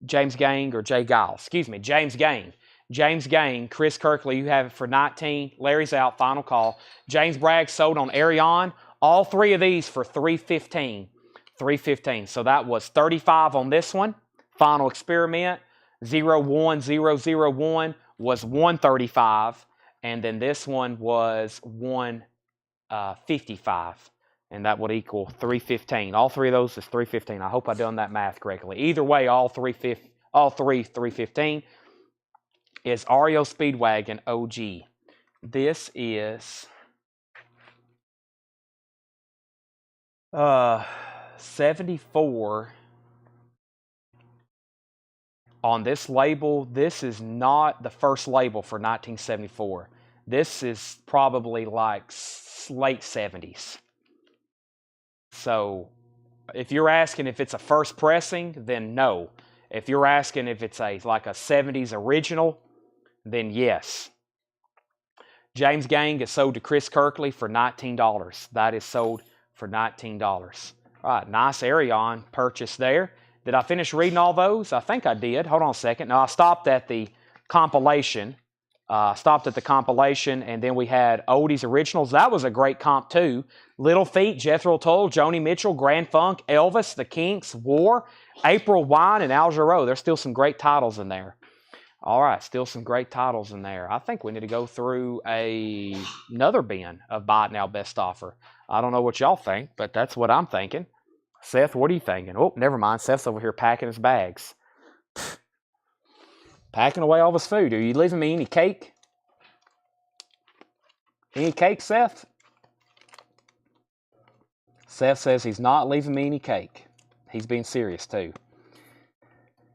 James Gang, or Jay Giles. Excuse me, James Gang. James Gang, Chris Kirkley, you have it for 19. Larry's out, final call. James Bragg sold on Arion. All three of these for $315. $315. So that was $35 on this one. Final experiment. 01001 was $135. And then this one was $155. And that would equal $315. All three of those is $315. I hope I done that math correctly. Either way, all three $315 is REO Speedwagon OG. This is 74 on this label. This is not the first label for 1974. This is probably like late 70s. So if you're asking if it's a first pressing, then no. If you're asking if it's like a 70s original, then yes. James Gang is sold to Chris Kirkley for $19. That is sold for $19. All right, nice Arion purchase there. Did I finish reading all those? I think I did. Hold on a second. No, I stopped at the compilation. And then we had Oldies Originals. That was a great comp too. Little Feat, Jethro Tull, Joni Mitchell, Grand Funk, Elvis, The Kinks, War, April Wine, and Al Jarreau. There's still some great titles in there. All right, still some great titles in there. I think we need to go through another bin of Buy It Now Best Offer. I don't know what y'all think, but that's what I'm thinking. Seth, what are you thinking? Oh, never mind. Seth's over here packing his bags. Packing away all of his food. Are you leaving me any cake? Any cake, Seth? Seth says he's not leaving me any cake. He's being serious, too.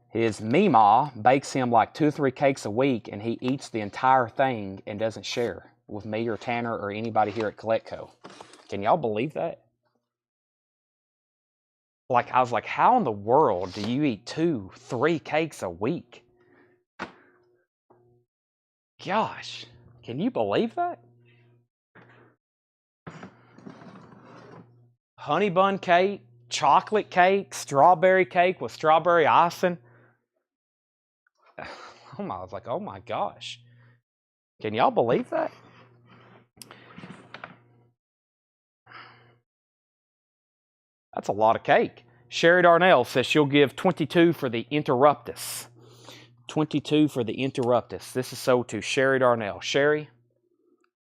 His Meemaw bakes him like 2 or 3 cakes a week, and he eats the entire thing and doesn't share with me or Tanner or anybody here at CollectCo. Can y'all believe that? Like, I was like, how in the world do you eat 2, 3 cakes a week? Gosh, can you believe that? Honey bun cake, chocolate cake, strawberry cake with strawberry icing. I was like, oh my gosh. Can y'all believe that? That's a lot of cake. Sherry Darnell says she'll give 22 for the Interruptus. 22 for the Interruptus. This is sold to Sherry Darnell. Sherry,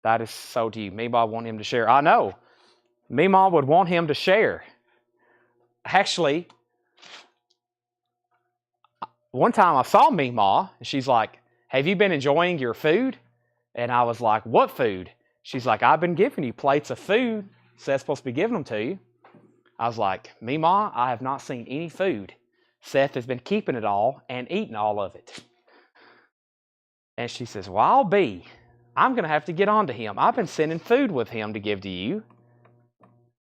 that is sold to you. Meemaw want him to share. I know. Meemaw would want him to share. Actually, one time I saw Meemaw, and she's like, have you been enjoying your food? And I was like, what food? She's like, I've been giving you plates of food. Seth's supposed to be giving them to you. I was like, Meemaw, I have not seen any food. Seth has been keeping it all and eating all of it. And she says, well, I'll be. I'm going to have to get on to him. I've been sending food with him to give to you,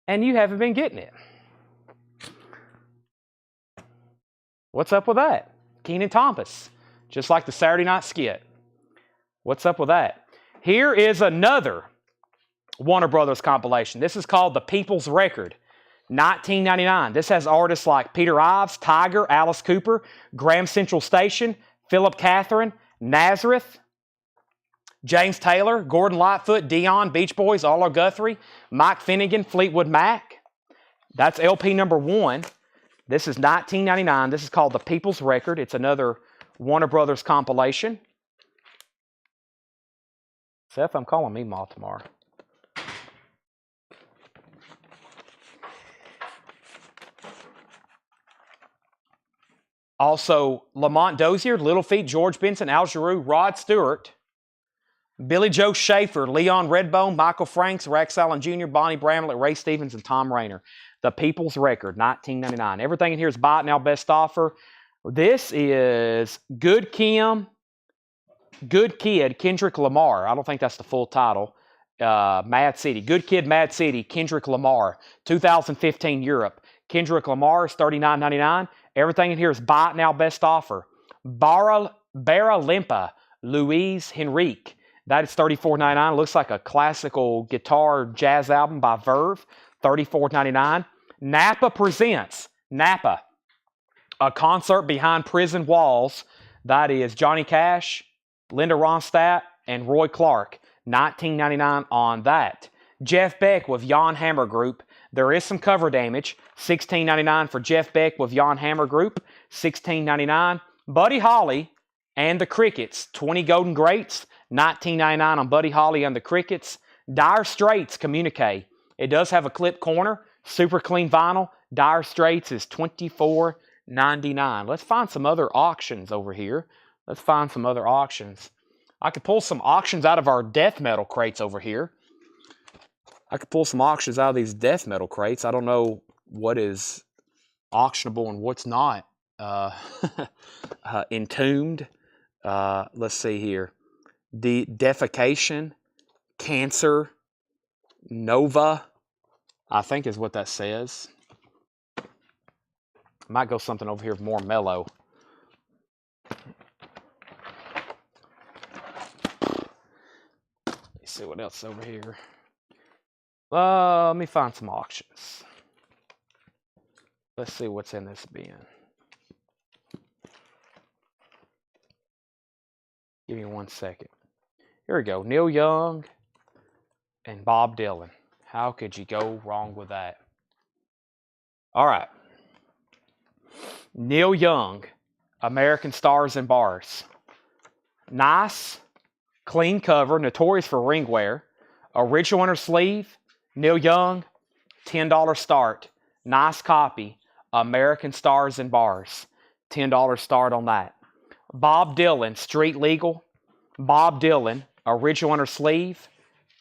and you haven't been getting it. What's up with that? Keenan Thomas, just like the Saturday night skit. What's up with that? Here is another Warner Brothers compilation. This is called The People's Record, 1999. This has artists like Peter Ives, Tiger, Alice Cooper, Graham Central Station, Philip Catherine, Nazareth, James Taylor, Gordon Lightfoot, Dion, Beach Boys, Arlo Guthrie, Mike Finnegan, Fleetwood Mac. That's LP number 1. This is 1999. This is called The People's Record. It's another Warner Brothers compilation. Seth, I'm calling Meemaw tomorrow. Also, Lamont Dozier, Little Feat, George Benson, Al Giroux, Rod Stewart, Billy Joe Schaefer, Leon Redbone, Michael Franks, Rex Allen Jr., Bonnie Bramlett, Ray Stevens, and Tom Rayner. The People's Record, 1999. Everything in here is buy it now, best offer. This is Good Kid, Kendrick Lamar. I don't think that's the full title. Mad City. Good Kid, Mad City, Kendrick Lamar. 2015 Europe. Kendrick Lamar is $39.99. Everything in here is buy it now, best offer. Barra Limpa, Luis Henrique. That is $34.99. Looks like a classical guitar jazz album by Verve. $34.99. Napa presents Napa, a concert behind prison walls. That is Johnny Cash, Linda Ronstadt, and Roy Clark. $19.99 on that. Jeff Beck with Jan Hammer Group. There is some cover damage. $16.99 for Jeff Beck with Jan Hammer Group. $16.99. Buddy Holly and the Crickets. 20 Golden Greats. $19.99 on Buddy Holly and the Crickets. Dire Straits Communique. It does have a clip corner. Super clean vinyl. Dire Straits is $24.99. Let's find some other auctions over here. Let's find some other auctions. I could pull some auctions out of our death metal crates over here. I could pull some auctions out of these death metal crates. I don't know what is auctionable and what's not. Entombed. Let's see here. Defecation. Cancer. Nova, I think is what that says. Might go something over here more mellow. Let's see what else over here. Let me find some auctions. Let's see what's in this bin. Give me 1 second. Here we go. Neil Young and Bob Dylan. How could you go wrong with that? All right. Neil Young, American Stars and Bars. Nice, clean cover, notorious for ring wear. Original inner sleeve, Neil Young, $10 start. Nice copy, American Stars and Bars. $10 start on that. Bob Dylan, Street Legal. Bob Dylan, original inner sleeve,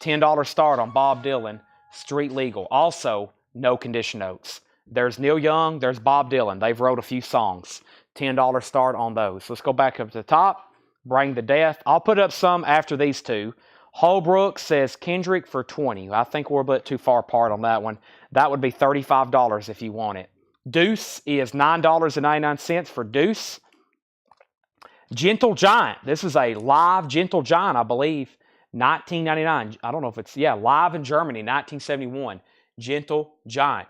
$10 start on Bob Dylan, Street Legal. Also, no condition notes. There's Neil Young, there's Bob Dylan. They've wrote a few songs. $10 start on those. Let's go back up to the top. Bring the Death. I'll put up some after these two. Holbrook says Kendrick for $20. I think we're a bit too far apart on that one. That would be $35 if you want it. Deuce is $9.99 for Deuce. Gentle Giant. This is a live Gentle Giant, I believe. $19.99. I don't know if it's, yeah, live in Germany, 1971. Gentle Giant.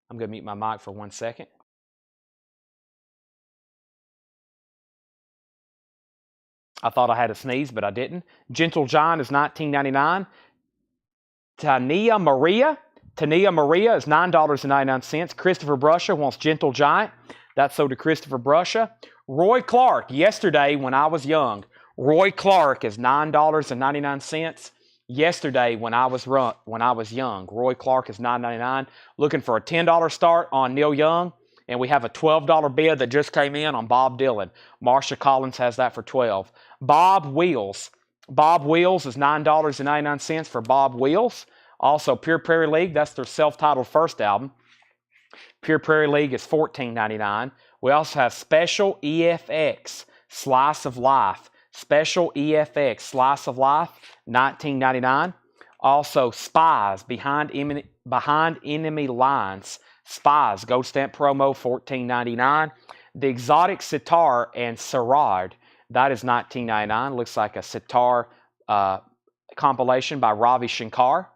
I'm going to mute my mic for 1 second. I thought I had a sneeze, but I didn't. Gentle Giant is $19.99. Tania Maria is $9.99. Christopher Brusha wants Gentle Giant. That's sold to Christopher Brusha. Roy Clark, yesterday when I was young, Roy Clark is $9.99. Yesterday when I was young, Roy Clark is $9.99. Looking for a $10 start on Neil Young. And we have a $12 bid that just came in on Bob Dylan. Marsha Collins has that for $12. Bob Wheels. Bob Wheels is $9.99 for Bob Wheels. Also, Pure Prairie League, that's their self-titled first album. Pure Prairie League is $14.99. We also have Special EFX, Slice of Life. Special EFX, Slice of Life, $19.99. Also, Spies, Behind Enemy Lines. Spies, Gold Stamp Promo, $14.99. The Exotic Sitar and Sarad, that is $19.99. Looks like a sitar compilation by Ravi Shankar.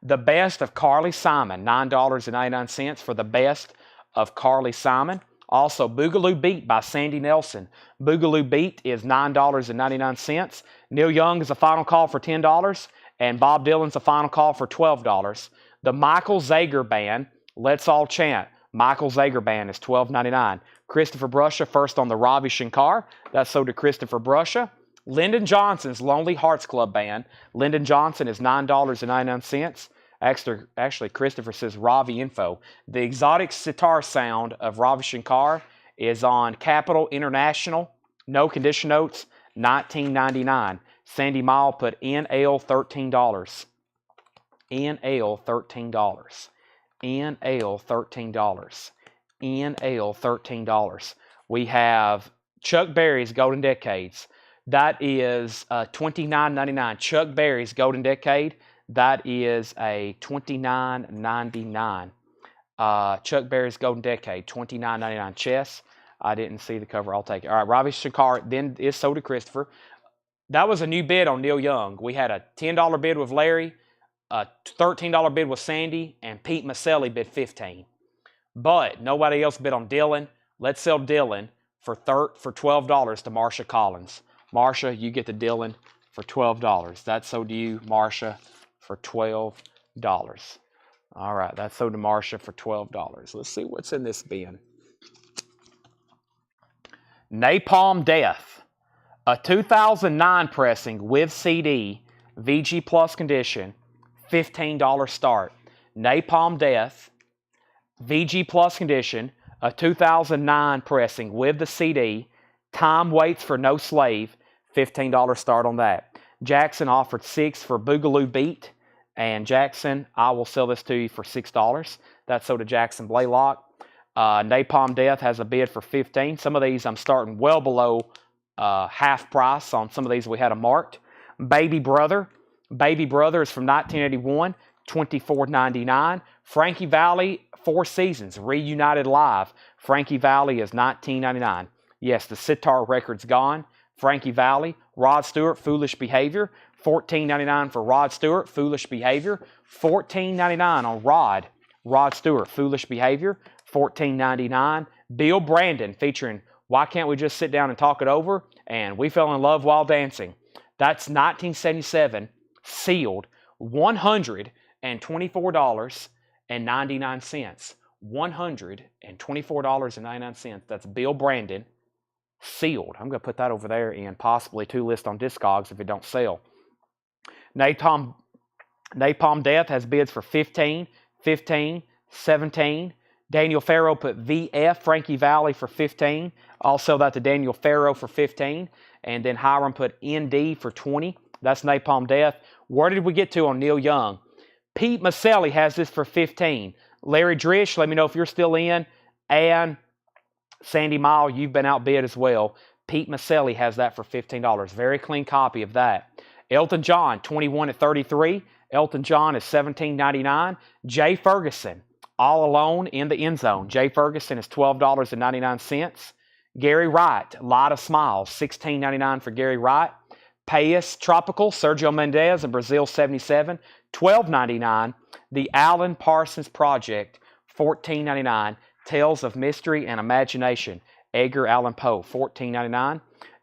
The Best of Carly Simon, $9.99 for the Best of Carly Simon. Also, Boogaloo Beat by Sandy Nelson. Boogaloo Beat is $9.99. Neil Young is a final call for $10, and Bob Dylan's a final call for $12. The Michael Zager Band, Let's All Chant. Michael Zager Band is $12.99. Christopher Brusha first on the Ravi Shankar. That's sold to Christopher Brusha. Lyndon Johnson's Lonely Hearts Club Band. Lyndon Johnson is $9.99. Actually, Christopher says Ravi Info. The Exotic Sitar Sound of Ravi Shankar is on Capital International. No condition notes, $19.99. Sandy Mile put NL $13. NL $13. NL $13. NL $13. We have Chuck Berry's Golden Decades. That is $29.99. Chuck Berry's Golden Decade. That is a $29.99. Chuck Berry's Golden Decade, $29.99. Chess. I didn't see the cover. I'll take it. All right, Ravi Shankar then is sold to Christopher. That was a new bid on Neil Young. We had a $10 bid with Larry, a $13 bid with Sandy, and Pete Maselli bid $15. But nobody else bid on Dylan. Let's sell Dylan for $12 to Marsha Collins. Marsha, you get the Dylan for $12. That's sold to you, Marsha, for $12. All right, that's sold to Marsha for $12. Let's see what's in this bin. Napalm Death, a 2009 pressing with CD, VG Plus condition, $15 start. Napalm Death, VG Plus condition, a 2009 pressing with the CD, Time Waits for No Slave, $15 start on that. Jackson offered $6 for Boogaloo Beat, and Jackson, I will sell this to you for $6. That's sold to Jackson Blaylock. Napalm Death has a bid for $15. Some of these I'm starting well below half price on some of these we had them marked. Baby Brother is from 1981, $24.99. Frankie Valli, Four Seasons, Reunited Live. Frankie Valli is $19.99. Yes, the sitar record's gone. Frankie Valli. Rod Stewart, Foolish Behavior, $14.99 for Rod Stewart, Foolish Behavior. $14.99 on Rod Stewart, Foolish Behavior, $14.99. Bill Brandon featuring Why Can't We Just Sit Down and Talk It Over? And We Fell in Love While Dancing. That's 1977, sealed, $124.99. $124.99. That's Bill Brandon, sealed. I'm going to put that over there and possibly to list on Discogs if it don't sell. Napalm Death has bids for $15, $15, $17. Daniel Farrow put VF, Frankie Valli, for $15. Also that to Daniel Farrow for $15. And then Hiram put ND for $20. That's Napalm Death. Where did we get to on Neil Young? Pete Maselli has this for 15. Larry Drish, let me know if you're still in. And Sandy Mile, you've been outbid as well. Pete Maselli has that for $15. Very clean copy of that. Elton John, 21 at 33. Elton John is $17.99. Jay Ferguson, All Alone in the End Zone. Jay Ferguson is $12.99. Gary Wright, Lot of Smiles, $16.99 for Gary Wright. Payas Tropical, Sergio Mendes in Brazil, 77, $12.99. The Alan Parsons Project, $14.99. Tales of Mystery and Imagination, Edgar Allan Poe, $14.99.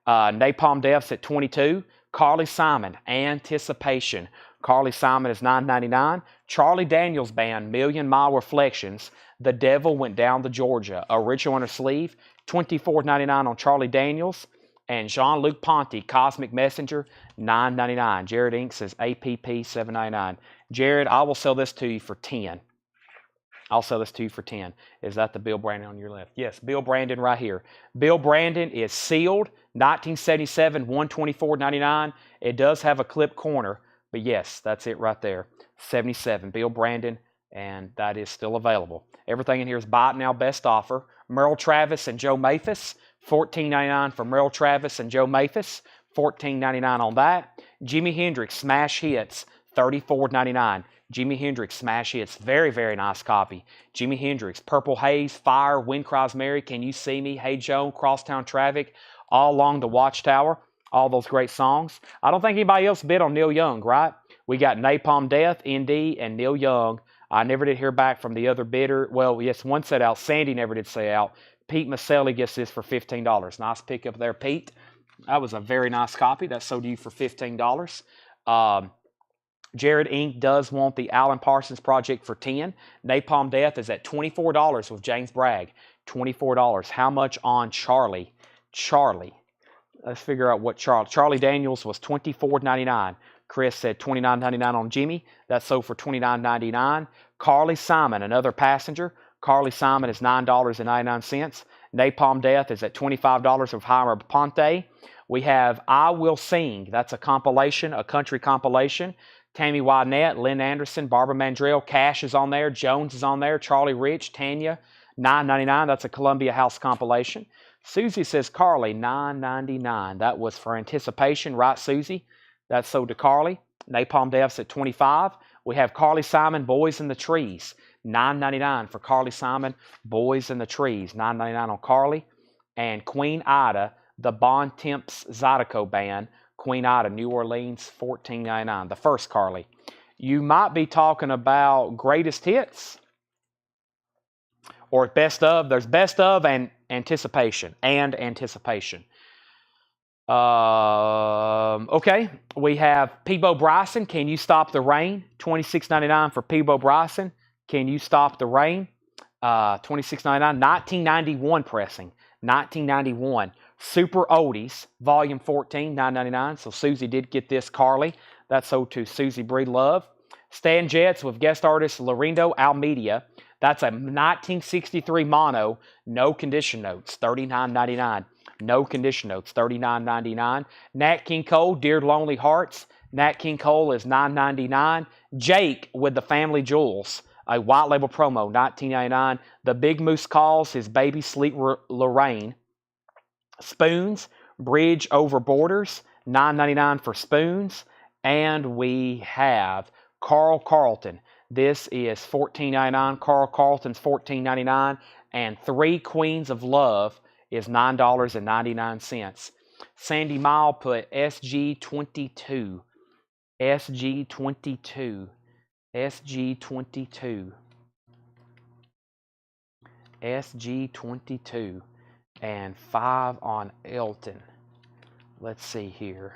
Napalm Deaths at 22. Carly Simon, Anticipation. Carly Simon is $9.99. Charlie Daniels Band, Million Mile Reflections. The Devil Went Down to Georgia. Original on her sleeve, $24.99 on Charlie Daniels. And Jean-Luc Ponty, Cosmic Messenger, $9.99. Jared Inc. says APP, $7.99. Jared, I will sell this to you for $10. I'll sell this to you for $10. Is that the Bill Brandon on your left? Yes, Bill Brandon right here. Bill Brandon is sealed, 1977, $124.99. It does have a clip corner, but yes, that's it right there. 77, Bill Brandon, and that is still available. Everything in here is buy it now, best offer. Merle Travis and Joe Mathis, $14.99 for Merle Travis and Joe Mathis, $14.99 on that. Jimi Hendrix Smash Hits, $34.99. Jimi Hendrix Smash Hits, very, very nice copy. Jimi Hendrix, Purple Haze, Fire, Wind Cries Mary, Can You See Me, Hey Joan, Crosstown Traffic, All Along the Watchtower, all those great songs. I don't think anybody else bid on Neil Young, right? We got Napalm Death, ND, and Neil Young. I never did hear back from the other bidder. Well, yes, one set out. Sandy never did say out. Pete Maselli gets this for $15. Nice pickup there, Pete. That was a very nice copy. That sold you for $15. Jared Inc. does want the Alan Parsons Project for $10. Napalm Death is at $24 with James Bragg. $24. How much on Charlie? Charlie. Let's figure out what Charlie. Charlie Daniels was $24.99. Chris said $29.99 on Jimmy. That sold for $29.99. Carly Simon, another passenger. Carly Simon is $9.99. Napalm Death is at $25 with Jaime Ponte. We have I Will Sing. That's a compilation, a country compilation. Tammy Wynette, Lynn Anderson, Barbara Mandrell, Cash is on there, Jones is on there, Charlie Rich, Tanya, $9.99. That's a Columbia House compilation. Susie says Carly, $9.99. That was for Anticipation, right, Susie? That's sold to Carly. Napalm Deaths at $25. We have Carly Simon, Boys in the Trees, $9.99 for Carly Simon, Boys in the Trees, $9.99 on Carly. And Queen Ida, the Bon Temps Zydeco Band, Queen Ida, New Orleans, $14.99. The first Carly. You might be talking about greatest hits or best of. There's best of and anticipation. Okay, we have Peebo Bryson. Can You Stop the Rain? $26.99 for Peebo Bryson. Can You Stop the Rain? $26.99. 1991 pressing. 1991. Super Oldies, Volume 14, $9.99. So Susie did get this, Carly. That's sold to Susie Breed Love. Stan Jets with guest artist Lorindo Almeida. That's a 1963 mono, no condition notes, $39.99. No condition notes, $39.99. Nat King Cole, Dear Lonely Hearts. Nat King Cole is $9.99. Jake with the Family Jewels, a white label promo, $19.99. The Big Moose Calls, his baby Sleep Lorraine. Spoons, Bridge Over Borders, $9.99 for Spoons. And we have Carl Carlton. This is $14.99. Carl Carlton's $14.99. And Three Queens of Love is $9.99. Sandy Mile put SG22. SG22. SG22. SG22. And 5 on Elton. Let's see here.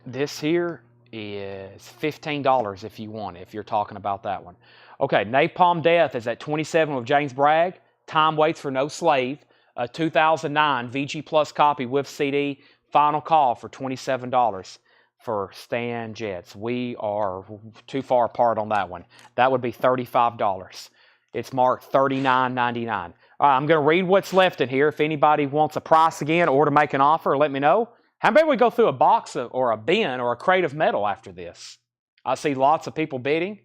This here is $15 if you want it, if you're talking about that one. Okay, Napalm Death is at $27 with James Bragg. Time Waits for No Slave. A 2009 VG Plus copy with CD. Final call for $27 for Stan Jets. We are too far apart on that one. That would be $35. It's marked $39.99. All right, I'm going to read what's left in here. If anybody wants a price again or to make an offer, let me know. How about we go through a box or a bin or a crate of metal after this? I see lots of people bidding.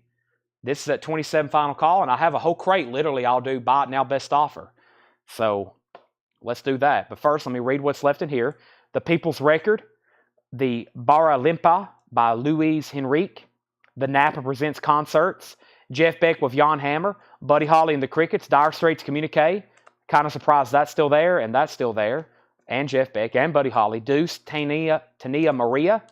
This is at 27 final call, and I have a whole crate. Literally, I'll do buy it now, best offer. So let's do that. But first, let me read what's left in here. The People's Record, the Barra Limpa by Louise Henrique, the Napa Presents Concerts, Jeff Beck with Jan Hammer, Buddy Holly and the Crickets, Dire Straits Communique. Kind of surprised that's still there, and that's still there. And Jeff Beck and Buddy Holly, Deuce, Tania Maria,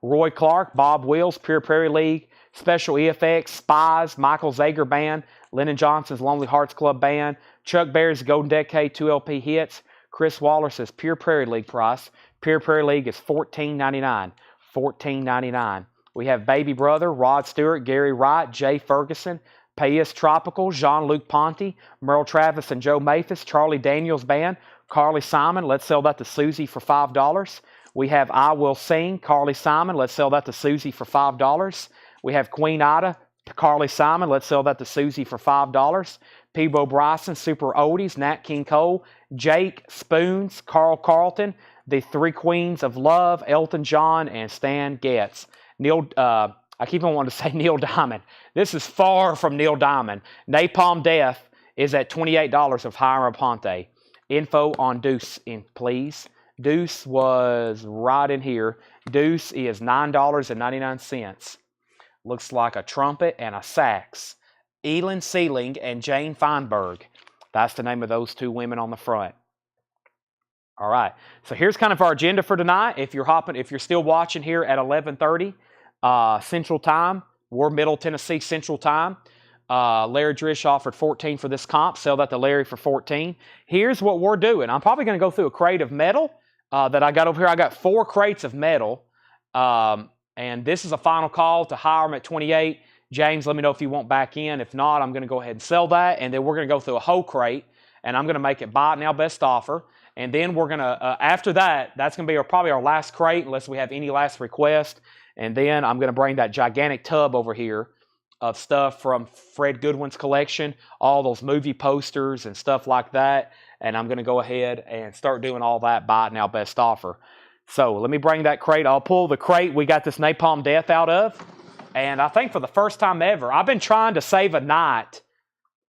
Roy Clark, Bob Wills, Pure Prairie League, Special EFX, Spies, Michael Zager Band, Lennon Johnson's Lonely Hearts Club Band, Chuck Berry's Golden Decade 2 LP hits. Chris Waller says Pure Prairie League price. Pure Prairie League is $14.99. $14.99. We have Baby Brother, Rod Stewart, Gary Wright, Jay Ferguson, Payas Tropical, Jean-Luc Ponty, Merle Travis and Joe Mathis, Charlie Daniels Band, Carly Simon, let's sell that to Susie for $5. We have I Will Sing, Carly Simon, let's sell that to Susie for $5. We have Queen Ida, Carly Simon, let's sell that to Susie for $5. Peebo Bryson, Super Oldies, Nat King Cole, Jake, Spoons, Carl Carlton, the Three Queens of Love, Elton John, and Stan Getz. I keep on wanting to say Neil Diamond. This is far from Neil Diamond. Napalm Death is at $28 of Hiram Ponte. Info on Deuce, please. Deuce was right in here. Deuce is $9.99. Looks like a trumpet and a sax. Elin Sealing and Jane Feinberg. That's the name of those two women on the front. All right. So here's kind of our agenda for tonight. If you're still watching here at 11:30 Central Time, we're Middle Tennessee Central Time. Larry Drish offered 14 for this comp. Sell that to Larry for 14. Here's what we're doing. I'm probably going to go through a crate of metal that I got over here. I got 4 crates of metal. And this is a final call to Hiram at 28. James, let me know if you want back in. If not, I'm going to go ahead and sell that. And then we're going to go through a whole crate. And I'm going to make it buy it now, best offer. And then we're going to, after that, that's going to be probably our last crate unless we have any last request. And then I'm going to bring that gigantic tub over here of stuff from Fred Goodwin's collection, all those movie posters and stuff like that. And I'm going to go ahead and start doing all that buy it now, best offer. So let me bring that crate. I'll pull the crate we got this Napalm Death out of. And I think for the first time ever, I've been trying to save a night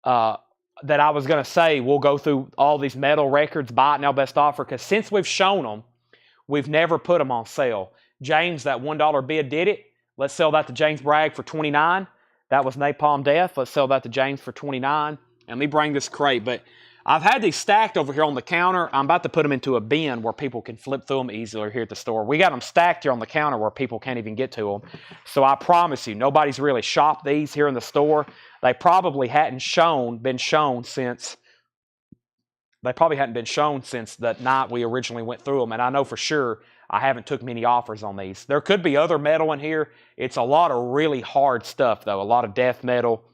that I was going to say we'll go through all these metal records, buy it now, best offer, because since we've shown them, we've never put them on sale. James, that $1 bid did it. Let's sell that to James Bragg for $29. That was Napalm Death. Let's sell that to James for $29. And let me bring this crate. But I've had these stacked over here on the counter. I'm about to put them into a bin where people can flip through them easily here at the store. We got them stacked here on the counter where people can't even get to them. So I promise you, nobody's really shopped these here in the store. They probably hadn't been shown since the night we originally went through them. And I know for sure I haven't took many offers on these. There could be other metal in here. It's a lot of really hard stuff, though. A lot of death metal,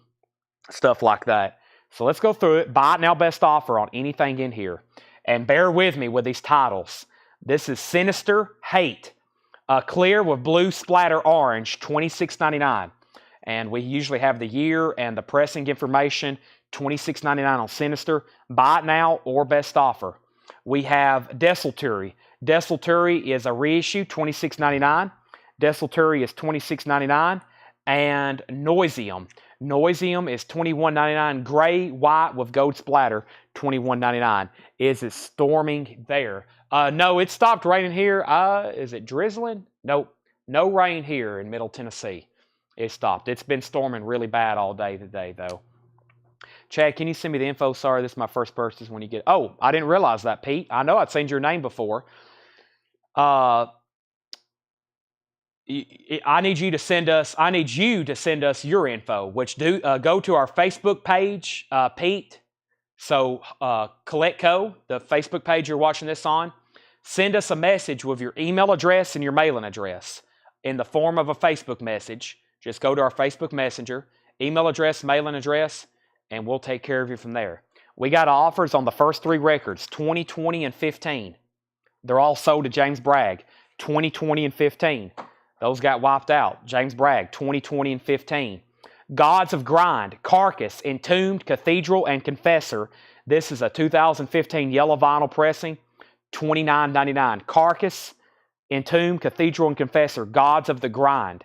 stuff like that. So let's go through it. Buy it now, best offer on anything in here. And bear with me with these titles. This is Sinister Hate. Clear with blue splatter orange, $26.99. And we usually have the year and the pressing information, $26.99 on Sinister. Buy it now or best offer. We have Desultory. Desultory is a reissue, $26.99. Desultory is $26.99. And Noisium. Noisium is $21.99. Gray, white with gold splatter, $21.99. Is it storming there? No, it stopped raining here. Is it drizzling? Nope. No rain here in Middle Tennessee. It stopped. It's been storming really bad all day today, though. Chad, can you send me the info? Sorry, this is my first purchase when you get... Oh, I didn't realize that, Pete. I know I'd seen your name before. I need you to send us your info, which go to our Facebook page, Pete. So Collectco, the Facebook page you're watching this on, send us a message with your email address and your mailing address in the form of a Facebook message. Just go to our Facebook Messenger, email address, mailing address, and we'll take care of you from there. We got offers on the first 3 records, 20, 20, and 15. They're all sold to James Bragg, 20, 20, and 15. Those got wiped out. James Bragg, 20, 20, and 15. Gods of Grind, Carcass, Entombed, Cathedral, and Confessor. This is a 2015 yellow vinyl pressing, $29.99. Carcass, Entomb, Cathedral, and Confessor, Gods of the Grind.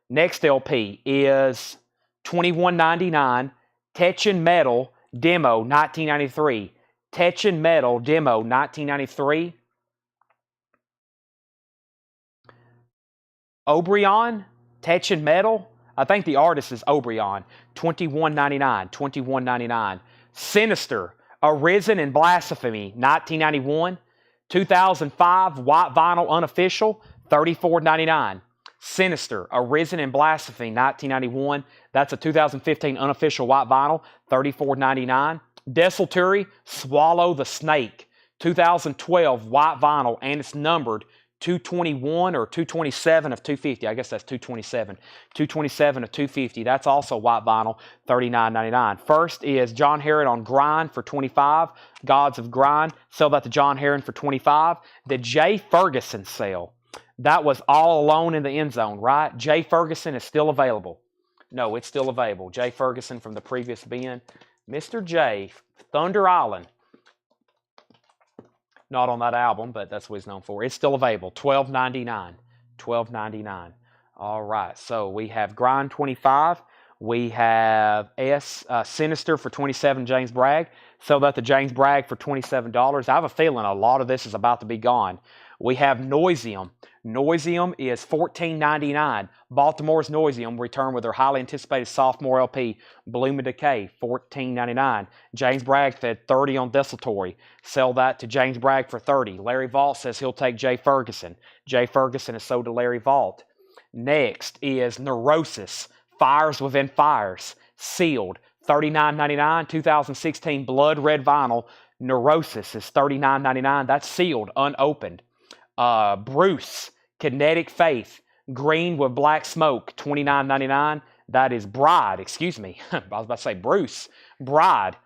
Next LP is $21.99. Techen Metal Demo 1993. Techen Metal Demo 1993. Obrion, Techen Metal. I think the artist is Obrion. $21.99. $21.99. Sinister, Arisen and Blasphemy 1991. 2005 white vinyl unofficial $34.99. Sinister, Arisen and Blasphemy 1991. That's a 2015 unofficial white vinyl $34.99. Desultory, Swallow the Snake 2012 white vinyl, and it's numbered 221 or 227 of 250. I guess that's 227. 227 of 250. That's also white vinyl, $39.99. First is John Heron on Grind for $25. Gods of Grind. Sell that to John Heron for $25. The Jay Ferguson sale. That was All Alone in the End Zone, right? Jay Ferguson is still available. No, it's still available. Jay Ferguson from the previous bin. Mr. J, Thunder Island. Not on that album, but that's what he's known for. It's still available. $12.99. $12.99. All right. So we have Grind 25. We have Sinister for $27. James Bragg. Sell that to James Bragg for $27. I have a feeling a lot of this is about to be gone. We have Noisium. Noisium is $14.99. Baltimore's Noisium returned with their highly anticipated sophomore LP, Bloom and Decay, $14.99. James Bragg fed $30 on Desultory. Sell that to James Bragg for $30. Larry Vault says he'll take Jay Ferguson. Jay Ferguson is sold to Larry Vault. Next is Neurosis, Fires Within Fires, sealed, $39.99. 2016 Blood Red Vinyl. Neurosis is $39.99. That's sealed, unopened. Bruce, Kinetic Faith, Green with Black Smoke, $29.99. That is Bride, excuse me. I was about to say Bruce. Bride,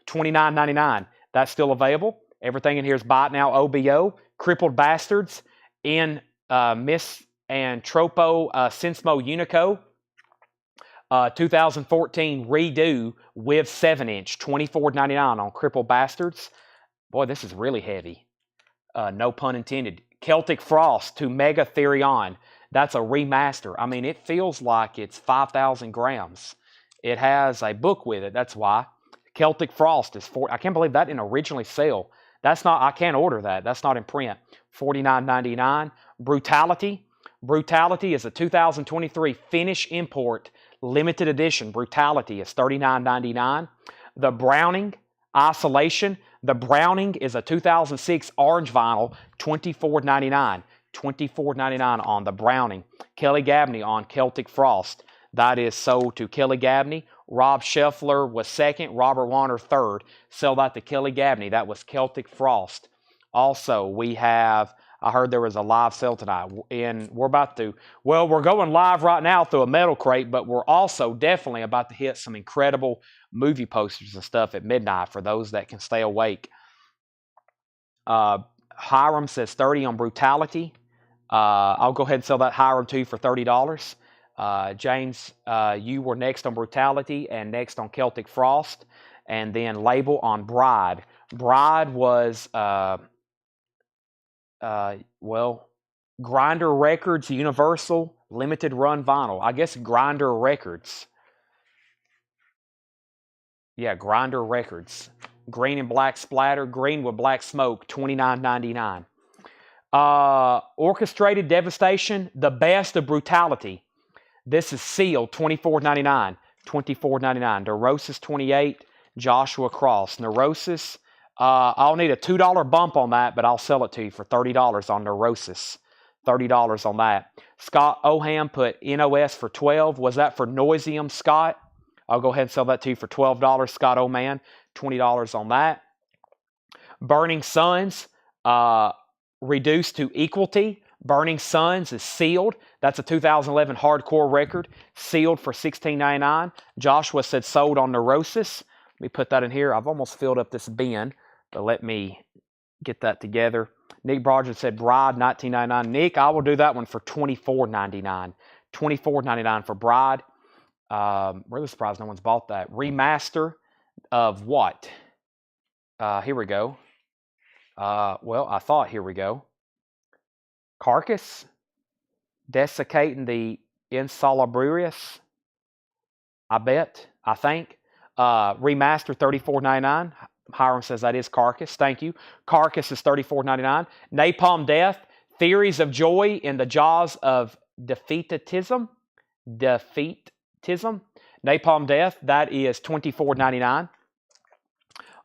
$29.99. That's still available. Everything in here is bought now, OBO. Crippled Bastards in Miss and Tropo Sensmo Unico. 2014 redo with 7-inch, $24.99 on Crippled Bastards. Boy, this is really heavy. No pun intended. Celtic Frost to Mega Therion. That's a remaster. I mean, it feels like it's 5,000 grams. It has a book with it. That's why. Celtic Frost is I can't believe that didn't originally sell. That's not. I can't order that. That's not in print. $49.99. Brutality. Brutality is a 2023 Finnish import limited edition. Brutality is $39.99. The Browning Isolation. The Browning is a 2006 orange vinyl, $24.99. $24.99 on the Browning. Kelly Gabney on Celtic Frost. That is sold to Kelly Gabney. Rob Scheffler was second. Robert Warner third. Sell that to Kelly Gabney. That was Celtic Frost. Also, we have, I heard there was a live sale tonight. And we're about to, well, we're going live right now through a metal crate, but we're also definitely about to hit some incredible movie posters and stuff at midnight for those that can stay awake. Hiram says 30 on Brutality. I'll go ahead and sell that Hiram to you for $30. James, you were next on Brutality and next on Celtic Frost, and then Label on Bride. Bride was, well, Grinder Records Universal Limited Run Vinyl. I guess Grinder Records. Yeah, Grinder Records. Green and black splatter, green with black smoke, $29.99. Orchestrated Devastation, the best of Brutality. This is sealed, $24.99. $24.99. Neurosis 28, Joshua Cross. Neurosis, I'll need a $2 bump on that, but I'll sell it to you for $30 on Neurosis. $30 on that. Scott Oham put NOS for $12. Was that for Noisium, Scott? I'll go ahead and sell that to you for $12, Scott Oman. $20 on that. Burning Suns, reduced to Equality. Burning Suns is sealed. That's a 2011 hardcore record. Sealed for $16.99. Joshua said sold on Neurosis. Let me put that in here. I've almost filled up this bin, but let me get that together. Nick Broderick said Bride, $19.99. Nick, I will do that one for $24.99. $24.99 for Bride. Really surprised no one's bought that. Remaster of what? Here we go. Well, I thought, here we go. Carcass, desiccating the insalubrious, I think. Remaster, $34.99. Hiram says that is Carcass. Thank you. Carcass is $34.99. Napalm Death, Theories of Joy in the Jaws of Defeatism. Napalm Death, that is $24.99.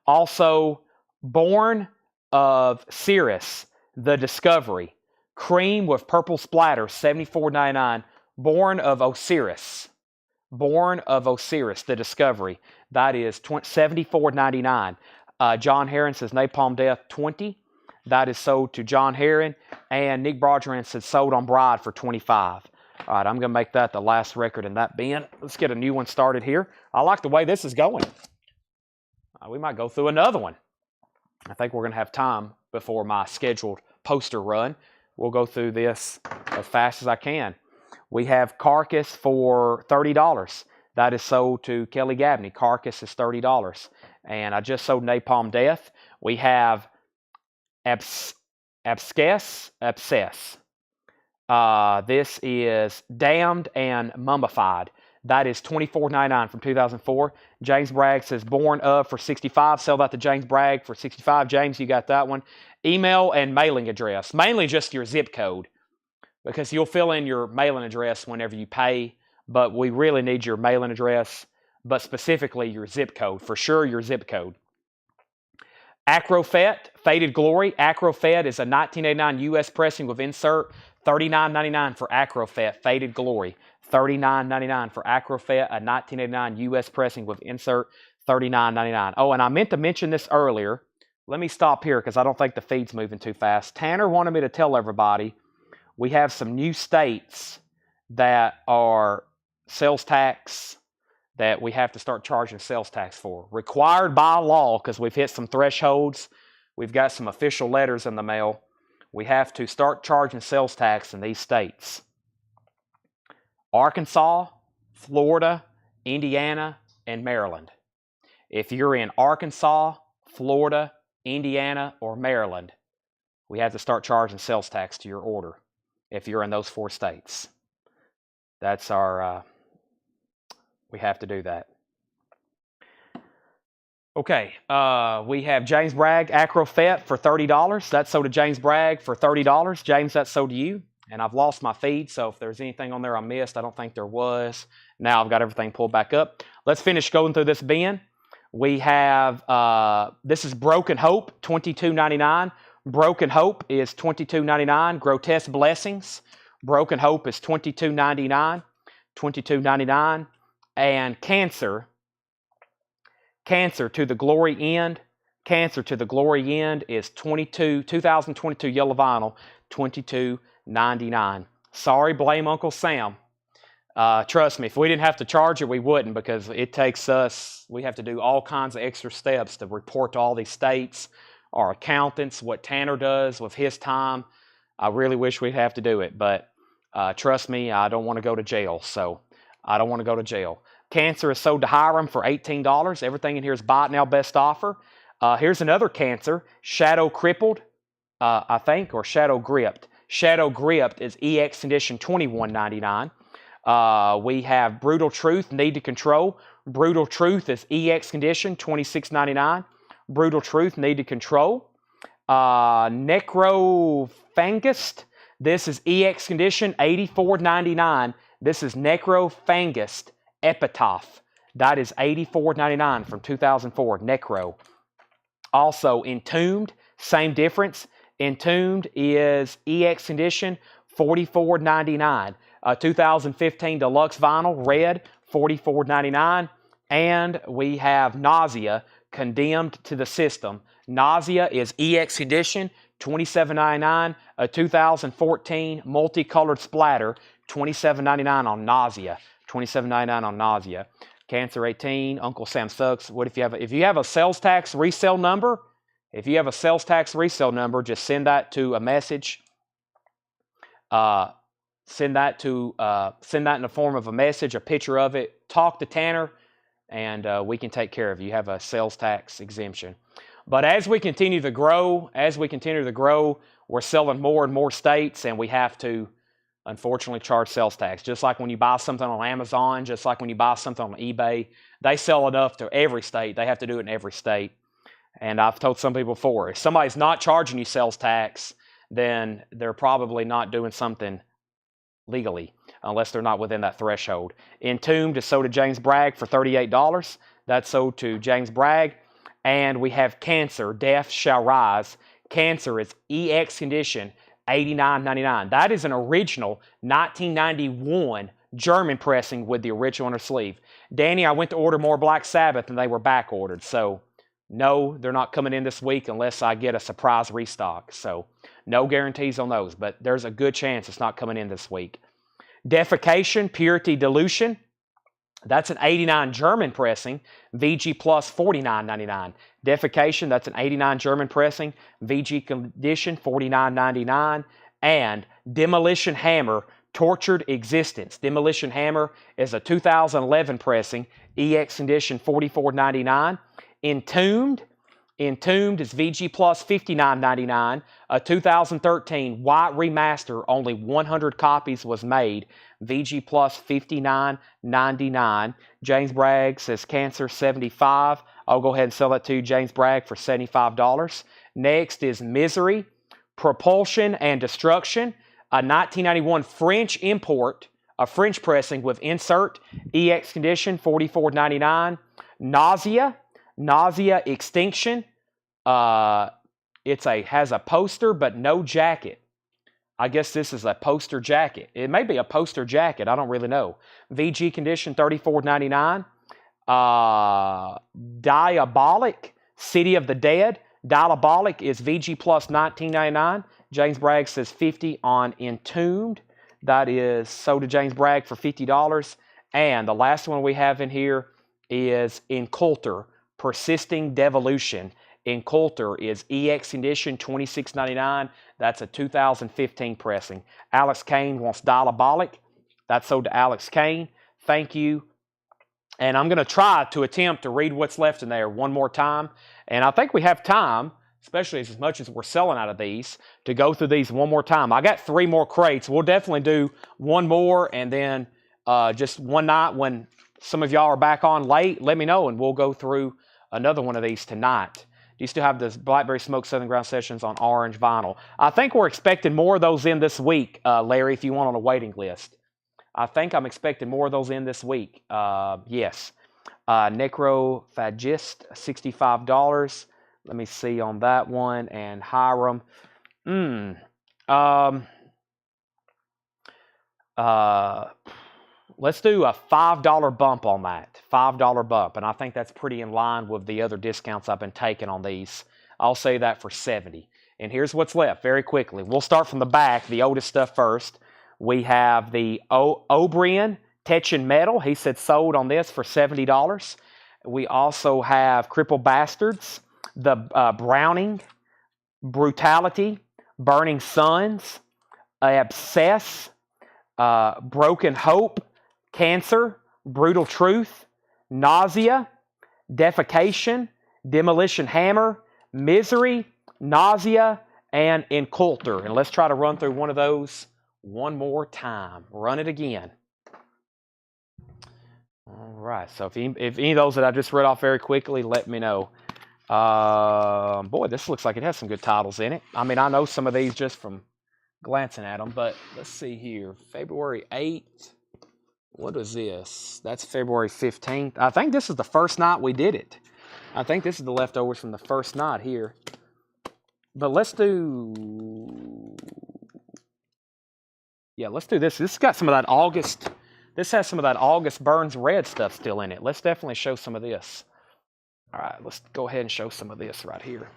Also, Born of Cirrus, The Discovery. Cream with purple splatter, $74.99. Born of Osiris, The Discovery. That is $74.99. John Heron says Napalm Death, $20. That is sold to John Heron. And Nick Broderick says sold on Bride for $25. All right, I'm going to make that the last record in that bin. Let's get a new one started here. I like the way this is going. We might go through another one. I think we're going to have time before my scheduled poster run. We'll go through this as fast as I can. We have Carcass for $30. That is sold to Kelly Gabney. Carcass is $30. And I just sold Napalm Death. We have Abscess. This is Damned and Mummified. That is $24.99 from 2004. James Bragg says Born of for $65. Sell that to James Bragg for $65. James, you got that one. Email and mailing address. Mainly just your zip code, because you'll fill in your mailing address whenever you pay, but we really need your mailing address, but specifically your zip code. For sure, your zip code. Acrofet, Faded Glory. Acrofet is a 1989 U.S. pressing with insert. $39.99 for Acrofet, Faded Glory. $39.99 for Acrofet, a 1989 U.S. pressing with insert. $39.99. Oh, and I meant to mention this earlier. Let me stop here because I don't think the feed's moving too fast. Tanner wanted me to tell everybody we have some new states that are sales tax that we have to start charging sales tax for. Required by law, because we've hit some thresholds. We've got some official letters in the mail. We have to start charging sales tax in these states. Arkansas, Florida, Indiana, and Maryland. If you're in Arkansas, Florida, Indiana, or Maryland, we have to start charging sales tax to your order if you're in those 4 states. That's our, we have to do that. Okay, we have James Bragg Acrofet for $30. That's sold to James Bragg for $30. James, that's sold to you. And I've lost my feed, so if there's anything on there I missed, I don't think there was. Now I've got everything pulled back up. Let's finish going through this bin. We have, this is Broken Hope, $22.99. Broken Hope is $22.99. Grotesque Blessings. Broken Hope is $22.99. $22.99. And Cancer to the Glory End. Cancer to the Glory End is 2022 yellow vinyl, $22.99. Sorry, blame Uncle Sam. Trust me, if we didn't have to charge it, we wouldn't, because it takes us, we have to do all kinds of extra steps to report to all these states, our accountants, what Tanner does with his time. I really wish we'd have to do it, but trust me, I don't want to go to jail, so I don't want to go to jail. Cancer is sold to Hiram for $18. Everything in here is buy it now, best offer. Here's another Cancer, Shadow Crippled, I think, or Shadow Gripped. Shadow Gripped is EX Edition, $21.99. We have Brutal Truth, Need to Control. Brutal Truth is EX Condition, $26.99. Brutal Truth, Need to Control. Necrophangist, this is EX Condition, $84.99. This is Necrophangist Epitaph. That is $84.99 from 2004, Necro. Also, Entombed, same difference. Entombed is EX Condition, $44.99. 2015 Deluxe Vinyl, red, $44.99. And we have Nausea, Condemned to the System. Nausea is EX Condition, $27.99. 2014 Multicolored Splatter, $27.99 on Nausea. $27.99 on Nausea. Cancer 18, Uncle Sam Sucks. What if you have a sales tax resale number? If you have a sales tax resale number, just send that to a message. Send that in the form of a message, a picture of it. Talk to Tanner, and we can take care of you. You have a sales tax exemption. But as we continue to grow, we're selling more and more states, and we have to, unfortunately, charge sales tax. Just like when you buy something on Amazon, just like when you buy something on eBay, they sell enough to every state. They have to do it in every state. And I've told some people before, if somebody's not charging you sales tax, then they're probably not doing something legally, unless they're not within that threshold. Entombed is sold to James Bragg for $38. That's sold to James Bragg. And we have Cancer, Death Shall Rise. Cancer is EX condition, $89.99. That is an original 1991 German pressing with the original inner sleeve. Danny, I went to order more Black Sabbath and they were back ordered. So no, they're not coming in this week unless I get a surprise restock. So no guarantees on those, but there's a good chance it's not coming in this week. Defecation, Purity Dilution. That's an 89 German pressing, VG plus $49.99. Defecation, that's an 89 German pressing, VG condition $49.99. And Demolition Hammer, Tortured Existence. Demolition Hammer is a 2011 pressing, EX condition $44.99. Entombed is VG plus $59.99. A 2013 white remaster, only 100 copies was made. VG plus $59.99. James Bragg says Cancer $75. I'll go ahead and sell that to James Bragg for $75. Next is Misery, Propulsion and Destruction, a 1991 French import, a French pressing with insert, EX condition $44.99. Nausea Extinction. Has a poster but no jacket. I guess this is a poster jacket. It may be a poster jacket. I don't really know. VG condition $34.99. Diabolic, City of the Dead. Diabolic is VG plus $19.99. James Bragg says $50 on Entombed. That is sold to James Bragg for $50. And the last one we have in here is Inculter, Persisting Devolution. Inculter is EX condition $26.99. That's a 2015 pressing. Alex Kane wants Diabolic. That's sold to Alex Kane. Thank you. And I'm going to try to attempt to read what's left in there one more time. And I think we have time, especially as much as we're selling out of these, to go through these one more time. I got 3 more crates. We'll definitely do one more, and then just one night when some of y'all are back on late, let me know, and we'll go through another one of these tonight. Do you still have this Blackberry Smoke Southern Ground Sessions on orange vinyl? I think we're expecting more of those in this week, Larry, if you want on a waiting list. I think I'm expecting more of those in this week. Yes. Necrophagist, $65. Let me see on that one. And Hiram. Let's do a $5 bump on that. $5 bump. And I think that's pretty in line with the other discounts I've been taking on these. I'll say that for $70. And here's what's left very quickly. We'll start from the back, the oldest stuff first. We have the O'Brien Tetchin Metal. He said sold on this for $70. We also have Crippled Bastards, the Browning, Brutality, Burning Suns, Abscess, Broken Hope, Cancer, Brutal Truth, Nausea, Defecation, Demolition Hammer, Misery, Nausea, and Inculter. And let's try to run through one of those one more time. Run it again. All right. So if any of those that I just read off very quickly, let me know. Boy, this looks like it has some good titles in it. I mean, I know some of these just from glancing at them, but let's see here. February 8th. What is this? That's February 15th. I think this is the first night we did it. I think this is the leftovers from the first night here. But let's do... Yeah, let's do this. This has got some of that August... This has some of that August Burns Red stuff still in it. Let's definitely show some of this. All right, let's go ahead and show some of this right here.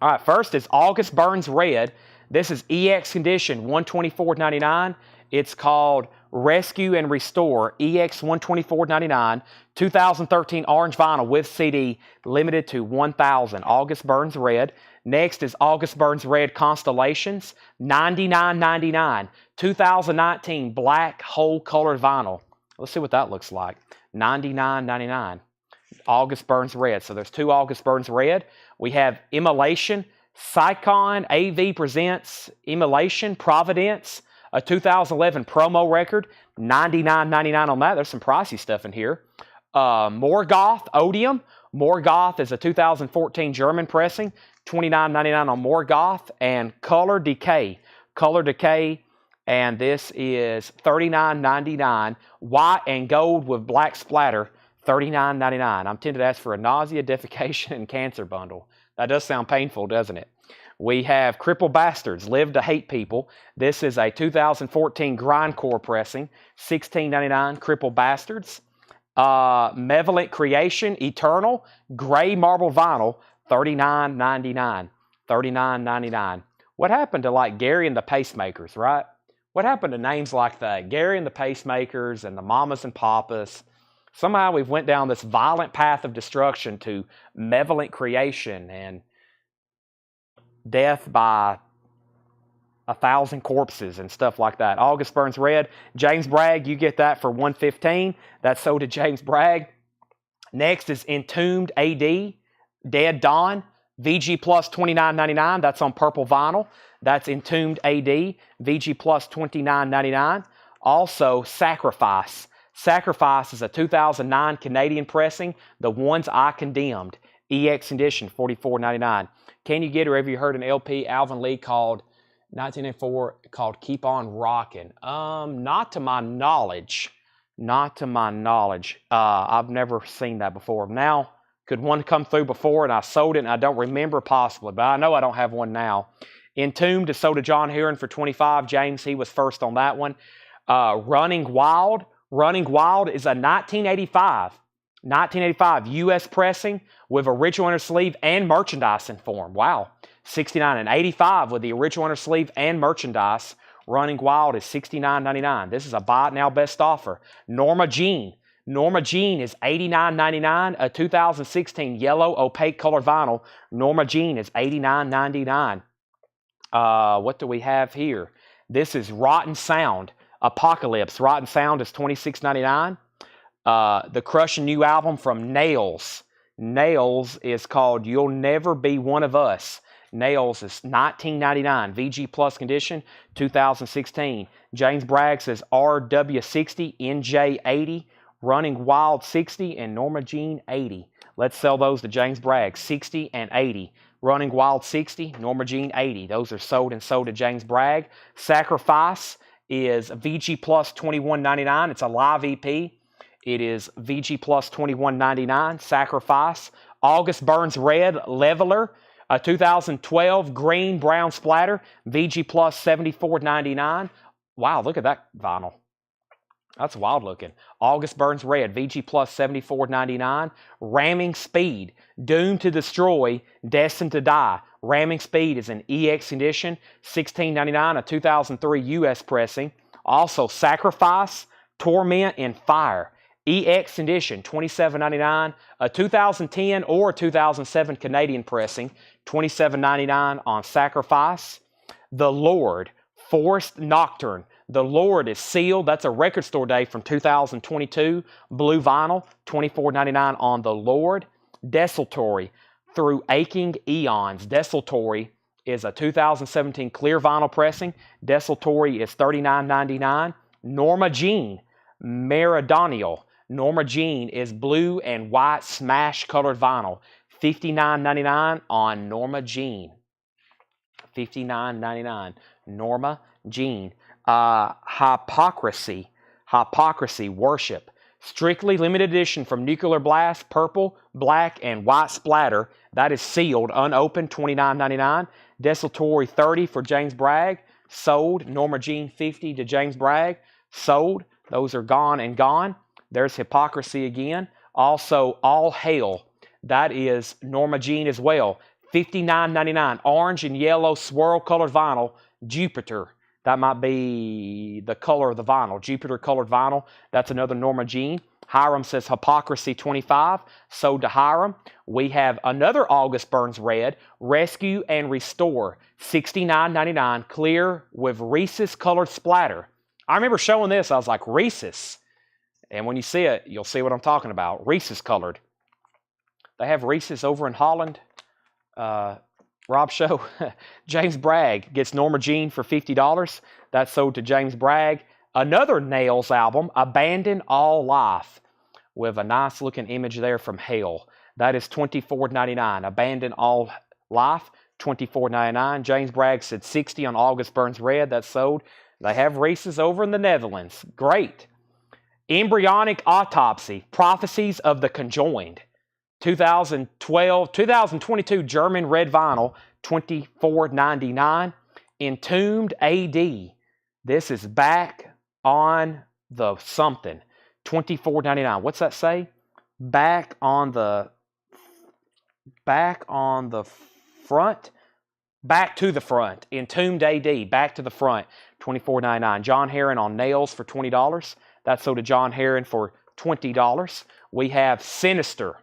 All right, first is August Burns Red. This is EX condition, $124.99. It's called Rescue and Restore, EX $124.99. 2013 orange vinyl with CD, limited to 1,000. August Burns Red. Next is August Burns Red Constellations, $99.99. 2019 black whole colored vinyl. Let's see what that looks like. $99.99. August Burns Red. So there's 2 August Burns Red. We have Immolation. Sycon AV presents Immolation Providence, a 2011 promo record, $99.99 on that. There's some pricey stuff in here. Morgoth Odium. Morgoth is a 2014 German pressing, $29.99 on Morgoth. And Color Decay. Color Decay, and this is $39.99. White and gold with black splatter, $39.99. I'm tempted to ask for a nausea, defecation, and cancer bundle. That does sound painful, doesn't it? We have Crippled Bastards, Live to Hate People. This is a 2014 grindcore pressing, $16.99, Crippled Bastards. Malevolent Creation, Eternal, gray marble vinyl, $39.99. $39.99. What happened to like Gary and the Pacemakers, right? What happened to names like that? Gary and the Pacemakers and the Mamas and Papas. Somehow we've went down this violent path of destruction to malevolent creation and death by 1,000 corpses and stuff like that. August Burns Red. James Bragg, you get that for $115. That's sold to James Bragg. Next is Entombed AD, Dead Dawn, VG Plus $29.99. That's on purple vinyl. That's Entombed AD, VG Plus $29.99. Also, Sacrifice. Sacrifice is a 2009 Canadian pressing, The Ones I Condemned, EX edition, $44.99. Can you get, or have you heard an LP Alvin Lee called 1984 called Keep On Rockin'? Not to my knowledge. Not to my knowledge. I've never seen that before. Now, could one come through before and I sold it and I don't remember? Possibly, but I know I don't have one now. Entombed is sold to John Heron for $25. James, he was first on that one. Running Wild. Running Wild is a 1985 U.S. pressing with original inner sleeve and merchandise in form. Wow. $69 and $85 with the original inner sleeve and merchandise. Running Wild is $69.99. This is a buy it now best offer. Norma Jean. Norma Jean is $89.99. A 2016 yellow opaque colored vinyl. Norma Jean is $89.99. What do we have here? This is Rotten Sound. Apocalypse. Rotten Sound is $26.99. The crushing new album from Nails. Nails is called You'll Never Be One of Us. Nails is $19.99. VG Plus condition, 2016. James Bragg says RW60, NJ80, Running Wild 60, and Norma Jean 80. Let's sell those to James Bragg, 60 and 80. Running Wild 60, Norma Jean 80. Those are sold to James Bragg. Sacrifice is VG Plus $21.99. It's a live EP. It is VG Plus $21.99. Sacrifice. August Burns Red Leveler, a 2012 green brown splatter. VG Plus $74.99. Wow, look at that vinyl. That's wild looking. August Burns Red, VG Plus $74.99. Ramming Speed, Doomed to Destroy, Destined to Die. Ramming Speed is an EX edition, $16.99, a 2003 US pressing. Also, Sacrifice, Torment, and Fire. EX edition, $27.99, a 2010 or 2007 Canadian pressing, $27.99 on Sacrifice. The Lord, Forest Nocturne. The Lord is sealed. That's a record store day from 2022. Blue vinyl, $24.99 on The Lord. Desultory, Through Aching Eons. Desultory is a 2017 clear vinyl pressing. Desultory is $39.99. Norma Jean, Meridional. Norma Jean is blue and white smash colored vinyl. $59.99 on Norma Jean. $59.99. Norma Jean. Hypocrisy. Worship. Strictly limited edition from Nuclear Blast, purple, black, and white splatter. That is sealed, unopened, $29.99. Desultory 30 for James Bragg. Sold. Norma Jean 50 to James Bragg. Sold. Those are gone and gone. There's Hypocrisy again. Also, All Hail. That is Norma Jean as well. $59.99. Orange and yellow swirl colored vinyl. Jupiter. That might be the color of the vinyl. Jupiter colored vinyl. That's another Norma Jean. Hiram says Hypocrisy 25. Sold to Hiram. We have another August Burns Red. Rescue and Restore. $69.99. Clear with Reese's colored splatter. I remember showing this. I was like, Reese's. And when you see it, you'll see what I'm talking about. Reese's colored. They have Reese's over in Holland. Rob Show. James Bragg gets Norma Jean for $50. That's sold to James Bragg. Another Nails album, Abandon All Life, with a nice looking image there from Hell. That is $24.99. Abandon All Life, $24.99. James Bragg said 60 on August Burns Red. That's sold. They have Reese's over in the Netherlands. Great. Embryonic Autopsy, Prophecies of the Conjoined. 2022 German red vinyl, $24.99. Entombed AD. This is back on the something. $24.99. What's that say? Back on the front. Back to the front. Entombed AD. Back to the front. $24.99. John Heron on Nails for $20. That's sold to John Heron for $20. We have Sinister.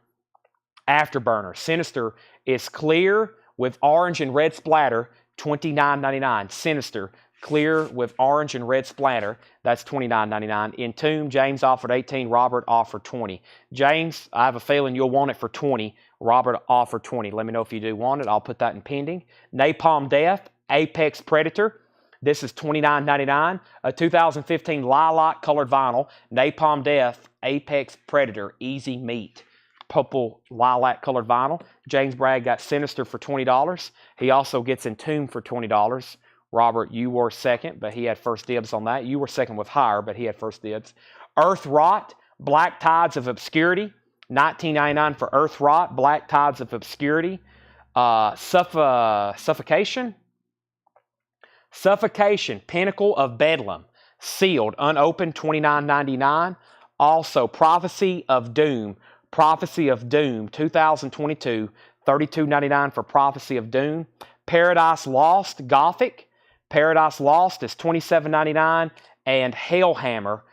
Afterburner. Sinister is clear with orange and red splatter, $29.99. Sinister, clear with orange and red splatter, that's $29.99. Entombed, James offered 18, Robert offered 20. James, I have a feeling you'll want it for 20. Robert offered 20. Let me know if you do want it. I'll put that in pending. Napalm Death, Apex Predator. This is $29.99. A 2015 lilac colored vinyl. Napalm Death, Apex Predator, Easy Meat. Purple lilac colored vinyl. James Bragg got Sinister for $20. He also gets Entombed for $20. Robert, you were second, but he had first dibs on that. You were second with higher, but he had first dibs. Earth Rot, Black Tides of Obscurity. $19.99 for Earth Rot, Black Tides of Obscurity. Suffocation, Pinnacle of Bedlam. Sealed, unopened, $29.99. Also, Prophecy of Doom, 2022, $32.99 for Prophecy of Doom. Paradise Lost, Gothic. Paradise Lost is $27.99. And Hellhammer,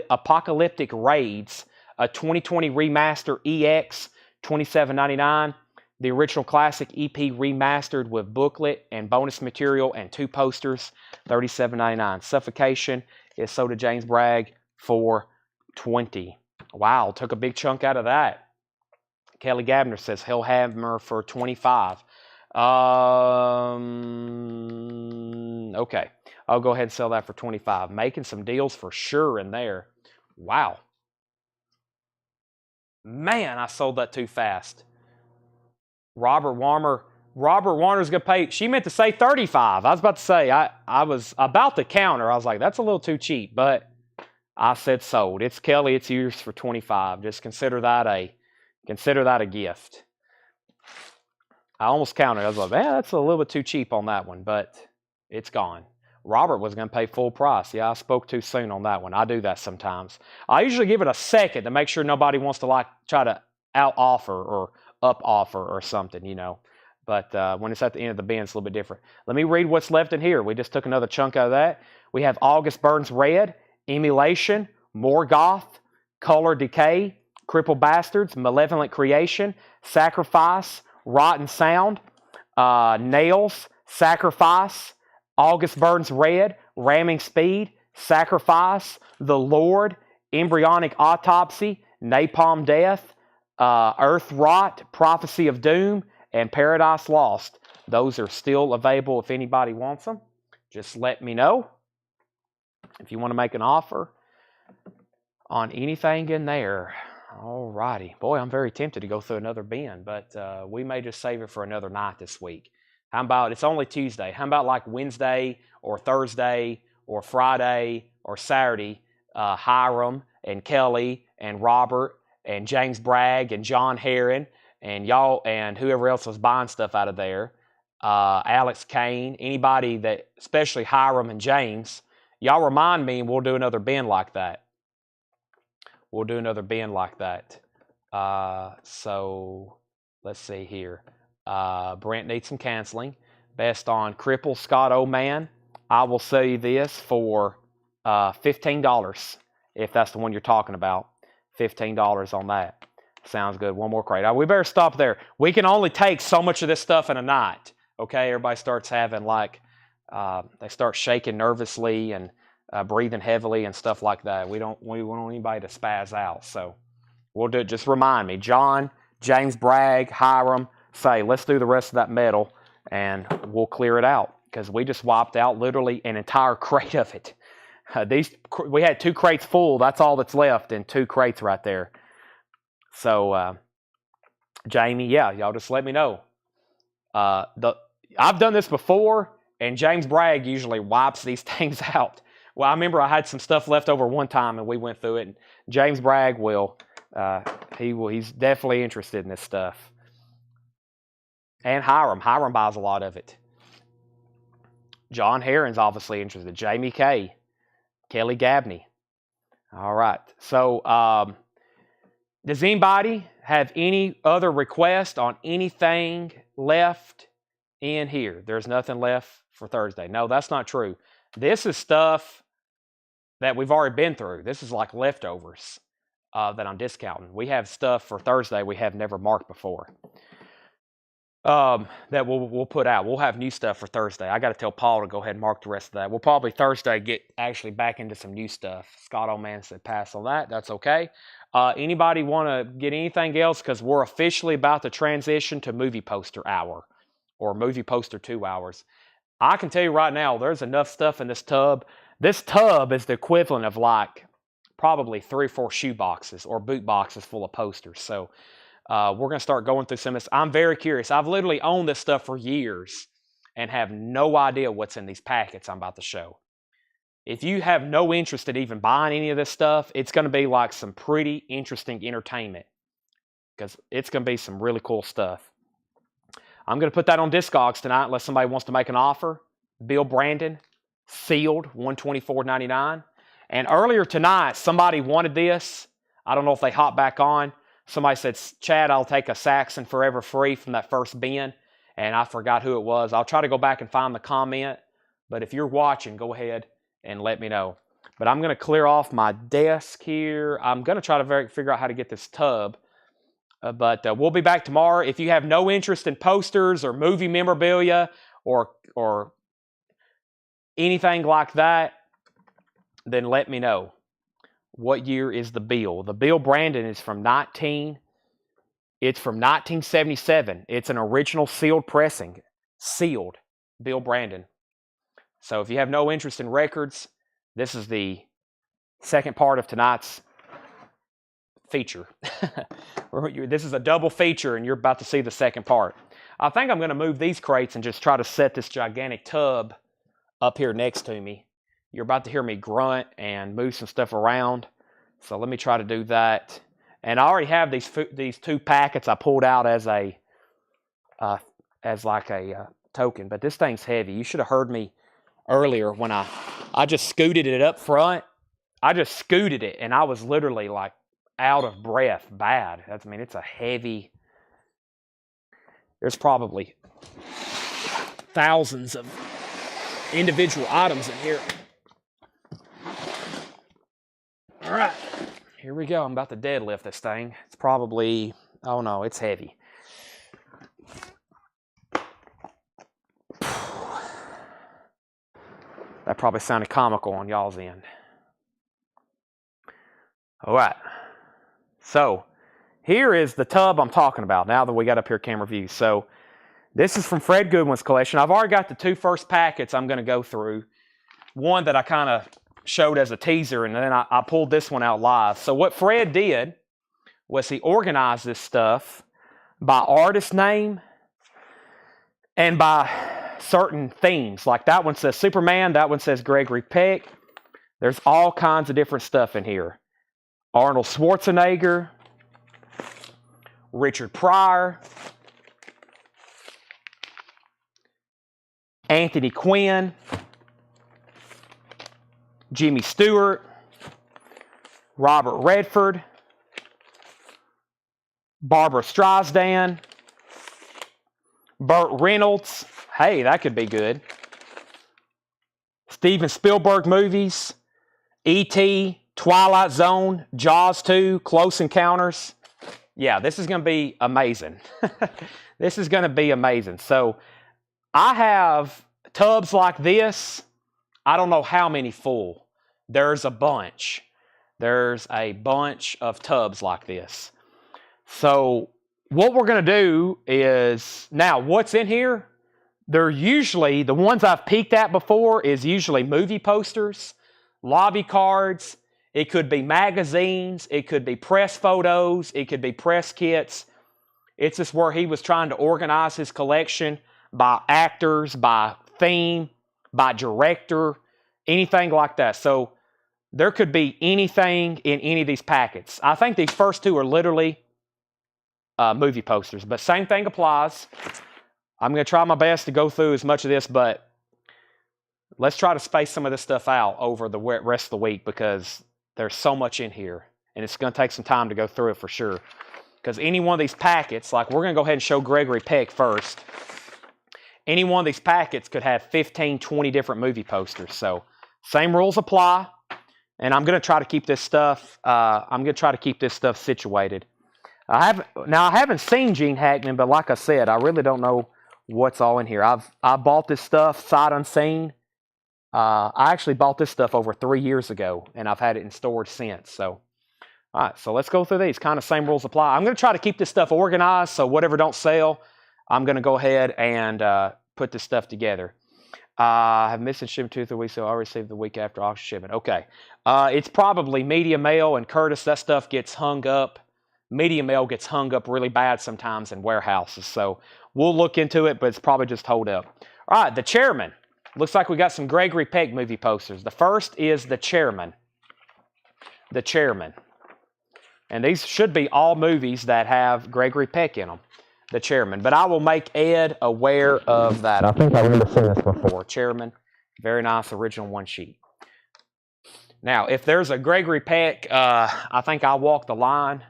Apocalyptic Raids, a 2020 remaster EX, $27.99. The original classic EP remastered with booklet and bonus material and 2 posters, $37.99. Suffocation is sold to James Bragg for $20. Wow, took a big chunk out of that. Kelly Gabner says Hellhammer for $25. Okay, I'll go ahead and sell that for $25. Making some deals for sure in there. Wow. Man, I sold that too fast. Robert Warner's gonna pay. She meant to say $35. I was about to say, I was about to counter. I was like, that's a little too cheap, but I said sold. It's Kelly, it's yours for $25. Just consider that a gift. I almost counted. I was like, man, that's a little bit too cheap on that one, but it's gone. Robert was going to pay full price. Yeah, I spoke too soon on that one. I do that sometimes. I usually give it a second to make sure nobody wants to try to out offer or up offer or something, you know. But when it's at the end of the bin, it's a little bit different. Let me read what's left in here. We just took another chunk out of that. We have August Burns Red, Emulation, Morgoth, Color Decay, Crippled Bastards, Malevolent Creation, Sacrifice, Rotten Sound, Nails, Sacrifice, August Burns Red, Ramming Speed, Sacrifice, The Lord, Embryonic Autopsy, Napalm Death, Earth Rot, Prophecy of Doom, and Paradise Lost. Those are still available if anybody wants them. Just let me know if you want to make an offer on anything in there. Alrighty. Boy, I'm very tempted to go through another bin, but we may just save it for another night this week. How about, it's only Tuesday, how about like Wednesday or Thursday or Friday or Saturday, Hiram and Kelly and Robert and James Bragg and John Heron and y'all and whoever else was buying stuff out of there, Alex Kane, anybody that, especially Hiram and James, y'all remind me and we'll do another bin like that. We'll do another bin like that. So let's see here. Brent needs some canceling. Best on Cripple Scott O'Man. I will sell you this for $15 if that's the one you're talking about. $15 on that. Sounds good. One more crate. We better stop there. We can only take so much of this stuff in a night. Okay, everybody starts having they start shaking nervously and breathing heavily and stuff like that. We don't want anybody to spaz out. So We'll do it. Just remind me. John, James Bragg, Hiram, say, let's do the rest of that metal, and we'll clear it out. Because we just wiped out literally an entire crate of it. We had 2 crates full. That's all that's left in 2 crates right there. So, Jamie, yeah, y'all just let me know. I've done this before, and James Bragg usually wipes these things out. Well, I remember I had some stuff left over one time, and we went through it. And James Bragg he's definitely interested in this stuff. And Hiram buys a lot of it. John Herron's obviously interested. Jamie K. Kelly Gabney. All right. So, does anybody have any other request on anything left in here? There's nothing left for Thursday. No, that's not true. This is stuff that we've already been through. This is like leftovers that I'm discounting. We have stuff for Thursday we have never marked before that we'll put out. We'll have new stuff for Thursday. I got to tell Paul to go ahead and mark the rest of that. We'll probably Thursday get actually back into some new stuff. Scott Oldman said pass on that. That's okay. Anybody want to get anything else? Because we're officially about to transition to movie poster hour or movie poster 2 hours. I can tell you right now, there's enough stuff in this tub. This tub is the equivalent of like probably 3 or 4 shoe boxes or boot boxes full of posters. So we're going to start going through some of this. I'm very curious. I've literally owned this stuff for years and have no idea what's in these packets I'm about to show. If you have no interest in even buying any of this stuff, it's going to be like some pretty interesting entertainment because it's going to be some really cool stuff. I'm going to put that on Discogs tonight unless somebody wants to make an offer. Bill Brandon, sealed, $124.99. And earlier tonight, somebody wanted this. I don't know if they hopped back on. Somebody said, Chad, I'll take a Saxon Forever free from that first bin. And I forgot who it was. I'll try to go back and find the comment. But if you're watching, go ahead and let me know. But I'm going to clear off my desk here. I'm going to try to figure out how to get this tub. But we'll be back tomorrow. If you have no interest in posters or movie memorabilia or anything like that, then let me know. What year is the bill? The Bill Brandon is from 1977. It's an original sealed pressing. Sealed. Bill Brandon. So if you have no interest in records, this is the second part of tonight's feature. This is a double feature, and you're about to see the second part. I think I'm going to move these crates and just try to set this gigantic tub up here next to me. You're about to hear me grunt and move some stuff around. So let me try to do that. And I already have these 2 packets I pulled out as like a token. But this thing's heavy. You should have heard me earlier when I just scooted it up front. I just scooted it, and I was literally like out of breath bad. It's a heavy. There's probably thousands of individual items in here. All right, here we go. I'm about to deadlift this thing. It's probably, oh no, it's heavy. That probably sounded comical on y'all's end. All right, so here is the tub I'm talking about now that we got up here camera view. So this is from Fred Goodwin's collection. I've already got the 2 first packets I'm going to go through. One that I kind of showed as a teaser, and then I pulled this one out live. So what Fred did was he organized this stuff by artist name and by certain themes. Like that one says Superman, that one says Gregory Peck. There's all kinds of different stuff in here. Arnold Schwarzenegger, Richard Pryor, Anthony Quinn, Jimmy Stewart, Robert Redford, Barbara Streisand, Burt Reynolds. Hey, that could be good. Steven Spielberg movies, E.T., Twilight Zone, Jaws 2, Close Encounters. Yeah, this is going to be amazing. This is going to be amazing. So I have tubs like this. I don't know how many full. There's a bunch. There's a bunch of tubs like this. So what we're going to do is, now what's in here? They're usually, the ones I've peeked at before is usually movie posters, lobby cards. It could be magazines. It could be press photos. It could be press kits. It's just where he was trying to organize his collection by actors, by theme, by director, anything like that. So there could be anything in any of these packets. I think these first two are literally movie posters, but same thing applies. I'm going to try my best to go through as much of this, but let's try to space some of this stuff out over the rest of the week because there's so much in here, and it's going to take some time to go through it for sure. Because any one of these packets, like we're going to go ahead and show Gregory Peck first. Any one of these packets could have 15, 20 different movie posters. So same rules apply, and I'm going to try to keep this stuff. Situated. I haven't seen Gene Hackman, but like I said, I really don't know what's all in here. I bought this stuff sight unseen. I actually bought this stuff over 3 years ago, and I've had it in storage since. So, all right, so let's go through these. Kind of same rules apply. I'm going to try to keep this stuff organized, so whatever don't sell, I'm going to go ahead and put this stuff together. I have missed shipment 2 or 3 weeks, so I'll receive the week after auction shipment. Okay, it's probably media mail, and Curtis, that stuff gets hung up. Media mail gets hung up really bad sometimes in warehouses, so we'll look into it, but it's probably just hold up. All right, the Chairman. Looks like we got some Gregory Peck movie posters. The first is the Chairman. The Chairman. And these should be all movies that have Gregory Peck in them. The Chairman. But I will make Ed aware of that. I think I've never seen this before. Chairman. Very nice original one sheet. Now, if there's a Gregory Peck, I think I'll walk the line.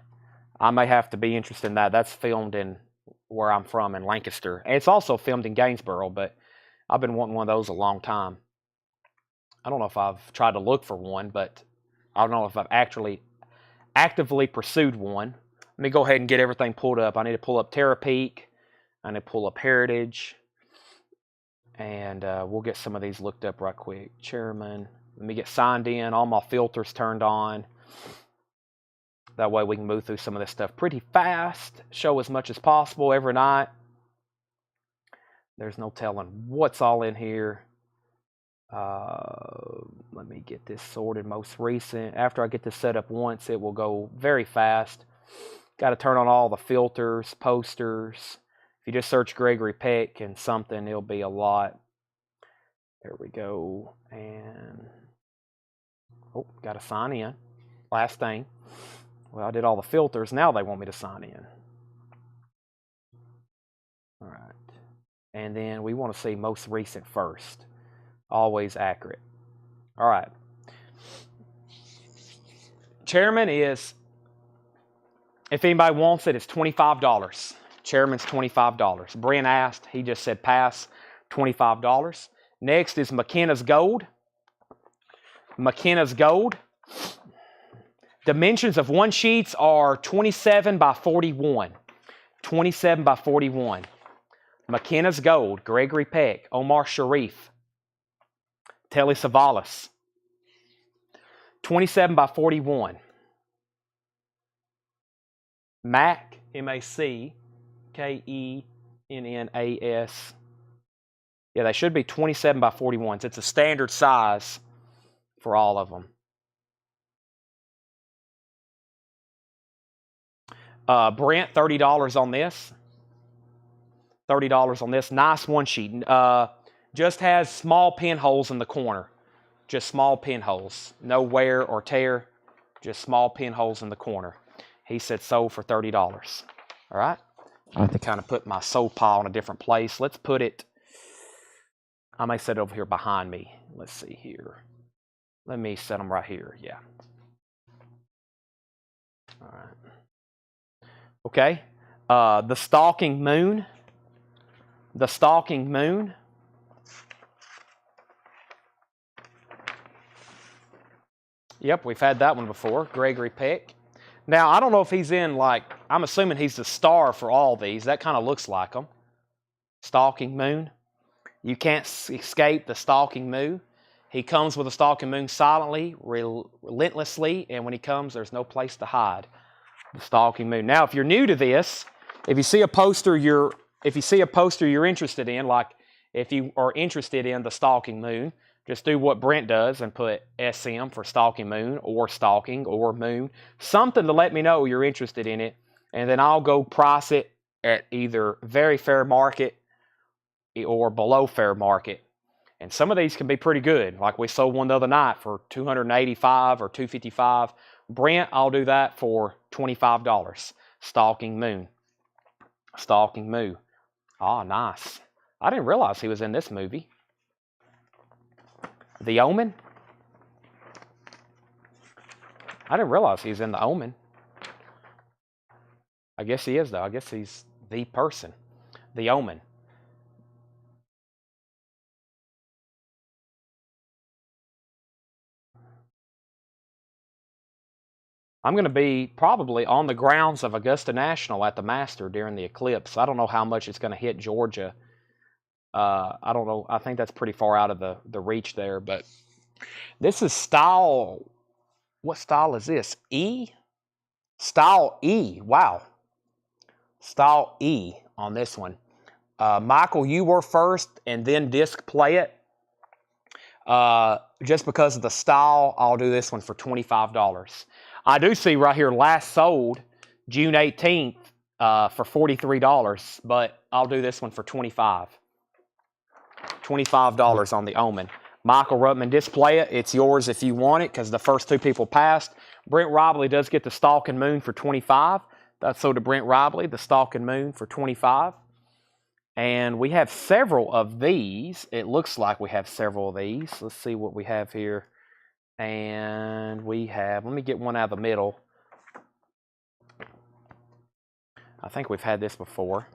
I may have to be interested in that. That's filmed in where I'm from in Lancaster. And it's also filmed in Gainesboro, but I've been wanting one of those a long time. I don't know if I've tried to look for one, but I don't know if I've actually actively pursued one. Let me go ahead and get everything pulled up. I need to pull up Terra Peak. I need to pull up Heritage. And we'll get some of these looked up right quick. Chairman. Let me get signed in. All my filters turned on. That way we can move through some of this stuff pretty fast. Show as much as possible every night. There's no telling what's all in here. Let me get this sorted. Most recent. After I get this set up once, it will go very fast. Got to turn on all the filters, posters. If you just search Gregory Peck and something, it'll be a lot. There we go. And, oh, got to sign in. Last thing. Well, I did all the filters. Now they want me to sign in. All right. And then we want to see most recent first. Always accurate. All right. Chairman is, if anybody wants it, it's $25. Chairman's $25. Brent asked. He just said pass, $25. Next is McKenna's Gold. McKenna's Gold. Dimensions of one sheets are 27 by 41. 27 by 41. McKenna's Gold, Gregory Peck, Omar Sharif, Telly Savalas. 27 by 41. Mac, M-A-C-K-E-N-N-A-S. Yeah, they should be 27 by 41s. It's a standard size for all of them. Brent, $30 on this. $30 on this. Nice one sheet. Just has small pinholes in the corner. Just small pinholes. No wear or tear. Just small pinholes in the corner. He said sold for $30. All right. I have to kind of put my sold pile in a different place. Let's put it. I may set it over here behind me. Let's see here. Let me set them right here. Yeah. All right. Okay. The Stalking Moon. The Stalking Moon. Yep, we've had that one before. Gregory Peck. Now, I don't know if he's in, like, I'm assuming he's the star for all these. That kind of looks like him. Stalking Moon. You can't escape the Stalking Moon. He comes with a stalking moon silently, relentlessly, and when he comes, there's no place to hide. The stalking moon. Now, if you're new to this, if you see a poster you're interested in, like if you are interested in the stalking moon, just do what Brent does and put SM for stalking moon or stalking or moon, something to let me know you're interested in it, and then I'll go price it at either very fair market or below fair market. And some of these can be pretty good. Like we sold one the other night for $285 or $255. Brent, I'll do that for $25. Stalking moon. Stalking moo. Ah, nice. I didn't realize he was in this movie. The Omen? I didn't realize he was in The Omen. I guess he is, though. I guess he's the person. The Omen. I'm going to be probably on the grounds of Augusta National at the Master during the eclipse. I don't know how much it's going to hit Georgia. I don't know. I think that's pretty far out of the reach there. But this is style. What style is this? E? Style E. Wow. Style E on this one. Michael, you were first and then disc play it. Just because of the style, I'll do this one for $25. I do see right here last sold June 18th for $43, but I'll do this one for $25. $25 on the Omen. Michael Rutman, display it. It's yours if you want it because the first two people passed. Brent Robley does get the Stalking Moon for $25. That's sold to Brent Robley, the Stalking Moon for $25. And we have several of these. It looks like we have several of these. Let's see what we have here. And we have, let me get one out of the middle. I think we've had this before.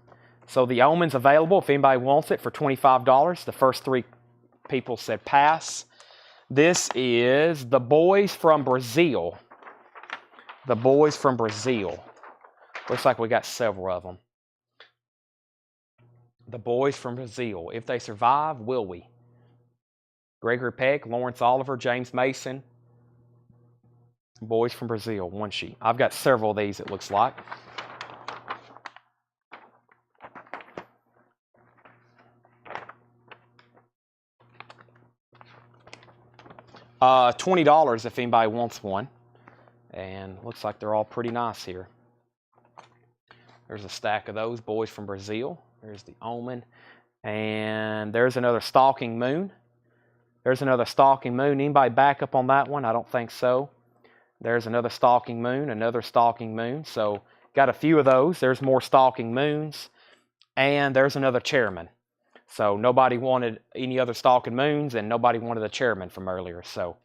So the Omen's available if anybody wants it for $25. The first three people said pass. This is the Boys from Brazil. The Boys from Brazil. Looks like we got several of them. The Boys from Brazil. If they survive, will we? Gregory Peck, Lawrence Oliver, James Mason. Boys from Brazil, one sheet. I've got several of these, it looks like. $20 if anybody wants one. And looks like they're all pretty nice here. There's a stack of those, Boys from Brazil. There's the Omen. And there's another Stalking Moon. There's another Stalking Moon. Anybody back up on that one? I don't think so. There's another Stalking Moon, another Stalking Moon. So got a few of those. There's more Stalking Moons. And there's another Chairman. So nobody wanted any other Stalking Moons, and nobody wanted the Chairman from earlier. So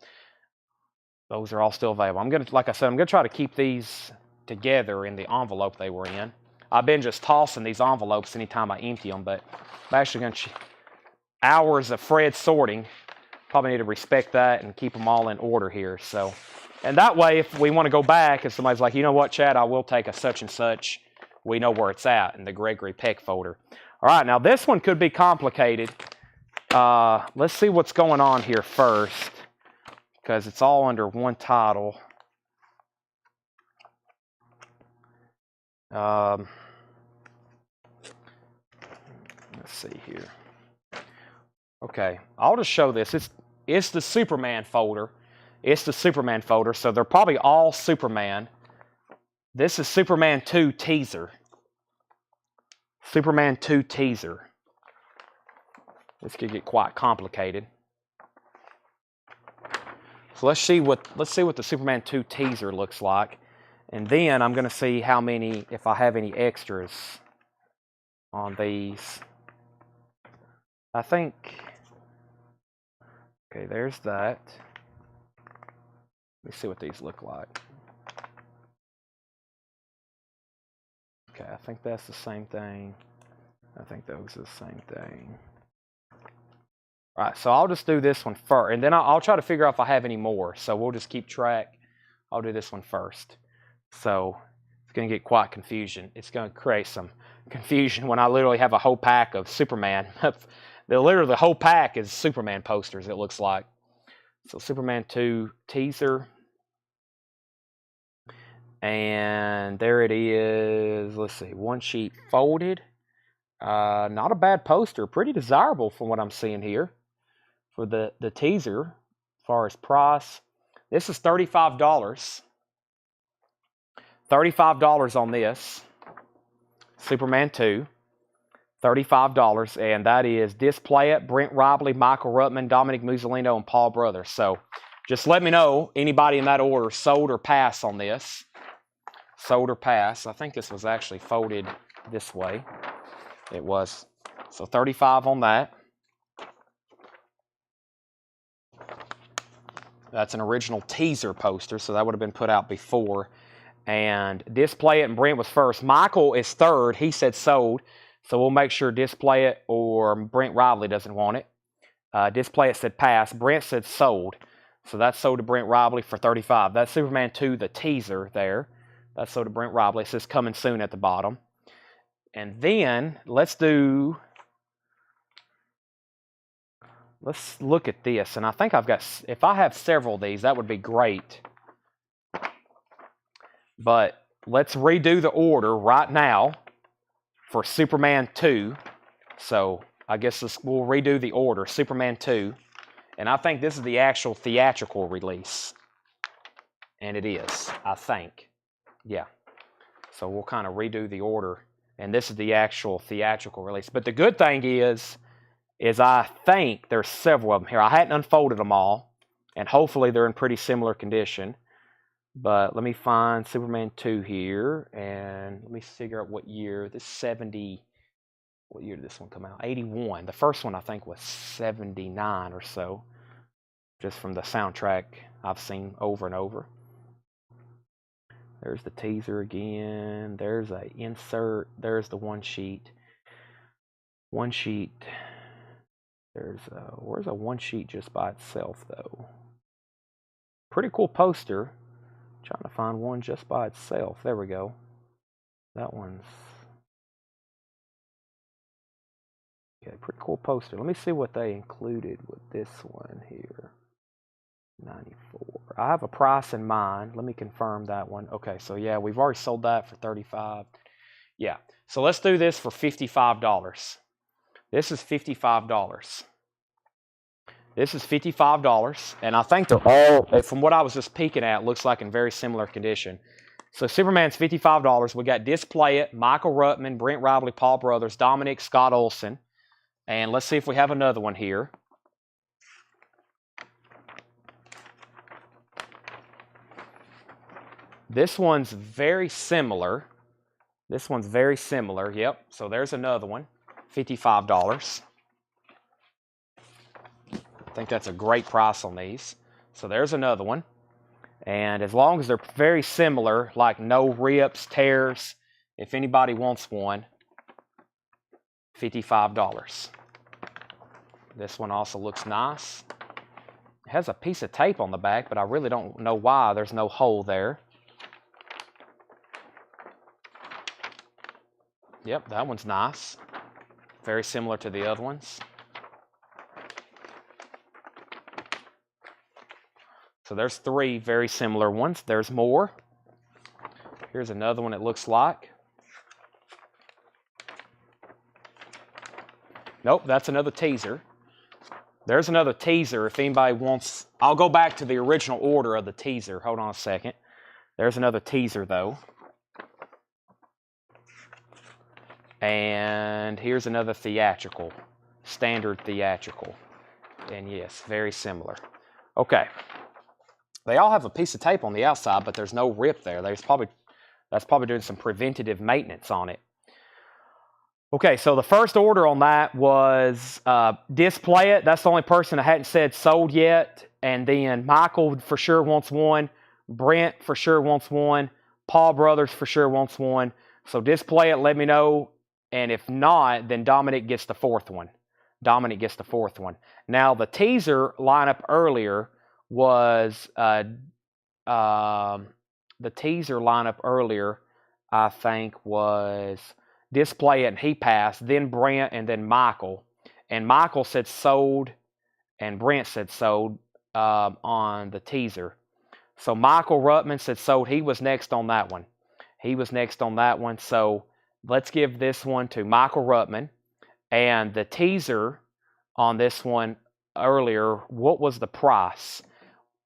those are all still available. I'm gonna, like I said, I'm gonna try to keep these together in the envelope they were in. I've been just tossing these envelopes anytime I empty them, but I'm actually gonna hours of Fred sorting. Probably need to respect that and keep them all in order here. So, and that way, if we want to go back, if somebody's like, you know what, Chad, I will take a such and such, we know where it's at in the Gregory Peck folder. All right, now this one could be complicated. Let's see what's going on here first, because it's all under one title. Let's see here. Okay, I'll just show this. It's the Superman folder. It's the Superman folder, so they're probably all Superman. This is Superman 2 teaser. Superman 2 teaser. This could get quite complicated. So let's see what the Superman 2 teaser looks like. And then I'm going to see how many, if I have any extras on these. I think, okay, there's that. Let me see what these look like. Okay, I think that's the same thing. I think those are the same thing. All right, so I'll just do this one first, and then I'll try to figure out if I have any more. So we'll just keep track. I'll do this one first. So it's going to get quite confusion. It's going to create some confusion when I literally have a whole pack of Superman. Literally, the whole pack is Superman posters, it looks like. So Superman 2 teaser. And there it is. Let's see, one sheet folded. Not a bad poster. Pretty desirable from what I'm seeing here for the teaser. As far as price, this is $35. $35 on this. Superman 2. $35, and that is Display It, Brent Robley, Michael Ruttman, Dominic Musolino, and Paul Brothers. So just let me know, anybody in that order, sold or pass on this. Sold or pass. I think this was actually folded this way. It was. So $35 on that. That's an original teaser poster, so that would have been put out before. And Display It and Brent was first. Michael is third. He said sold. So we'll make sure Display It or Brent Robley doesn't want it. Display It said pass. Brent said sold. So that's sold to Brent Robley for $35. That's Superman 2, the teaser there. That's sold to Brent Robley. It says coming soon at the bottom. And then let's look at this. And I think if I have several of these, that would be great. But let's redo the order right now for Superman 2. So I guess we'll redo the order. Superman 2. And I think this is the actual theatrical release. And it is, I think. Yeah. So we'll kind of redo the order. And this is the actual theatrical release. But the good thing is I think there's several of them here. I hadn't unfolded them all. And hopefully they're in pretty similar condition. But let me find Superman 2 here, and let me figure out what year. This 70, what year did this one come out? 81. The first one I think was 79 or so, just from the soundtrack I've seen over and over. There's the teaser again. There's an insert. There's the one sheet. One sheet. Where's a one sheet just by itself though? Pretty cool poster. Trying to find one just by itself. There we go. That one's... Okay, pretty cool poster. Let me see what they included with this one here. 94. I have a price in mind. Let me confirm that one. Okay, so yeah, we've already sold that for $35. Yeah, so let's do this for $55. This is $55. This is $55, and I think they're all, from what I was just peeking at, looks like in very similar condition. So Superman's $55. We got Display It, Michael Ruttman, Brent Robley, Paul Brothers, Dominic, Scott Olsen. And let's see if we have another one here. This one's very similar. This one's very similar. Yep, so there's another one. $55. I think that's a great price on these. So there's another one. And as long as they're very similar, like no rips, tears, if anybody wants one, $55. This one also looks nice. It has a piece of tape on the back, but I really don't know why. There's no hole there. Yep, that one's nice. Very similar to the other ones. So there's three very similar ones. There's more. Here's another one it looks like. Nope, that's another teaser. There's another teaser if anybody wants. I'll go back to the original order of the teaser. Hold on a second. There's another teaser though. And here's another theatrical. Standard theatrical. And yes, very similar. Okay. They all have a piece of tape on the outside, but there's no rip there. That's probably doing some preventative maintenance on it. Okay, so the first order on that was Display It. That's the only person that hadn't said sold yet. And then Michael for sure wants one. Brent for sure wants one. Paul Brothers for sure wants one. So Display It, let me know. And if not, then Dominic gets the fourth one. Dominic gets the fourth one. Now, the teaser lineup earlier was the teaser lineup earlier, I think, was Display It and he passed, then Brent and then Michael. And Michael said sold and Brent said sold. on the teaser. So Michael Ruttman said sold. He was next on that one. He was next on that one. So let's give this one to Michael Ruttman. And the teaser on this one earlier, what was the price?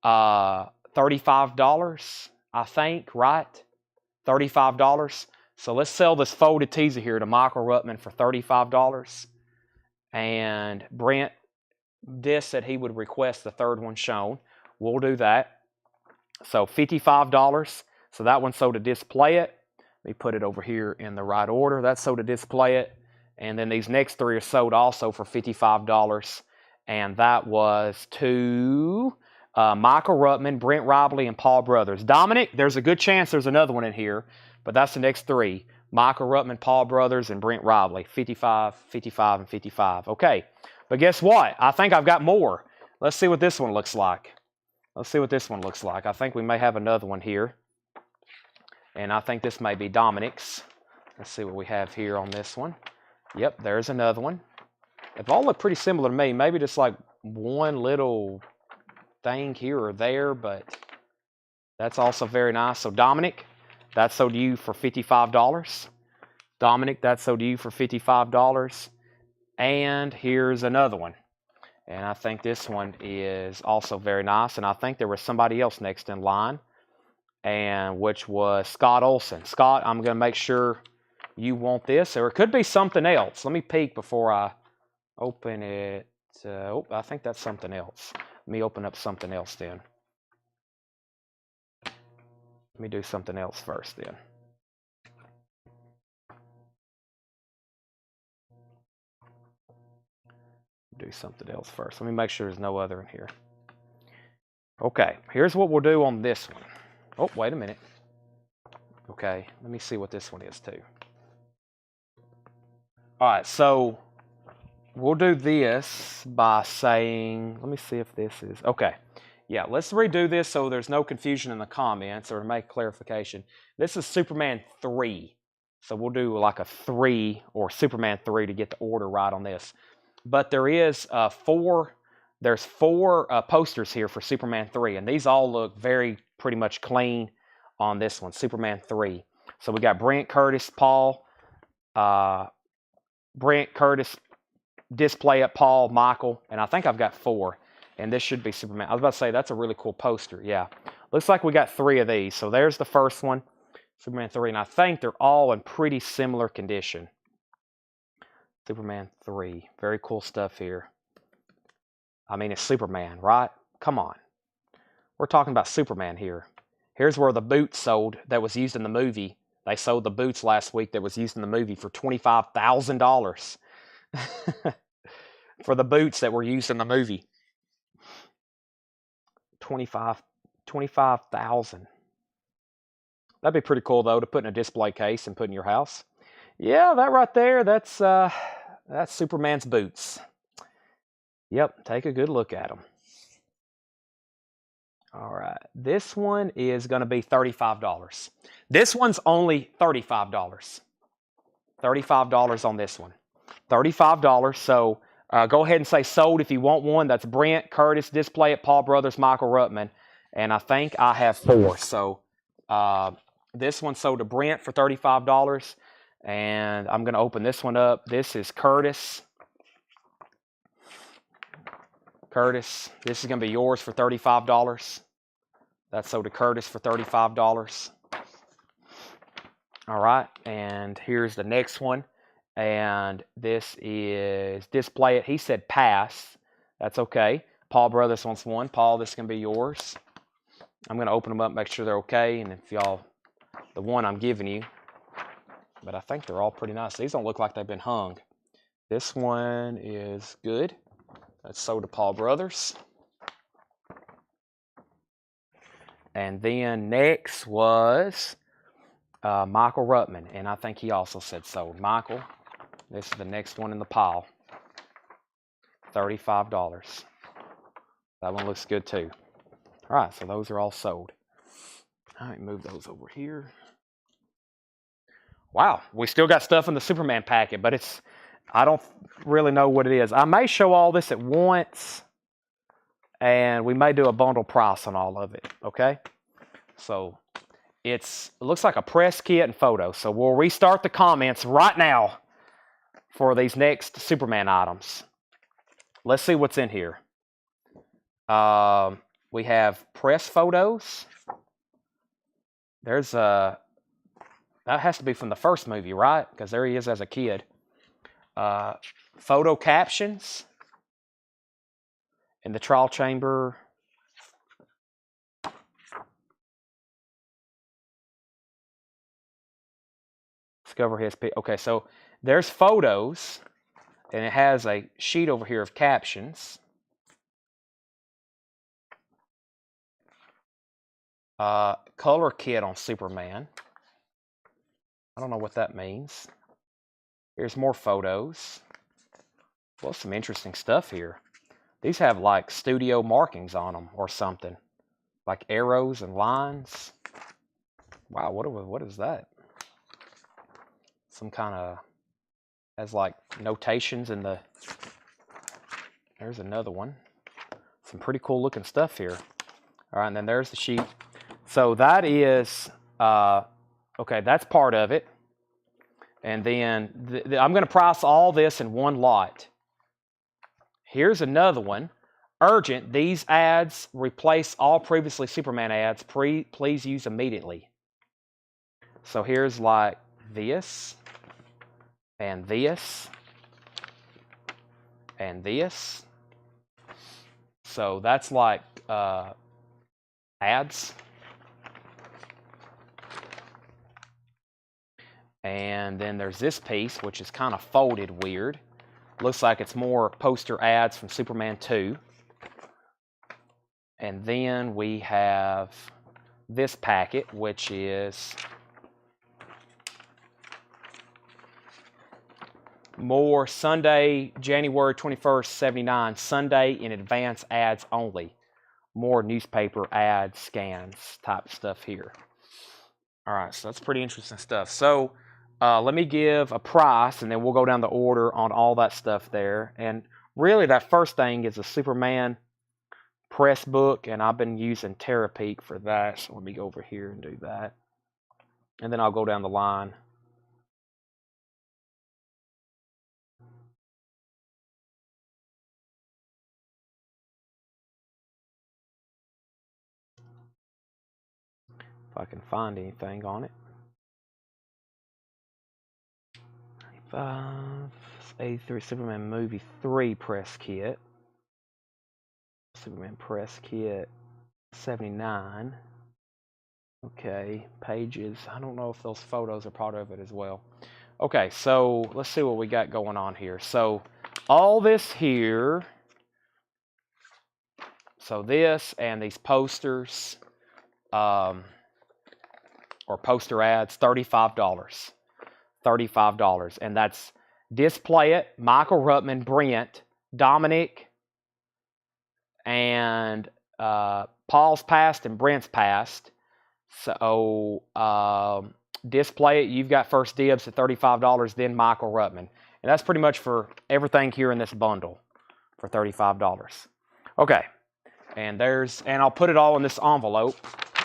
$35, I think, right? $35. So let's sell this folded teaser here to Michael Ruttman for $35. And Brent Dis said he would request the third one shown. We'll do that. So $55. So that one sold to Display It. Let me put it over here in the right order. That's sold to Display It. And then these next three are sold also for $55. And that was to Michael Ruttman, Brent Robley, and Paul Brothers. Dominic, there's a good chance there's another one in here, but that's the next three. Michael Ruttman, Paul Brothers, and Brent Robley. 55, 55, and 55. Okay, but guess what? I think I've got more. Let's see what this one looks like. Let's see what this one looks like. I think we may have another one here. And I think this may be Dominic's. Let's see what we have here on this one. Yep, there's another one. They all look pretty similar to me. Maybe just like one little thing here or there, but that's also very nice. So Dominic, that's sold to you for $55. Dominic, that's sold to you for $55. And here's another one. And I think this one is also very nice. And I think there was somebody else next in line, and which was Scott Olson. Scott, I'm going to make sure you want this, or it could be something else. Let me peek before I open it. Oh, I think that's something else. Let me open up something else then. Let me do something else first then. Do something else first. Let me make sure there's no other in here. Okay, here's what we'll do on this one. Oh, wait a minute. Okay, let me see what this one is too. All right, so we'll do this by saying, let me see if this is, okay. Yeah, let's redo this so there's no confusion in the comments or to make clarification. This is Superman 3. So we'll do like a 3 or Superman 3 to get the order right on this. But there is there's four posters here for Superman 3, and these all look very pretty much clean on this one, Superman 3. So we got Brent, Curtis, Paul, Brent, Curtis, Display It, Paul, Michael, and I think I've got 4. And this should be Superman. I was about to say, that's a really cool poster. Yeah. Looks like we got 3 of these. So there's the first one, Superman 3, and I think they're all in pretty similar condition. Superman 3. Very cool stuff here. I mean, it's Superman, right? Come on. We're talking about Superman here. Here's where the boots sold that was used in the movie. They sold the boots last week that was used in the movie for $25,000. For the boots that were used in the movie. $25,000. That'd be pretty cool, though, to put in a display case and put in your house. Yeah, that right there, that's Superman's boots. Yep, take a good look at them. All right, this one is going to be $35. This one's only $35. $35 on this one. $35, so go ahead and say sold if you want one. That's Brent, Curtis, Display It, Paul Brothers, Michael Ruttman, and I think I have 4. So this one sold to Brent for $35. And I'm going to open this one up. This is Curtis. Curtis, this is going to be yours for $35. That's sold to Curtis for $35. All right, and here's the next one. And this is Display It. He said pass. That's okay. Paul Brothers wants one. Paul, this is going to be yours. I'm going to open them up, make sure they're okay. And if y'all, the one I'm giving you, but I think they're all pretty nice. These don't look like they've been hung. This one is good. That's sold to Paul Brothers. And then next was Michael Ruttman, and I think he also said sold. Michael, this is the next one in the pile. $35. That one looks good too. All right, so those are all sold. All right, move those over here. Wow, we still got stuff in the Superman packet, but I don't really know what it is. I may show all this at once, and we may do a bundle price on all of it, okay? So it looks like a press kit and photo. So we'll restart the comments right now for these next Superman items. Let's see what's in here. We have press photos. There's that has to be from the first movie, right? Because there he is as a kid. Photo captions in the trial chamber. Discover his. Okay, so there's photos, and it has a sheet over here of captions. Color kit on Superman. I don't know what that means. Here's more photos. Well, some interesting stuff here. These have like studio markings on them or something, like arrows and lines. Wow, what is that? Some kind of has like notations in the. There's another one. Some pretty cool looking stuff here. All right, and then there's the sheet. So that is okay. That's part of it. And then I'm going to price all this in one lot. Here's another one. Urgent. These ads replace all previously Superman ads. Please use immediately. So here's like this, and this, and this. So that's like ads. And then there's this piece, which is kind of folded weird. Looks like it's more poster ads from Superman 2. And then we have this packet, which is more Sunday, January 21st, 79, Sunday in advance ads only. More newspaper ad scans type stuff here. All right, so that's pretty interesting stuff. So let me give a price, and then we'll go down the order on all that stuff there. And really, that first thing is a Superman press book, and I've been using Terapeak for that. So let me go over here and do that. And then I'll go down the line. If I can find anything on it. 83 Superman Movie 3 press kit. Superman press kit 79. Okay, pages. I don't know if those photos are part of it as well. Okay, so let's see what we got going on here. So all this here, so this and these posters, or poster ads, $35. $35. And that's Display It, Michael Ruttman, Brent, Dominic, and Paul's past and Brent's past. So Display It, you've got first dibs at $35, then Michael Ruttman. And that's pretty much for everything here in this bundle for $35. Okay, and I'll put it all in this envelope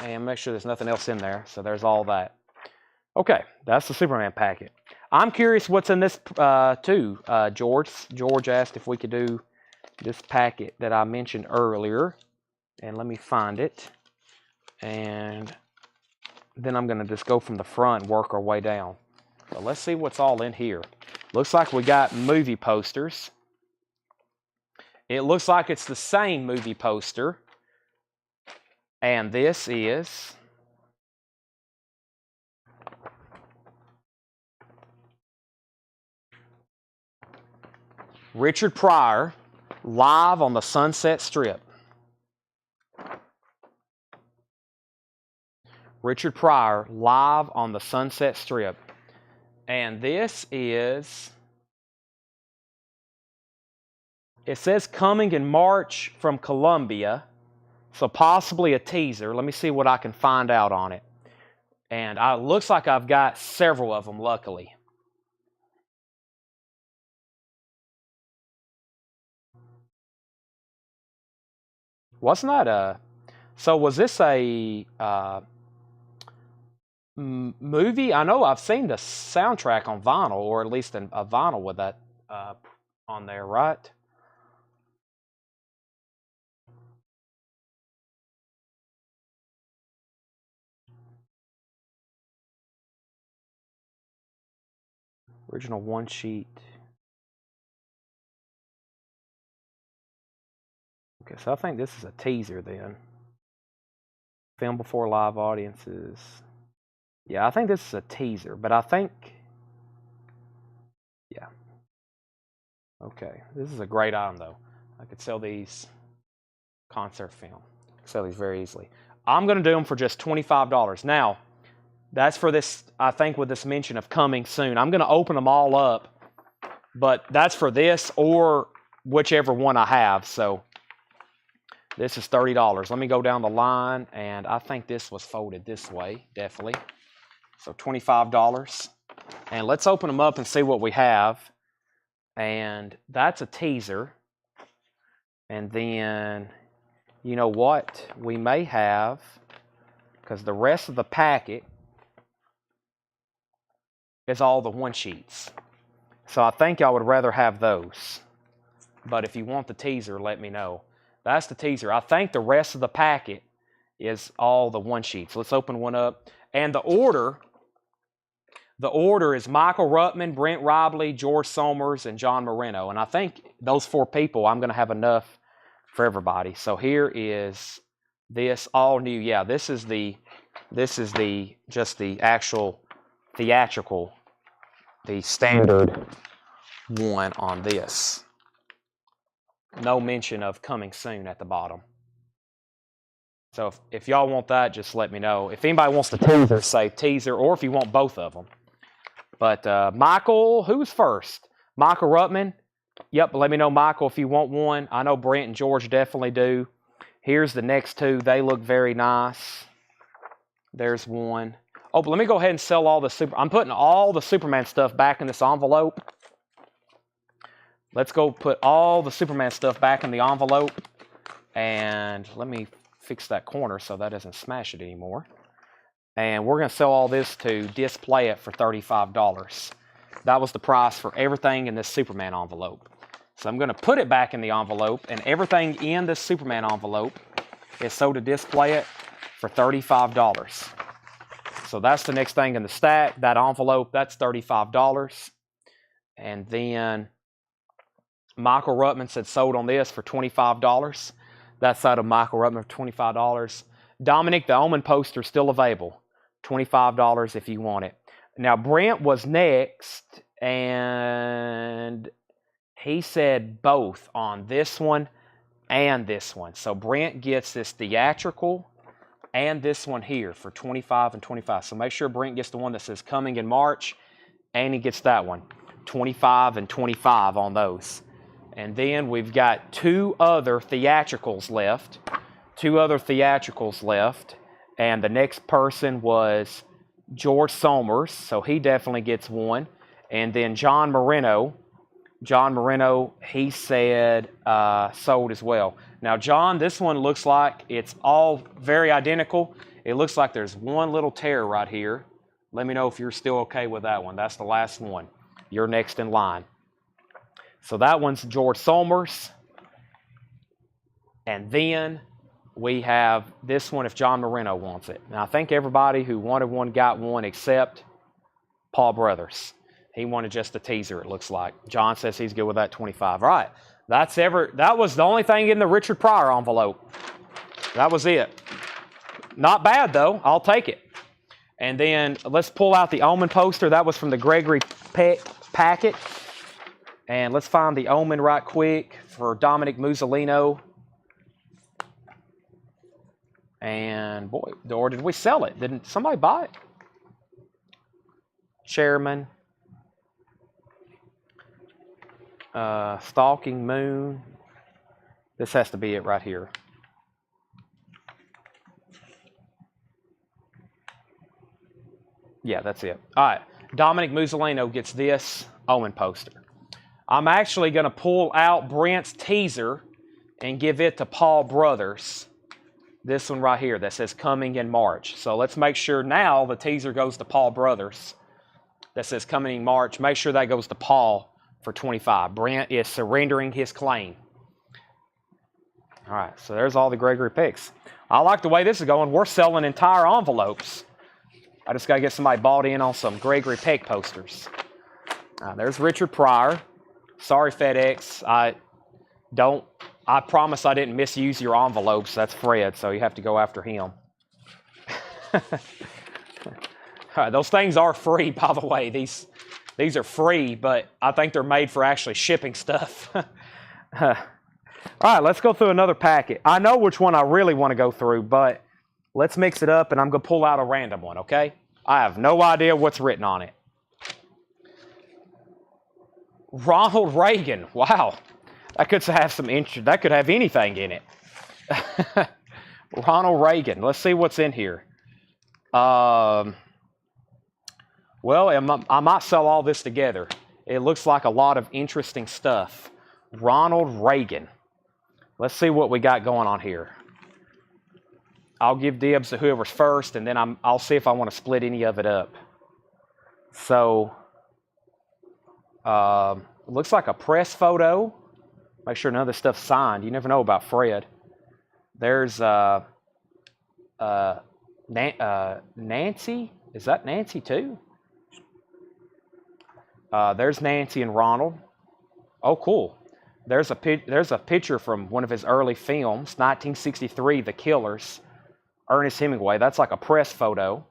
and make sure there's nothing else in there. So there's all that. Okay, that's the Superman packet. I'm curious what's in this too, George. George asked if we could do this packet that I mentioned earlier. And let me find it. And then I'm going to just go from the front and work our way down. So let's see what's all in here. Looks like we got movie posters. It looks like it's the same movie poster. And this is Richard Pryor live on the Sunset Strip. Richard Pryor live on the Sunset Strip. And this is, it says coming in March from Columbia. So possibly a teaser. Let me see what I can find out on it. And it looks like I've got several of them, luckily. Wasn't that a... So was this a movie? I know I've seen the soundtrack on vinyl, or at least a vinyl with that on there, right? Original one sheet. Okay, so I think this is a teaser then. Film before live audiences. Yeah, I think this is a teaser, but I think... Yeah. Okay, this is a great item though. I could sell these concert film. Sell these very easily. I'm going to do them for just $25. Now, that's for this, I think, with this mention of coming soon. I'm going to open them all up, but that's for this or whichever one I have. So this is $30. Let me go down the line, and I think this was folded this way, definitely. So $25. And let's open them up and see what we have. And that's a teaser. And then, you know what? We may have, because the rest of the packet is all the one sheets. So I think I would rather have those. But if you want the teaser, let me know. That's the teaser. I think the rest of the packet is all the one sheets. Let's open one up. And the order is Michael Ruttman, Brent Robley, George Somers, and John Marino. And I think those 4 people, I'm going to have enough for everybody. So here is this all new. Yeah, this is just the actual theatrical, the standard one on this. No mention of coming soon at the bottom. So if y'all want that, just let me know. If anybody wants the teaser, say teaser, or if you want both of them. But Michael, who's first? Michael Ruttman. Yep, let me know, Michael, if you want one. I know Brent and George definitely do. Here's the next 2. They look very nice. There's one. Oh, but let me go ahead and sell all the I'm putting all the Superman stuff back in this envelope. Let's go put all the Superman stuff back in the envelope. And let me fix that corner so that doesn't smash it anymore. And we're going to sell all this to Display It for $35. That was the price for everything in this Superman envelope. So I'm going to put it back in the envelope, and everything in this Superman envelope is sold to Display It for $35. So that's the next thing in the stack. That envelope, that's $35. And then Michael Ruttman said sold on this for $25. That side of Michael Ruttman for $25. Dominic, the Omen poster is still available. $25 if you want it. Now, Brent was next, and he said both on this one and this one. So Brent gets this theatrical and this one here for $25 and $25. So make sure Brent gets the one that says coming in March, and he gets that one. $25 and $25 on those. And then we've got 2 other theatricals left. 2 other theatricals left. And the next person was George Somers, so he definitely gets one. And then John Marino. John Marino, he said sold as well. Now, John, this one looks like it's all very identical. It looks like there's one little tear right here. Let me know if you're still okay with that one. That's the last one. You're next in line. So that one's George Somers. And then we have this one if John Marino wants it. Now, I think everybody who wanted one got one except Paul Brothers. He wanted just a teaser, it looks like. John says he's good with that 25. All right. That was the only thing in the Richard Pryor envelope. That was it. Not bad, though. I'll take it. And then let's pull out the Omen poster. That was from the Gregory packet. And let's find the Omen right quick for Dominic Musolino. And boy, or did we sell it? Didn't somebody buy it? Chairman. Stalking Moon. This has to be it right here. Yeah, that's it. All right. Dominic Musolino gets this Omen poster. I'm actually going to pull out Brent's teaser and give it to Paul Brothers. This one right here that says coming in March. So let's make sure now the teaser goes to Paul Brothers. That says coming in March. Make sure that goes to Paul for 25. Brent is surrendering his claim. All right, so there's all the Gregory picks. I like the way this is going. We're selling entire envelopes. I just got to get somebody bought in on some Gregory Peck posters. There's Richard Pryor. Sorry, FedEx. I promise I didn't misuse your envelopes. That's Fred, so you have to go after him. Those things are free, by the way. These are free, but I think they're made for actually shipping stuff. All right, let's go through another packet. I know which one I really want to go through, but let's mix it up, and I'm going to pull out a random one, okay? I have no idea what's written on it. Ronald Reagan. Wow. That could have some interest. That could have anything in it. Ronald Reagan. Let's see what's in here. Well, I might sell all this together. It looks like a lot of interesting stuff. Ronald Reagan. Let's see what we got going on here. I'll give dibs to whoever's first, and then I'll see if I want to split any of it up. So, it looks like a press photo. Make sure none of this stuff's signed. You never know about Fred. There's Nancy. Is that Nancy too? There's Nancy and Ronald. Oh, cool. There's a picture from one of his early films, 1963, The Killers. Ernest Hemingway. That's like a press photo.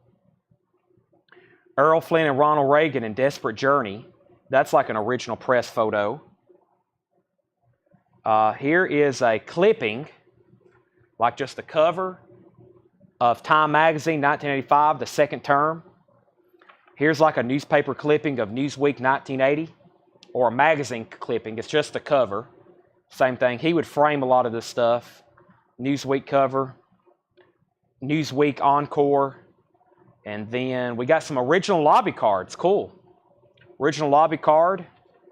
Errol Flynn and Ronald Reagan in Desperate Journey. That's like an original press photo. Here is a clipping, like just the cover of Time Magazine, 1985, the second term. Here's like a newspaper clipping of Newsweek 1980, or a magazine clipping. It's just the cover. Same thing. He would frame a lot of this stuff. Newsweek cover, Newsweek Encore, and then we got some original lobby cards. Cool. Original lobby card.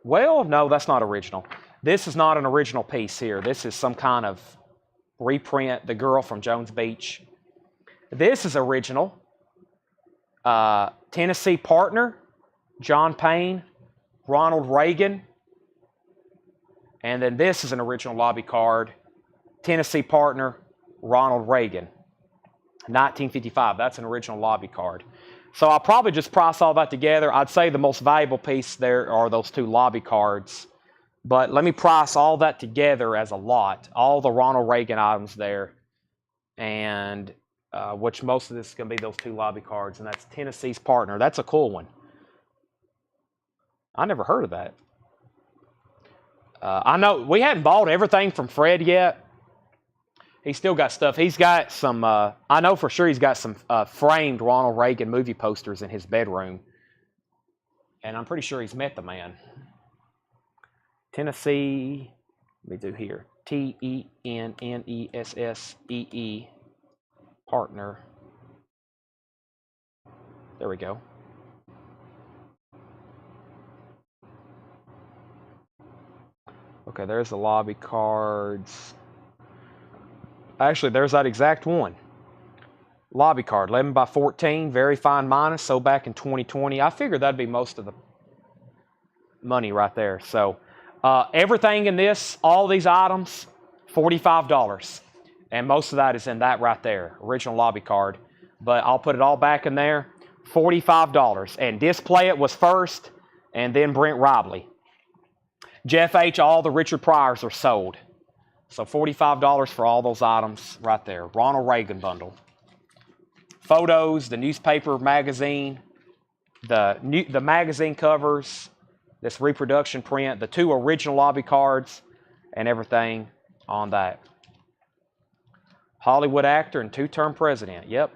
Well, no, that's not original. This is not an original piece here. This is some kind of reprint, The Girl from Jones Beach. This is original. Tennessee Partner, John Payne, Ronald Reagan. And then this is an original lobby card. Tennessee Partner, Ronald Reagan. 1955. That's an original lobby card. So I'll probably just price all that together. I'd say the most valuable piece there are those two lobby cards. But let me price all that together as a lot. All the Ronald Reagan items there. And which most of this is going to be those two lobby cards. And that's Tennessee's Partner. That's a cool one. I never heard of that. I know we hadn't bought everything from Fred yet. He's still got stuff. He's got some, I know for sure he's got some framed Ronald Reagan movie posters in his bedroom. And I'm pretty sure he's met the man. Tennessee, let me do here. Tennessee Partner. There we go. Okay, there's the lobby cards. Actually, there's that exact one. Lobby card, 11 by 14, very fine minus, sold back in 2020. I figured that'd be most of the money right there. So everything in this, all these items, $45. And most of that is in that right there, original lobby card. But I'll put it all back in there, $45. And Display It was first, and then Brent Robley. Jeff H., all the Richard Pryors are sold. So $45 for all those items right there. Ronald Reagan bundle. Photos, the newspaper, magazine, the magazine covers, this reproduction print, the two original lobby cards, and everything on that. Hollywood actor and two-term president. Yep.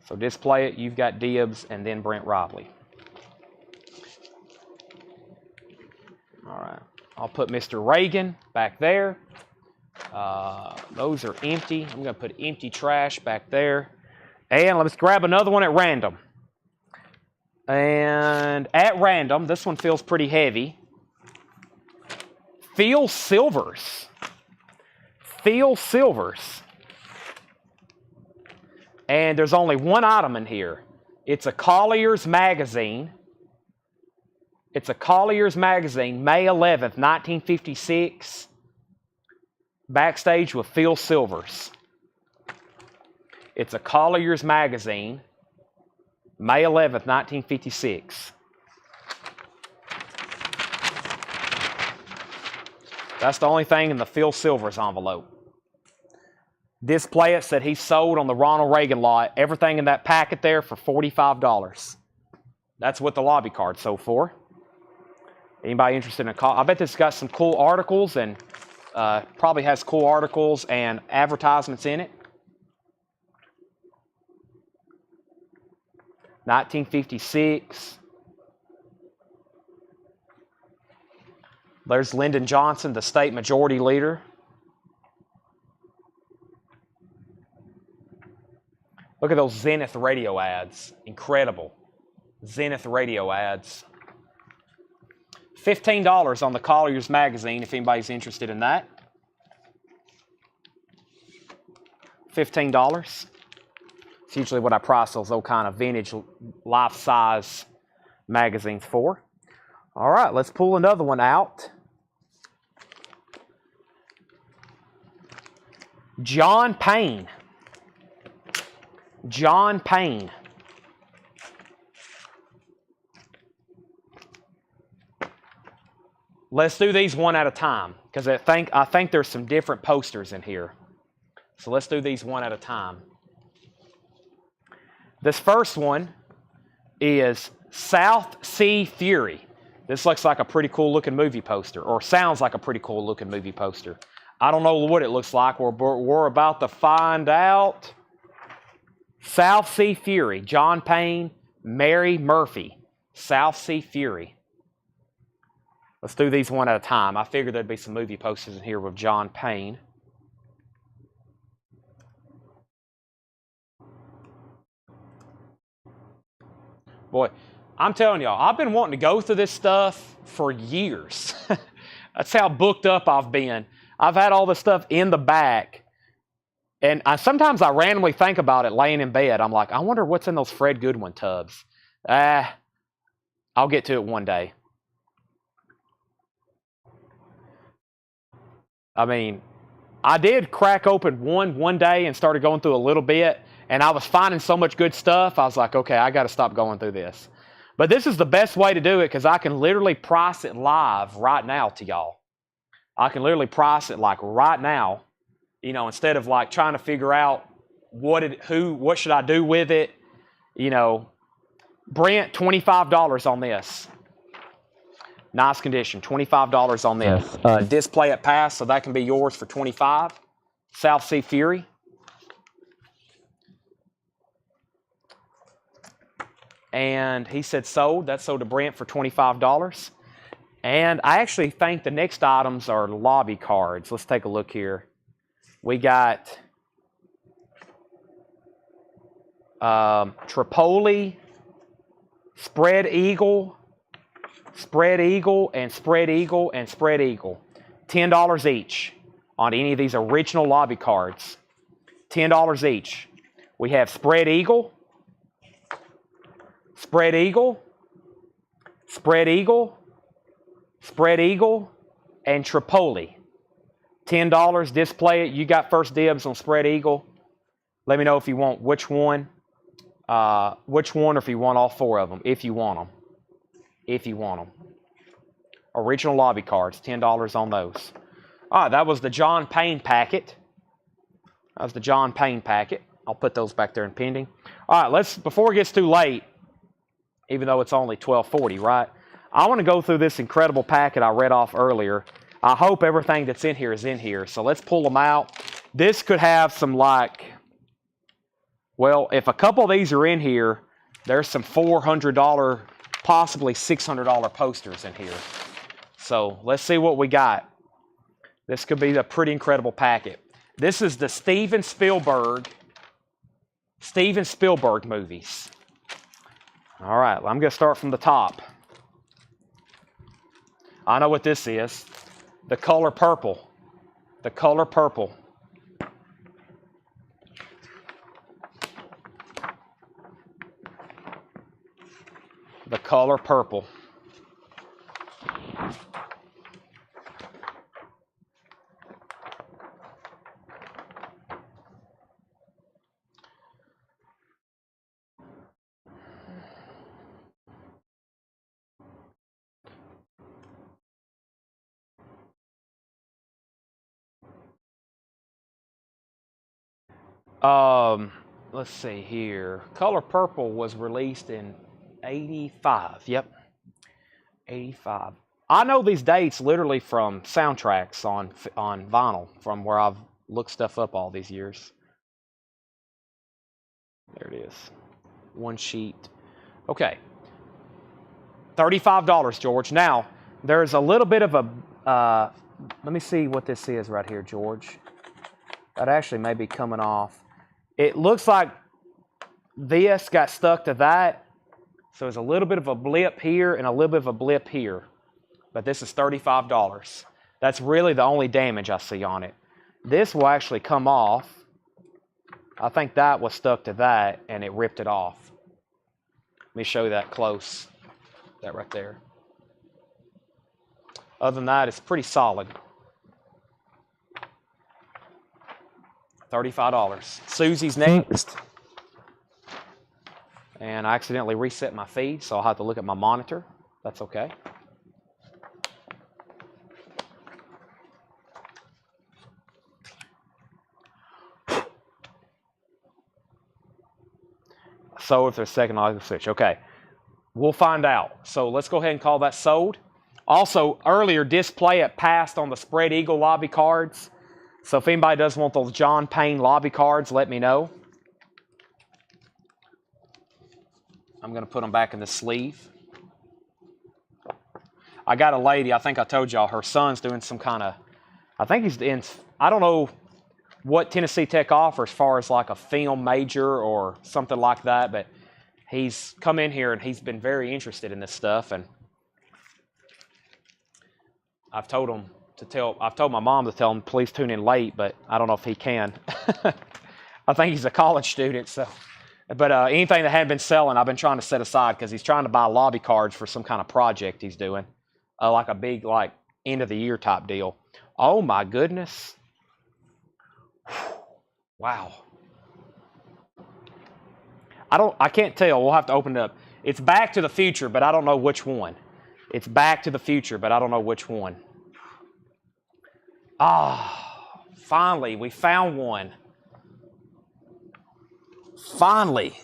So Display It, you've got dibs, and then Brent Robley. All right. I'll put Mr. Reagan back there. Those are empty. I'm going to put empty trash back there. And let's grab another one at random. And at random, this one feels pretty heavy. Phil Silvers. Phil Silvers. And there's only one item in here. It's a Collier's magazine. It's a Collier's magazine, May 11th, 1956. Backstage with Phil Silvers. It's a Collier's magazine, May 11th, 1956. That's the only thing in the Phil Silvers envelope. Display it said he sold on the Ronald Reagan lot. Everything in that packet there for $45. That's what the lobby card sold for. Anybody interested in a call? I bet this got some cool articles and probably has cool articles and advertisements in it. 1956. There's Lyndon Johnson, the state majority leader. Look at those Zenith radio ads. Incredible. Zenith radio ads. $15 on the Collier's magazine if anybody's interested in that. $15. It's usually what I price those old kind of vintage life-size magazines for. All right, let's pull another one out. John Payne. John Payne. Let's do these one at a time because I think there's some different posters in here. So let's do these one at a time. This first one is South Sea Fury. This looks like a pretty cool looking movie poster, or sounds like a pretty cool looking movie poster. I don't know what it looks like. We're about to find out. South Sea Fury, John Payne, Mary Murphy. South Sea Fury. Let's do these one at a time. I figured there'd be some movie posters in here with John Payne. Boy, I'm telling y'all, I've been wanting to go through this stuff for years. That's how booked up I've been. I've had all this stuff in the back. And sometimes I randomly think about it laying in bed. I'm like, I wonder what's in those Fred Goodwin tubs. I'll get to it one day. I mean, I did crack open one day and started going through a little bit, and I was finding so much good stuff, I was like, okay, I got to stop going through this. But this is the best way to do it because I can literally price it live right now to y'all. I can literally price it like right now, you know, instead of like trying to figure out what should I do with it. You know, Brent, $25 on this. Nice condition, $25 on this. Display at pass, so that can be yours for $25. South Sea Fury. And he said sold. That's sold to Brent for $25. And I actually think the next items are lobby cards. Let's take a look here. We got Tripoli, Spread Eagle, Spread Eagle, and Spread Eagle, and Spread Eagle. $10 each on any of these original lobby cards. $10 each. We have Spread Eagle, Spread Eagle, Spread Eagle, Spread Eagle, and Tripoli. $10, display it. You got first dibs on Spread Eagle. Let me know if you want which one, or if you want all four of them, if you want them. If you want them. Original lobby cards, $10 on those. All right, that was the John Payne packet. That was the John Payne packet. I'll put those back there in pending. All right, before it gets too late, even though it's only 12:40, right? I want to go through this incredible packet I read off earlier. I hope everything that's in here is in here. So let's pull them out. This could have some well, if a couple of these are in here, there's some $400, possibly $600 posters in here. So let's see what we got. This could be a pretty incredible packet. This is the Steven Spielberg movies. All right, I'm going to start from the top. I know what this is. The color purple. The color purple. The color purple. Let's see here. Color Purple was released in 85. Yep, 85. I know these dates literally from soundtracks on vinyl, from where I've looked stuff up all these years. There it is. One sheet. Okay. $35, George. Now, there's a little bit of a... let me see what this is right here, George. That actually may be coming off. It looks like this got stuck to that. So there's a little bit of a blip here and a little bit of a blip here. But this is $35. That's really the only damage I see on it. This will actually come off. I think that was stuck to that and it ripped it off. Let me show you that close. That right there. Other than that, it's pretty solid. $35. Susie's next. And I accidentally reset my feed, so I'll have to look at my monitor. That's okay. So if there's a second, I'll switch. Okay. We'll find out. So let's go ahead and call that sold. Also, earlier, display it passed on the Spread Eagle lobby cards. So if anybody does want those John Payne lobby cards, let me know. I'm going to put them back in the sleeve. I got a lady, I think I told y'all, her son's doing some kind of, I think he's in, I don't know what Tennessee Tech offers as far as like a film major or something like that, but he's come in here and he's been very interested in this stuff, and I've told my mom to tell him please tune in late, but I don't know if he can. I think he's a college student, so. But anything that hadn't been selling, I've been trying to set aside because he's trying to buy lobby cards for some kind of project he's doing, like a big end of the year type deal. Oh my goodness! Wow. I can't tell. We'll have to open it up. It's Back to the Future, but I don't know which one. It's Back to the Future, but I don't know which one. Ah, finally, we found one. Finally.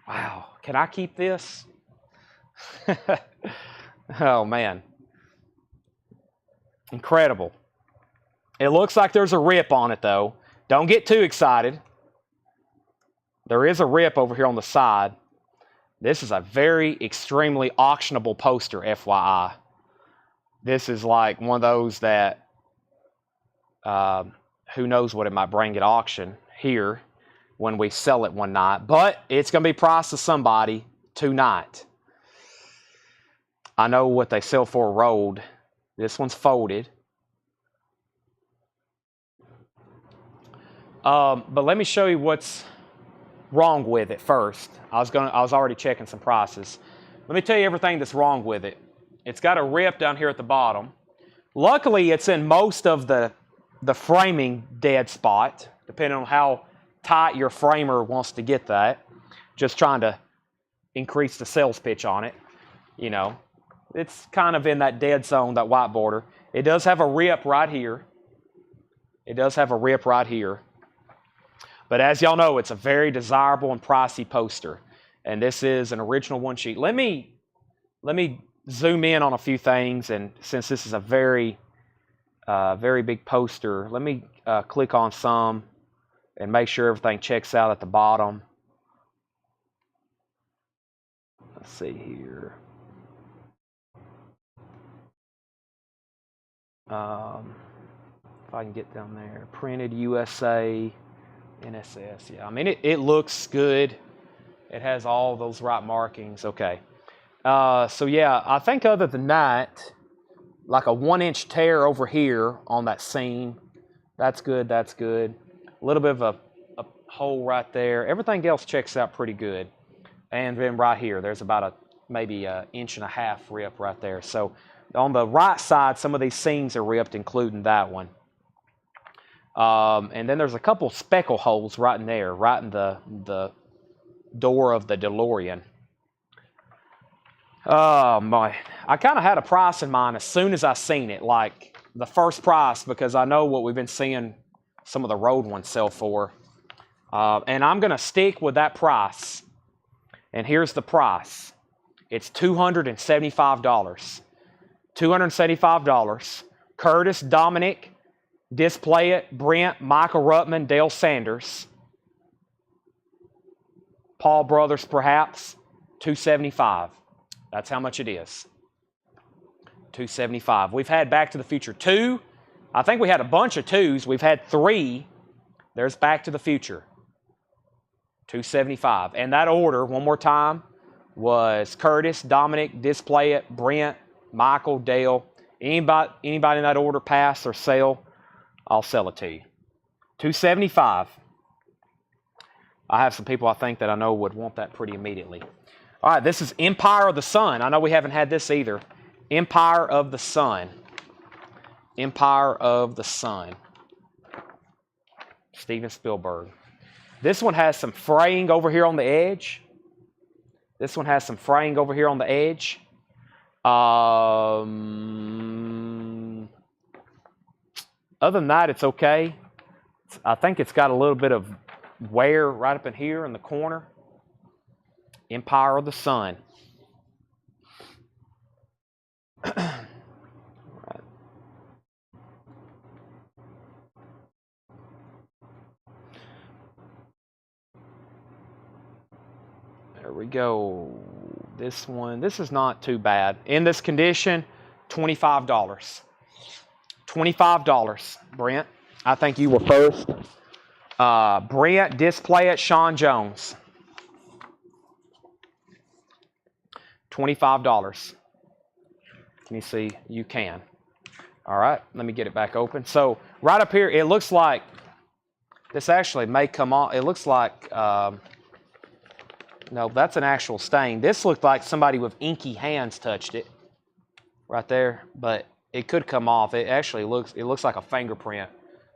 Wow. Can I keep this? Oh, man. Incredible. It looks like there's a rip on it, though. Don't get too excited. There is a rip over here on the side. This is a very extremely auctionable poster, FYI. This is like one of those that who knows what it might bring at auction here when we sell it one night. But it's going to be priced to somebody tonight. I know what they sell for rolled. This one's folded. But let me show you what's wrong with it first. I was already checking some prices. Let me tell you everything that's wrong with it. It's got a rip down here at the bottom. Luckily, it's in most of the framing dead spot, depending on how tight your framer wants to get that. Just trying to increase the sales pitch on it. You know, it's kind of in that dead zone, that white border. It does have a rip right here. It does have a rip right here. But as y'all know, it's a very desirable and pricey poster. And this is an original one sheet. Let me zoom in on a few things. And since this is a very big poster, let me click on some and make sure everything checks out at the bottom. Let's see here. If I can get down there. Printed USA. NSS, yeah. I mean, it looks good. It has all those right markings. Okay. So, yeah, I think other than that, like a 1-inch tear over here on that seam, that's good, that's good. A little bit of a hole right there. Everything else checks out pretty good. And then right here, there's about maybe an 1.5 inch rip right there. So on the right side, some of these seams are ripped, including that one. And then there's a couple speckle holes right in there, right in the door of the DeLorean. Oh my, I kind of had a price in mind as soon as I seen it, like the first price, because I know what we've been seeing some of the road ones sell for. And I'm going to stick with that price. And here's the price. It's $275. $275. Curtis, Dominic, Display It, Brent, Michael Ruttman, Dale Sanders, Paul Brothers perhaps, $275. That's how much it is. $275. We've had Back to the Future 2. I think we had a bunch of 2s. We've had 3. There's Back to the Future. $275. And that order, one more time, was Curtis, Dominic, Display It, Brent, Michael, Dale. Anybody in that order pass or sell, I'll sell it to you. $275. I have some people I think that I know would want that pretty immediately. All right, this is Empire of the Sun. I know we haven't had this either. Empire of the Sun. Empire of the Sun. Steven Spielberg. This one has some fraying over here on the edge. This one has some fraying over here on the edge. Other than that, it's okay. I think it's got a little bit of wear right up in here in the corner. Empire of the Sun. There we go. This one, this is not too bad. In this condition, $25. $25, Brent. I think you were first. Brent, Display It, Sean Jones. $25. Can you see? You can. All right, let me get it back open. So right up here, it looks like this actually may come off. It looks like, no, that's an actual stain. This looked like somebody with inky hands touched it right there, but it could come off. It actually looks like a fingerprint,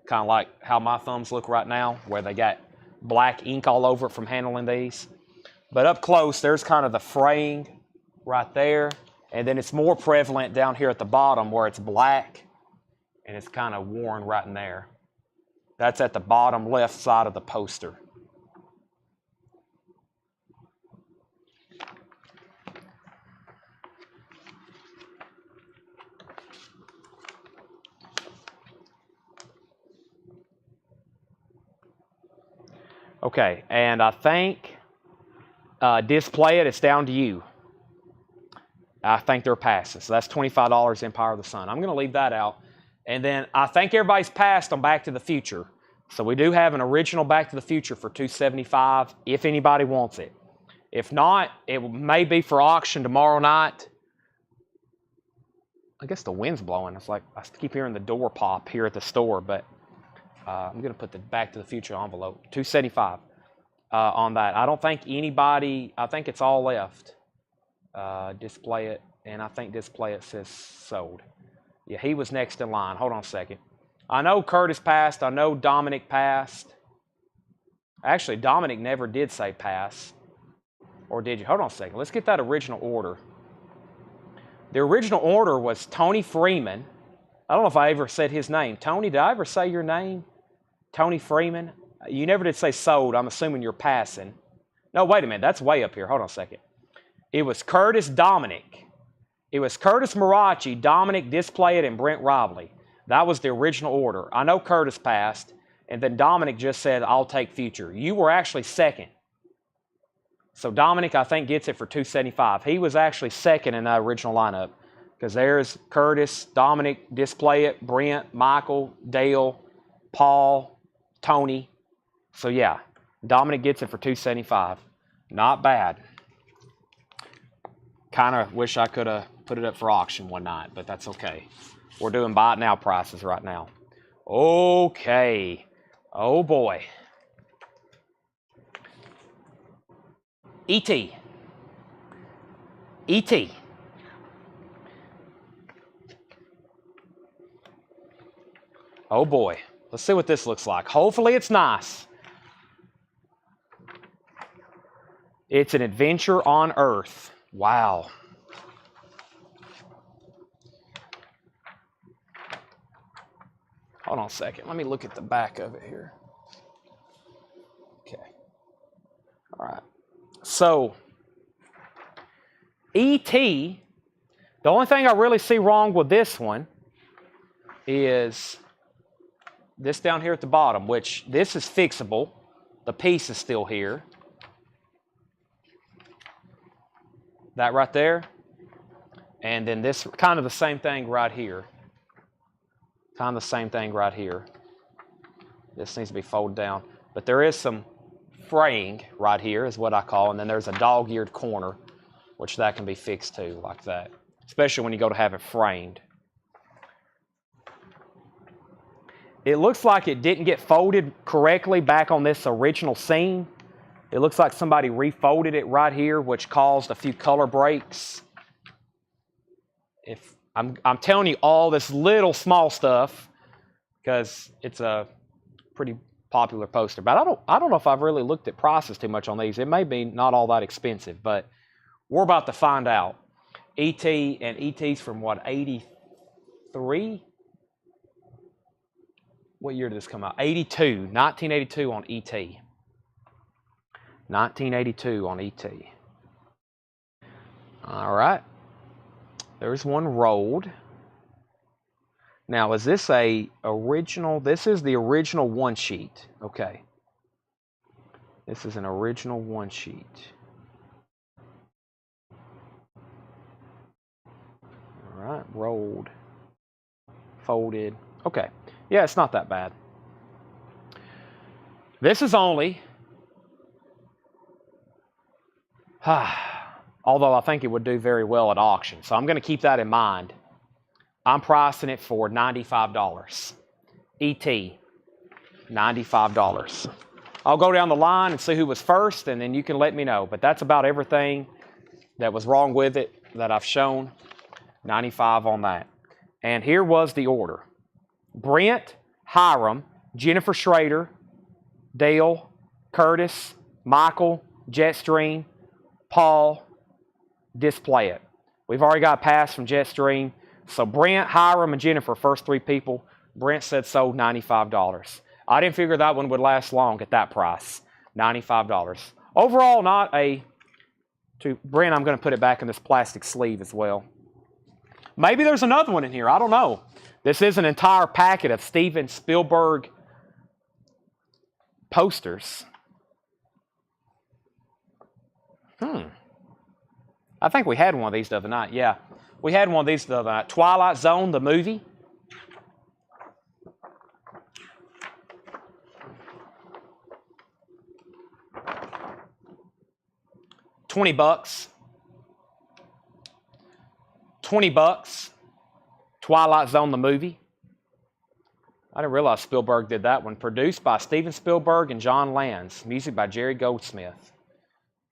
kind of like how my thumbs look right now, where they got black ink all over it from handling these. But up close, there's kind of the fraying right there, and then it's more prevalent down here at the bottom where it's black, and it's kind of worn right in there. That's at the bottom left side of the poster. Okay, and I think Display It, it's down to you. I think they're passing. So that's $25 Empire of the Sun. I'm going to leave that out. And then I think everybody's passed on Back to the Future. So we do have an original Back to the Future for $275 if anybody wants it. If not, it may be for auction tomorrow night. I guess the wind's blowing. It's like I keep hearing the door pop here at the store, but I'm going to put the Back to the Future envelope, $275 on that. I don't think anybody, I think it's all left. Display It, and I think Display It says sold. Yeah, he was next in line. Hold on a second. I know Curtis passed. I know Dominic passed. Actually, Dominic never did say pass. Or did you? Hold on a second. Let's get that original order. The original order was Tony Freeman. I don't know if I ever said his name. Tony, did I ever say your name? Tony Freeman? You never did say sold. I'm assuming you're passing. No, wait a minute. That's way up here. Hold on a second. It was Curtis, Dominic. It was Curtis Marachi, Dominic, Display It, and Brent Robley. That was the original order. I know Curtis passed, and then Dominic just said, I'll take Future. You were actually second. So Dominic, I think, gets it for $275. He was actually second in that original lineup, because there's Curtis, Dominic, Display It, Brent, Michael, Dale, Paul, Tony. So yeah, Dominic gets it for $275. Not bad. Kind of wish I could have put it up for auction one night, but that's okay. We're doing buy it now prices right now. Okay. Oh boy. E.T. E.T. Oh boy. Let's see what this looks like. Hopefully it's nice. It's an adventure on Earth. Wow. Hold on a second. Let me look at the back of it here. Okay. All right. So, E.T., the only thing I really see wrong with this one is this down here at the bottom, which this is fixable. The piece is still here. That right there. And then this, kind of the same thing right here. Kind of the same thing right here. This needs to be folded down. But there is some fraying right here is what I call, and then there's a dog-eared corner, which that can be fixed too, like that. Especially when you go to have it framed. It looks like it didn't get folded correctly back on this original seam. It looks like somebody refolded it right here, which caused a few color breaks. If I'm telling you all this little small stuff because it's a pretty popular poster. But I don't know if I've really looked at prices too much on these. It may be not all that expensive, but we're about to find out. E.T. and E.T.'s from what, 83? What year did this come out? 82. 1982 on E.T. 1982 on E.T. All right. There's one rolled. Now, is this a original? This is the original one sheet. Okay. This is an original one sheet. All right. Rolled. Folded. Okay. Yeah, it's not that bad. This is only... although I think it would do very well at auction. So I'm going to keep that in mind. I'm pricing it for $95. E.T. $95. I'll go down the line and see who was first, and then you can let me know. But that's about everything that was wrong with it that I've shown. $95 on that. And here was the order. Brent, Hiram, Jennifer Schrader, Dale, Curtis, Michael, Jetstream, Paul, display it. We've already got a pass from Jetstream. So Brent, Hiram, and Jennifer, first three people. Brent said sold $95. I didn't figure that one would last long at that price. $95. Overall, not a... To Brent, I'm going to put it back in this plastic sleeve as well. Maybe there's another one in here. I don't know. This is an entire packet of Steven Spielberg posters. I think we had one of these the other night. Yeah, we had one of these the other night. Twilight Zone, the movie. $20. $20. Twilight Zone, the movie. I didn't realize Spielberg did that one. Produced by Steven Spielberg and John Lanz. Music by Jerry Goldsmith.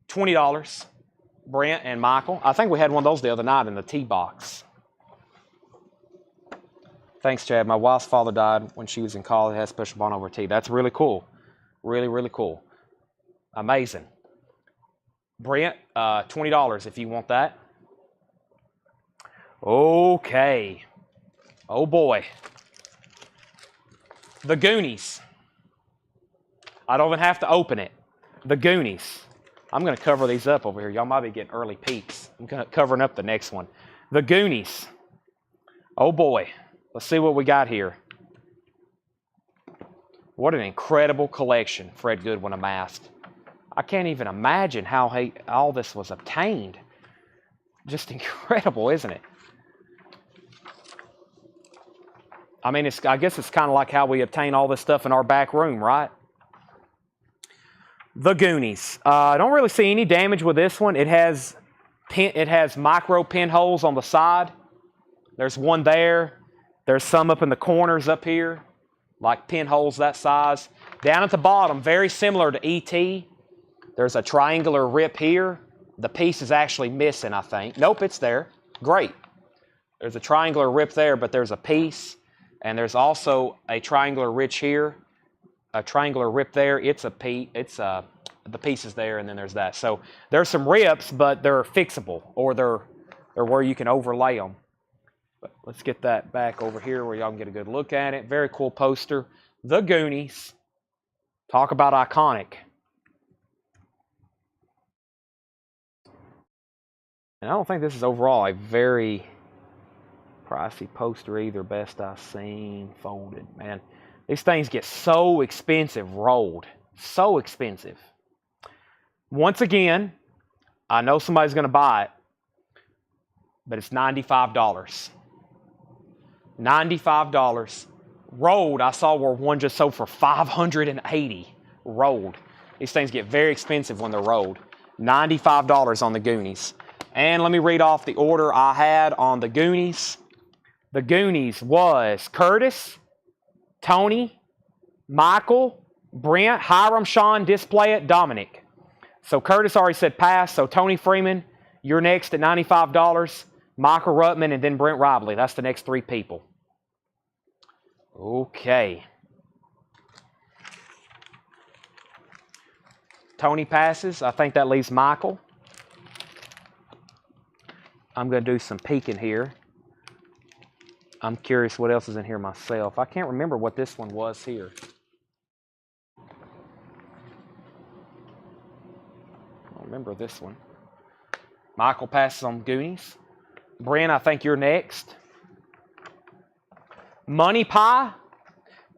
$20. Brent and Michael. I think we had one of those the other night in the tea box. Thanks, Chad. My wife's father died when she was in college. Had a special bond over tea. That's really cool. Really, really cool. Amazing. Brent, $20 if you want that. Okay. Oh boy. The Goonies. I don't even have to open it. The Goonies. I'm going to cover these up over here. Y'all might be getting early peeks. I'm covering up the next one. The Goonies. Oh boy. Let's see what we got here. What an incredible collection Fred Goodwin amassed. I can't even imagine how all this was obtained. Just incredible, isn't it? I mean, I guess it's kind of like how we obtain all this stuff in our back room, right? The Goonies. I don't really see any damage with this one. It has micro pinholes on the side. There's one there. There's some up in the corners up here, like pinholes that size. Down at the bottom, very similar to E.T., there's a triangular rip here. The piece is actually missing, I think. Nope, it's there. Great. There's a triangular rip there, but there's a piece. And there's also a triangular rip here. A triangular rip there. It's a piece. The piece is there, and then there's that. So there's some rips, but they're fixable, or they're where you can overlay them. But let's get that back over here where y'all can get a good look at it. Very cool poster. The Goonies. Talk about iconic. And I don't think this is overall a very pricey poster either. Best I've seen folded. Man, these things get so expensive rolled. So expensive. Once again, I know somebody's going to buy it, but it's $95. $95. Rolled, I saw where one just sold for $580 rolled. These things get very expensive when they're rolled. $95 on the Goonies. And let me read off the order I had on the Goonies. The Goonies was Curtis, Tony, Michael, Brent, Hiram, Sean, Display It, Dominic. So Curtis already said pass. So Tony Freeman, you're next at $95. Michael Ruttman, and then Brent Robley. That's the next three people. Okay. Tony passes. I think that leaves Michael. I'm going to do some peeking here. I'm curious what else is in here myself. I can't remember what this one was here. I don't remember this one. Michael passes on Goonies. Brent, I think you're next. Money Pie.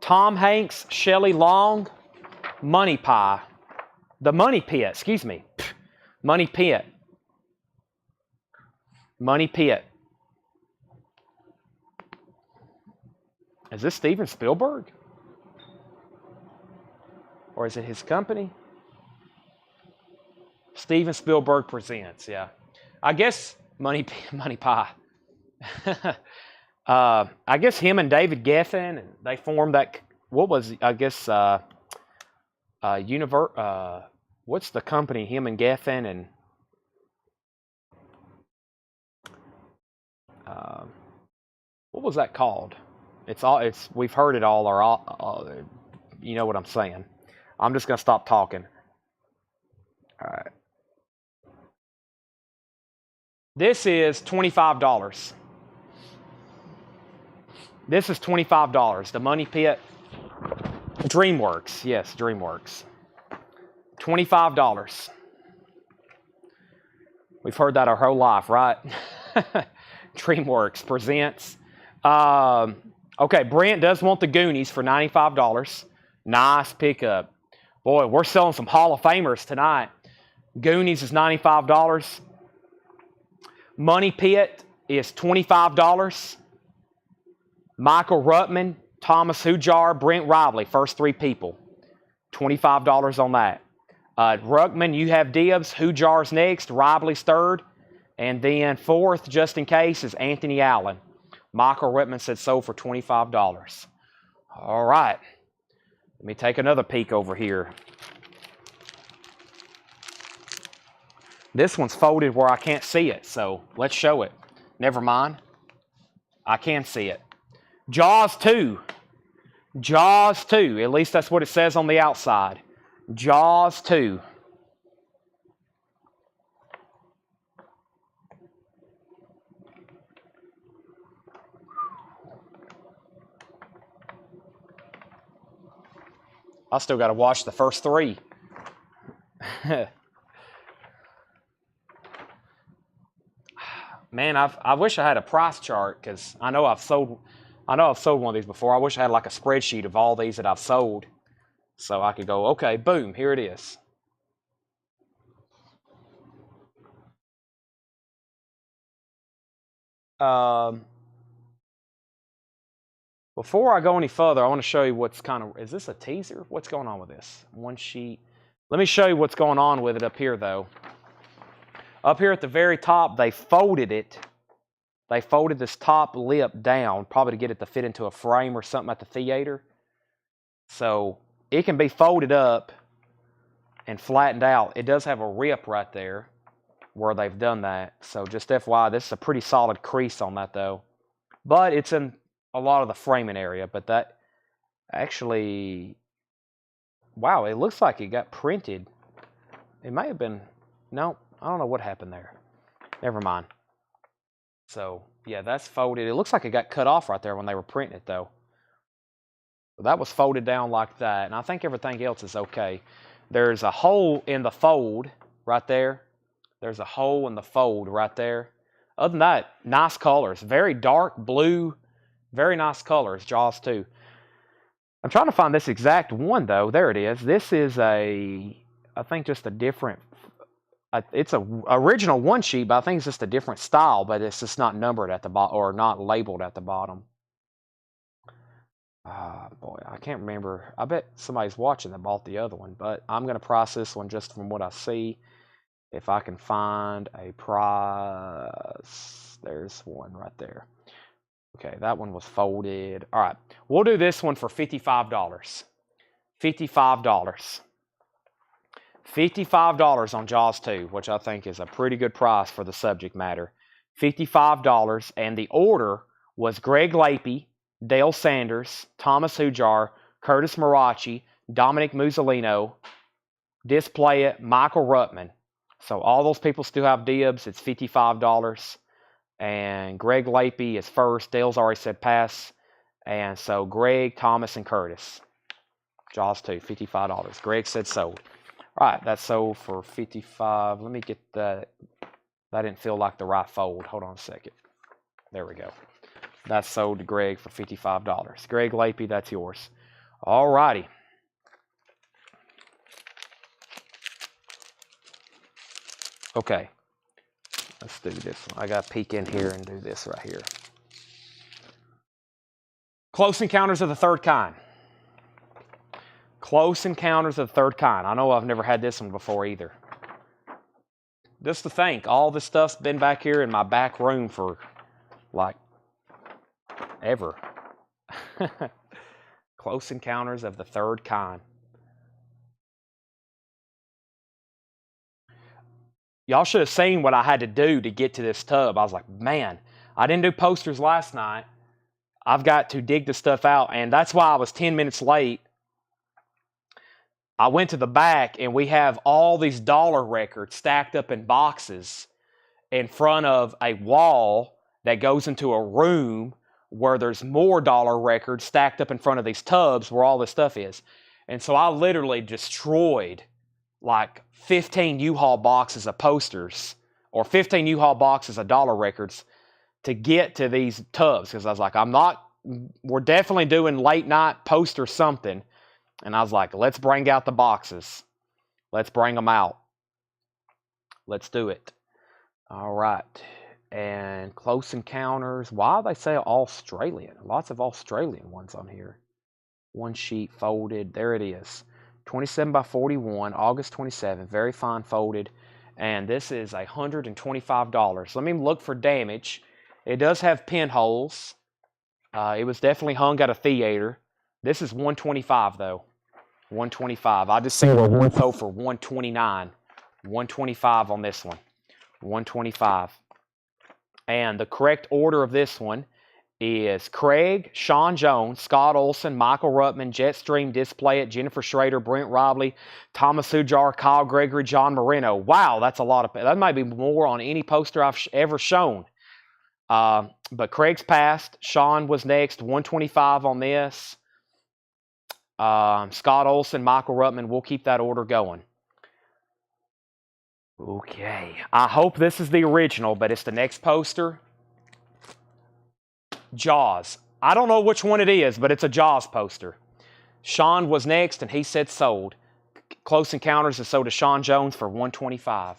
Tom Hanks, Shelley Long. Money Pie. The Money Pit, excuse me. Money Pit. Money Pit. Is this Steven Spielberg? Or is it his company? Steven Spielberg Presents, yeah. I guess Money Pie. I guess him and David Geffen, they formed that, what was, I guess, what's the company, him and Geffen and, what was that called? We've heard it all, or you know what I'm saying. I'm just going to stop talking. All right. This is $25. This is $25. The Money Pit. DreamWorks. Yes, DreamWorks. $25. We've heard that our whole life, right? DreamWorks presents. Okay, Brent does want the Goonies for $95. Nice pickup. Boy, we're selling some Hall of Famers tonight. Goonies is $95. Money Pit is $25. Michael Ruttman, Thomas Hujar, Brent Robley, first three people. $25 on that. Ruttman, you have dibs. Hujar's next. Robley's third. And then fourth, just in case, is Anthony Allen. Michael Ruttman said so for $25. All right. Let me take another peek over here. This one's folded where I can't see it, so let's show it. Never mind. I can see it. Jaws 2. Jaws 2. At least that's what it says on the outside. Jaws 2. I still got to watch the first three. Man, I wish I had a price chart, because I know I've sold one of these before. I wish I had like a spreadsheet of all these that I've sold, so I could go, okay, boom, here it is. Before I go any further, I want to show you what's kind of, is this a teaser? What's going on with this? One sheet. Let me show you what's going on with it up here, though. Up here at the very top, they folded it. They folded this top lip down, probably to get it to fit into a frame or something at the theater. So it can be folded up and flattened out. It does have a rip right there where they've done that. So just FYI, this is a pretty solid crease on that, though. But it's in a lot of the framing area. But that actually, wow, it looks like it got printed. It may have been, no, I don't know what happened there. Never mind. So, yeah, that's folded. It looks like it got cut off right there when they were printing it, though. So that was folded down like that, and I think everything else is okay. There's a hole in the fold right there. There's a hole in the fold right there. Other than that, nice colors. Very dark blue, very nice colors. Jaws, too. I'm trying to find this exact one, though. There it is. This is I think just a different... It's a original one sheet, but I think it's just a different style, but it's just not numbered at the bottom or not labeled at the bottom. Boy, I can't remember. I bet somebody's watching that bought the other one, but I'm going to price this one just from what I see. If I can find a price, there's one right there. Okay, that one was folded. All right, we'll do this one for $55. $55. $55 on Jaws 2, which I think is a pretty good price for the subject matter. $55, and the order was Greg Lapie, Dale Sanders, Thomas Hujar, Curtis Marachi, Dominic Musolino, Display It, Michael Ruttman. So all those people still have dibs. It's $55. And Greg Lapie is first. Dale's already said pass. And so Greg, Thomas, and Curtis. Jaws 2, $55. Greg said sold. All right, that's sold for $55. Let me get that. That didn't feel like the right fold. Hold on a second. There we go. That's sold to Greg for $55. Greg Lapie, that's yours. All righty. Okay. Let's do this one. I got to peek in here and do this right here. Close Encounters of the Third Kind. Close Encounters of the Third Kind. I know I've never had this one before either. Just to think, all this stuff's been back here in my back room for, like, ever. Close Encounters of the Third Kind. Y'all should have seen what I had to do to get to this tub. I was like, man, I didn't do posters last night. I've got to dig this stuff out, and that's why I was 10 minutes late. I went to the back, and we have all these dollar records stacked up in boxes in front of a wall that goes into a room where there's more dollar records stacked up in front of these tubs where all this stuff is. And so I literally destroyed like 15 U-Haul boxes of posters or 15 U-Haul boxes of dollar records to get to these tubs, because I was like, we're definitely doing late night poster something. And I was like, let's bring out the boxes. Let's bring them out. Let's do it. All right. And Close Encounters. Why do they say Australian? Lots of Australian ones on here. One sheet folded. There it is. 27 by 41, August 27. Very fine folded. And this is $125. Let me look for damage. It does have pinholes. It was definitely hung at a theater. This is $125 though. $125. I just seen one sold for $129. $125 on this one. $125. And the correct order of this one is Craig, Sean Jones, Scott Olson, Michael Ruttman, Jetstream, Display It, Jennifer Schrader, Brent Robley, Thomas Hujar, Kyle Gregory, John Marino. Wow, that's a lot of... That might be more on any poster I've ever shown. But Craig's passed. Sean was next. $125 on this. Scott Olson, Michael Ruttman. We'll keep that order going. Okay. I hope this is the original, but it's the next poster. Jaws. I don't know which one it is, but it's a Jaws poster. Sean was next, and he said sold. Close Encounters is sold to Sean Jones for $125.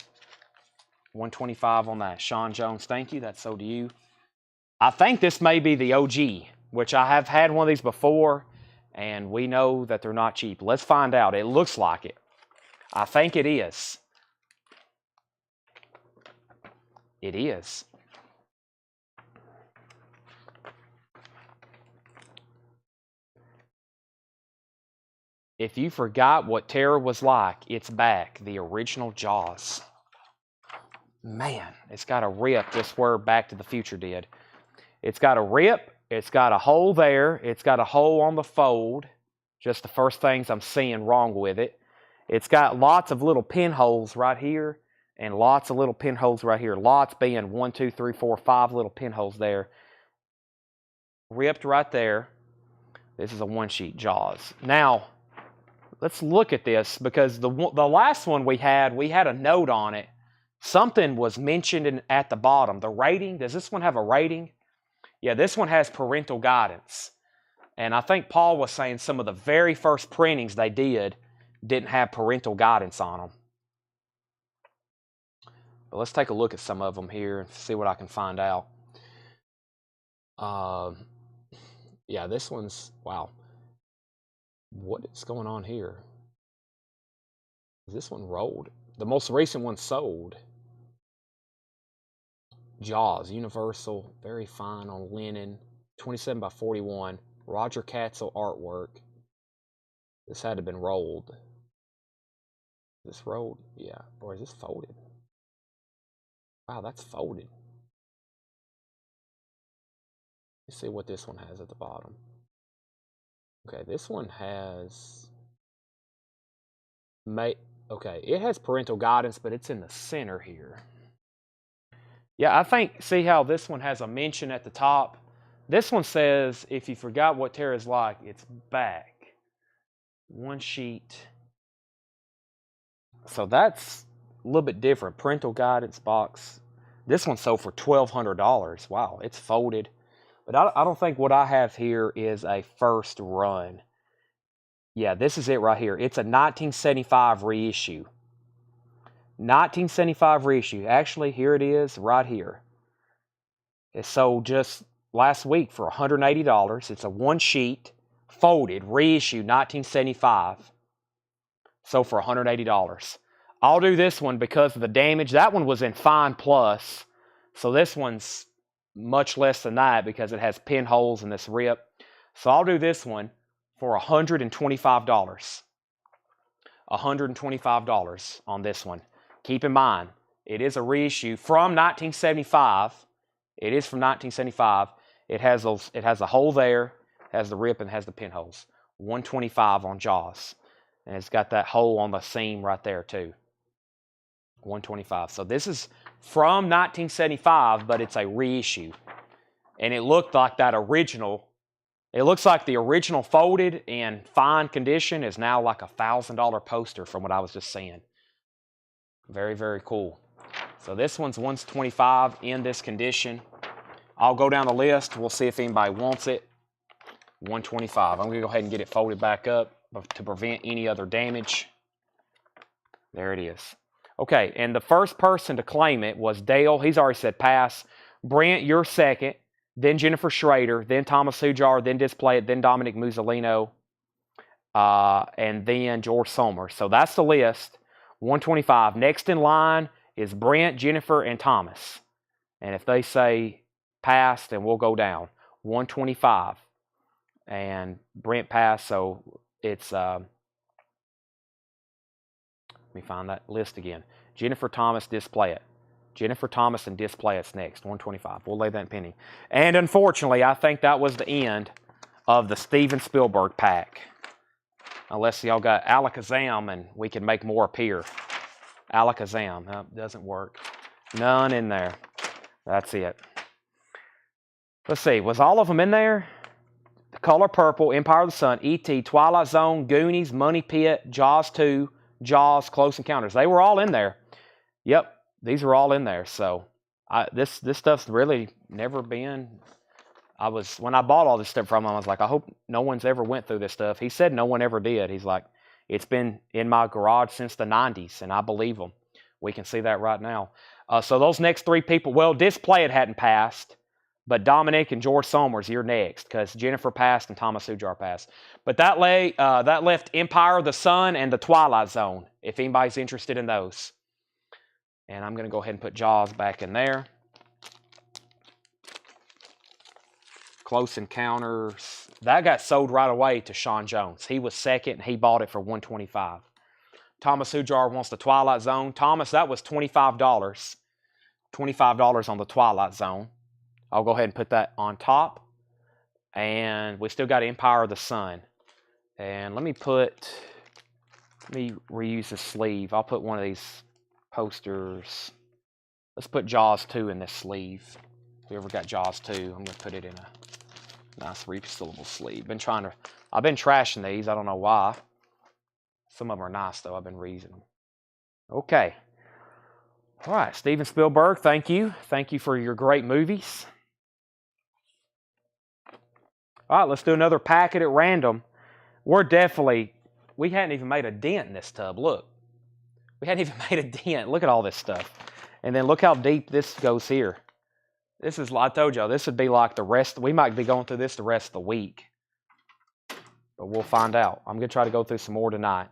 $125 on that. Sean Jones, thank you. That's sold to you. I think this may be the OG, which I have had one of these before, and we know that they're not cheap. Let's find out. It looks like it. I think it is. It is. If you forgot what terror was like, it's back. The original Jaws. Man, it's got a rip just where Back to the Future did. It's got a rip. It's got a hole there. It's got a hole on the fold. Just the first things I'm seeing wrong with it. It's got lots of little pinholes right here and lots of little pinholes right here. Lots being 1, 2, 3, 4, 5 little pinholes there. Ripped right there. This is a one-sheet Jaws. Now, let's look at this because the last one we had a note on it. Something was mentioned at the bottom. The rating, does this one have a rating? Yeah, this one has parental guidance. And I think Paul was saying some of the very first printings they didn't have parental guidance on them. But let's take a look at some of them here and see what I can find out. Yeah, this one's, wow. What is going on here? Is this one rolled? The most recent one sold. Jaws, Universal, very fine on linen, 27 by 41. Roger Katzel artwork. This had to have been rolled. Is this rolled? Yeah. Or is this folded? Wow, that's folded. Let's see what this one has at the bottom. Okay, this one has... Okay, it has parental guidance, but it's in the center here. Yeah, I think, see how this one has a mention at the top? This one says, if you forgot what terror is like, it's back. One sheet. So that's a little bit different. Parental guidance box. This one sold for $1,200. Wow, it's folded. But I don't think what I have here is a first run. Yeah, this is it right here. It's a 1975 reissue. 1975 reissue. Actually, here it is right here. It sold just last week for $180. It's a one sheet, folded, reissue, 1975. Sold for $180. I'll do this one because of the damage. That one was in fine plus. So this one's much less than that because it has pinholes in this rip. So I'll do this one for $125. $125 on this one. Keep in mind, it is a reissue from 1975. It is from 1975. It has a hole there, has the rip, and has the pinholes. $125 on Jaws. And it's got that hole on the seam right there too. $125. So this is from 1975, but it's a reissue. And it looked like that original. It looks like the original folded in fine condition is now like a $1,000 poster from what I was just seeing. Very, very cool. So this one's $125 in this condition. I'll go down the list. We'll see if anybody wants it. $125. I'm going to go ahead and get it folded back up to prevent any other damage. There it is. Okay, and the first person to claim it was Dale. He's already said pass. Brent, you're second. Then Jennifer Schrader. Then Thomas Hujar. Then Display It. Then Dominic Musolino. And then George Somers. So that's the list. $125. Next in line is Brent, Jennifer, and Thomas. And if they say pass, then we'll go down. $125. And Brent passed, so it's... let me find that list again. Jennifer Thomas, Display It. Jennifer Thomas and Display It's next. $125. We'll lay that in penny. And unfortunately, I think that was the end of the Steven Spielberg pack. Unless y'all got Alakazam and we can make more appear. Alakazam. No, doesn't work. None in there. That's it. Let's see. Was all of them in there? The Color Purple, Empire of the Sun, E.T., Twilight Zone, Goonies, Money Pit, Jaws 2, Jaws, Close Encounters. They were all in there. Yep. These are all in there. So this stuff's really never been... when I bought all this stuff from him, I was like, I hope no one's ever went through this stuff. He said no one ever did. He's like, it's been in my garage since the 90s, and I believe him. We can see that right now. So those next three people, well, Display It hadn't passed, but Dominic and George Somers, you're next, because Jennifer passed and Thomas Hujar passed. But that left Empire of the Sun and the Twilight Zone. if anybody's interested in those. And I'm going to go ahead and put Jaws back in there. Close Encounters. That got sold right away to Sean Jones. He was second, and he bought it for $125. Thomas Hujar wants the Twilight Zone. Thomas, that was $25. $25 on the Twilight Zone. I'll go ahead and put that on top. And we still got Empire of the Sun. And let me reuse the sleeve. I'll put one of these posters. Let's put Jaws 2 in this sleeve. Whoever got Jaws 2, I'm going to put it in a nice resealable sleeve. I've been trashing these. I don't know why. Some of them are nice, though. I've been reusing them. Okay. All right, Steven Spielberg, thank you. Thank you for your great movies. All right, let's do another packet at random. We hadn't even made a dent in this tub. Look. We hadn't even made a dent. Look at all this stuff. And then look how deep this goes here. This is, I told y'all, this would be like the rest. We might be going through this the rest of the week. But we'll find out. I'm going to try to go through some more tonight.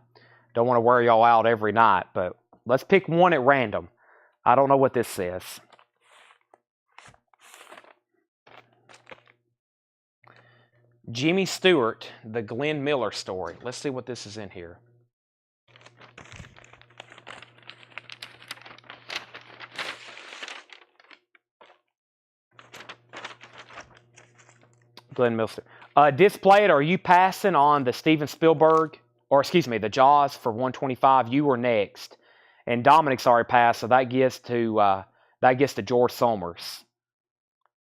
Don't want to wear y'all out every night, but let's pick one at random. I don't know what this says. Jimmy Stewart, the Glenn Miller story. Let's see what this is in here. Glenn Miller. Display it. Are you passing on the Steven Spielberg, or excuse me, the Jaws for $125? You were next, and Dominic's already passed, so that gets to George Somers,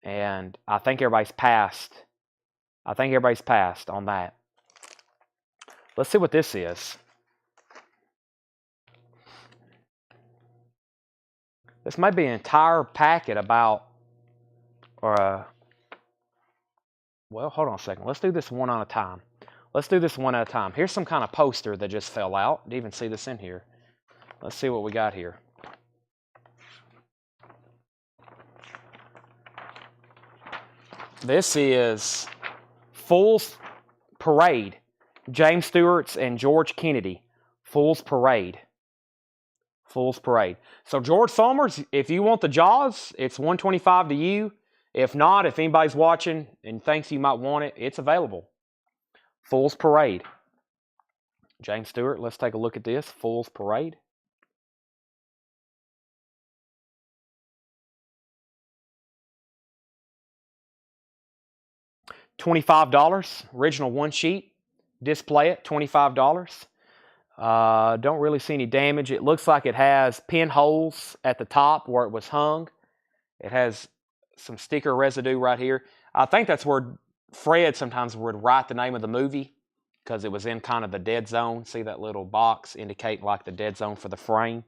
and I think everybody's passed. I think everybody's passed on that. Let's see what this is. This might be an entire packet about, well, hold on a second. Let's do this one at a time. Here's some kind of poster that just fell out. Didn't even see this in here. Let's see what we got here. This is Fool's Parade. James Stewart's and George Kennedy. Fool's Parade. So George Somers, if you want the Jaws, it's $125 to you. If not, if anybody's watching and thinks you might want it, it's available. Fool's Parade. James Stewart, let's take a look at this. Fool's Parade. $25. Original one sheet. Display it, $25. Don't really see any damage. It looks like it has pinholes at the top where it was hung. It has some sticker residue right here. I think that's where Fred sometimes would write the name of the movie because it was in kind of the dead zone. See that little box indicating like the dead zone for the frame?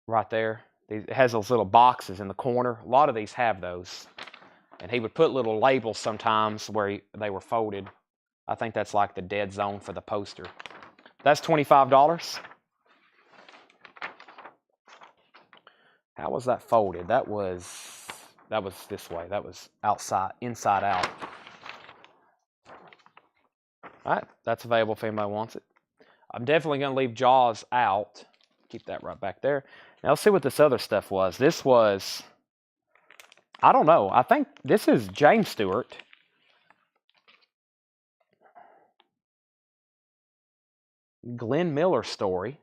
Right there. It has those little boxes in the corner. A lot of these have those. And he would put little labels sometimes where they were folded. I think that's like the dead zone for the poster. That's $25. How was that folded? That was this way. That was inside out. All right, that's available if anybody wants it. I'm definitely going to leave Jaws out. Keep that right back there. Now let's see what this other stuff was. This was, I don't know. I think this is James Stewart. Glenn Miller story.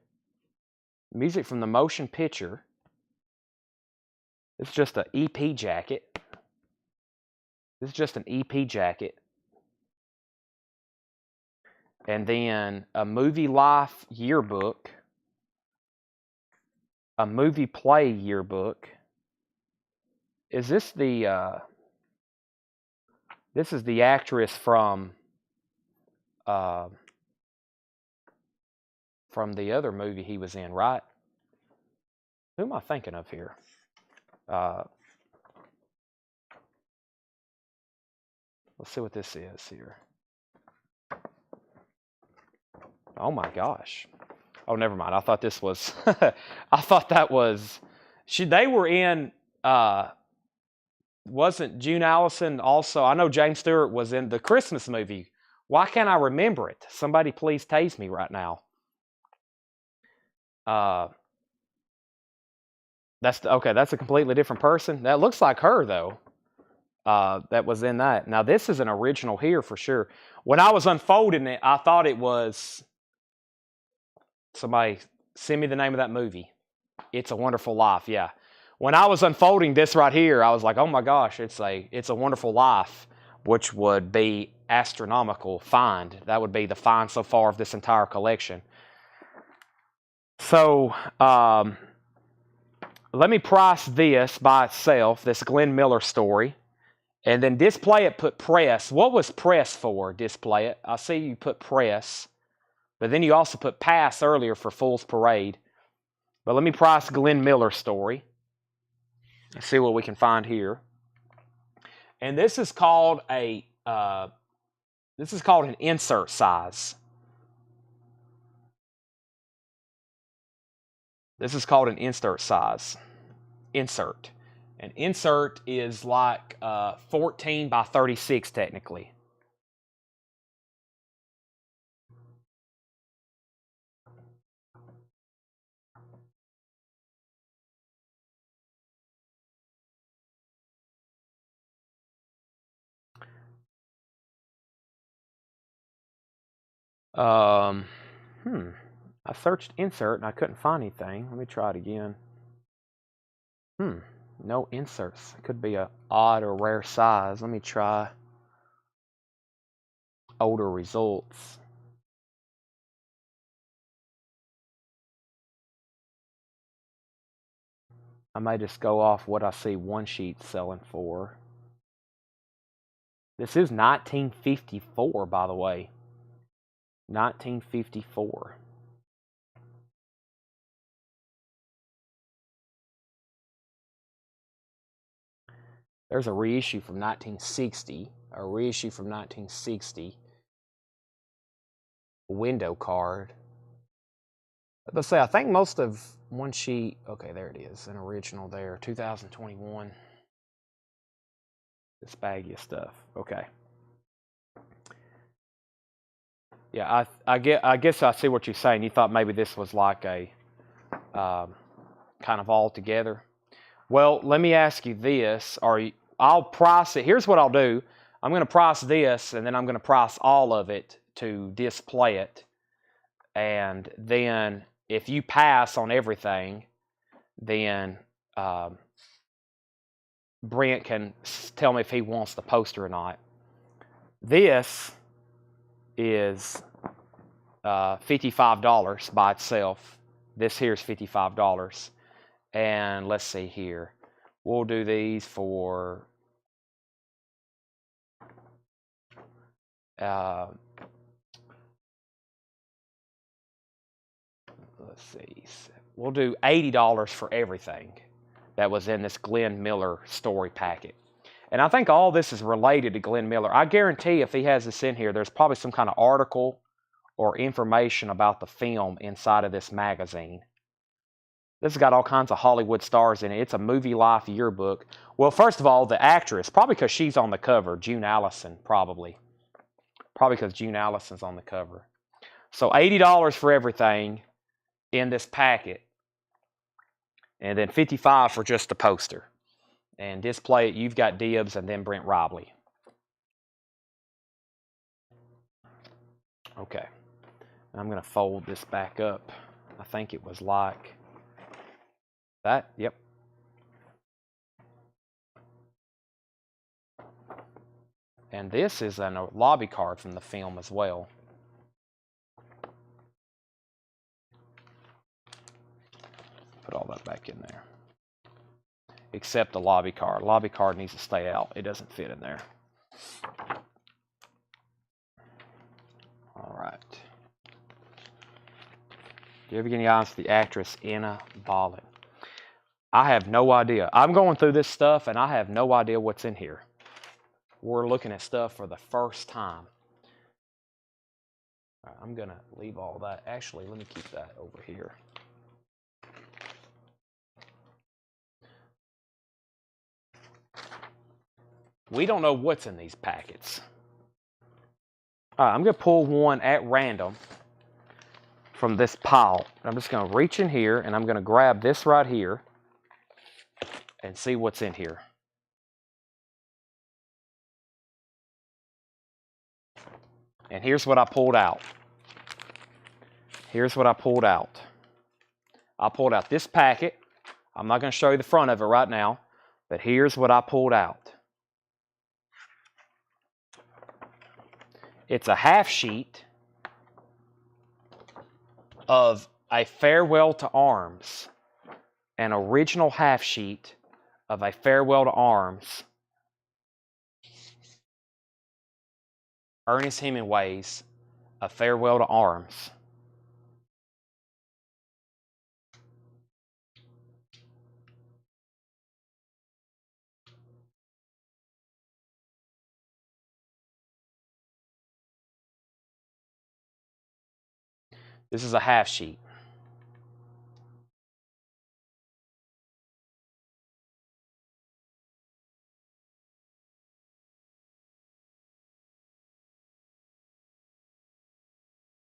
Music from the motion picture. It's just an EP jacket. This is just an EP jacket. And then a movie life yearbook. A movie play yearbook. Is this the this is the actress from the other movie he was in, right? Who am I thinking of here? Let's see what this is here. Oh my gosh. Oh, never mind. I thought this was I thought that was they were in wasn't June Allison also? I know James Stewart was in the Christmas movie. Why can't I remember it? Somebody please tase me right now. Okay, that's a completely different person. That looks like her, though. That was in that. Now, this is an original here for sure. When I was unfolding it, I thought it was... Somebody send me the name of that movie. It's a Wonderful Life, yeah. When I was unfolding this right here, I was like, oh my gosh, it's a Wonderful Life, which would be astronomical find. That would be the find so far of this entire collection. So, let me price this by itself, this Glenn Miller story, and then display it, put press. What was press for, display it? I see you put press, but then you also put pass earlier for Fool's Parade. But let me price Glenn Miller story. Let's see what we can find here. And this is called an insert size. This is called an insert size. Insert. An insert is like 14 by 36 technically. I searched insert and I couldn't find anything. Let me try it again. No inserts. It could be a odd or rare size. Let me try older results. I may just go off what I see one sheet selling for. This is 1954, by the way. 1954. There's a reissue from 1960. A reissue from 1960. A window card. Let's say I think most of one sheet. Okay, there it is. An original there. 2021. This baggy of stuff. Okay. Yeah, I guess I see what you're saying. You thought maybe this was like a kind of all together. Well, let me ask you this. I'll price it. Here's what I'll do. I'm going to price this, and then I'm going to price all of it to display it. And then if you pass on everything, then Brent can tell me if he wants the poster or not. This is $55 by itself. This here is $55. And let's see here. We'll do these for let's see. We'll do $80 for everything that was in this Glenn Miller story packet. And I think all this is related to Glenn Miller. I guarantee if he has this in here, there's probably some kind of article or information about the film inside of this magazine. This has got all kinds of Hollywood stars in it. It's a movie life yearbook. Well, first of all, the actress, probably because she's on the cover, June Allison, probably. Probably because June Allison's on the cover. So $80 for everything in this packet. And then $55 for just the poster. And display it, you've got dibs, and then Brent Robley. Okay. I'm going to fold this back up. I think it was like that. Yep. And this is a lobby card from the film as well. Put all that back in there. Except the lobby card. Lobby card needs to stay out. It doesn't fit in there. All right. Do you ever get any eyes for the actress Anna Bolin? I have no idea. I'm going through this stuff and I have no idea what's in here. We're looking at stuff for the first time. All right, I'm going to leave all that. Actually, let me keep that over here. We don't know what's in these packets. All right, I'm going to pull one at random. from this pile. I'm just going to reach in here and I'm going to grab this right here and see what's in here. And here's what I pulled out. Here's what I pulled out. I pulled out this packet. I'm not going to show you the front of it right now, but here's what I pulled out. It's a half sheet of a Farewell to Arms, an original half sheet of a Farewell to Arms, Ernest Hemingway's A Farewell to Arms. This is a half sheet.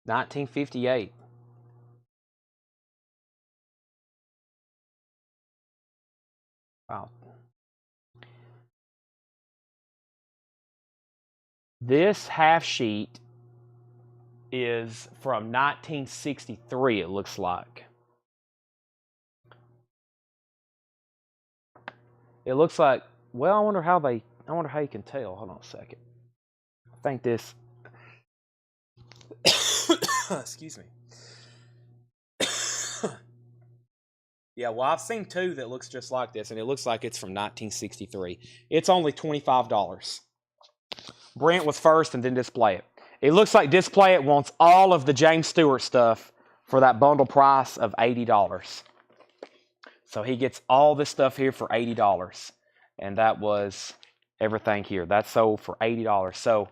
$1958. Wow. This half sheet is from 1963, it looks like. It looks like, well, I wonder how you can tell. Hold on a second. I think this, excuse me. Yeah, well, I've seen two that looks just like this, and it looks like it's from 1963. It's only $25. Brent was first, and then Display It. It looks like Display It wants all of the James Stewart stuff for that bundle price of $80. So he gets all this stuff here for $80. And that was everything here. That sold for $80. So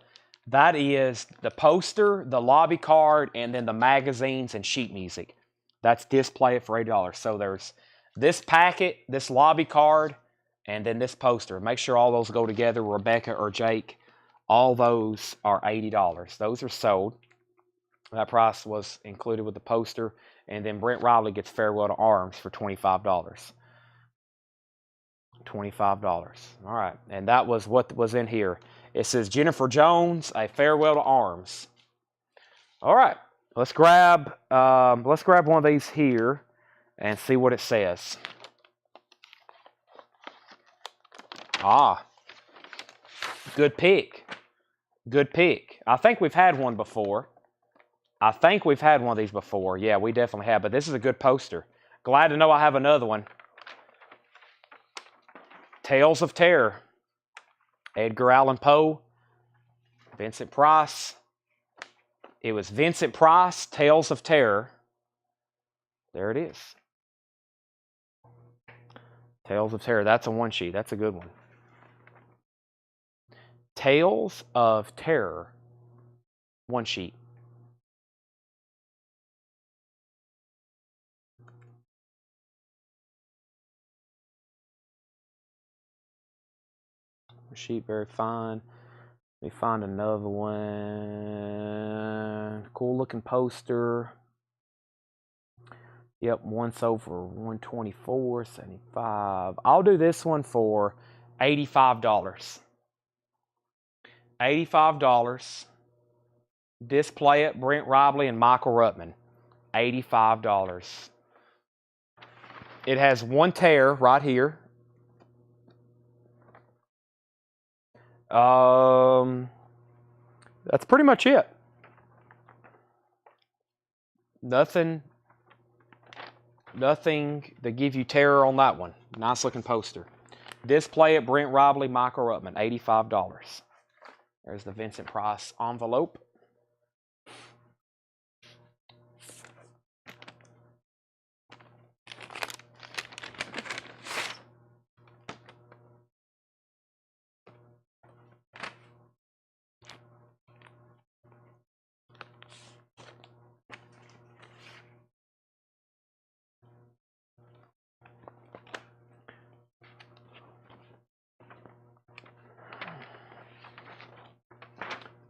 that is the poster, the lobby card, and then the magazines and sheet music. That's Display It for $80. So there's this packet, this lobby card, and then this poster. Make sure all those go together, Rebecca or Jake. All those are $80. Those are sold. That price was included with the poster. And then Brent Riley gets Farewell to Arms for $25. $25. All right. And that was what was in here. It says Jennifer Jones, A Farewell to Arms. All right. Let's grab one of these here and see what it says. Ah. Good pick. Good pick. I think we've had one before. I think we've had one of these before. Yeah, we definitely have. But this is a good poster. Glad to know I have another one. Tales of Terror. Edgar Allan Poe. Vincent Price. It was Vincent Price, Tales of Terror. There it is. Tales of Terror. That's a one sheet. That's a good one. Tales of Terror. One sheet. Sheet very fine. Let me find another one. Cool looking poster. Yep, once over 124.75. I'll do this one for $85. $85. Display It, Brent Riley and Michael Ruttman. $85. It has one tear right here. That's pretty much it. Nothing to give you terror on that one. Nice looking poster. Display It, Brent Riley, Michael Ruttman, $85. There's the Vincent Price envelope.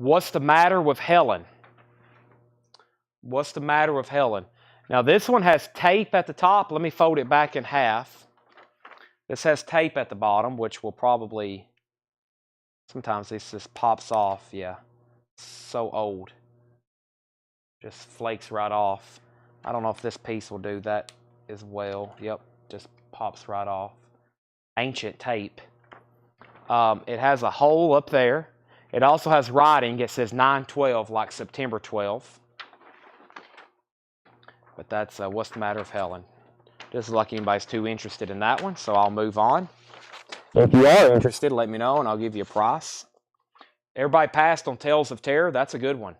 What's the Matter with Helen? What's the Matter with Helen? Now this one has tape at the top. Let me fold it back in half. This has tape at the bottom, which will probably, sometimes this just pops off. Yeah, so old. Just flakes right off. I don't know if this piece will do that as well. Yep, just pops right off. Ancient tape. It has a hole up there. It also has writing. It says 9/12, like September 12th. But that's What's the Matter with Helen? Doesn't look like anybody's too interested in that one, so I'll move on. If you are interested, let me know and I'll give you a price. Everybody passed on Tales of Terror. That's a good one.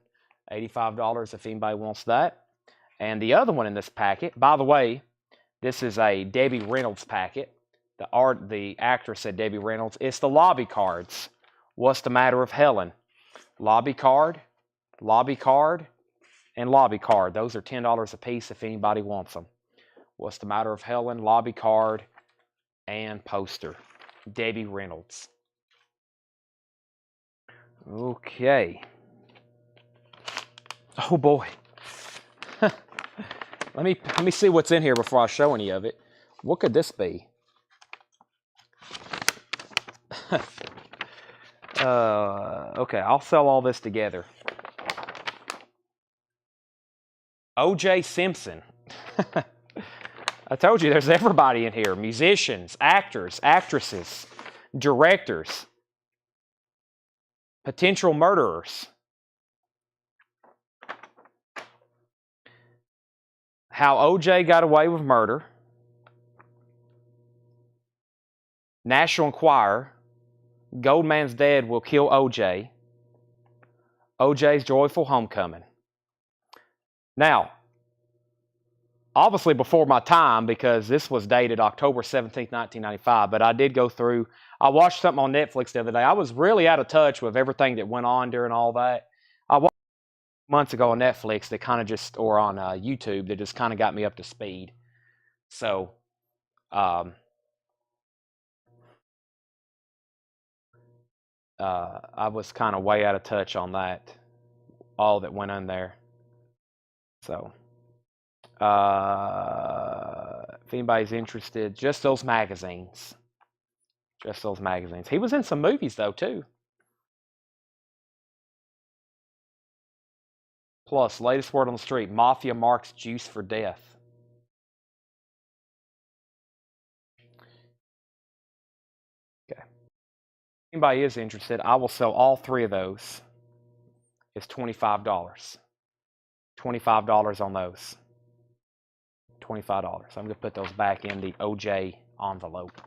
$85 if anybody wants that. And the other one in this packet, by the way, this is a Debbie Reynolds packet. The actress said Debbie Reynolds. It's the lobby cards. What's the Matter with Helen? Lobby card, and lobby card. Those are $10 a piece if anybody wants them. What's the Matter with Helen? Lobby card and poster. Debbie Reynolds. Okay. Oh boy. Let me see what's in here before I show any of it. What could this be? Okay, I'll sell all this together. O.J. Simpson. I told you there's everybody in here. Musicians, actors, actresses, directors, potential murderers. How O.J. got away with murder. National Enquirer. Goldman's dad will kill O.J. O.J.'s joyful homecoming. Now, obviously before my time, because this was dated October 17th, 1995, but I did go through, I watched something on Netflix the other day. I was really out of touch with everything that went on during all that. I watched months ago on Netflix that kind of just, or on YouTube, that just kind of got me up to speed. So, I was kind of way out of touch on that, all that went on there. So, if anybody's interested, just those magazines. Just those magazines. He was in some movies, though, too. Plus, latest word on the street, Mafia marks juice for death. Okay. If anybody is interested, I will sell all three of those. It's $25. $25 on those. $25. I'm going to put those back in the OJ envelope.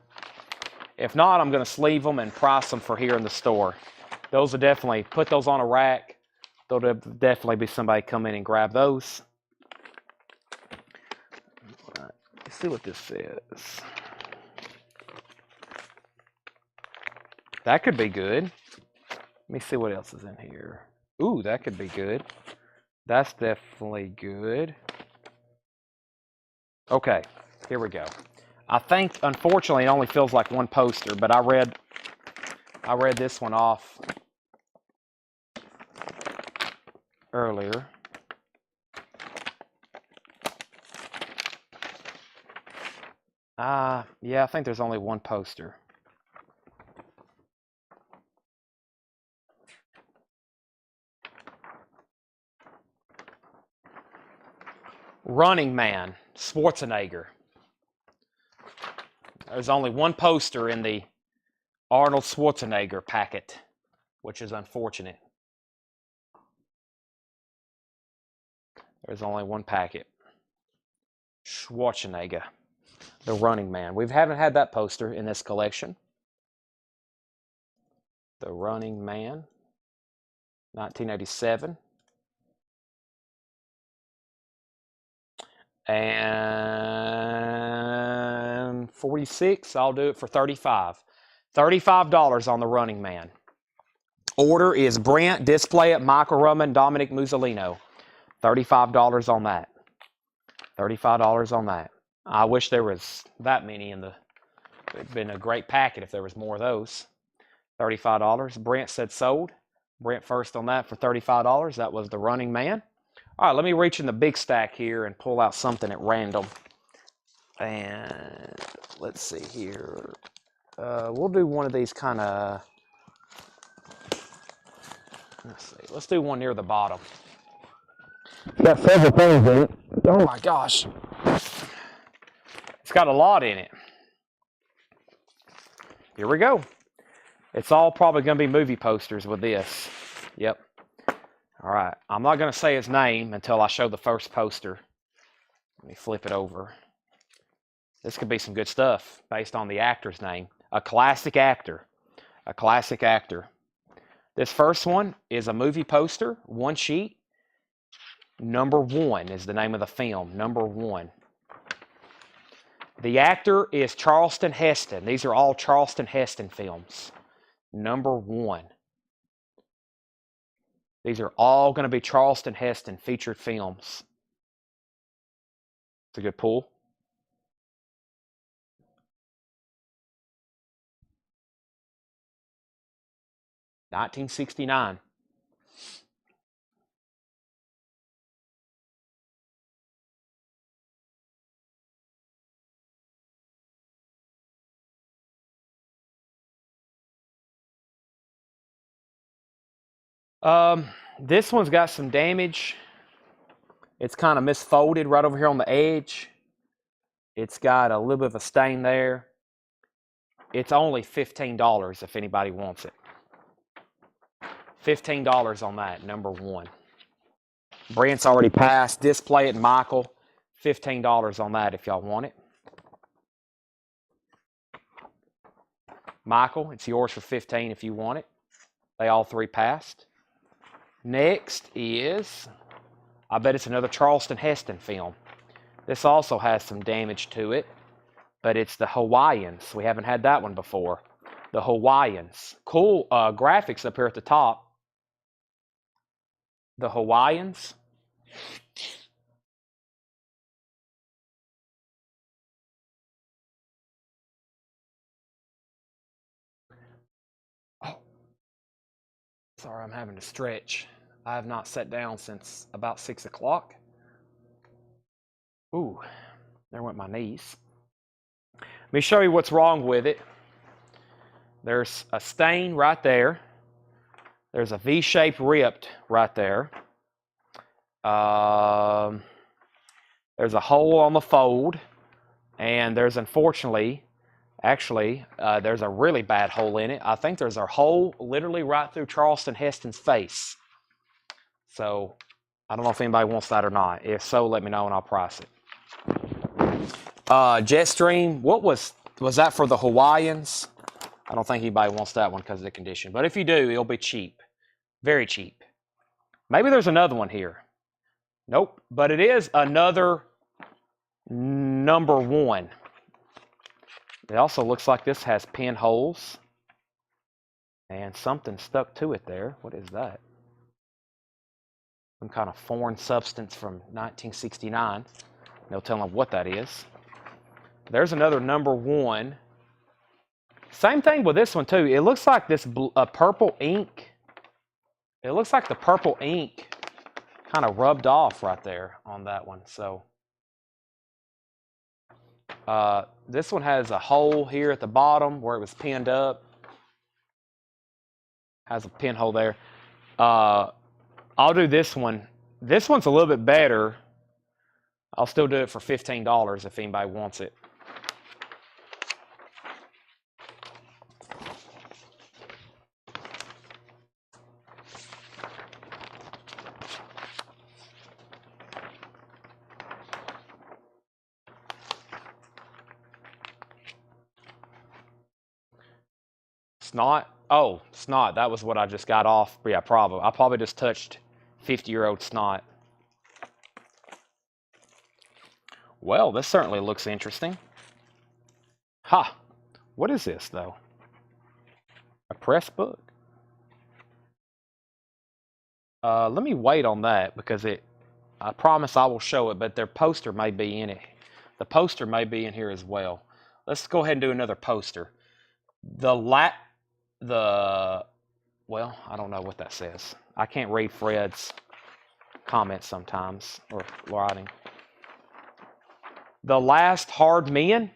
If not, I'm going to sleeve them and price them for here in the store. Those will definitely, put those on a rack. There'll definitely be somebody come in and grab those. All right, let's see what this says. That could be good. Let me see what else is in here. Ooh, that could be good. That's definitely good. Okay, here we go. I think, unfortunately, it only feels like one poster, but I read this one off earlier. Yeah, I think there's only one poster. Running Man, Schwarzenegger. There's only one poster in the Arnold Schwarzenegger packet, which is unfortunate. There's only one packet. Schwarzenegger, the Running Man. We haven't had that poster in this collection. The Running Man, 1987. And 46, I'll do it for 35. $35 on the Running Man. Order is Brent, display at Michael Rumman, Dominic Musolino. $35 on that. $35 on that. I wish there was that many in the, it'd been a great packet if there was more of those. $35. Brent said sold. Brent first on that for $35. That was the Running Man. All right, let me reach in the big stack here and pull out something at random. And let's see here. We'll do one of these kind of, let's see, let's do one near the bottom. It's got several things in it. Oh my gosh. It's got a lot in it. Here we go. It's all probably going to be movie posters with this. Yep. All right. I'm not going to say his name until I show the first poster. Let me flip it over. This could be some good stuff based on the actor's name. A classic actor. A classic actor. This first one is a movie poster, one sheet. Number One is the name of the film. Number One. The actor is Charlton Heston. These are all Charlton Heston films. Number One. These are all going to be Charlton Heston featured films. It's a good pull. $1969. This one's got some damage. It's kind of misfolded right over here on the edge. It's got a little bit of a stain there. It's only $15 if anybody wants it. $15 on that, Number One. Brent's already passed. Display it, Michael. $15 on that if y'all want it. Michael, it's yours for $15 if you want it. They all three passed. Next is, I bet it's another Charlton Heston film. This also has some damage to it, but it's the Hawaiians. We haven't had that one before. The Hawaiians. Cool graphics up here at the top. The Hawaiians. Oh, sorry, I'm having to stretch. I have not sat down since about 6 o'clock. Ooh, there went my knees. Let me show you what's wrong with it. There's a stain right there. There's a V-shaped ripped right there. There's a hole on the fold. And there's unfortunately, there's a really bad hole in it. I think there's a hole literally right through Charlton Heston's face. So, I don't know if anybody wants that or not. If so, let me know and I'll price it. Jetstream, what was that for the Hawaiians? I don't think anybody wants that one because of the condition. But if you do, it'll be cheap. Very cheap. Maybe there's another one here. Nope. But it is another Number One. It also looks like this has pinholes. And something stuck to it there. What is that? Some kind of foreign substance from 1969. No telling what that is. There's another Number One. Same thing with this one too. It looks like this purple ink. It looks like the purple ink kind of rubbed off right there on that one. So this one has a hole here at the bottom where it was pinned up. Has a pinhole there. I'll do this one. This one's a little bit better. I'll still do it for $15 if anybody wants it. Snot. Oh, snot. That was what I just got off. Yeah, probably. I probably just touched 50-year-old snot. Well, this certainly looks interesting. Ha! What is this, though? A press book? Let me wait on that because I promise I will show it, but their poster may be in it. The poster may be in here as well. Let's go ahead and do another poster. Well, I don't know what that says. I can't read Fred's. comments sometimes, or writing. The Last Hard Men.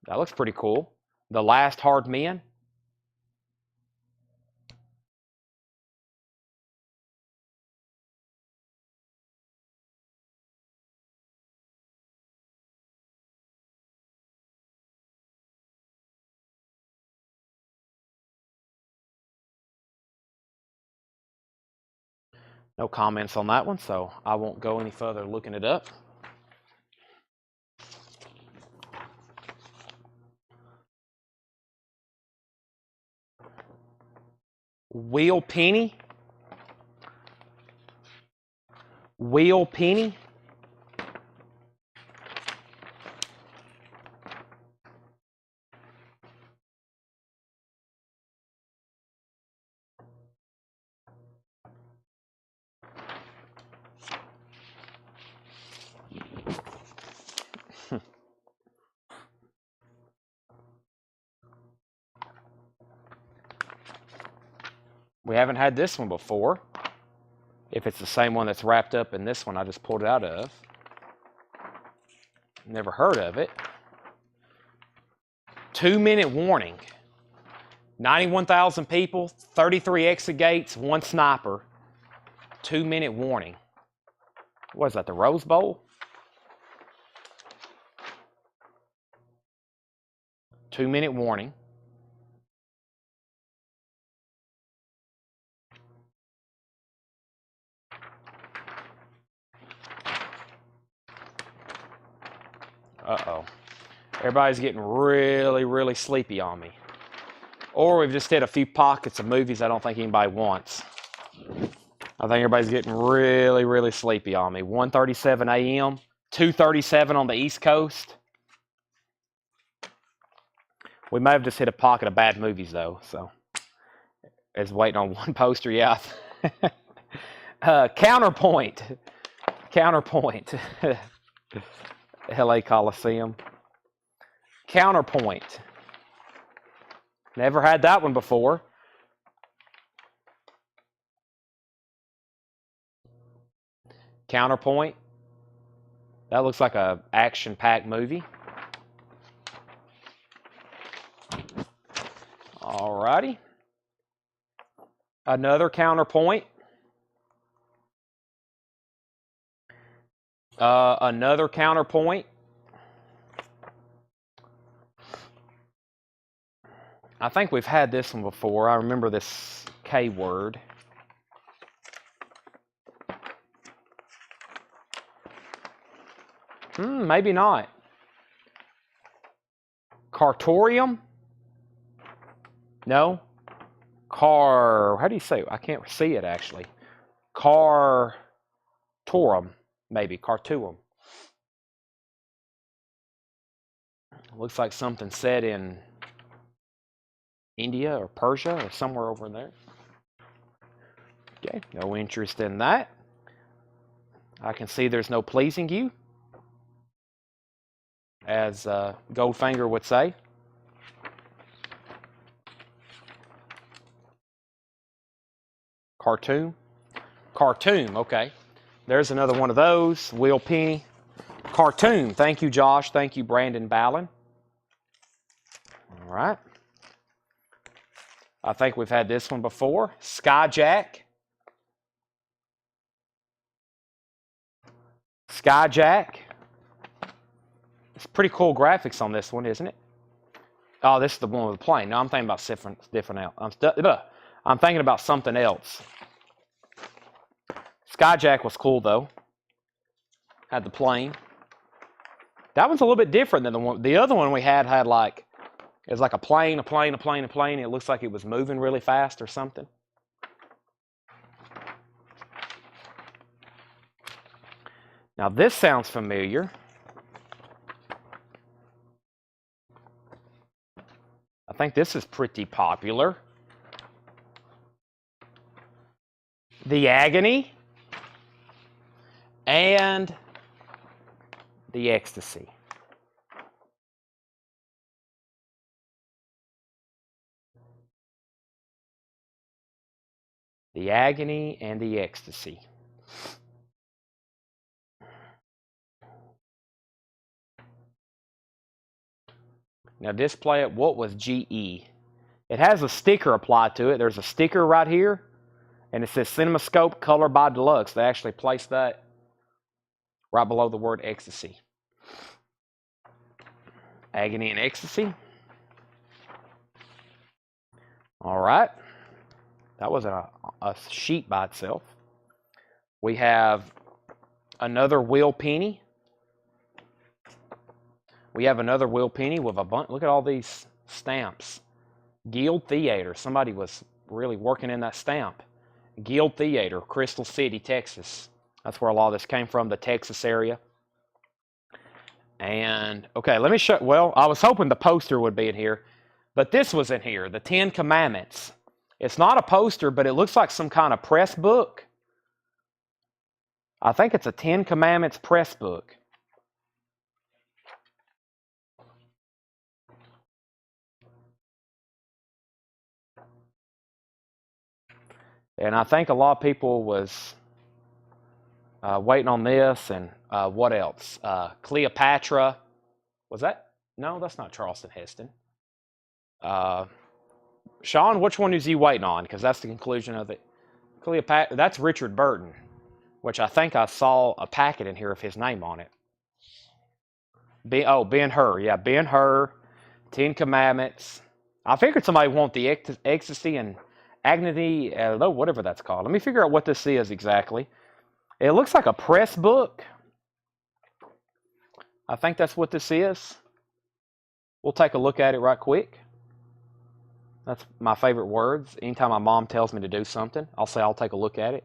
That looks pretty cool. The Last Hard Men. No comments on that one, so I won't go any further looking it up. Wheel Penny. Wheel Penny. We haven't had this one before. If it's the same one that's wrapped up in this one I just pulled it out of. Never heard of it. 2-minute warning. 91,000 people, 33 exegates, 1 sniper. 2-minute warning. What is that, the Rose Bowl? 2-minute warning. Uh-oh. Everybody's getting really, really sleepy on me. Or we've just hit a few pockets of movies I don't think anybody wants. I think everybody's getting really, really sleepy on me. 1:37 a.m., 2:37 on the East Coast. We may have just hit a pocket of bad movies, though, so. Is waiting on one poster, yeah. Counterpoint. Counterpoint. LA Coliseum. Counterpoint. Never had that one before. Counterpoint. That looks like a action-packed movie. Alrighty. Another Counterpoint. Another Counterpoint. I think we've had this one before. I remember this K word. Maybe not. Cartorium? No. How do you say it? I can't see it actually. Cartorum, maybe. Cartoum. Looks like something set in India or Persia or somewhere over there. Okay, no interest in that. I can see there's no pleasing you, as Goldfinger would say. Cartoon. Cartoon, okay. There's another one of those. Wheel Penny. Cartoon. Thank you, Josh. Thank you, Brandon Ballin. All right. I think we've had this one before. Skyjack. Skyjack. It's pretty cool graphics on this one, isn't it? Oh, this is the one with the plane. No, I'm thinking about different else. I'm thinking about something else. Skyjack was cool though. Had the plane. That one's a little bit different than the one. The other one we had like, it was like a plane. It looks like it was moving really fast or something. Now this sounds familiar. I think this is pretty popular. The Agony and the Ecstasy. The Agony and the Ecstasy. Now display it. What was GE? It has a sticker applied to it. There's a sticker right here, and it says CinemaScope Color by Deluxe. They actually placed that right below the word ecstasy. Agony and ecstasy. All right. That was a sheet by itself. We have another Will Penny. We have another Will Penny with a bunch. Look at all these stamps. Guild Theater. Somebody was really working in that stamp. Guild Theater, Crystal City, Texas. That's where a lot of this came from, the Texas area. And, okay, let me show. Well, I was hoping the poster would be in here, but this was in here, the 10 Commandments. It's not a poster, but it looks like some kind of press book. I think it's a 10 Commandments press book. And I think a lot of people was waiting on this. And what else? Cleopatra. Was that? No, that's not Charleston Heston. Sean, which one is he waiting on? Because that's the conclusion of it. Cleopatra. That's Richard Burton, which I think I saw a packet in here of his name on it. Ben-Hur. Yeah, Ben-Hur. 10 Commandments. I figured somebody want the ecstasy and agony, whatever that's called. Let me figure out what this is exactly. It looks like a press book. I think that's what this is. We'll take a look at it right quick. That's my favorite words. Anytime my mom tells me to do something, I'll say I'll take a look at it.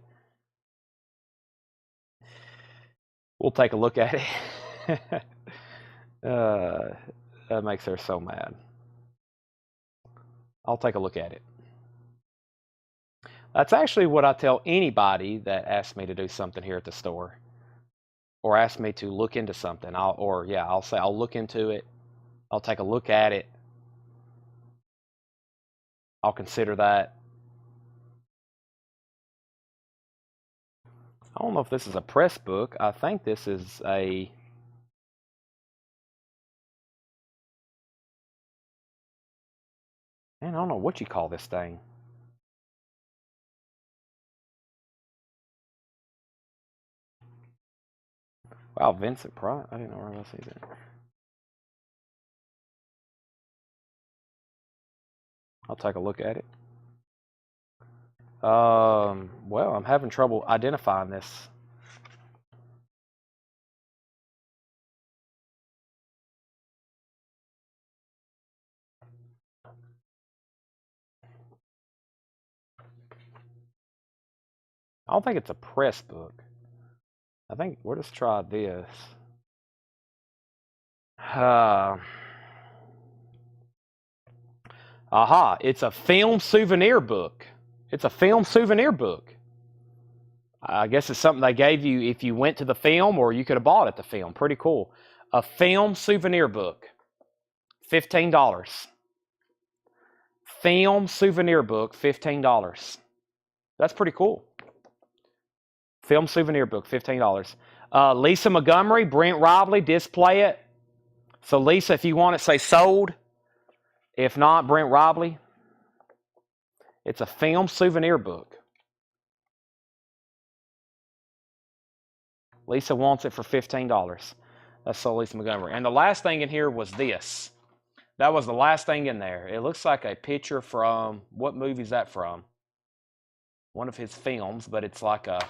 We'll take a look at it. That makes her so mad. I'll take a look at it. That's actually what I tell anybody that asks me to do something here at the store, or asks me to look into something. I'll say I'll look into it. I'll take a look at it. I'll consider that. I don't know if this is a press book. I think this is a... Man, I don't know what you call this thing. Wow, Vincent Price. I didn't know where else he's at. I'll take a look at it. Well, I'm having trouble identifying this. I don't think it's a press book. I think we'll just try this. Aha, it's a film souvenir book. It's a film souvenir book. I guess it's something they gave you if you went to the film, or you could have bought at the film. Pretty cool. A film souvenir book. $15. Film souvenir book, $15. That's pretty cool. Film souvenir book, $15. Lisa Montgomery, Brent Robley, display it. So Lisa, if you want it, say sold. If not, Brent Robley. It's a film souvenir book. Lisa wants it for $15. That's so Lisa Montgomery. And the last thing in here was this. That was the last thing in there. It looks like a picture from, what movie is that from? One of his films, but it's like a,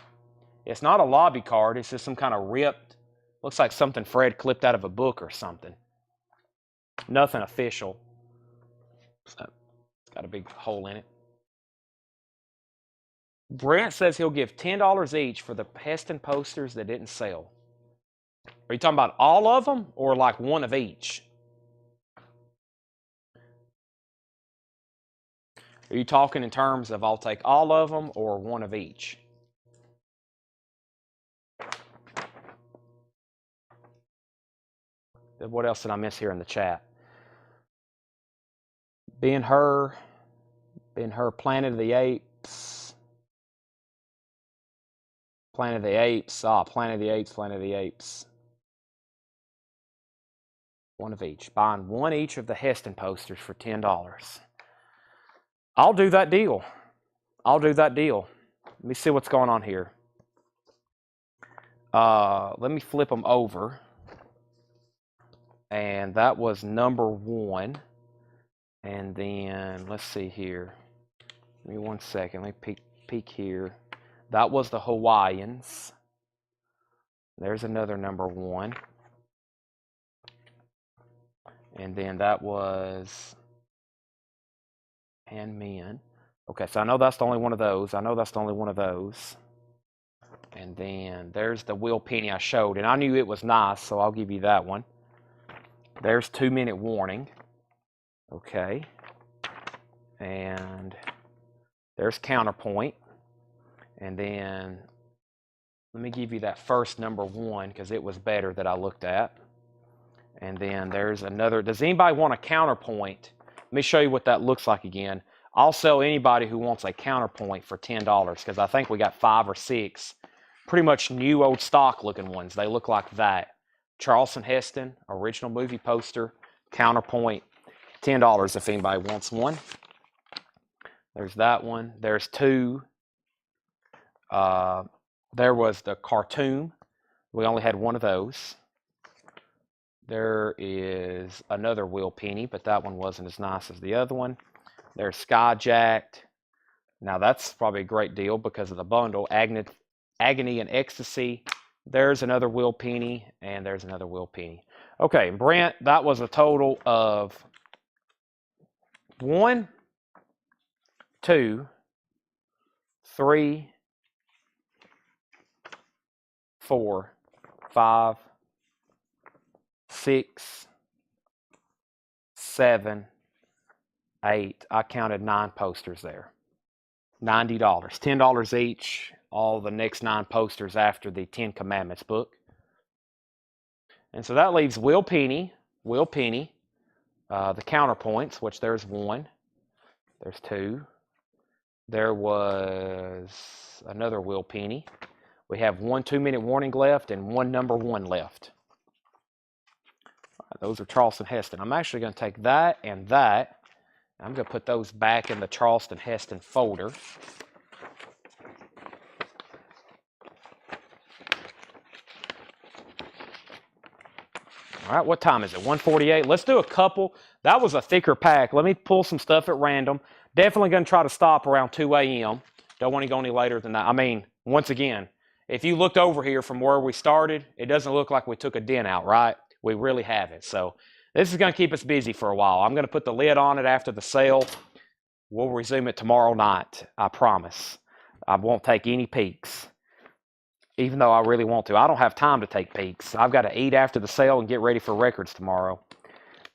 it's not a lobby card. It's just some kind of ripped, looks like something Fred clipped out of a book or something. Nothing official. So it's got a big hole in it. Brent says he'll give $10 each for the Heston posters that didn't sell. Are you talking about all of them, or like one of each? Are you talking in terms of I'll take all of them or one of each? What else did I miss here in the chat? Ben-Hur, Planet of the Apes. Planet of the Apes. Planet of the Apes. One of each. Buying one each of the Heston posters for $10. I'll do that deal. I'll do that deal. Let me see what's going on here. Let me flip them over. And that was number 1. And then, let's see here. Give me 1 second. Let me peek here. That was the Hawaiians. There's another number 1. And then that was and men. Okay, so I know that's the only one of those. And then there's the Will Penny I showed. And I knew it was nice, so I'll give you that one. There's 2-minute warning. Okay. And there's counterpoint. And then let me give you that first number 1 because it was better that I looked at. And then there's another. Does anybody want a counterpoint? Let me show you what that looks like again. I'll sell anybody who wants a counterpoint for $10 because I think we got 5 or 6 pretty much new old stock looking ones. They look like that. Charleston Heston, original movie poster, counterpoint, $10 if anybody wants one. There's that one. There's 2. There was the cartoon. We only had one of those. There is another Will Penny, but that one wasn't as nice as the other one. There's Skyjacked. Now that's probably a great deal because of the bundle. Agony and Ecstasy. There's another Will Penny, and there's another Will Penny. Okay, Brent, that was a total of 1, 2, 3, 4, 5, 6, 7, 8. I counted 9 posters there. $90. $10 each. All the next 9 posters after the 10 Commandments book. And so that leaves Will Penny, the counterpoints, which there's 1. There's 2. There was another Will Penny. We have 1 2-minute warning left and 1 number 1 left. Those are Charleston Heston. I'm actually going to take that and that. I'm going to put those back in the Charleston Heston folder. All right, what time is it? 1:48. Let's do a couple. That was a thicker pack. Let me pull some stuff at random. Definitely going to try to stop around 2 a.m. Don't want to go any later than that. I mean, once again, if you looked over here from where we started, it doesn't look like we took a dent out, right? We really haven't. So this is going to keep us busy for a while. I'm going to put the lid on it after the sale. We'll resume it tomorrow night. I promise. I won't take any peeks, even though I really want to. I don't have time to take peeks. I've got to eat after the sale and get ready for records tomorrow.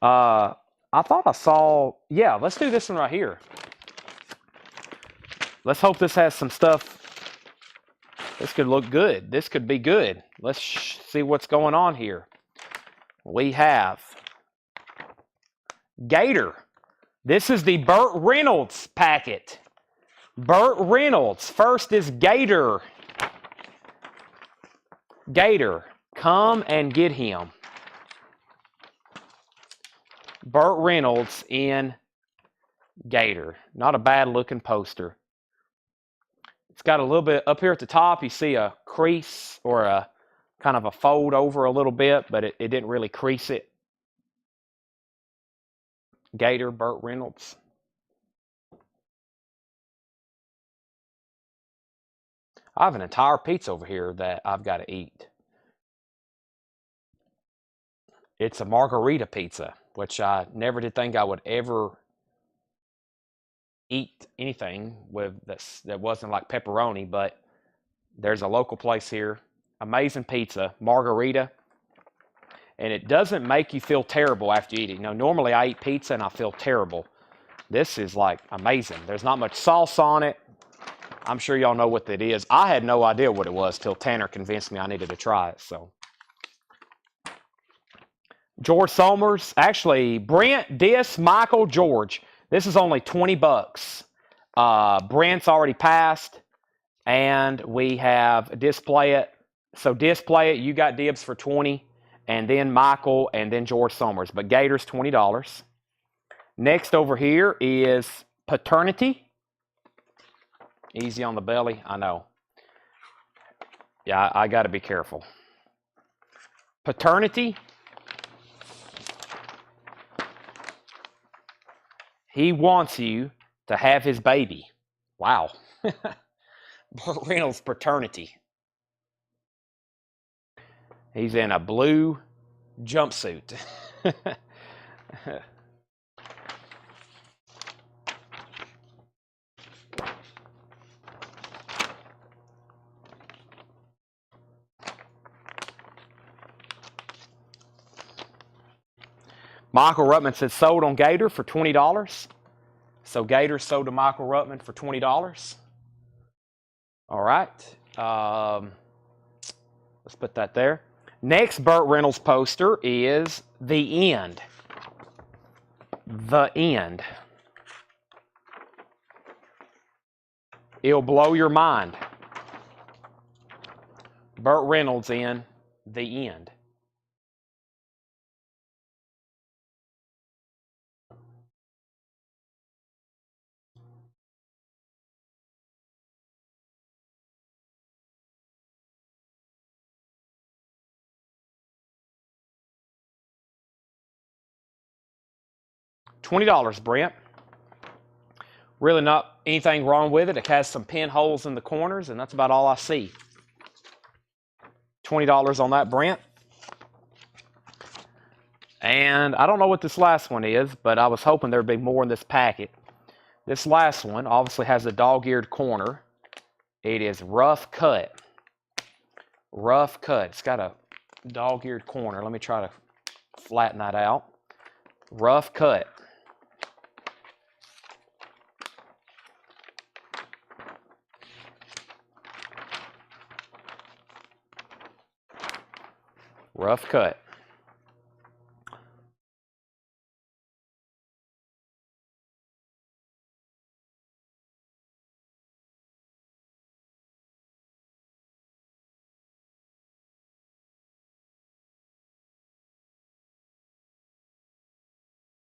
I thought I saw, yeah, let's do this one right here. Let's hope this has some stuff. This could look good. This could be good. Let's see what's going on here. We have Gator. This is the Burt Reynolds packet. Burt Reynolds. First is Gator. Gator, come and get him. Burt Reynolds in Gator. Not a bad looking poster. It's got a little bit up here at the top. You see a crease or a kind of a fold over a little bit, but it didn't really crease it. Gator, Burt Reynolds. I have an entire pizza over here that I've got to eat. It's a margarita pizza, which I never did think I would ever eat anything with that wasn't like pepperoni, but there's a local place here. Amazing pizza, margarita. And it doesn't make you feel terrible after you eat it. You know, normally I eat pizza and I feel terrible. This is like amazing. There's not much sauce on it. I'm sure y'all know what that is. I had no idea what it was till Tanner convinced me I needed to try it. So, George Somers, actually Brent, Dis, Michael, George. This is only $20. Brent's already passed, and we have Display It. So Display It, you got dibs for 20, and then Michael, and then George Somers. But Gator's $20. Next over here is Paternity. Easy on the belly, I know. Yeah, I got to be careful. Paternity. He wants you to have his baby. Wow. Burt Reynolds Paternity. He's in a blue jumpsuit. Michael Ruttman said sold on Gator for $20. So Gator sold to Michael Ruttman for $20. All right. Let's put that there. Next Burt Reynolds poster is The End. The End. It'll blow your mind. Burt Reynolds in The End. $20, Brent. Really not anything wrong with it. It has some pinholes in the corners, and that's about all I see. $20 on that, Brent. And I don't know what this last one is, but I was hoping there'd be more in this packet. This last one obviously has a dog-eared corner. It is rough cut. Rough cut. It's got a dog-eared corner. Let me try to flatten that out. Rough cut. Rough cut.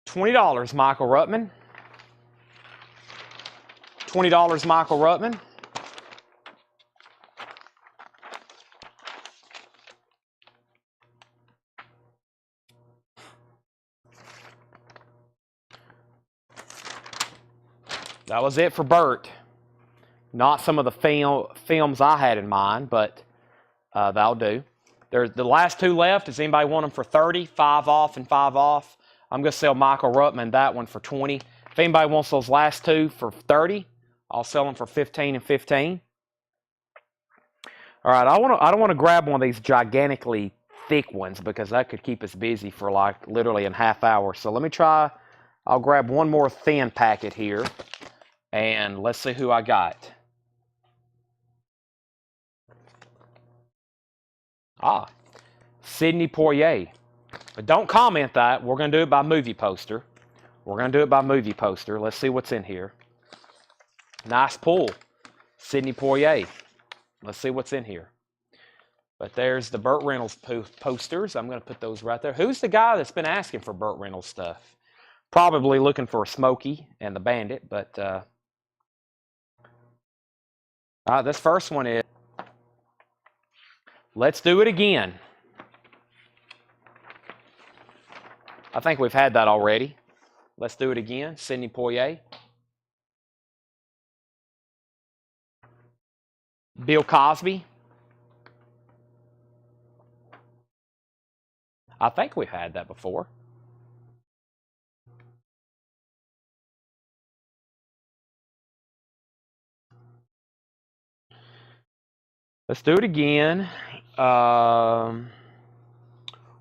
$20, Michael Ruttman. $20, Michael Ruttman. That was it for Burt. Not some of the films I had in mind, but that'll do. There's the last two left. Does anybody want them for 30? 5 off and 5 off. I'm going to sell Michael Ruttman that one for 20. If anybody wants those last two for 30, I'll sell them for 15 and 15. All right, I don't want to grab one of these gigantically thick ones because that could keep us busy for like literally a half hour. So let me try. I'll grab one more thin packet here, and let's see who I got. Sidney Poitier. But don't comment that. We're going to do it by movie poster. We're going to do it by movie poster. Let's see what's in here. Nice pull. Sidney Poitier. Let's see what's in here. But there's the Burt Reynolds posters. I'm going to put those right there. Who's the guy that's been asking for Burt Reynolds stuff? Probably looking for Smokey and the Bandit. But this first one is Let's Do It Again. I think we've had that already. Let's Do It Again. Sidney Poitier. Bill Cosby. I think we've had that before. Let's do it again.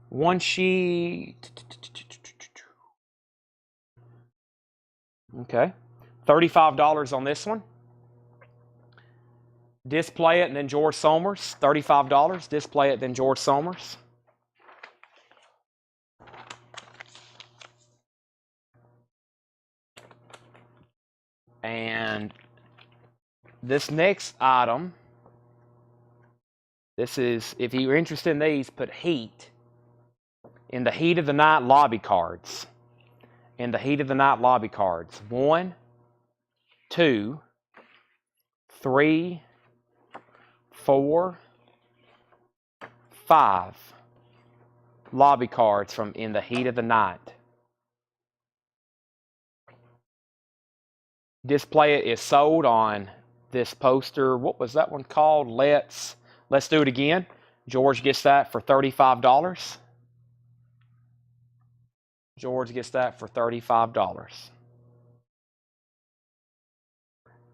One sheet. Okay. $35 on this one. Display It and then George Somers. $35. Display It then George Somers. And this next item, this is, if you're interested in these, put heat In the heat of the night lobby cards. In the heat of the night lobby cards. 1, 2, 3, 4, 5 lobby cards from In the Heat of the Night. Display It is sold on this poster. What was that one called? Let's Do It Again. George gets that for $35. George gets that for $35.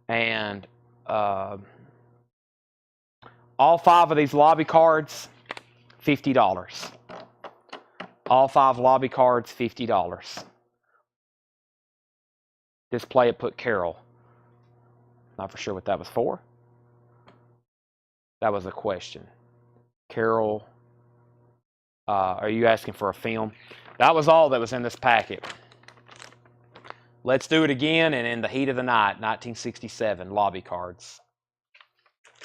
And all 5 of these lobby cards, $50. All 5 lobby cards, $50. Display It put Carol. Not for sure what that was for. That was a question. Carol, are you asking for a film? That was all that was in this packet. Let's Do It Again and In the Heat of the Night, 1967, lobby cards.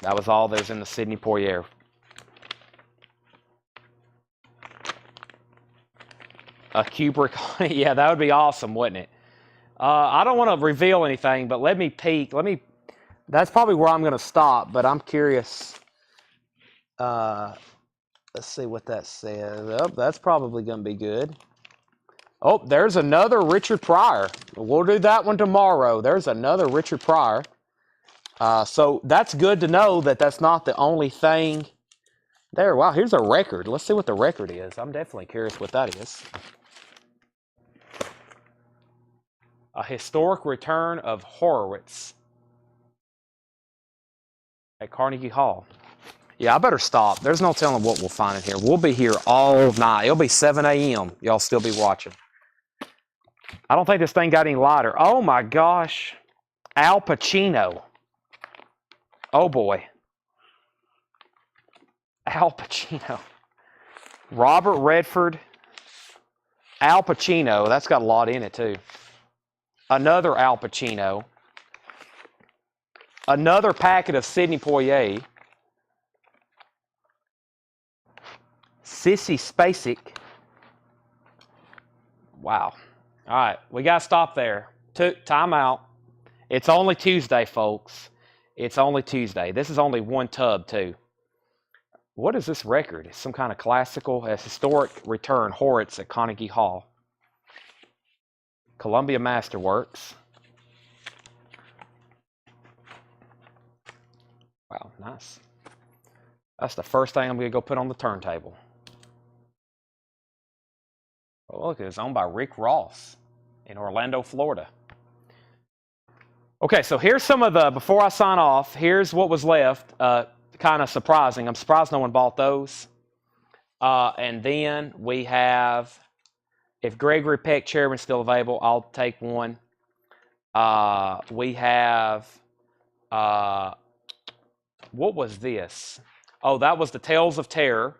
That was all that was in the Sidney Poitier. A Kubrick, yeah, that would be awesome, wouldn't it? I don't want to reveal anything, but let me peek. That's probably where I'm going to stop, but I'm curious. Let's see what that says. Oh, that's probably going to be good. Oh, there's another Richard Pryor. We'll do that one tomorrow. There's another Richard Pryor. So that's good to know that that's not the only thing there. Wow, here's a record. Let's see what the record is. I'm definitely curious what that is. A Historic Return of Horowitz at Carnegie Hall. Yeah, I better stop. There's no telling what we'll find in here. We'll be here all night. It'll be 7 a.m. Y'all still be watching. I don't think this thing got any lighter. Oh my gosh. Al Pacino. Oh boy. Al Pacino. Robert Redford. Al Pacino. That's got a lot in it too. Another Al Pacino. Another packet of Sidney Poitier. Sissy Spacek. Wow. All right, we got to stop there. Time out. It's only Tuesday, folks. It's only Tuesday. This is only one tub, too. What is this record? It's some kind of classical, a historic return, Horowitz at Carnegie Hall. Columbia Masterworks. Wow, nice. That's the first thing I'm going to go put on the turntable. Oh, look, it's owned by Rick Ross in Orlando, Florida. Okay, so here's some of the, before I sign off, here's what was left. Kind of surprising. I'm surprised no one bought those. And then we have, if Gregory Peck Chairman's still available, I'll take one. We have, what was this? Oh, that was the Tales of Terror.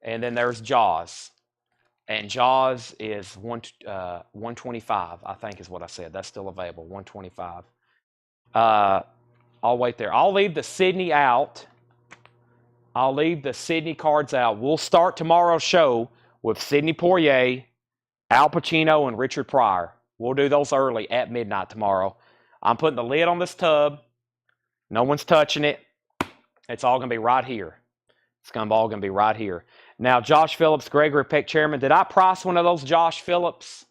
And then there's Jaws. And Jaws is 125, I think is what I said. That's still available, 125. I'll wait there. I'll leave the Sidney out. I'll leave the Sidney cards out. We'll start tomorrow's show with Sidney Poitier, Al Pacino, and Richard Pryor. We'll do those early at midnight tomorrow. I'm putting the lid on this tub. No one's touching it. It's all going to be right here. It's all going to be right here. Now, Josh Phillips, Gregory Peck Chairman. Did I price one of those Josh Phillips?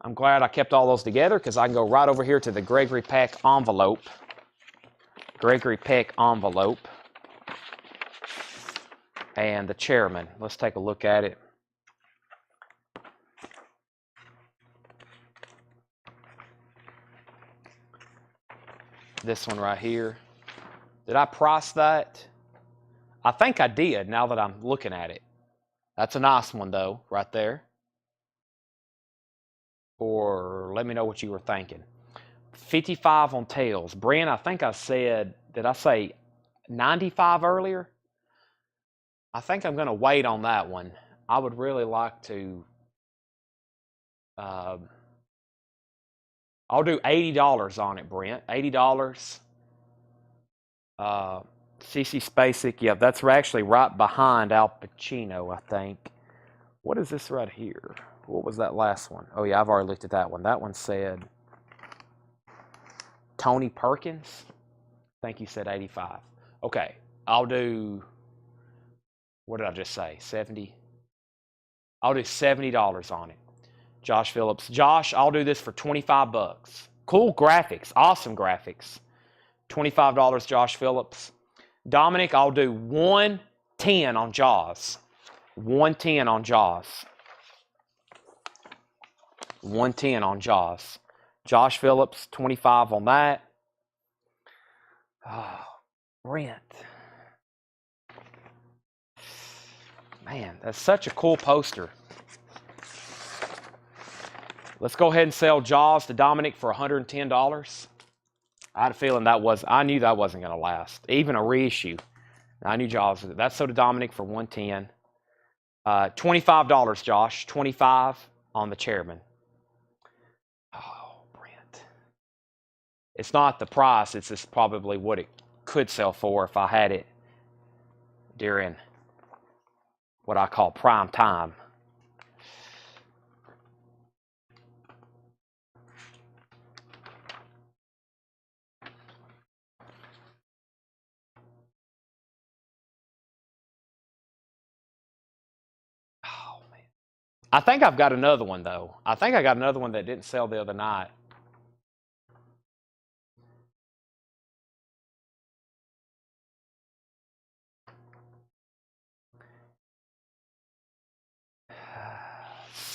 I'm glad I kept all those together because I can go right over here to the Gregory Peck envelope. Gregory Peck envelope. And the Chairman. Let's take a look at it. This one right here. Did I price that? I think I did now that I'm looking at it. That's a nice one, though, right there. Or let me know what you were thinking. 55 on tails. Brent, I think I said, did I say 95 earlier? I think I'm going to wait on that one. I would really like to. I'll do $80 on it, Brent. $80. Cece Spacek. Yeah, that's actually right behind Al Pacino, I think. What is this right here? What was that last one? Oh, yeah, I've already looked at that one. That one said Tony Perkins. I think you said 85. Okay, I'll do, what did I just say? 70? I'll do $70 on it. Josh Phillips. Josh, I'll do this for 25 bucks. Cool graphics. Awesome graphics. $25, Josh Phillips. Dominic, I'll do 110 on Jaws. 110 on Jaws. 110 on Jaws. Josh Phillips, 25 on that. Oh, Brent. Man, that's such a cool poster. Let's go ahead and sell Jaws to Dominic for $110. I had a feeling I knew that wasn't going to last. Even a reissue. I knew Jaws. That's sold to Dominic for $110. $25, Josh. 25 on the chairman. Oh, Brent. It's not the price. It's just probably what it could sell for if I had it during what I call prime time. Oh, man. I think I've got another one, though. I think I got another one that didn't sell the other night.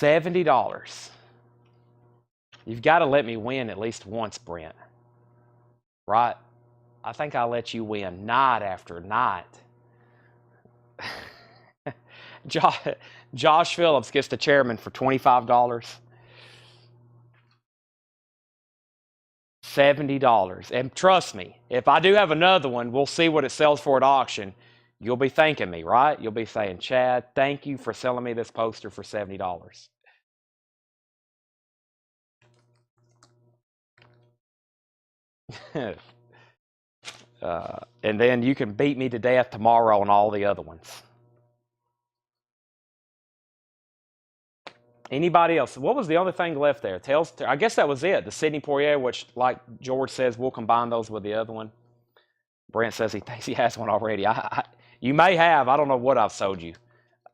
$70. You've got to let me win at least once, Brent. Right? I think I'll let you win night after night. Josh Phillips gets the chairman for $25. $70. And trust me, if I do have another one, we'll see what it sells for at auction. You'll be thanking me, right? You'll be saying, Chad, thank you for selling me this poster for $70. And then you can beat me to death tomorrow on all the other ones. Anybody else? What was the other thing left there? I guess that was it. The Sidney Poitier, which, like George says, we'll combine those with the other one. Brent says he thinks he has one already. You may have. I don't know what I've sold you.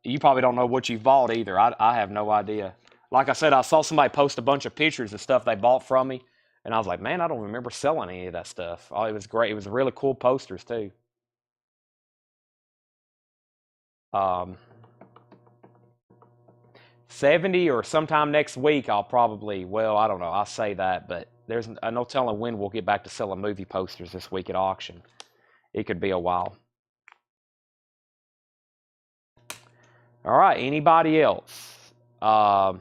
You probably don't know what you've bought either. I have no idea. Like I said, I saw somebody post a bunch of pictures of stuff they bought from me, and I was like, man, I don't remember selling any of that stuff. Oh, it was great. It was really cool posters, too. 70 or sometime next week, I'll probably, well, I don't know. I'll say that, but there's no telling when we'll get back to selling movie posters this week at auction. It could be a while. All right, anybody else? That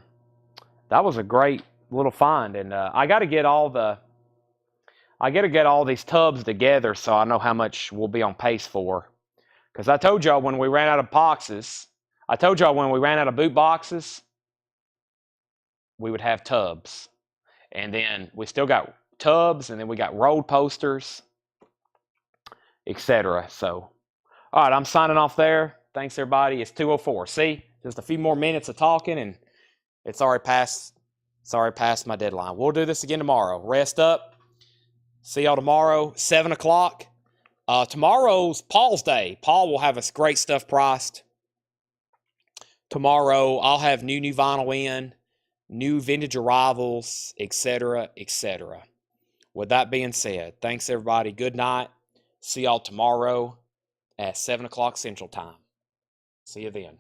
was a great little find, and I got to get all these tubs together so I know how much we'll be on pace for. Because I told y'all when we ran out of boxes, boot boxes, we would have tubs. And then we still got tubs, and then we got rolled posters, etc. So, all right, I'm signing off there. Thanks, everybody. It's 2:04. See, just a few more minutes of talking, and it's already past my deadline. We'll do this again tomorrow. Rest up. See y'all tomorrow, 7 o'clock. Tomorrow's Paul's Day. Paul will have us great stuff priced. Tomorrow, I'll have new vinyl in, new vintage arrivals, etc., etc. With that being said, thanks, everybody. Good night. See y'all tomorrow at 7 o'clock Central Time. See you then.